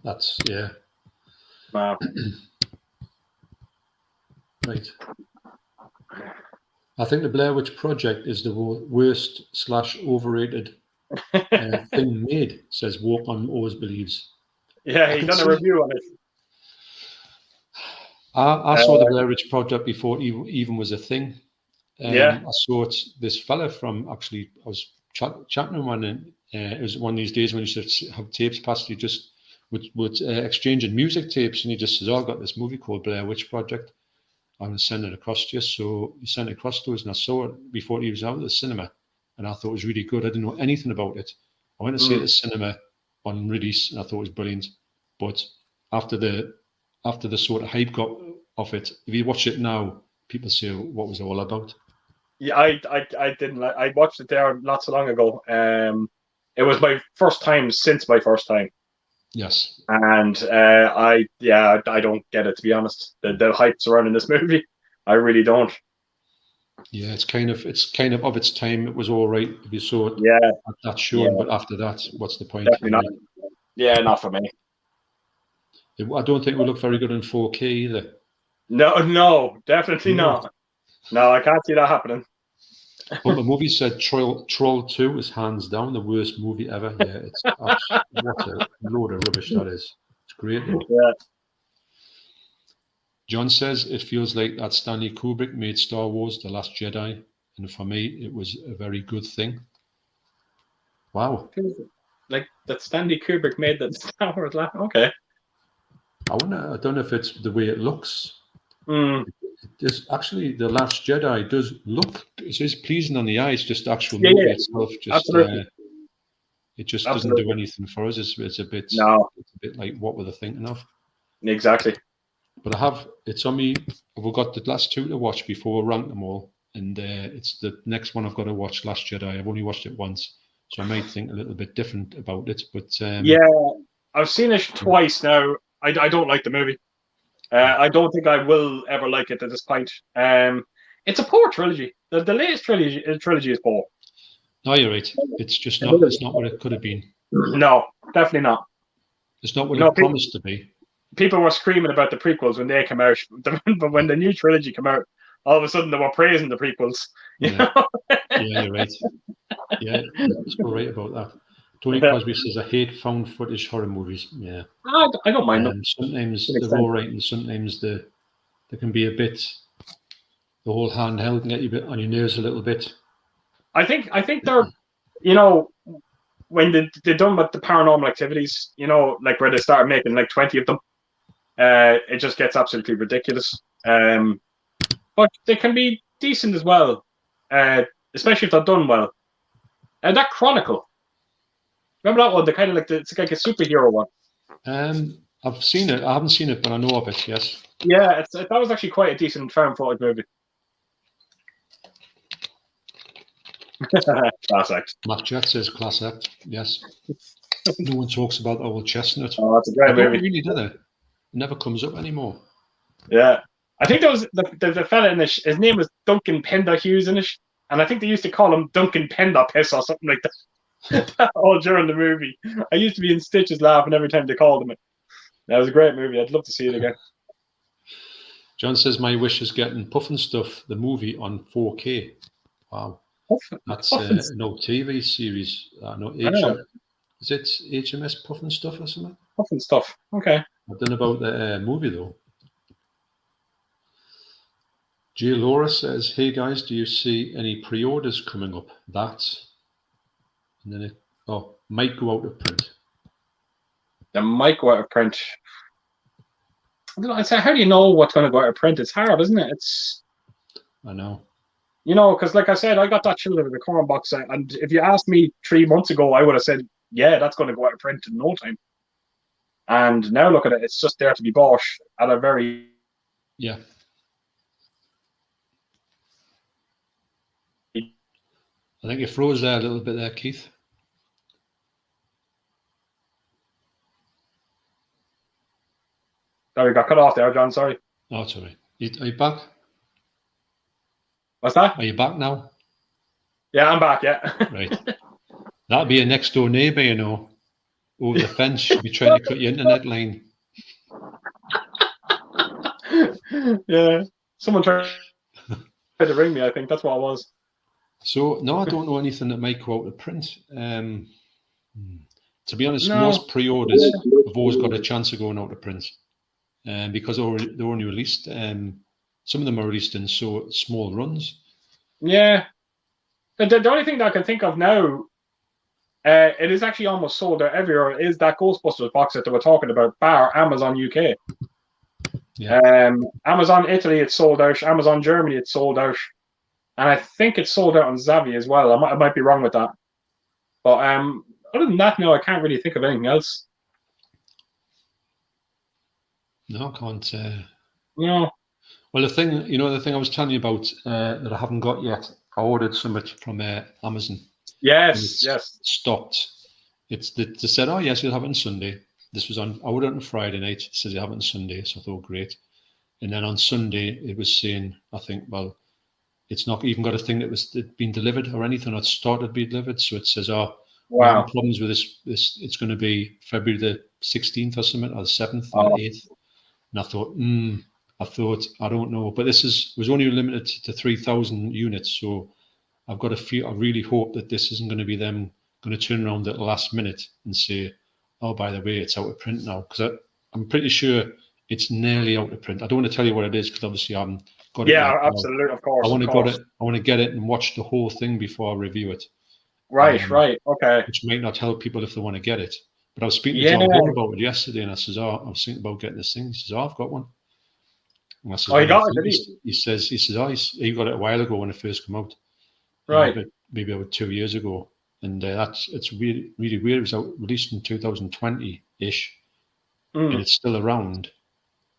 A: That's
B: Wow.
A: Right. I think the Blair Witch Project is the worst / overrated thing made, says Walk On always believes.
B: Yeah, he's done a review on it.
A: I saw the Blair Witch Project before it even was a thing. I saw this fella from, actually, I was chatting to one, and it was one of these days when you used to have tapes passed, you just would exchanging music tapes, and he just says, I've got this movie called Blair Witch Project. I'm going to send it across to you. So he sent it across to us, and I saw it before he was out of the cinema, and I thought it was really good. I didn't know anything about it. I went to see it at the cinema on release, and I thought it was brilliant. But after the sort of hype got off it, if you watch it now, people say, what was it all about?
B: Yeah, I didn't. I watched it there not so long ago. It was my first time since my first time.
A: Yes.
B: And I don't get it, to be honest. The hype surrounding this movie, I really don't.
A: Yeah, it's kind of of its time. It was all right if you saw it.
B: Yeah.
A: At that show, but after that, what's the point?
B: Definitely not. Yeah, not for me.
A: I don't think it will look very good in 4K either.
B: No, definitely not. No, I can't see that happening.
A: But the movie said Troll 2 is hands down the worst movie ever. Yeah, it's what a load of rubbish that is. It's great though.
B: Yeah.
A: John says it feels like that Stanley Kubrick made Star Wars The Last Jedi, and for me it was a very good thing. Wow.
B: Like that Stanley Kubrick made that Star Wars. Okay.
A: I don't know if it's the way it looks. There's actually The Last Jedi does look, it is pleasing on the eyes, just the actual
B: Yeah,
A: movie
B: yeah,
A: itself. Just
B: absolutely.
A: it just doesn't
B: Absolutely.
A: do anything for us. It's a bit,
B: No,
A: it's a bit like what were they thinking of?
B: exactly.
A: But it's on me. We've got the last two to watch before we rank them all, and it's the next one I've got to watch, Last Jedi. I've only watched it once, so I might think a little bit different about it. But
B: Yeah, I've seen it twice now. I don't like the movie. I don't think I will ever like it at this point. It's a poor trilogy. The latest trilogy is poor.
A: no, you're right. It's just not. It's not what it could have been.
B: No, definitely not.
A: It's not what
B: No,
A: it promised to be.
B: people were screaming about the prequels when they came out, but when the new trilogy came out, all of a sudden they were praising the prequels.
A: Yeah, yeah, you're right. Yeah, you're right about that. Tony Crosby says, I hate found footage horror movies. Yeah.
B: I don't mind them.
A: Sometimes they're all right, and sometimes they can be a bit, the whole handheld can get you a bit on your nerves a little bit.
B: I think they're, you know, when they're done with the paranormal activities, you know, like where they started making like 20 of them, it just gets absolutely ridiculous. But they can be decent as well, especially if they're done well. And that Chronicle, remember that one? The kind of like it's like a superhero one.
A: I've seen it. I haven't seen it, but I know of it. Yes.
B: Yeah, that was actually quite a decent found footage movie. Class act.
A: Matt Jet says class act. Yes. No one talks about the old chestnut.
B: Oh, that's a great movie.
A: Really, do they? It never comes up anymore.
B: Yeah, I think there was the fella in this. His name was Duncan Pender Hughes in it, and I think they used to call him Duncan Pender Piss or something like that. All during the movie, I used to be in stitches laughing every time they called him it. That was a great movie. I'd love to see it again.
A: John says my wish is getting Puffin Stuff, the movie, on 4K. Wow, that's no TV series. No is it HMS Puffin Stuff or something?
B: Puffin Stuff. Okay.
A: I don't know about the movie though. J. Laura says, "Hey guys, do you see any pre-orders coming up?" And then it might go out of print.
B: It might go out of print. I don't know. It's how do you know what's going to go out of print? It's hard, isn't it?
A: I know.
B: You know, because like I said, I got that Children of the Corn box set, and if you asked me 3 months ago, I would have said, "Yeah, that's going to go out of print in no time." And now look at it; it's just there to be bought at a very
A: I think you froze there a little bit there, Keith.
B: Sorry, got cut off there, John. Sorry.
A: Oh, it's all right. Are you back?
B: What's that?
A: Are you back now?
B: Yeah, I'm back, yeah.
A: Right. That'd be a next door neighbour, you know. Over the fence, she'd be trying to cut your internet line.
B: Yeah. Someone tried to ring me, I think. That's what it was.
A: So, no, I don't know anything that might go out of print. To be honest, most pre-orders have always got a chance of going out of print. Because they're only released. Some of them are released in so small runs.
B: Yeah. The only thing that I can think of now, it is actually almost sold out everywhere, is that Ghostbusters box set that we're talking about, bar Amazon UK.
A: Yeah.
B: Amazon Italy, it's sold out. Amazon Germany, it's sold out. And I think it's sold out on Zavi as well. I might be wrong with that. But other than that, no, I can't really think of anything else.
A: No, I can't.
B: No.
A: Well, the thing I was telling you about that I haven't got yet, I ordered something from Amazon.
B: Yes.
A: Stopped. They said, "Oh yes, you'll have it on Sunday." I ordered it on Friday night. It says you have it on Sunday, so I thought, great. And then on Sunday, it was saying, I think, well, it's not even got a thing that was been delivered or anything, or it started to be delivered. So it says, "Oh, we're having problems with this. It's going to be February the 16th or something, or the 7th or the 8th." And I thought, I don't know, but was only limited to 3,000 units. So I've got I really hope that this isn't going to be them going to turn around at the last minute and say, "Oh, by the way, it's out of print now." Because I'm pretty sure it's nearly out of print. I don't want to tell you what it is because obviously I haven't got it.
B: Yeah, absolutely, of course.
A: I want to get it and watch the whole thing before I review it.
B: Right, okay.
A: Which might not help people if they want to get it. But I was speaking to John Hall about it yesterday, and I said, "Oh, I was thinking about getting this thing." He says, "Oh, I've got one." And I says,
B: Oh, he
A: "What
B: got
A: do
B: it,
A: you
B: did
A: think?" He says, "Oh, he got it a while ago when it first came out,
B: Right.
A: maybe about 2 years ago." And it's really, really weird. It was released in 2020-ish, and it's still around.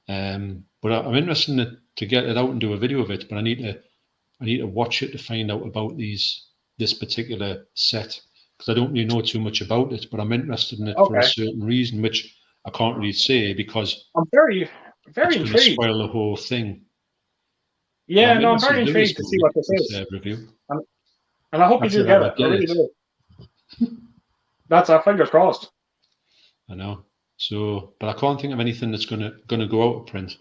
A: But I'm interested to get it out and do a video of it. But I need to watch it to find out about this particular set, because I don't really know too much about it. But I'm interested in it for a certain reason, which I can't really say because
B: I'm very, very
A: it's going to
B: intrigued.
A: spoil the whole thing.
B: Yeah, no, I'm very intrigued to see what this is.
A: Review.
B: And I hope you do get it. I really do. That's our fingers crossed.
A: I know. So, but I can't think of anything that's going to go out of print,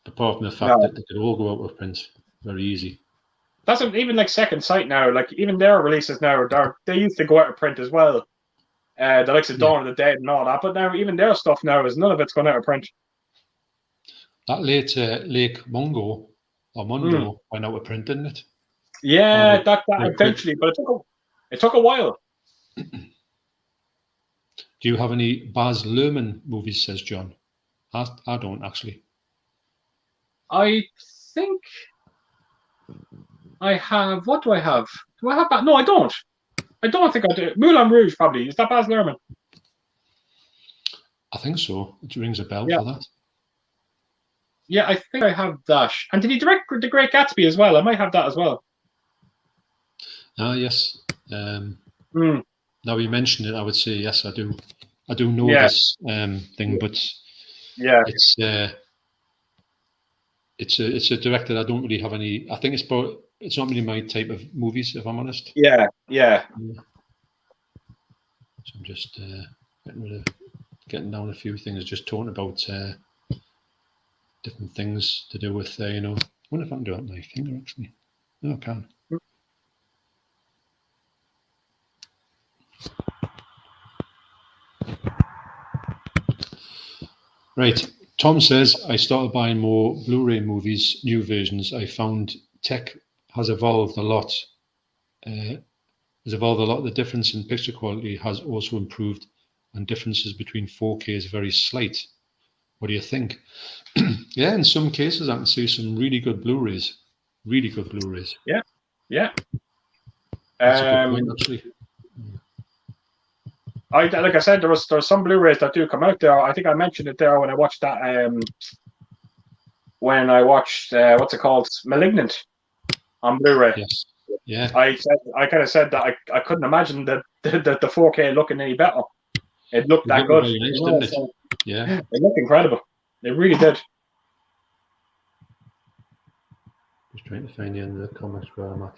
A: apart from the fact that they could all go out of print very easy.
B: That's even like Second Sight now. Like even their releases now, they used to go out of print as well. The likes of Dawn of the Dead and all that. But now even their stuff now is none of it's going out of print.
A: That late Lake Mondo went out of print, didn't it?
B: Yeah, that eventually, but it took a while.
A: Do you have any Baz Luhrmann movies? Says John. I don't actually.
B: I think I have. What do I have? Do I have that? No, I don't. I don't think I do. Moulin Rouge, probably. Is that Baz Luhrmann?
A: I think so. It rings a bell for that.
B: Yeah, I think I have that. And did he direct The Great Gatsby as well? I might have that as well.
A: Ah, yes. Now you mentioned it, I would say yes, I do. I do know this thing, but it's a director I don't really have any. I think it's not really my type of movies, if I'm honest.
B: Yeah.
A: So I'm just getting down a few things, just talking about different things to do with I wonder if I can do it with my finger actually. No, I can. Right. Tom says, I started buying more Blu-ray movies, new versions. I found tech has evolved a lot. The difference in picture quality has also improved, and differences between 4K is very slight. What do you think? Yeah, in some cases, I can see some really good Blu-rays. Really good Blu-rays.
B: Yeah.
A: That's a good point, actually.
B: Like I said, there's some Blu-rays that do come out there. I think I mentioned it there when I watched that. When I watched what's it called, *Malignant* on Blu-ray.
A: Yes. Yeah.
B: I kind of said that I couldn't imagine that the 4K looking any better. It looked that good.
A: Very nice, didn't it?
B: So,
A: yeah.
B: It looked incredible. It really did.
A: Just trying to find the end of the comics where I'm at.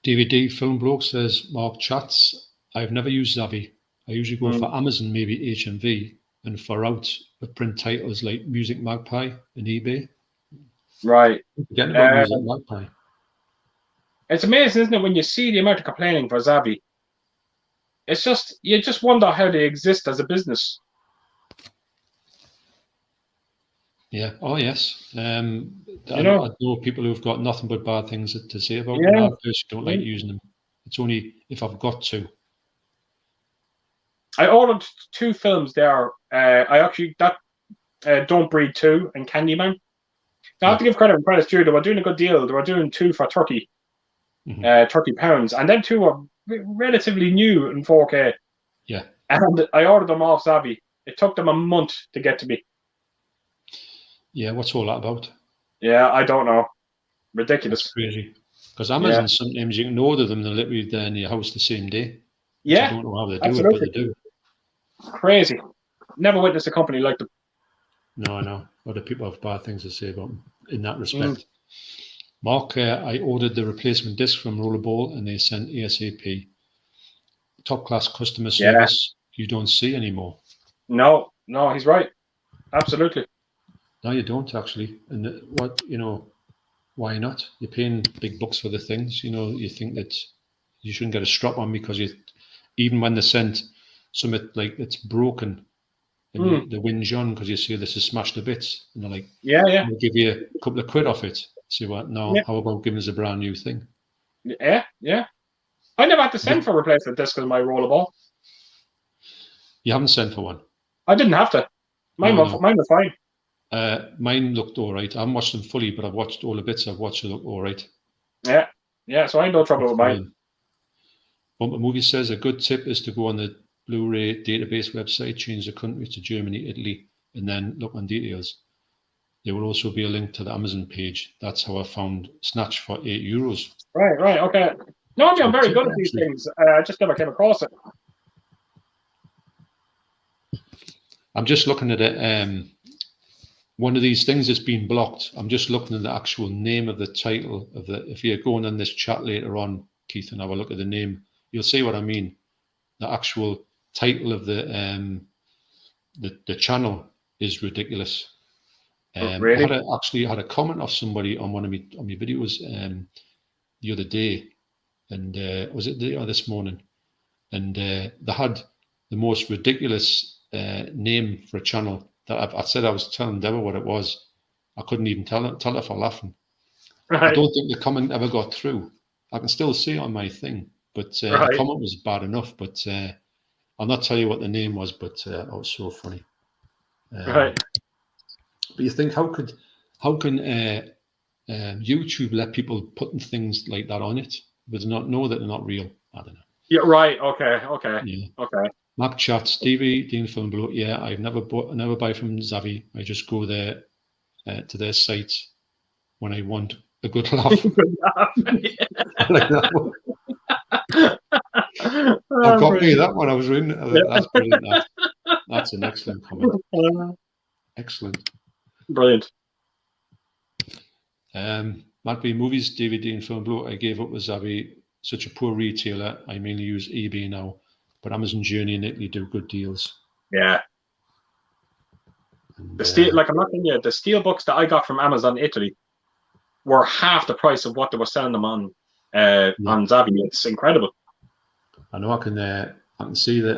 A: DVD Film Bloke says, Mark chats, I've never used Zavi. I usually go for Amazon, maybe HMV, and for out with print titles like Music Magpie and eBay.
B: Right.
A: Forgetting about Music Magpie.
B: It's amazing, isn't it, when you see the amount of complaining for Zavi? It's just, you just wonder how they exist as a business.
A: Yeah. Oh, yes. I know people who've got nothing but bad things to say about them. I personally don't like using them. It's only if I've got to.
B: I ordered 2 films there. Don't Breed 2 and Candyman. I have to give credit when credit's due. They were doing a good deal. They were doing 2 for £30, £30, and then 2 were relatively new in 4K.
A: Yeah.
B: And I ordered them off Zavi. It took them a month to get to me.
A: Yeah, what's all that about?
B: Yeah, I don't know. Ridiculous.
A: That's crazy. Because Amazon, sometimes you can order them and they're literally there in your house the same day.
B: Yeah.
A: I don't know how they do it, but they do.
B: Crazy. Never witnessed a company like them.
A: No, I know. Other people have bad things to say about them in that respect. Mark, I ordered the replacement disc from Rollerball and they sent ASAP. Top class customer service you don't see anymore.
B: No, he's right. Absolutely.
A: No, you don't actually. And why not? You're paying big bucks for the things. You think that you shouldn't get a strap on because even when they send something like it's broken and they whinge on because you say this is smashed to bits, and they're like,
B: yeah.
A: we'll give you a couple of quid off it. Say what? No,
B: Yeah.
A: how about giving us a brand new thing?
B: Yeah. I never had to send for a replacement disc with my rollerball.
A: You haven't sent for one?
B: I didn't have to. Mine was fine.
A: Mine looked all right. I haven't watched them fully, but I've watched all the bits I've watched. They look all right.
B: Yeah. So I had no trouble with mine.
A: What the movie says, a good tip is to go on the Blu-ray database website, change the country to Germany, Italy, and then look on details. There will also be a link to the Amazon page. That's how I found Snatch for €8.
B: Right. Okay. Normally, I'm very good at these things. I just never came across it.
A: I'm just looking at it. One of these things that's been blocked. I'm just looking at the actual name of the title of the. If you're going on this chat later on, Keith, and have a look at the name, you'll see what I mean. The actual title of the channel is ridiculous.
B: Really?
A: I actually had a comment off somebody on one of my videos the other day, and was it today or this morning? And they had the most ridiculous name for a channel that I said I was telling Deborah what it was. I couldn't even tell her for laughing. Right. I don't think the comment ever got through. I can still see it on my thing, but the comment was bad enough. But I'll not tell you what the name was, but it was so funny.
B: Right.
A: But you think, how can YouTube let people putting things like that on it, but not know that they're not real? I don't know.
B: Yeah. Right. Okay.
A: Yeah.
B: Okay.
A: Mac chats, DVD film below. Yeah, I've never buy from Zavvi. I just go there to their site when I want a good laugh. I like that one. I've got me that one. I was reading. That's brilliant. That's an excellent comment. Excellent.
B: Brilliant.
A: Matt B Movies, DVD and film below. I gave up with Zavvi. Such a poor retailer. I mainly use eBay now. But Amazon Journey and Italy do good deals.
B: Yeah. And, I'm not kidding you, the steel books that I got from Amazon Italy were half the price of what they were selling them on Zavvi. It's incredible.
A: I know. I can see that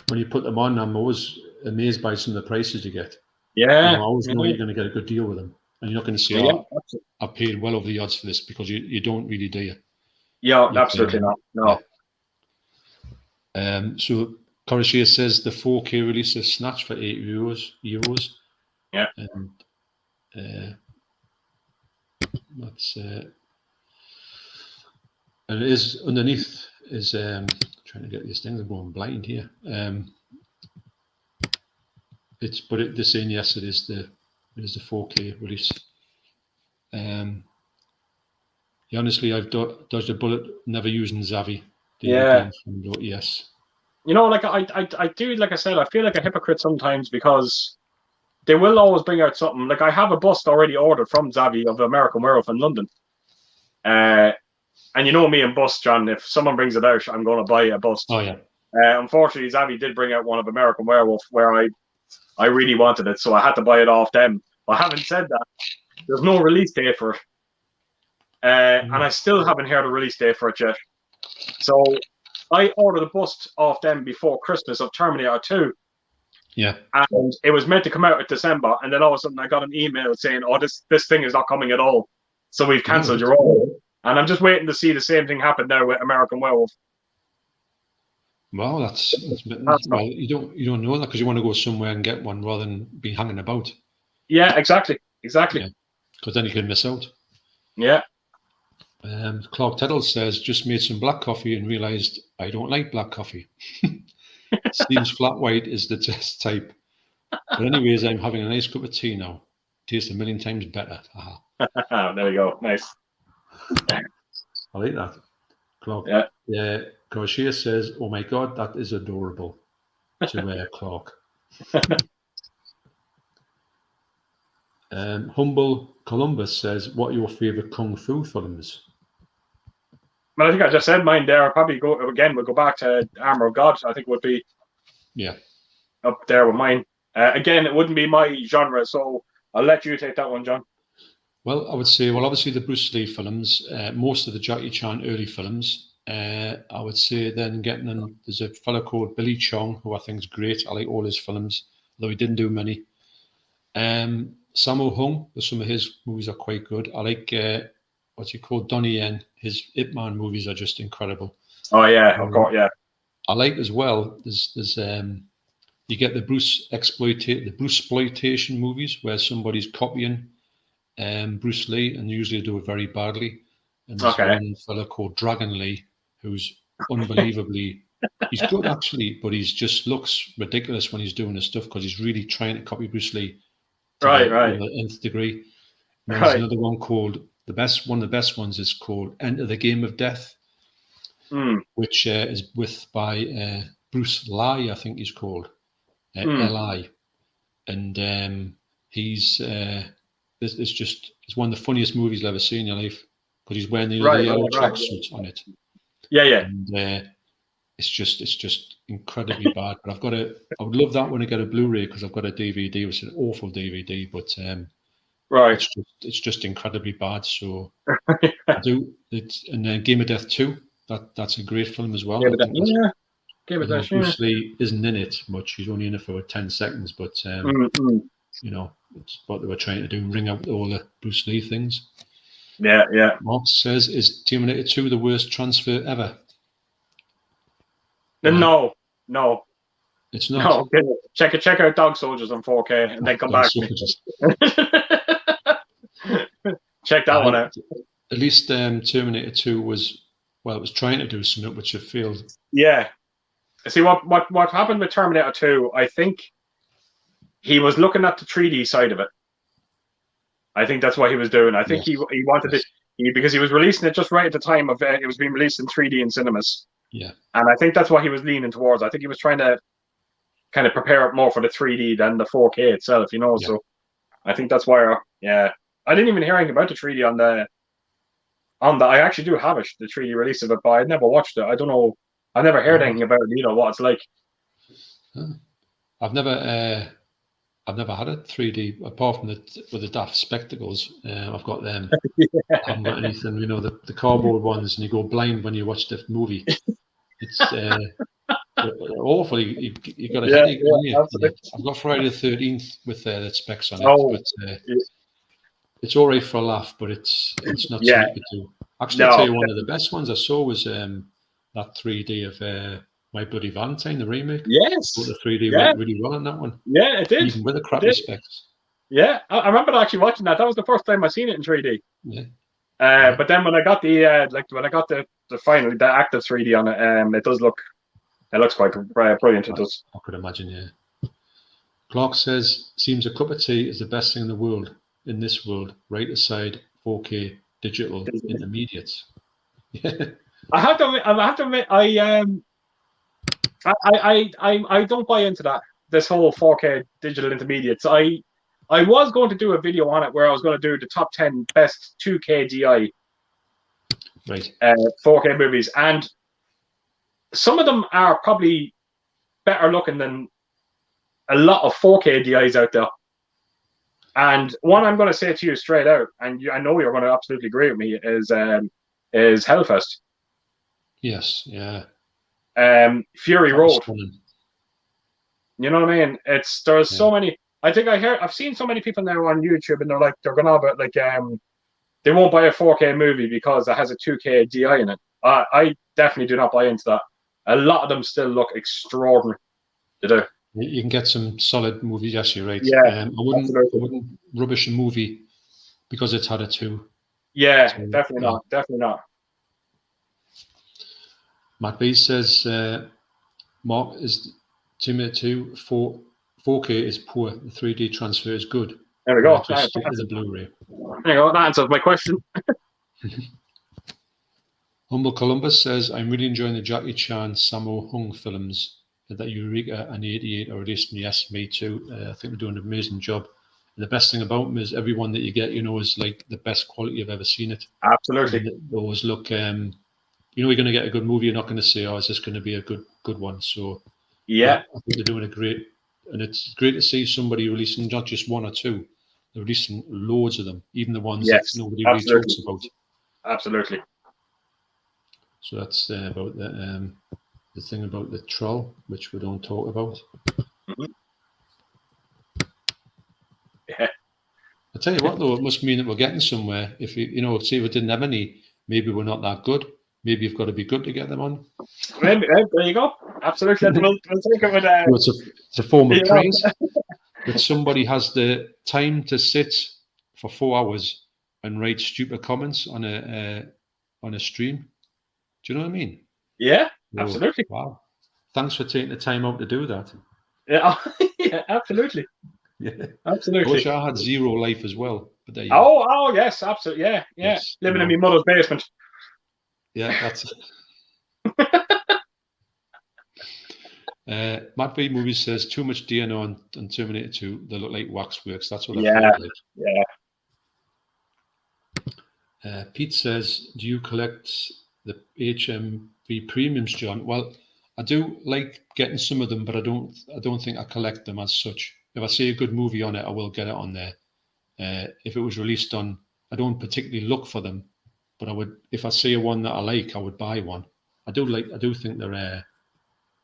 A: when you put them on, I'm always amazed by some of the prices you get.
B: Yeah.
A: I always know you're going to get a good deal with them, and you're not going to say, I paid well over the odds for this, because you don't really, do you?
B: Yeah, absolutely not. No.
A: So Corishia says the 4K release is Snatch for €8.
B: Yeah.
A: And that's and it is underneath is trying to get these things. I'm going blind here. They're saying yes, it is the 4K release. Honestly, I've dodged a bullet never using Zavvi.
B: Yeah.
A: Yes.
B: Like I do, like I said, I feel like a hypocrite sometimes, because they will always bring out something. Like, I have a bust already ordered from Zavvi of American Werewolf in London. And you know me and bust, John, if someone brings it out, I'm going to buy a bust.
A: Oh, yeah.
B: Unfortunately, Zavvi did bring out one of American Werewolf where I really wanted it, so I had to buy it off them. But having said that, there's no release date for it. And I still haven't heard a release date for it yet. So I ordered a bust off them before Christmas of Terminator 2.
A: Yeah.
B: And it was meant to come out in December, and then all of a sudden I got an email saying, "Oh, this thing is not coming at all. So we've cancelled your order." And I'm just waiting to see the same thing happen now with American Werewolf.
A: Well, well, you don't know that because you want to go somewhere and get one rather than be hanging about.
B: Yeah, exactly.
A: Because then you can miss out.
B: Yeah.
A: Clark Teddle says, just made some black coffee and realised I don't like black coffee. Steve's flat white is the test type. But anyways, I'm having a nice cup of tea now. Tastes a million times better.
B: There you go. Nice.
A: I like that. Clark.
B: Yeah.
A: Corshia says, oh my God, that is adorable. To Clark. Humble Columbus says, what are your favourite Kung Fu films?
B: Well, I think I just said mine there. I'll probably we'll go back to Armour of God. I think would be
A: up
B: there with mine. Again, it wouldn't be my genre, so I'll let you take that one, John.
A: Well, I would say, obviously the Bruce Lee films, most of the Jackie Chan early films. I would say then there's a fellow called Billy Chong, who I think is great. I like all his films, though he didn't do many. Sammo Hung, some of his movies are quite good. I like, what's he called, Donnie Yen. His Ip Man movies are just incredible.
B: Oh yeah, of course, yeah.
A: I like as well, there's you get the Bruce exploitation movies where somebody's copying Bruce Lee, and usually do it very badly. And there's one fella called Dragon Lee who's unbelievably, he's good actually, but he just looks ridiculous when he's doing his stuff because he's really trying to copy Bruce Lee to the nth degree. And there's another one called one of the best ones is called Enter the Game of Death, which is by Bruce Lee, I think he's called, L.I. And he's it's one of the funniest movies you'll ever see in your life because he's wearing the yellow tracksuit on it.
B: Yeah.
A: And it's just incredibly bad. But I would love that when I get a Blu-ray because I've got a DVD, which is an awful DVD, but it's just incredibly bad. So I do it. And then Game of Death 2, that's a great film as well.
B: Game of Death.
A: Bruce Lee isn't in it much. He's only in it for 10 seconds, but you know, it's what they were trying to do, ring out all the Bruce Lee things.
B: Yeah.
A: Mark says, is Terminator 2 the worst transfer ever?
B: No.
A: It's not.
B: No, check out Dog Soldiers on 4K and then come back to me. Check that one out.
A: At least Terminator 2 was trying to do something which it failed.
B: Yeah. See, what happened with Terminator 2, I think he was looking at the 3D side of it. I think that's what he was doing. I think he wanted it because he was releasing it just right at the time of it was being released in 3D in cinemas.
A: Yeah.
B: And I think that's what he was leaning towards. I think he was trying to kind of prepare it more for the 3D than the 4K itself, you know. Yeah. So I think that's why. I didn't even hear anything about the 3D on the. I actually do have it, the 3D release of it, but I never watched it. I don't know. I never heard anything about it. You know what it's like.
A: I've never had a 3D apart from with the daft spectacles. I've got them. I haven't got anything. You know, the cardboard ones, and you go blind when you watch the movie. It's awful. You got a headache. I've got Friday the 13th with the specs on it, but it's all right for a laugh. But it's not something you could do. Actually, I'll tell you one of the best ones I saw was that 3D of My Bloody Valentine, the remake.
B: Yes.
A: The 3D went really well on that one.
B: Yeah, it did.
A: Even with the crappy specs.
B: Yeah, I remember actually watching that. That was the first time I seen it in 3D.
A: Yeah.
B: But then when I got the active 3D on it, it looks quite brilliant. It does.
A: I could imagine, yeah. Clark says, seems a cup of tea is the best thing in the world, in this world, right aside 4K digital intermediates. Yeah. I
B: have to admit, I don't buy into that. This whole 4K digital intermediates. I was going to do a video on it where I was going to do the top 10 best 2K DI 4K movies, and some of them are probably better looking than a lot of 4K DIs out there. And one I'm going to say to you straight out, and I know you're going to absolutely agree with me, is Hellfest.
A: Yes, yeah.
B: Fury Road. You know what I mean? There's so many. I think I've seen so many people now on YouTube, and they're going on about they won't buy a 4K movie because it has a 2K DI in it. I definitely do not buy into that. A lot of them still look extraordinary. They do.
A: You can get some solid movies. Yes, you're right.
B: Yeah,
A: I wouldn't rubbish a movie because it's had a 2.
B: Yeah, so, definitely not. Definitely not.
A: Matt B says, Mark, is Terminator 2 4K is poor. The 3D transfer is good.
B: There we go.
A: Just stick to the Blu-ray.
B: There you go. That answers my question.
A: Humble Columbus says, I'm really enjoying the Jackie Chan Sammo Hung films that Eureka and the 88 are released. Yes, me too. I think they're doing an amazing job. And the best thing about them is everyone that you get, is like the best quality I've ever seen it.
B: Absolutely.
A: They always look, you're going to get a good movie. You're not going to say, is this going to be a good one? So,
B: yeah.
A: I think they're doing a great and it's great to see somebody releasing not just one or two. They're releasing loads of them, even the ones that nobody really talks about.
B: Absolutely.
A: So that's about the thing about the troll, which we don't talk about.
B: Yeah.
A: I tell you what, though, it must mean that we're getting somewhere. If say if we didn't have any, maybe we're not that good. Maybe you've got to be good to get them on.
B: Maybe, there you go. Absolutely. We'll take it with
A: it's a form of praise that somebody has the time to sit for 4 hours and write stupid comments on a stream. Do you know what I mean?
B: Yeah, absolutely.
A: Wow. Thanks for taking the time out to do that.
B: Yeah, yeah, absolutely.
A: Yeah,
B: absolutely.
A: I wish I had zero life as well. But there you
B: go. Oh, yes, absolutely. Yeah. Yes, living in my mother's basement.
A: Yeah, that's it. Matt V Movies says too much DNA on Terminator 2. They look like waxworks. That's what I feel like.
B: Yeah.
A: Pete says, do you collect the HMV premiums, John? Well, I do like getting some of them, but I don't think I collect them as such. If I see a good movie on it, I will get it on there. If it was released on, I don't particularly look for them, but I would. If I see a one that I like, I would buy one. I do think they're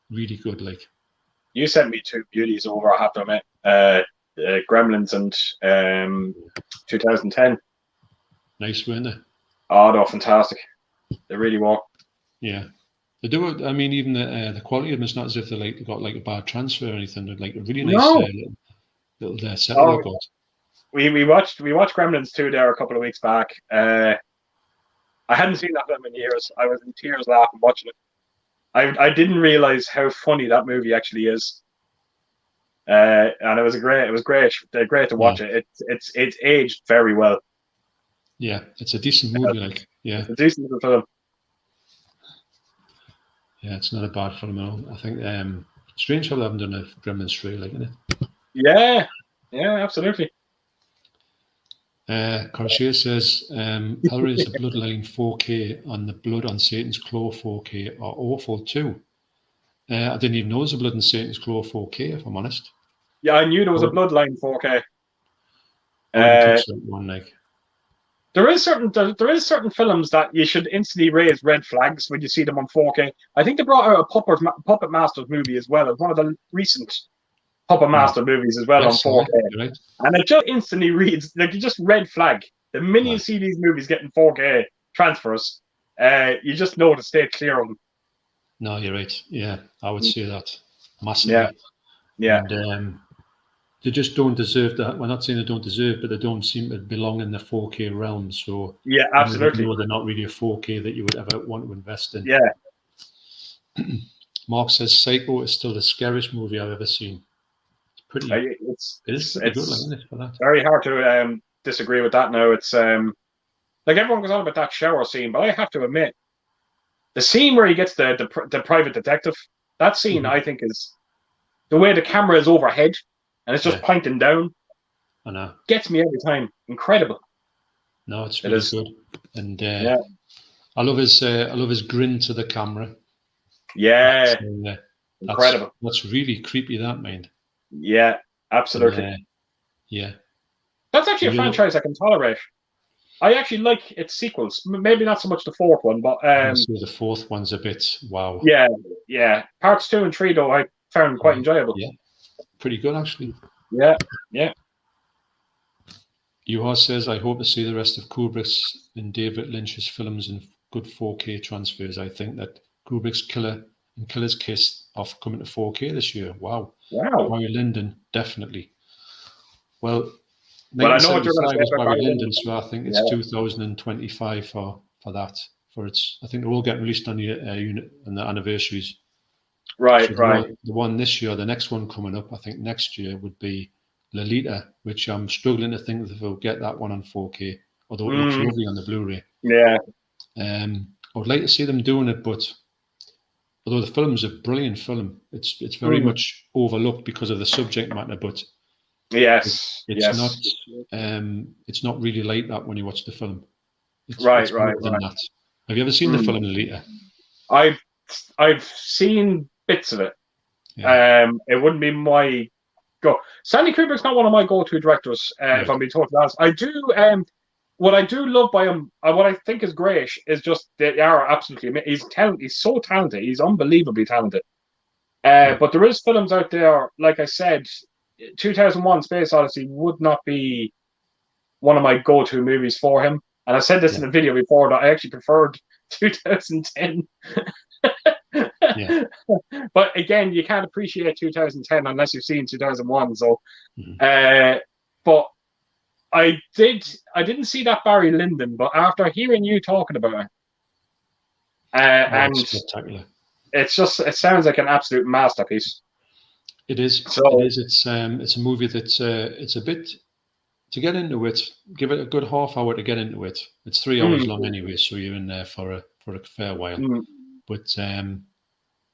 A: really good. Like,
B: you sent me two beauties over, I have to admit. Gremlins and 2010.
A: Nice, weren't they?
B: Oh, they're fantastic. They really were.
A: Yeah. They do. I mean, even the quality of them is not as if they've got like a bad transfer or anything. They're like a really nice little set they've got.
B: We watched Gremlins 2 there a couple of weeks back. I hadn't seen that film in years. I was in tears laughing watching it. I didn't realize how funny that movie actually is. And it was great. It was great. They're great to watch it. It's aged very well.
A: Yeah, it's a decent movie. It's
B: a decent film.
A: Yeah, it's not a bad film at all. I think strange how they haven't done a Gremlins 3, isn't it?
B: Yeah, absolutely.
A: Corsair says Hellraiser Bloodline 4K and the Blood on Satan's Claw 4K are awful too. I didn't even know there was a Blood on Satan's Claw 4K, if I'm honest.
B: Yeah, I knew there was a Bloodline 4K. There is certain films that you should instantly raise red flags when you see them on 4K. I think they brought out a Puppet Masters movie as well. It's one of the recent Puppet Master movies as well on 4K.
A: Right.
B: And it just instantly reads, like, you just red flag. The minute you see these movies getting 4K transfers, you just know to stay clear of them.
A: No, you're right. Yeah, I would say that massively.
B: Yeah.
A: And, they just don't deserve that. We're not saying they don't deserve, but they don't seem to belong in the 4K realm. So
B: yeah, absolutely.
A: They're not really a 4K that you would ever want to invest in.
B: Yeah.
A: Mark says Psycho is still the scariest movie I've ever seen. It's pretty. It is pretty good, isn't it, for that?
B: Very hard to disagree with that. Now it's like everyone goes on about that shower scene, but I have to admit, the scene where he gets the private detective, that scene I think is the way the camera is overhead. And it's just pointing down.
A: I know.
B: Gets me every time. Incredible.
A: No, it's really good. And I love his grin to the camera.
B: Yeah. Incredible.
A: That's really creepy, that, mind.
B: Yeah, absolutely.
A: Yeah.
B: That's actually a franchise I can tolerate. I actually like its sequels. Maybe not so much the fourth one, but
A: the fourth one's a bit wow.
B: Yeah. Parts 2 and 3 though I found quite enjoyable.
A: Yeah. Pretty good, actually.
B: Yeah.
A: Yuha says, I hope to see the rest of Kubrick's and David Lynch's films in good 4K transfers. I think that Kubrick's Killer and Killer's Kiss are coming to 4K this year. Wow. Barry Lyndon, definitely. Well,
B: I know what you're going to say about
A: Barry Lyndon, so I think it's 2025 for that. I think they're all getting released on the anniversaries.
B: Right.
A: The one this year, the next one coming up, I think next year would be Lolita, which I'm struggling to think if we'll get that one on 4K, although it looks lovely on the Blu-ray.
B: Yeah.
A: I would like to see them doing it, but although the film's a brilliant film, it's very much overlooked because of the subject matter. But it's not really like that when you watch the film. It's
B: right.
A: That. Have you ever seen the film Lolita?
B: I've seen bits of it. Yeah. It wouldn't be my go. Stanley Kubrick's not one of my go-to directors, if I'm being totally honest. I do, what I do love by him, what I think is great, is just they are absolutely amazing. He's talented. He's so talented. He's unbelievably talented. But there is films out there, like I said, 2001: Space Odyssey would not be one of my go-to movies for him. And I said this in a video before that I actually preferred 2010. But again, you can't appreciate 2010 unless you've seen 2001. So, but I didn't see that Barry Lyndon, but after hearing you talking about it, and
A: it's spectacular.
B: It sounds like an absolute masterpiece.
A: It is.
B: So,
A: it is. It's a movie that's it's a bit to get into it. Give it a good half hour to get into it. It's 3 hours long anyway, so you're in there for a fair while. But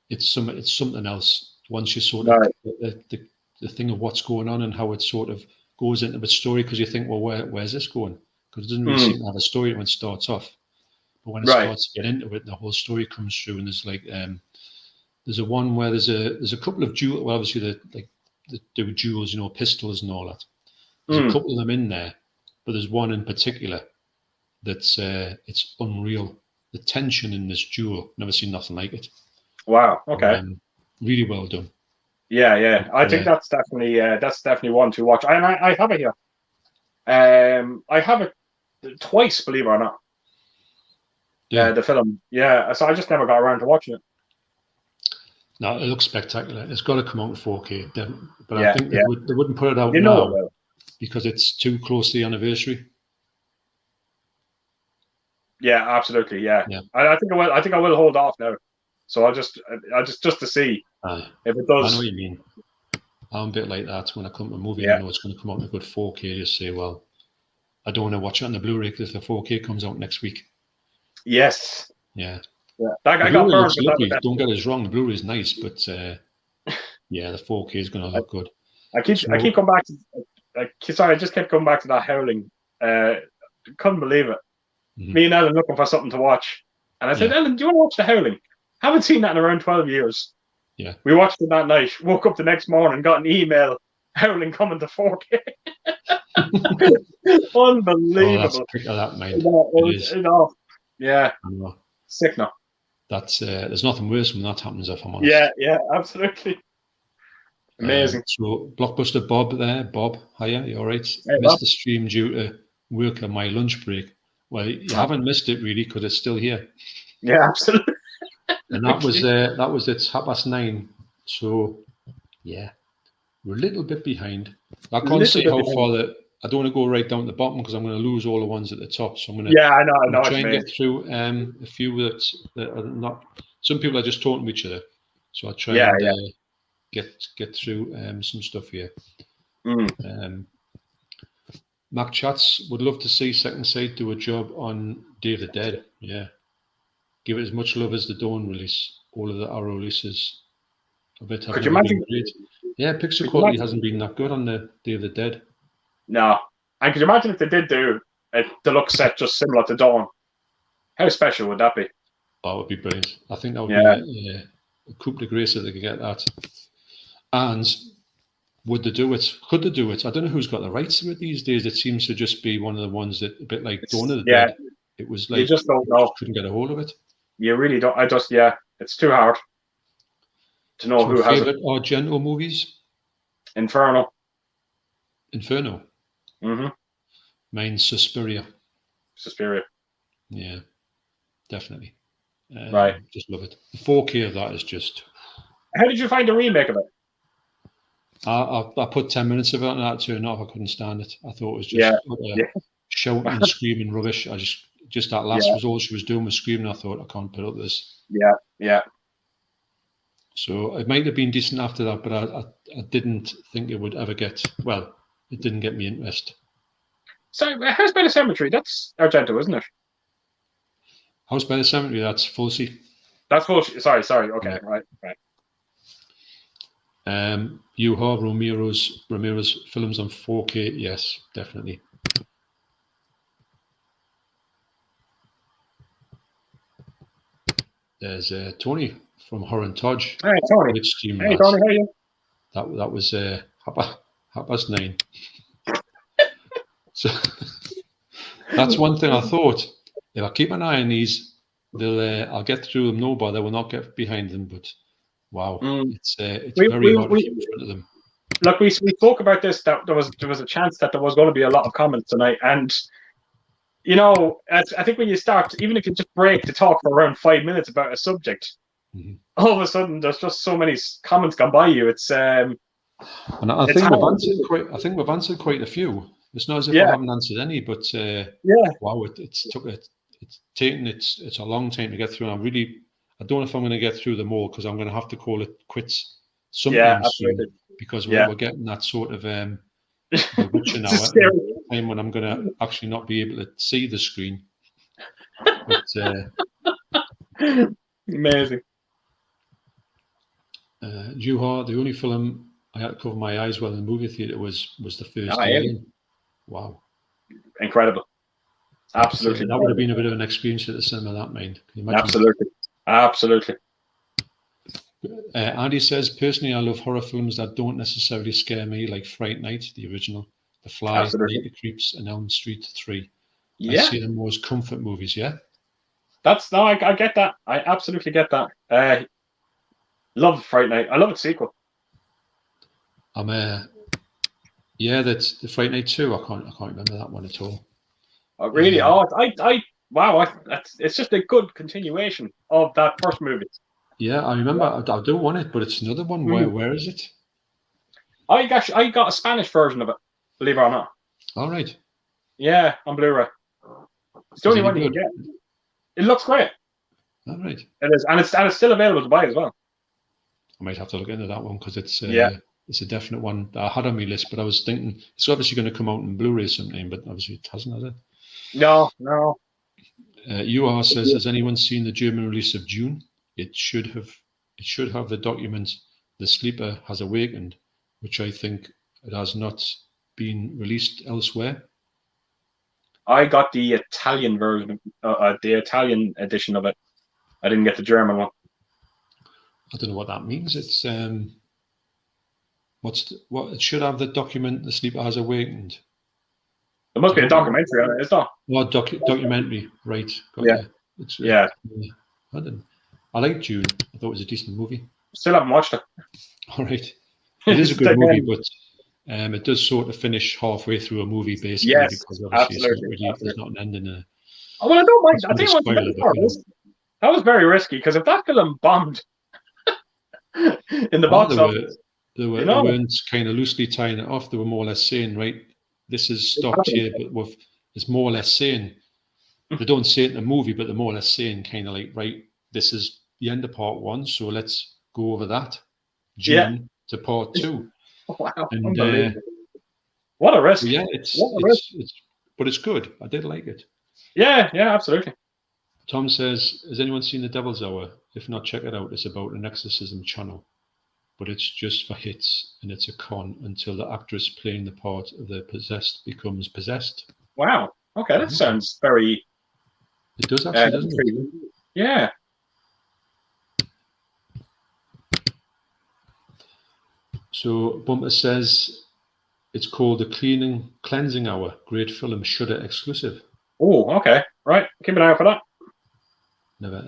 A: it's something else. Once you sort of the thing of what's going on and how it sort of goes into the story, because you think, well, where's this going? Because it doesn't really seem to have a story when it starts off. But when it starts to get into it, the whole story comes through, and there's like there's a one where there's a couple of jewels. Well, obviously the jewels, pistols and all that. There's a couple of them in there, but there's one in particular that's it's unreal. The tension in this jewel, never seen nothing like it.
B: Wow. Okay.
A: Really well done.
B: Yeah. I think that's definitely one to watch. And I have it here. I have it twice, believe it or not. Yeah, the film. Yeah, so I just never got around to watching it.
A: No, it looks spectacular. It's got to come out in 4K, but I think they wouldn't put it out now because it's too close to the anniversary. Yeah,
B: absolutely. Yeah. I think I will hold off now. So I'll just to see if it does.
A: I know what you mean. I'm a bit like that when I come to a movie. I know it's going to come out in a good 4K. Just say, well, I don't want to watch it on the Blu-ray because the 4K comes out next week.
B: Yes.
A: Yeah.
B: That guy got burned.
A: Don't get us wrong. The Blu-ray is nice, but the 4K is going to look good.
B: I keep coming back to. Sorry, I just kept coming back to that Howling. Couldn't believe it. Me and Ellen looking for something to watch, and I said, Ellen, do you want to watch The Howling? Haven't seen that in around 12 years.
A: Yeah.
B: We watched it that night. Woke up the next morning, got an email. Howling coming to 4K. Unbelievable.
A: That's a pick of that, mate.
B: Yeah. Sick now.
A: That's there's nothing worse when that happens, if I'm honest.
B: Yeah, absolutely. Amazing.
A: So Blockbuster Bob there. Bob, hiya, you all right?
B: Hey,
A: missed the stream due to work on my lunch break. Well, you haven't missed it really because it's still here.
B: Yeah, absolutely.
A: And that was it's 9:30. So yeah, we're a little bit behind. I can't see how far I don't want to go right down to the bottom because I'm going to lose all the ones at the top. So I'm going to
B: I know.
A: Try and get through a few that are not. Some people are just talking to each other, so I'll try and get through some stuff here. Mac Chats would love to see Second Sight do a job on Day of the Dead. Yeah, give it as much love as the Dawn release. All of the Arrow releases of it have been great. Yeah, picture quality hasn't been that good on the Day of the Dead.
B: No, and could you imagine if they did do a deluxe set just similar to Dawn? How special would that be?
A: Oh, it would be brilliant. I think that would be a coup de grace if they could get that. And would they do it? Could they do it? I don't know who's got the rights to it these days. It seems to just be one of the ones that, a bit like Dawn of the Dead. It was like
B: you just don't know.
A: Couldn't get a hold of it.
B: You really don't. It's too hard to know who has it.
A: Argento movies?
B: Inferno. Mm-hmm.
A: Mine's Suspiria. Yeah, definitely.
B: Right.
A: Just love it. The 4K of that is just.
B: How did you find the remake of it?
A: I put 10 minutes of it and that turned off. I couldn't stand it. I thought it was just shouting and screaming rubbish. I just that last was all she was doing was screaming. I thought I can't put up this.
B: Yeah.
A: So it might have been decent after that, but I didn't think it would ever get. Well, it didn't get me interest.
B: So House by the Cemetery, that's Argento, isn't it?
A: House by the Cemetery, that's Fulci.
B: That's Fulci. Sorry. Okay, right.
A: You have Ramirez films on 4K. Yes, definitely. There's Tony from Horror and Todge.
B: Hey, Tony.
A: Hey,
B: Tony, how are you?
A: That was 9:30. So that's one thing I thought. If I keep an eye on these, I'll get through them. No bother. Will not get behind them. But wow, it's very hard to keep in front of them.
B: Look, we spoke about this. That there was a chance that there was going to be a lot of comments tonight, and you know, I think when you start, even if you just break to talk for around 5 minutes about a subject, all of a sudden there's just so many comments gone by you. It's
A: and I think we've answered quite a few. It's not as if I haven't answered any, but wow, it's a long time to get through. And I don't know if I'm going to get through them all because I'm going to have to call it quits sometime soon because we're getting that sort of witching hour time when I'm going to actually not be able to see the screen. But
B: amazing.
A: Juha, the only film I had to cover my eyes well in the movie theater was the first Alien. Wow.
B: Incredible. Absolutely.
A: That would have been a bit of an experience at the cinema, that mind. Can you imagine?
B: Absolutely.
A: Andy says, personally, I love horror films that don't necessarily scare me, like Fright Night, the original, The Fly, Night of the Creeps, and Elm Street 3. I see them more as comfort movies, I
B: get that. I absolutely get that. Love Fright Night. I love its sequel.
A: That's the Fright Night 2. I can't remember that one at all.
B: Oh, really? Wow! It's just a good continuation of that first movie.
A: Yeah, I remember. I do want it, but it's another one. Where is it?
B: I got a Spanish version of it. Believe it or not.
A: All right.
B: Yeah, on Blu-ray. It's the only one you can get. It looks great.
A: All right.
B: It is, and it's still available to buy as well.
A: I might have to look into that one because it's a definite one that I had on my list. But I was thinking it's obviously going to come out in Blu-ray sometime, but obviously it hasn't, has it?
B: No.
A: UR says, has anyone seen the German release of June? It should have the document The Sleeper Has Awakened, which I think it has not been released elsewhere.
B: I got the Italian version, the Italian edition of it. I didn't get the German one.
A: I don't know what that means. It's it should have the document The Sleeper Has Awakened.
B: There must be a documentary on it, is there?
A: Well, documentary, right? I like June. I thought it was a decent movie.
B: Still haven't watched it.
A: All right, it is a good movie, but it does sort of finish halfway through a movie, basically, because obviously there's not an ending in it.
B: Oh, well, I don't mind. I think that was very risky because if that film bombed in the box office, they
A: weren't kind of loosely tying it off. They were more or less saying, right, this is stopped here, but it's more or less saying, they don't say it in the movie, but they're more or less saying kind of like, right, this is the end of part 1, so let's go over that June to part 2.
B: Wow,
A: and
B: what a risk!
A: Yeah, but it's good. I did like it.
B: Yeah, absolutely.
A: Tom says, has anyone seen The Devil's Hour? If not, check it out. It's about an exorcism channel, but it's just for hits, and it's a con until the actress playing the part of the possessed becomes possessed.
B: Wow. Okay, that sounds very...
A: It does actually, doesn't it?
B: Yeah.
A: So Bumper says it's called The Cleansing Hour. Great film, Shudder exclusive.
B: Oh, okay. Right. Keep an eye out for that.
A: Never.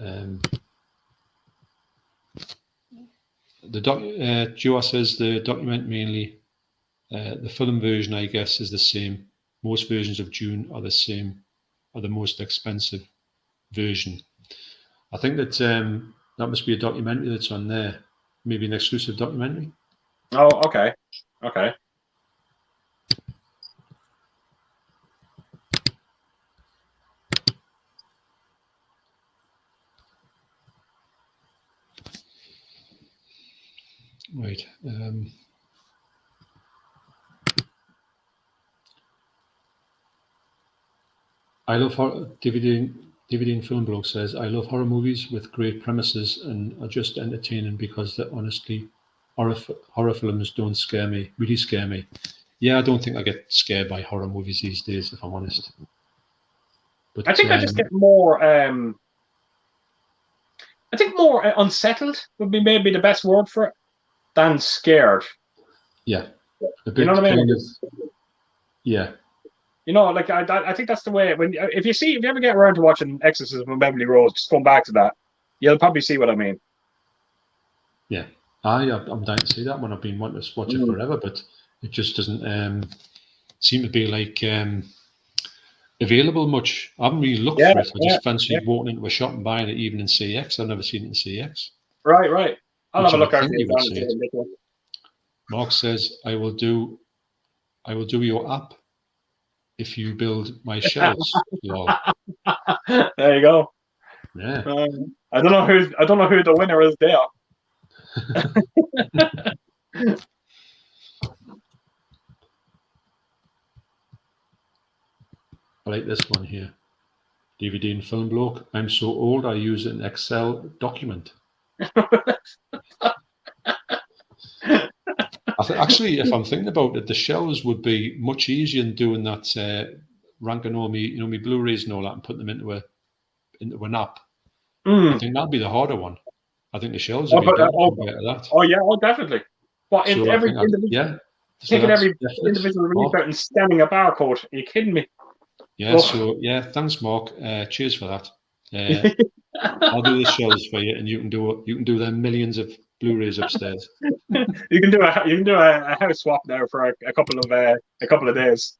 A: Joa says the document mainly, the film version, I guess, is the same. Most versions of June are the same, are the most expensive version. I think that that must be a documentary that's on there. Maybe an exclusive documentary.
B: Oh, okay. Okay.
A: Right. I love horror. DVD and Film Blog says, I love horror movies with great premises and are just entertaining because they're honestly, horror films don't really scare me. Yeah, I don't think I get scared by horror movies these days, if I'm honest. But
B: I think I just get more... I think more unsettled would be maybe the best word for it than scared.
A: Yeah. a bit
B: You know what I mean?
A: kind of, yeah.
B: You know, like I think that's the way. If you ever get around to watching Exorcism of Beverly Rose, just going back to that, you'll probably see what I mean.
A: Yeah, I'm down to see that one. I've been wanting to watch it forever, but it just doesn't seem to be like available much. I haven't really looked for it. I just fancied walking into a shop and buying it even in CX. I've never seen it in CX.
B: Right. I'll have a look out for
A: you. Mark says, I will do your app if you build my shelves.
B: There you go.
A: Yeah.
B: I don't know who the winner is there.
A: I like this one here. DVD and film bloke. I'm so old I use an Excel document. Actually, if I'm thinking about it, the shelves would be much easier than doing that, ranking all me Blu-rays and all that, and putting them into an app. I think that'd be the harder one. I think the shelves would be better compared to that.
B: Oh yeah, definitely. But taking every individual release out and scanning a barcode. Are you kidding me?
A: Yeah. So yeah, thanks, Mark. Cheers for that. I'll do the shelves for you, and you can do the millions of Blu-rays upstairs.
B: you can do a house swap now for a couple of days.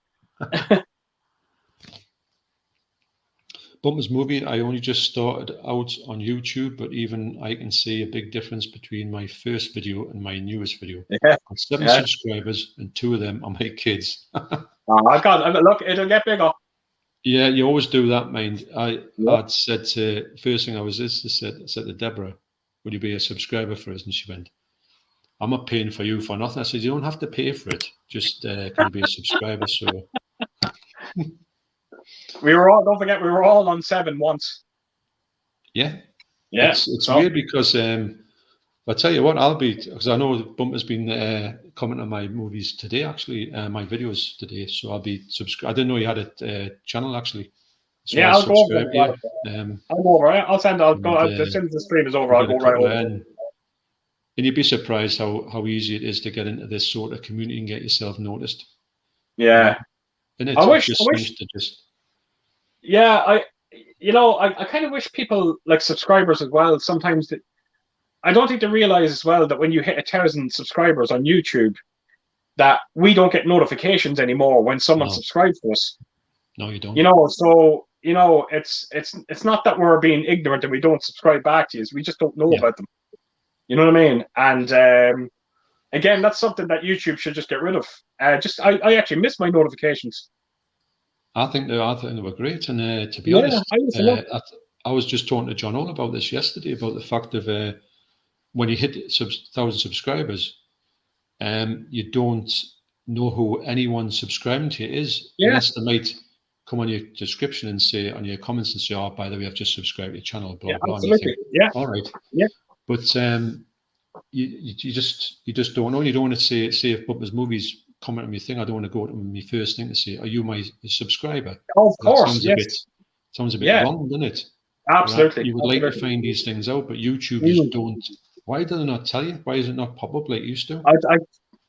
A: Bumpers Movie. I only just started out on YouTube, but even I can see a big difference between my first video and my newest video.
B: Yeah.
A: I've 7 subscribers, and 2 of them are my kids.
B: Look, it'll get bigger.
A: Yeah, you always do that, mind. I'd said first thing I said to Deborah, would you be a subscriber for us? And she went, I'm not paying for you for nothing. I said, you don't have to pay for it. Just can you be a subscriber? So
B: don't forget, we were all on 7 once.
A: Yeah. It's weird because I'll tell you what, because I know Bumper's been commenting on my movies today, actually, my videos today. So I'll be subscribed. I didn't know you had a channel, actually. So
B: I'll go over it. I'll go over it. As soon as the stream is over, I'll go right over.
A: And you'd be surprised how easy it is to get into this sort of community and get yourself noticed.
B: Yeah.
A: And
B: I kind of wish people, like subscribers as well, sometimes I don't think they realize as well that when you hit 1,000 subscribers on YouTube, that we don't get notifications anymore when someone subscribes to us.
A: No, you don't.
B: So it's not that we're being ignorant and we don't subscribe back to you. We just don't know about them. You know what I mean? And again, that's something that YouTube should just get rid of. I actually miss my notifications.
A: I think they were great, and to be honest, I was just talking to John all about this yesterday, about the fact of when you hit 1,000 subscribers, you don't know who anyone subscribing to you is, unless they might come on your description and say, on your comments and say, oh, by the way, I've just subscribed to your channel, blah, blah.
B: Absolutely.
A: And you think, all right.
B: Yeah.
A: But you just don't know. You don't want to say if Bumpers Movies comment on my thing, I don't want to go to my first thing to say, are you my subscriber?
B: Oh, of course,
A: sounds a bit wrong, doesn't it?
B: Absolutely.
A: Right? You would like to find these things out, but YouTube just don't. Why do they not tell you? Why does it not pop up like it used to?
B: I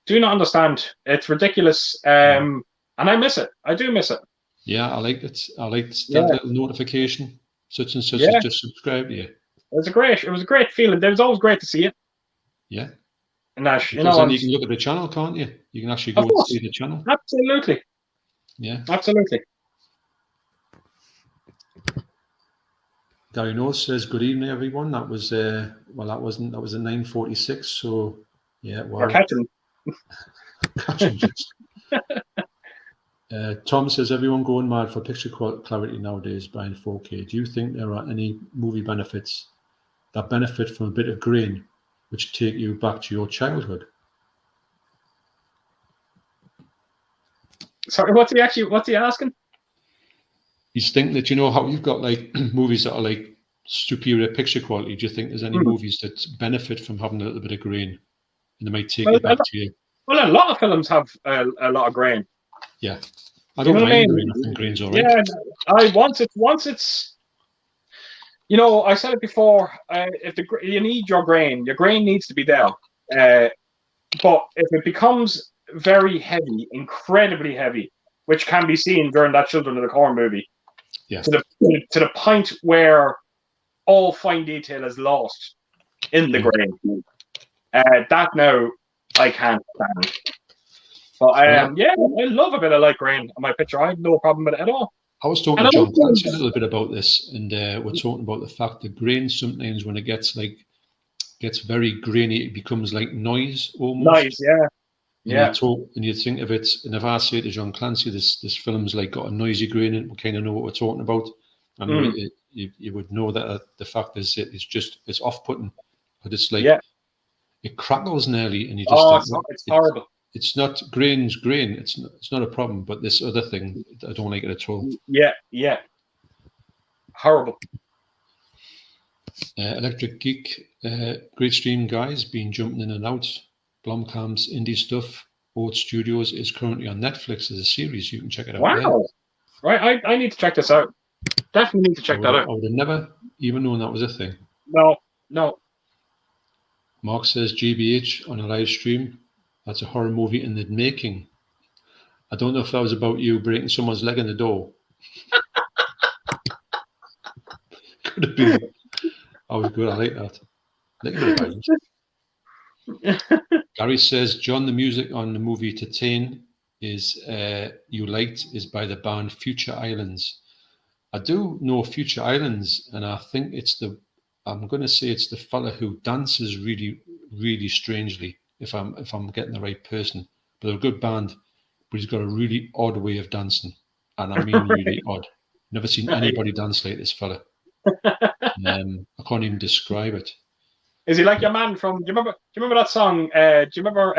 B: do not understand. It's ridiculous. And I miss it. I do miss it.
A: Yeah, I like it. I like that little notification. Such and such has just subscribed to you. It was
B: a great feeling. It was always great to see it.
A: Yeah.
B: And
A: you can look at the channel, can't you? You can actually go and see the channel.
B: Absolutely.
A: Yeah.
B: Absolutely.
A: Gary North says, "Good evening, everyone." That was that was at 9:46. So yeah, well, catching just. Tom says, "Everyone going mad for picture clarity nowadays buying 4K. Do you think there are any movie benefits that benefit from a bit of grain, which take you back to your childhood?"
B: Sorry, what's he asking?
A: He's thinking that, you know how you've got like movies that are like superior picture quality. Do you think there's any movies that benefit from having a little bit of grain, and they might take you back to you?
B: Well, a lot of films have a lot of grain.
A: Yeah, I don't mind grain. I think grain's alright.
B: Yeah, once it's. You know, I said it before. If you need your grain needs to be there. But if it becomes very heavy, incredibly heavy, which can be seen during that Children of the Corn movie.
A: Yeah.
B: To the point where all fine detail is lost in the grain. That now I can't stand. But I love a bit of light grain on my picture. I have no problem with it at all.
A: I was talking to John Clancy a little bit about this, and we're talking about the fact that grain sometimes, when it gets very grainy, it becomes like noise almost.
B: Noise, yeah.
A: And you think of it, and if I say to John Clancy, this film's like got a noisy grain in it, we kind of know what we're talking about. I know you would know that the fact is it's off-putting, but it's like it crackles nearly, and you just
B: it's horrible.
A: It's not grain's grain. It's not a problem, but this other thing, I don't like it at all.
B: Yeah. Horrible.
A: Electric Geek, great stream, guys. Been jumping in and out. Blomkamp's indie stuff. Old Studios is currently on Netflix as a series. You can check it out.
B: Wow. Right, I need to check this out. Definitely need to check that out.
A: I would have never even known that was a thing.
B: No.
A: Mark says GBH on a live stream. That's a horror movie in the making. I don't know if that was about you breaking someone's leg in the door. Could have been. I was good. I like that. Gary says, John, the music on the movie Tatane is you liked is by the band Future Islands. I do know Future Islands, and I think I'm going to say it's the fella who dances really, really strangely. If I'm getting the right person, but they're a good band. But he's got a really odd way of dancing, and I mean really odd. Never seen anybody dance like this fella. I can't even describe it.
B: Is he like your man from? Do you remember that song? Do you remember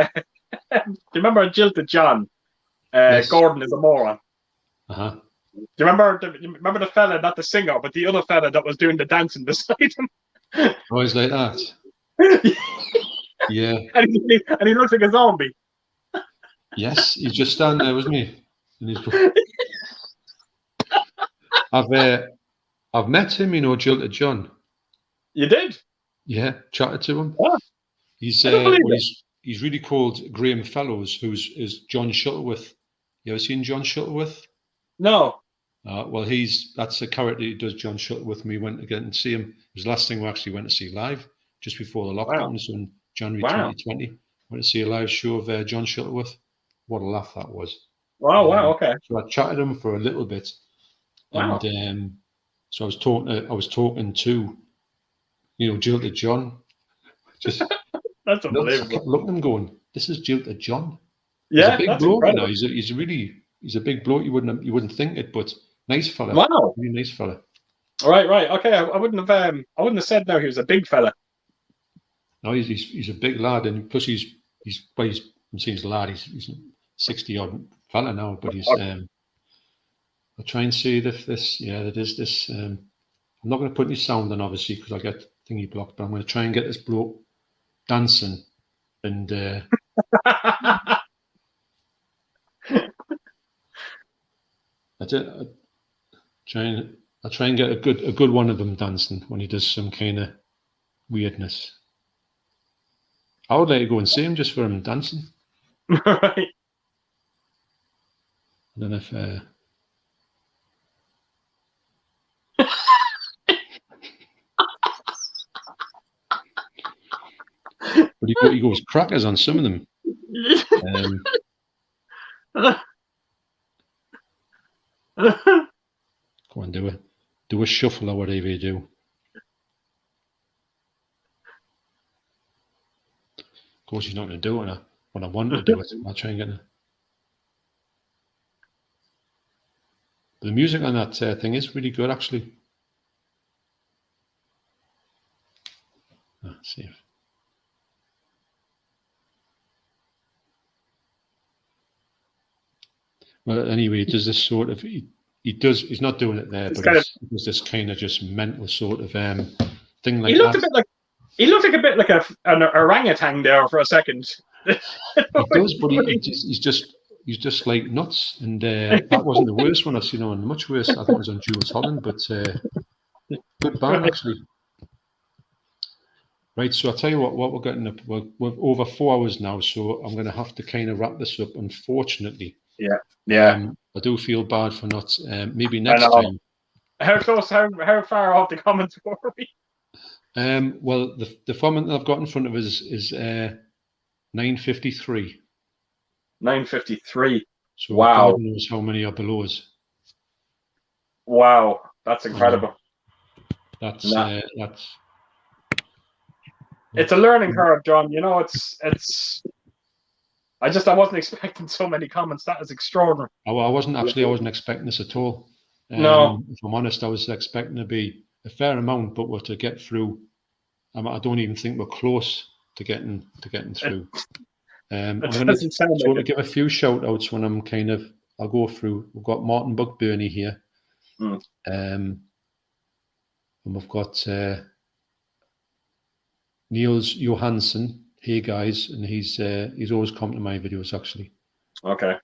B: Jilted John? Yes. Gordon is a moron.
A: Uh-huh.
B: Do you remember the fella, not the singer, but the other fella that was doing the dancing beside him?
A: Always like that. Yeah.
B: And he looks like a zombie.
A: Yes, he's just standing there, wasn't he? I've met him, Jilted John.
B: You did?
A: Yeah, chatted to him.
B: Yeah.
A: He's really called Graham Fellows, who's John Shuttleworth. You ever seen John Shuttleworth?
B: No.
A: Well, that's a character who does John Shuttleworth, and we went again and see him. It was the last thing we actually went to see live, just before the lockdown, so in January 2020. Went to see a live show of John Shuttleworth. What a laugh that was.
B: Wow, okay.
A: So I chatted him for a little bit.
B: Wow.
A: And so I was talking to Jilted John. Just
B: that's unbelievable.
A: Looking at him going, this is Jilted John.
B: Yeah,
A: he's a big bloke, he's a big bloke. You wouldn't think it, but nice fella.
B: Wow.
A: Really nice fella.
B: Right. Okay. I wouldn't have said no, he was a big fella.
A: No, he's a big lad, and plus he's I'm saying he's a lad, he's 60-odd fella now, but he's I'll try and see if this I'm not going to put any sound on, obviously, because I'll get thingy blocked, but I'm going to try and get this bloke dancing, and I'll try and get a good one of them dancing when he does some kind of weirdness. I would like to go and see him just for him dancing.
B: Right.
A: I don't know if but he goes crackers on some of them. Go on, do a shuffle or whatever you do. Of course, he's not going to do it when I want to do it. I'll try and get it. The music on that thing is really good, actually. Let's see if. Well, anyway, he does this sort of. He's not doing it there, but he does this kind of just mental sort of thing like that.
B: He looked a bit like an orangutan there for a second.
A: He does, but he's just like nuts. And that wasn't the worst one I've seen on. Much worse, I think it was on Jules Holland, but good band actually. Right, so I'll tell you what we're getting up. We're over 4 hours now, so I'm going to have to kind of wrap this up, unfortunately.
B: Yeah.
A: I do feel bad for not, maybe
B: I
A: next
B: know.
A: time.
B: How close, how far off the comments were we?
A: Well, the comment that I've got in front of us is 9:53.
B: 9:53.
A: So
B: Wow.
A: God knows how many are below us.
B: Wow, that's incredible.
A: That's
B: it's a learning curve, John. You know, it's. I wasn't expecting so many comments. That is extraordinary.
A: I wasn't expecting this at all.
B: No.
A: If I'm honest, I was expecting to be a fair amount, but we're to get through. I don't even think we're close to getting through. I'm going to give a few shout outs when I'll go through. We've got Martin Buckburney here. And we've got Niels Johansson. Hey guys, and he's always come to my videos actually.
B: Okay.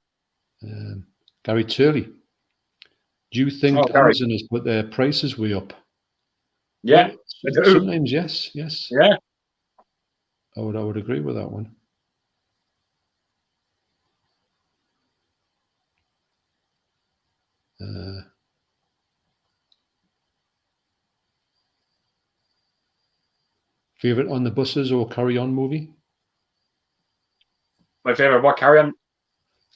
A: Gary Turley. Do you think Amazon has put their prices way up?
B: Yeah.
A: Well, sometimes yes.
B: Yeah.
A: I would agree with that one. Favorite on the buses or Carry On movie?
B: My favorite what? Carry On?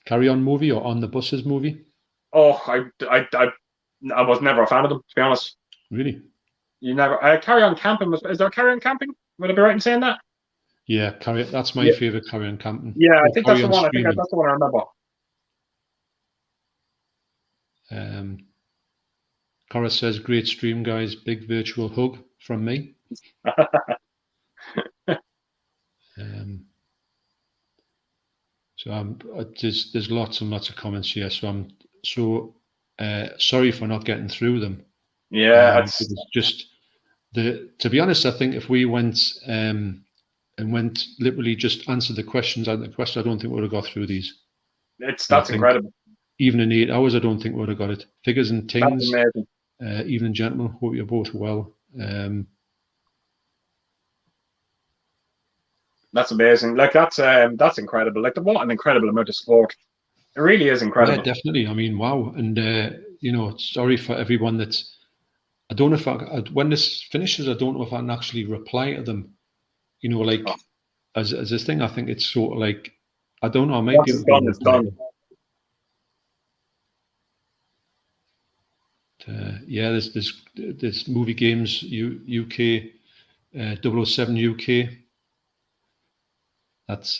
A: Carry On movie or On the Buses movie?
B: Oh, I was never a fan of them, to be honest.
A: Really?
B: You never Carry On Camping is there Carry On Camping? Would I be right in saying that?
A: Yeah, that's my favorite Carry On Camping.
B: Yeah, I think that's the one. I think that's the one I remember.
A: Cora says, "Great stream, guys. Big virtual hug from me." So there's lots and lots of comments here. So I'm so sorry for not getting through them.
B: Yeah,
A: it's just to be honest, I think if we went and went literally just answered the questions out of the question, I don't think we would have got through these.
B: That's incredible.
A: Even in 8 hours, I don't think we would have got it. Figures and things.
B: That's amazing.
A: Evening, gentlemen. Hope you're both well.
B: That's amazing. Like that's incredible. Like what an incredible amount of support. It really is incredible.
A: Yeah, definitely. I mean, wow. And sorry for everyone that's. I don't know if when this finishes, I don't know if I can actually reply to them. As this thing, I think it's sort of like I don't know. I might be able to.
B: It's done.
A: Yeah, there's movie games UK, 007 UK. That's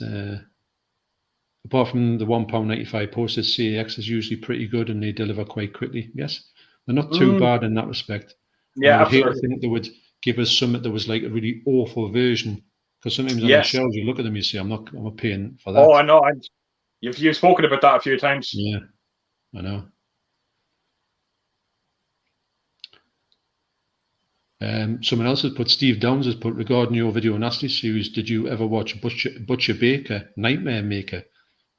A: apart from the £1.95 posters, CAX is usually pretty good and they deliver quite quickly. Yes, they're not too bad in that respect.
B: Yeah,
A: I think they would give us something that was like a really awful version, because sometimes on the shelves you look at them, you say, I'm not paying for that.
B: Oh, I know. You've spoken about that a few times.
A: Yeah, I know. Someone else has put, Steve Downs has put, regarding your Video Nasty series, did you ever watch Butcher Baker, Nightmare Maker,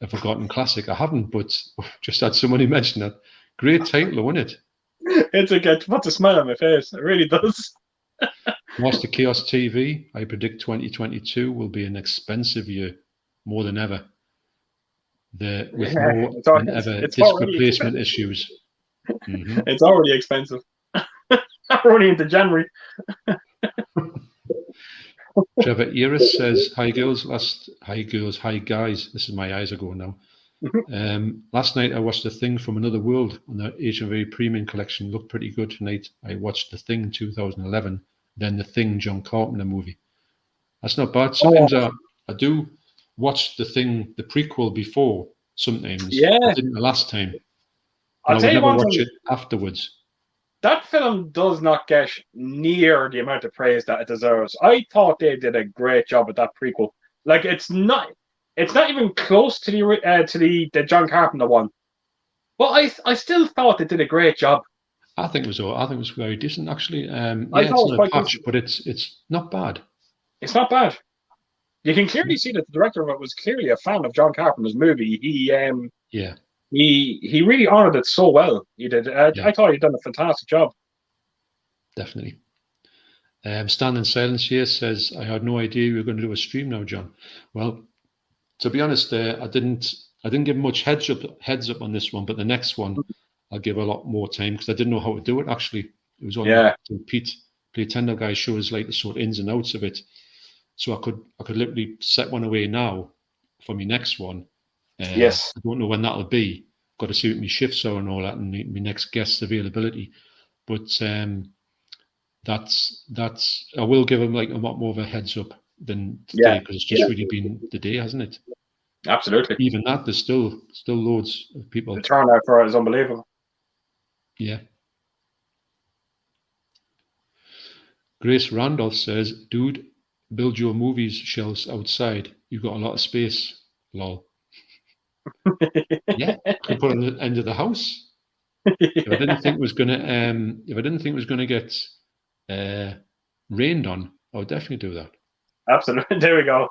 A: a forgotten classic? I haven't, but just had somebody mention that. Great title, wasn't it?
B: It puts a smile on my face. It really does.
A: Master Chaos TV, I predict 2022 will be an expensive year, more than ever. With more than ever disc replacement issues. Mm-hmm.
B: It's already expensive. We're only into January.
A: Trevor Eris says, hi girls, hi guys. This is my eyes are going now. Last night I watched The Thing from Another World on the HMV Premium Collection. Looked pretty good tonight. I watched The Thing 2011, then The Thing John Carpenter movie. That's not bad. Sometimes I do watch The Thing, the prequel, before sometimes.
B: Yeah.
A: I didn't the last time. I would never watch it afterwards.
B: That film does not get near the amount of praise that it deserves. I thought they did a great job with that prequel. Like it's not even close to the John Carpenter one. But I still thought they did a great job.
A: I think it was very decent actually.
B: I thought
A: it's not a patch, but it's not bad.
B: It's not bad. You can clearly see that the director of it was clearly a fan of John Carpenter's movie. He really honored it so well. He did. I thought he'd done a fantastic job.
A: Definitely. Stand in Silence here says, I had no idea we were going to do a stream now, John. Well, to be honest, I didn't give much heads up on this one, but the next one I'll give a lot more time because I didn't know how to do it. Actually, it was only Pete Play Tender guy shows like the sort of ins and outs of it, so I could literally set one away now for my next one.
B: Yes,
A: I don't know when that'll be. Got to see what my shifts are and all that, and my next guest's availability. But that's I will give him like a lot more of a heads up than today because it's just really been the day, hasn't it?
B: Absolutely.
A: Even that, there's still loads of people.
B: The turnout for it is unbelievable.
A: Yeah. Grace Randolph says, dude, build your movies shelves outside. You've got a lot of space. Lol. Yeah, could put it at the end of the house. If I didn't think it was gonna get rained on, I would definitely do that.
B: Absolutely. There we go.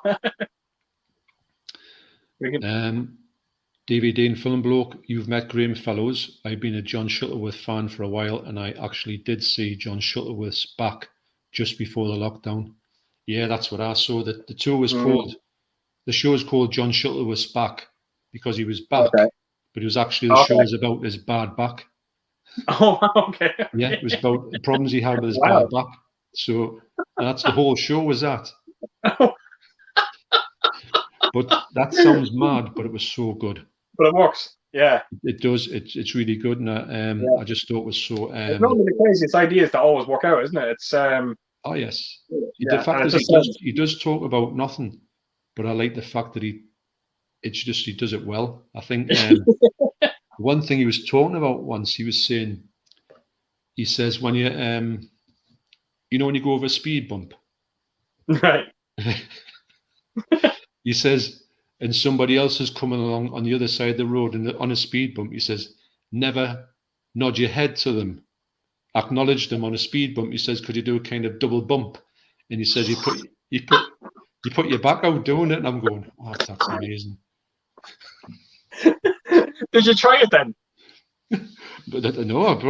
A: DVD and Film Bloke, you've met Graham Fellows. I've been a John Shuttleworth fan for a while, and I actually did see John Shuttleworth's back just before the lockdown. Yeah, that's what I saw. The tour was called, the show is called John Shuttleworth's Back because he was back, but it was actually the show was about his bad back.
B: Oh, okay.
A: Yeah, it was about the problems he had with his bad back. So that's the whole show was that. But that sounds mad, but it was so good.
B: But it works. Yeah,
A: it does. It's really good, and I just thought it was so.
B: It's one of the craziest ideas that always work out, isn't it? It's
A: oh yes. The fact is, he does talk about nothing, but I like the fact that he does it well. I think one thing he was talking about once, he was saying, he says when you when you go over a speed bump,
B: right?
A: He says, and somebody else is coming along on the other side of the road and on a speed bump, he says, never nod your head to them. Acknowledge them on a speed bump. He says, could you do a kind of double bump? And he says, you put your back out doing it. And I'm going, oh, that's amazing.
B: Did you try it then?
A: But no, I've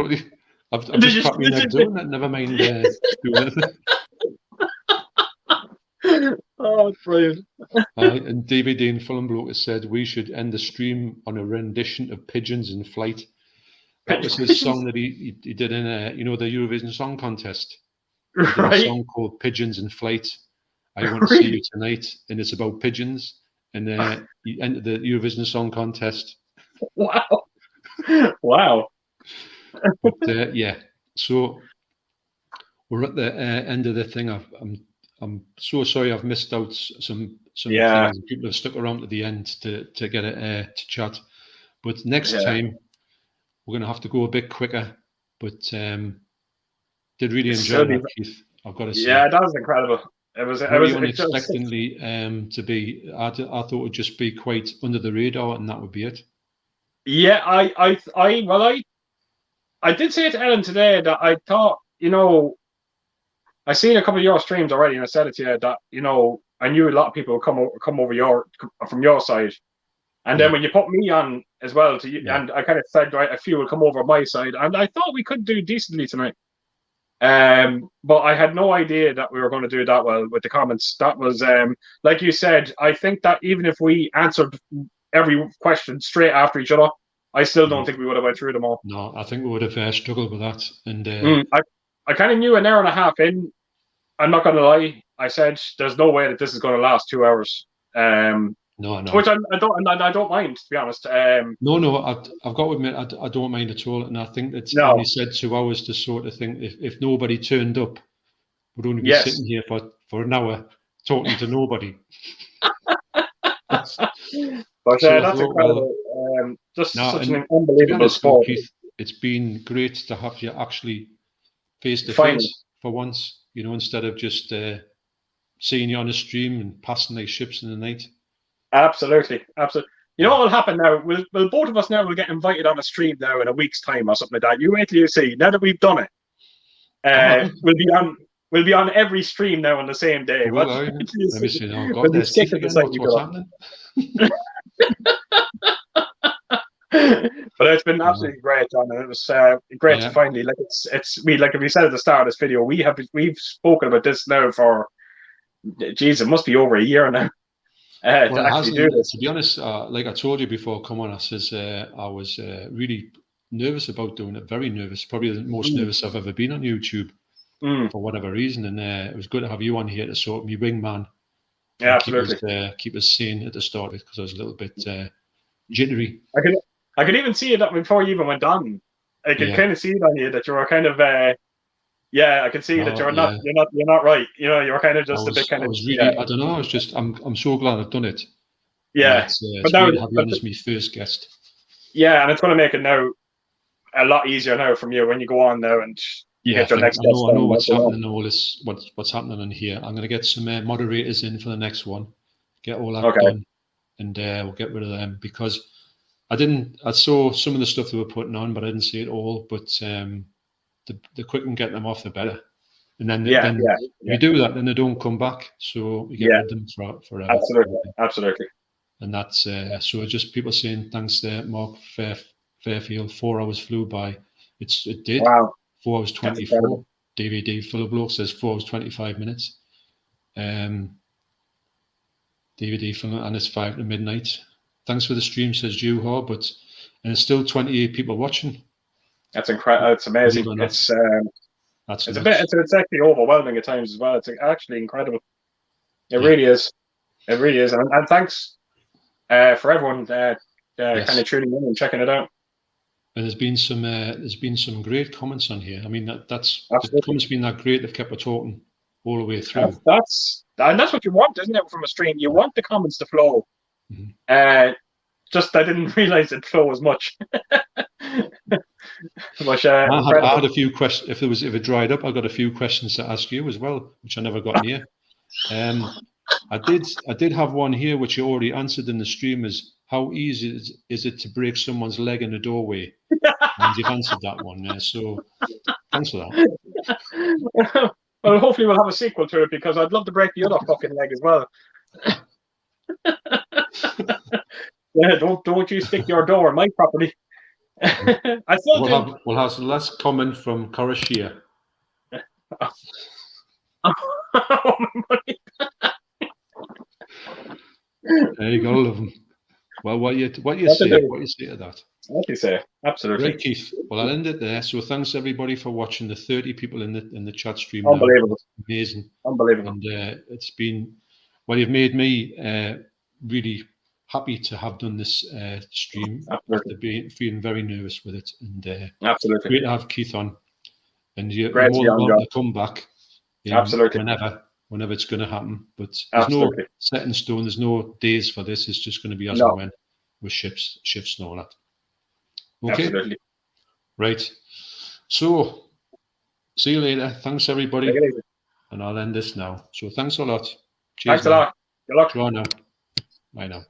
A: just cracked my neck doing it. Never mind doing it.
B: Oh, it's brilliant.
A: And DVD and Film Bloke has said we should end the stream on a rendition of Pigeons in Flight. That was his song that he did in the Eurovision Song Contest. He did a song called Pigeons in Flight. I want to see you tonight, and it's about pigeons. And he entered the Eurovision Song Contest.
B: Wow. Wow.
A: But yeah, so we're at the end of the thing. I'm so sorry I've missed out some things. People have stuck around to the end to get it to chat. But next time we're going to have to go a bit quicker. But did really enjoy that, Keith. I've got to say.
B: Yeah, that was incredible. It was
A: unexpectedly to be. I thought it would just be quite under the radar, and that would be it. Yeah,
B: I did say to Ellen today that I thought, I seen a couple of your streams already, and I said it to you that I knew a lot of people would come over from your side, and then when you put me on as well and I kind of said right, a few will come over my side, and I thought we could do decently tonight. But I had no idea that we were going to do that well with the comments. That was like you said. I think that even if we answered every question straight after each other, I still don't think we would have went through them all.
A: No, I think we would have struggled with that. And
B: I kind of knew an hour and a half in. I'm not going to lie. I said, "There's no way that this is going to last 2 hours."
A: No.
B: Which I don't mind, to be honest.
A: No. I've got to admit, I don't mind at all, and I think that only said 2 hours to sort of think if nobody turned up, we'd only be sitting here for an hour talking to nobody.
B: But that's incredible. Such an unbelievable sport.
A: Keith, it's been great to have you actually face to face for once. Instead of just seeing you on a stream and passing like ships in the night. Absolutely. You know what will happen now? We'll both of us now will get invited on a stream now in a week's time or something like that. You wait till you see. Now that we've done it, we'll be on every stream now on the same day. Let me see now.
B: What's happening? But it's been absolutely great, John, and it was great to finally it's we like we said at the start of this video, we've spoken about this now for geez, it must be over a year now. To actually do this.
A: To be honest, like I told you before, come on, I says I was really nervous about doing it, very nervous, probably the most nervous I've ever been on YouTube for whatever reason, and it was good to have you on here to sort of me wingman.
B: Yeah, absolutely.
A: Keep us sane at the start of it, because I was a little bit jittery.
B: I could even see it before you even went on. I could kind of see it on you that you were kind of I can see that you're not right. You know, you're kind of just a bit kind of.
A: I don't know. I was just I'm so glad I've done it.
B: Yeah,
A: it's great to have you on as my first guest.
B: Yeah, and it's going to make it now a lot easier now from you when you go on now and you get your next guest.
A: I know what's happening. All this what's happening on here. I'm going to get some moderators in for the next one. Get all that done, and we'll get rid of them, because I saw some of the stuff they were putting on, but I didn't see it all. But the quicker we can get them off, the better. And then if you do that, then they don't come back. So we get rid of them forever.
B: Absolutely.
A: And that's so just people saying thanks to Mark Fairfield. 4 hours flew by. It did.
B: Wow.
A: 4 hours 24. DVD full of blokes says 4 hours 25 minutes. DVD full, and it's 5 to midnight. Thanks for the stream, says Juha, and it's still 28 people watching.
B: That's incredible. It's amazing. It's actually overwhelming at times as well. It's actually incredible. It really is. It really is. And thanks for everyone kind of tuning in and checking it out.
A: And there's been some great comments on here. I mean, that's the comments been that great. They've kept us talking all the way through.
B: That's what you want, isn't it, from a stream? You want the comments to flow. Just I didn't realize it flow as much.
A: I had a few questions. If it dried up, I got a few questions to ask you as well, which I never got near. I did have one here which you already answered in the stream. Is how easy is it to break someone's leg in a doorway? And you've answered that one. So thanks for that.
B: Well, hopefully we'll have a sequel to it, because I'd love to break the other fucking leg as well. Don't you stick your door on my property.
A: We'll have the last comment from Karashia. There you go, love them. Well, what you say to that?
B: What do you say? Absolutely.
A: Right, Keith. Well, I'll end it there. So thanks everybody for watching. The 30 people in the chat stream.
B: Unbelievable.
A: Now. Amazing.
B: Unbelievable.
A: And it's been, well, you've made me really happy to have done this stream.
B: Absolutely.
A: After feeling very nervous with it. And
B: absolutely.
A: Great to have Keith on. And you're more than welcome to come back.
B: Absolutely.
A: Whenever it's going to happen. But there's no set in stone. There's no days for this. It's just going to be as and when, with shifts and all that. Okay.
B: Absolutely.
A: Right. So, see you later. Thanks, everybody. And I'll end this now. So, thanks a lot. Cheers.
B: Thanks a lot. Good luck.
A: Bye now. Bye now.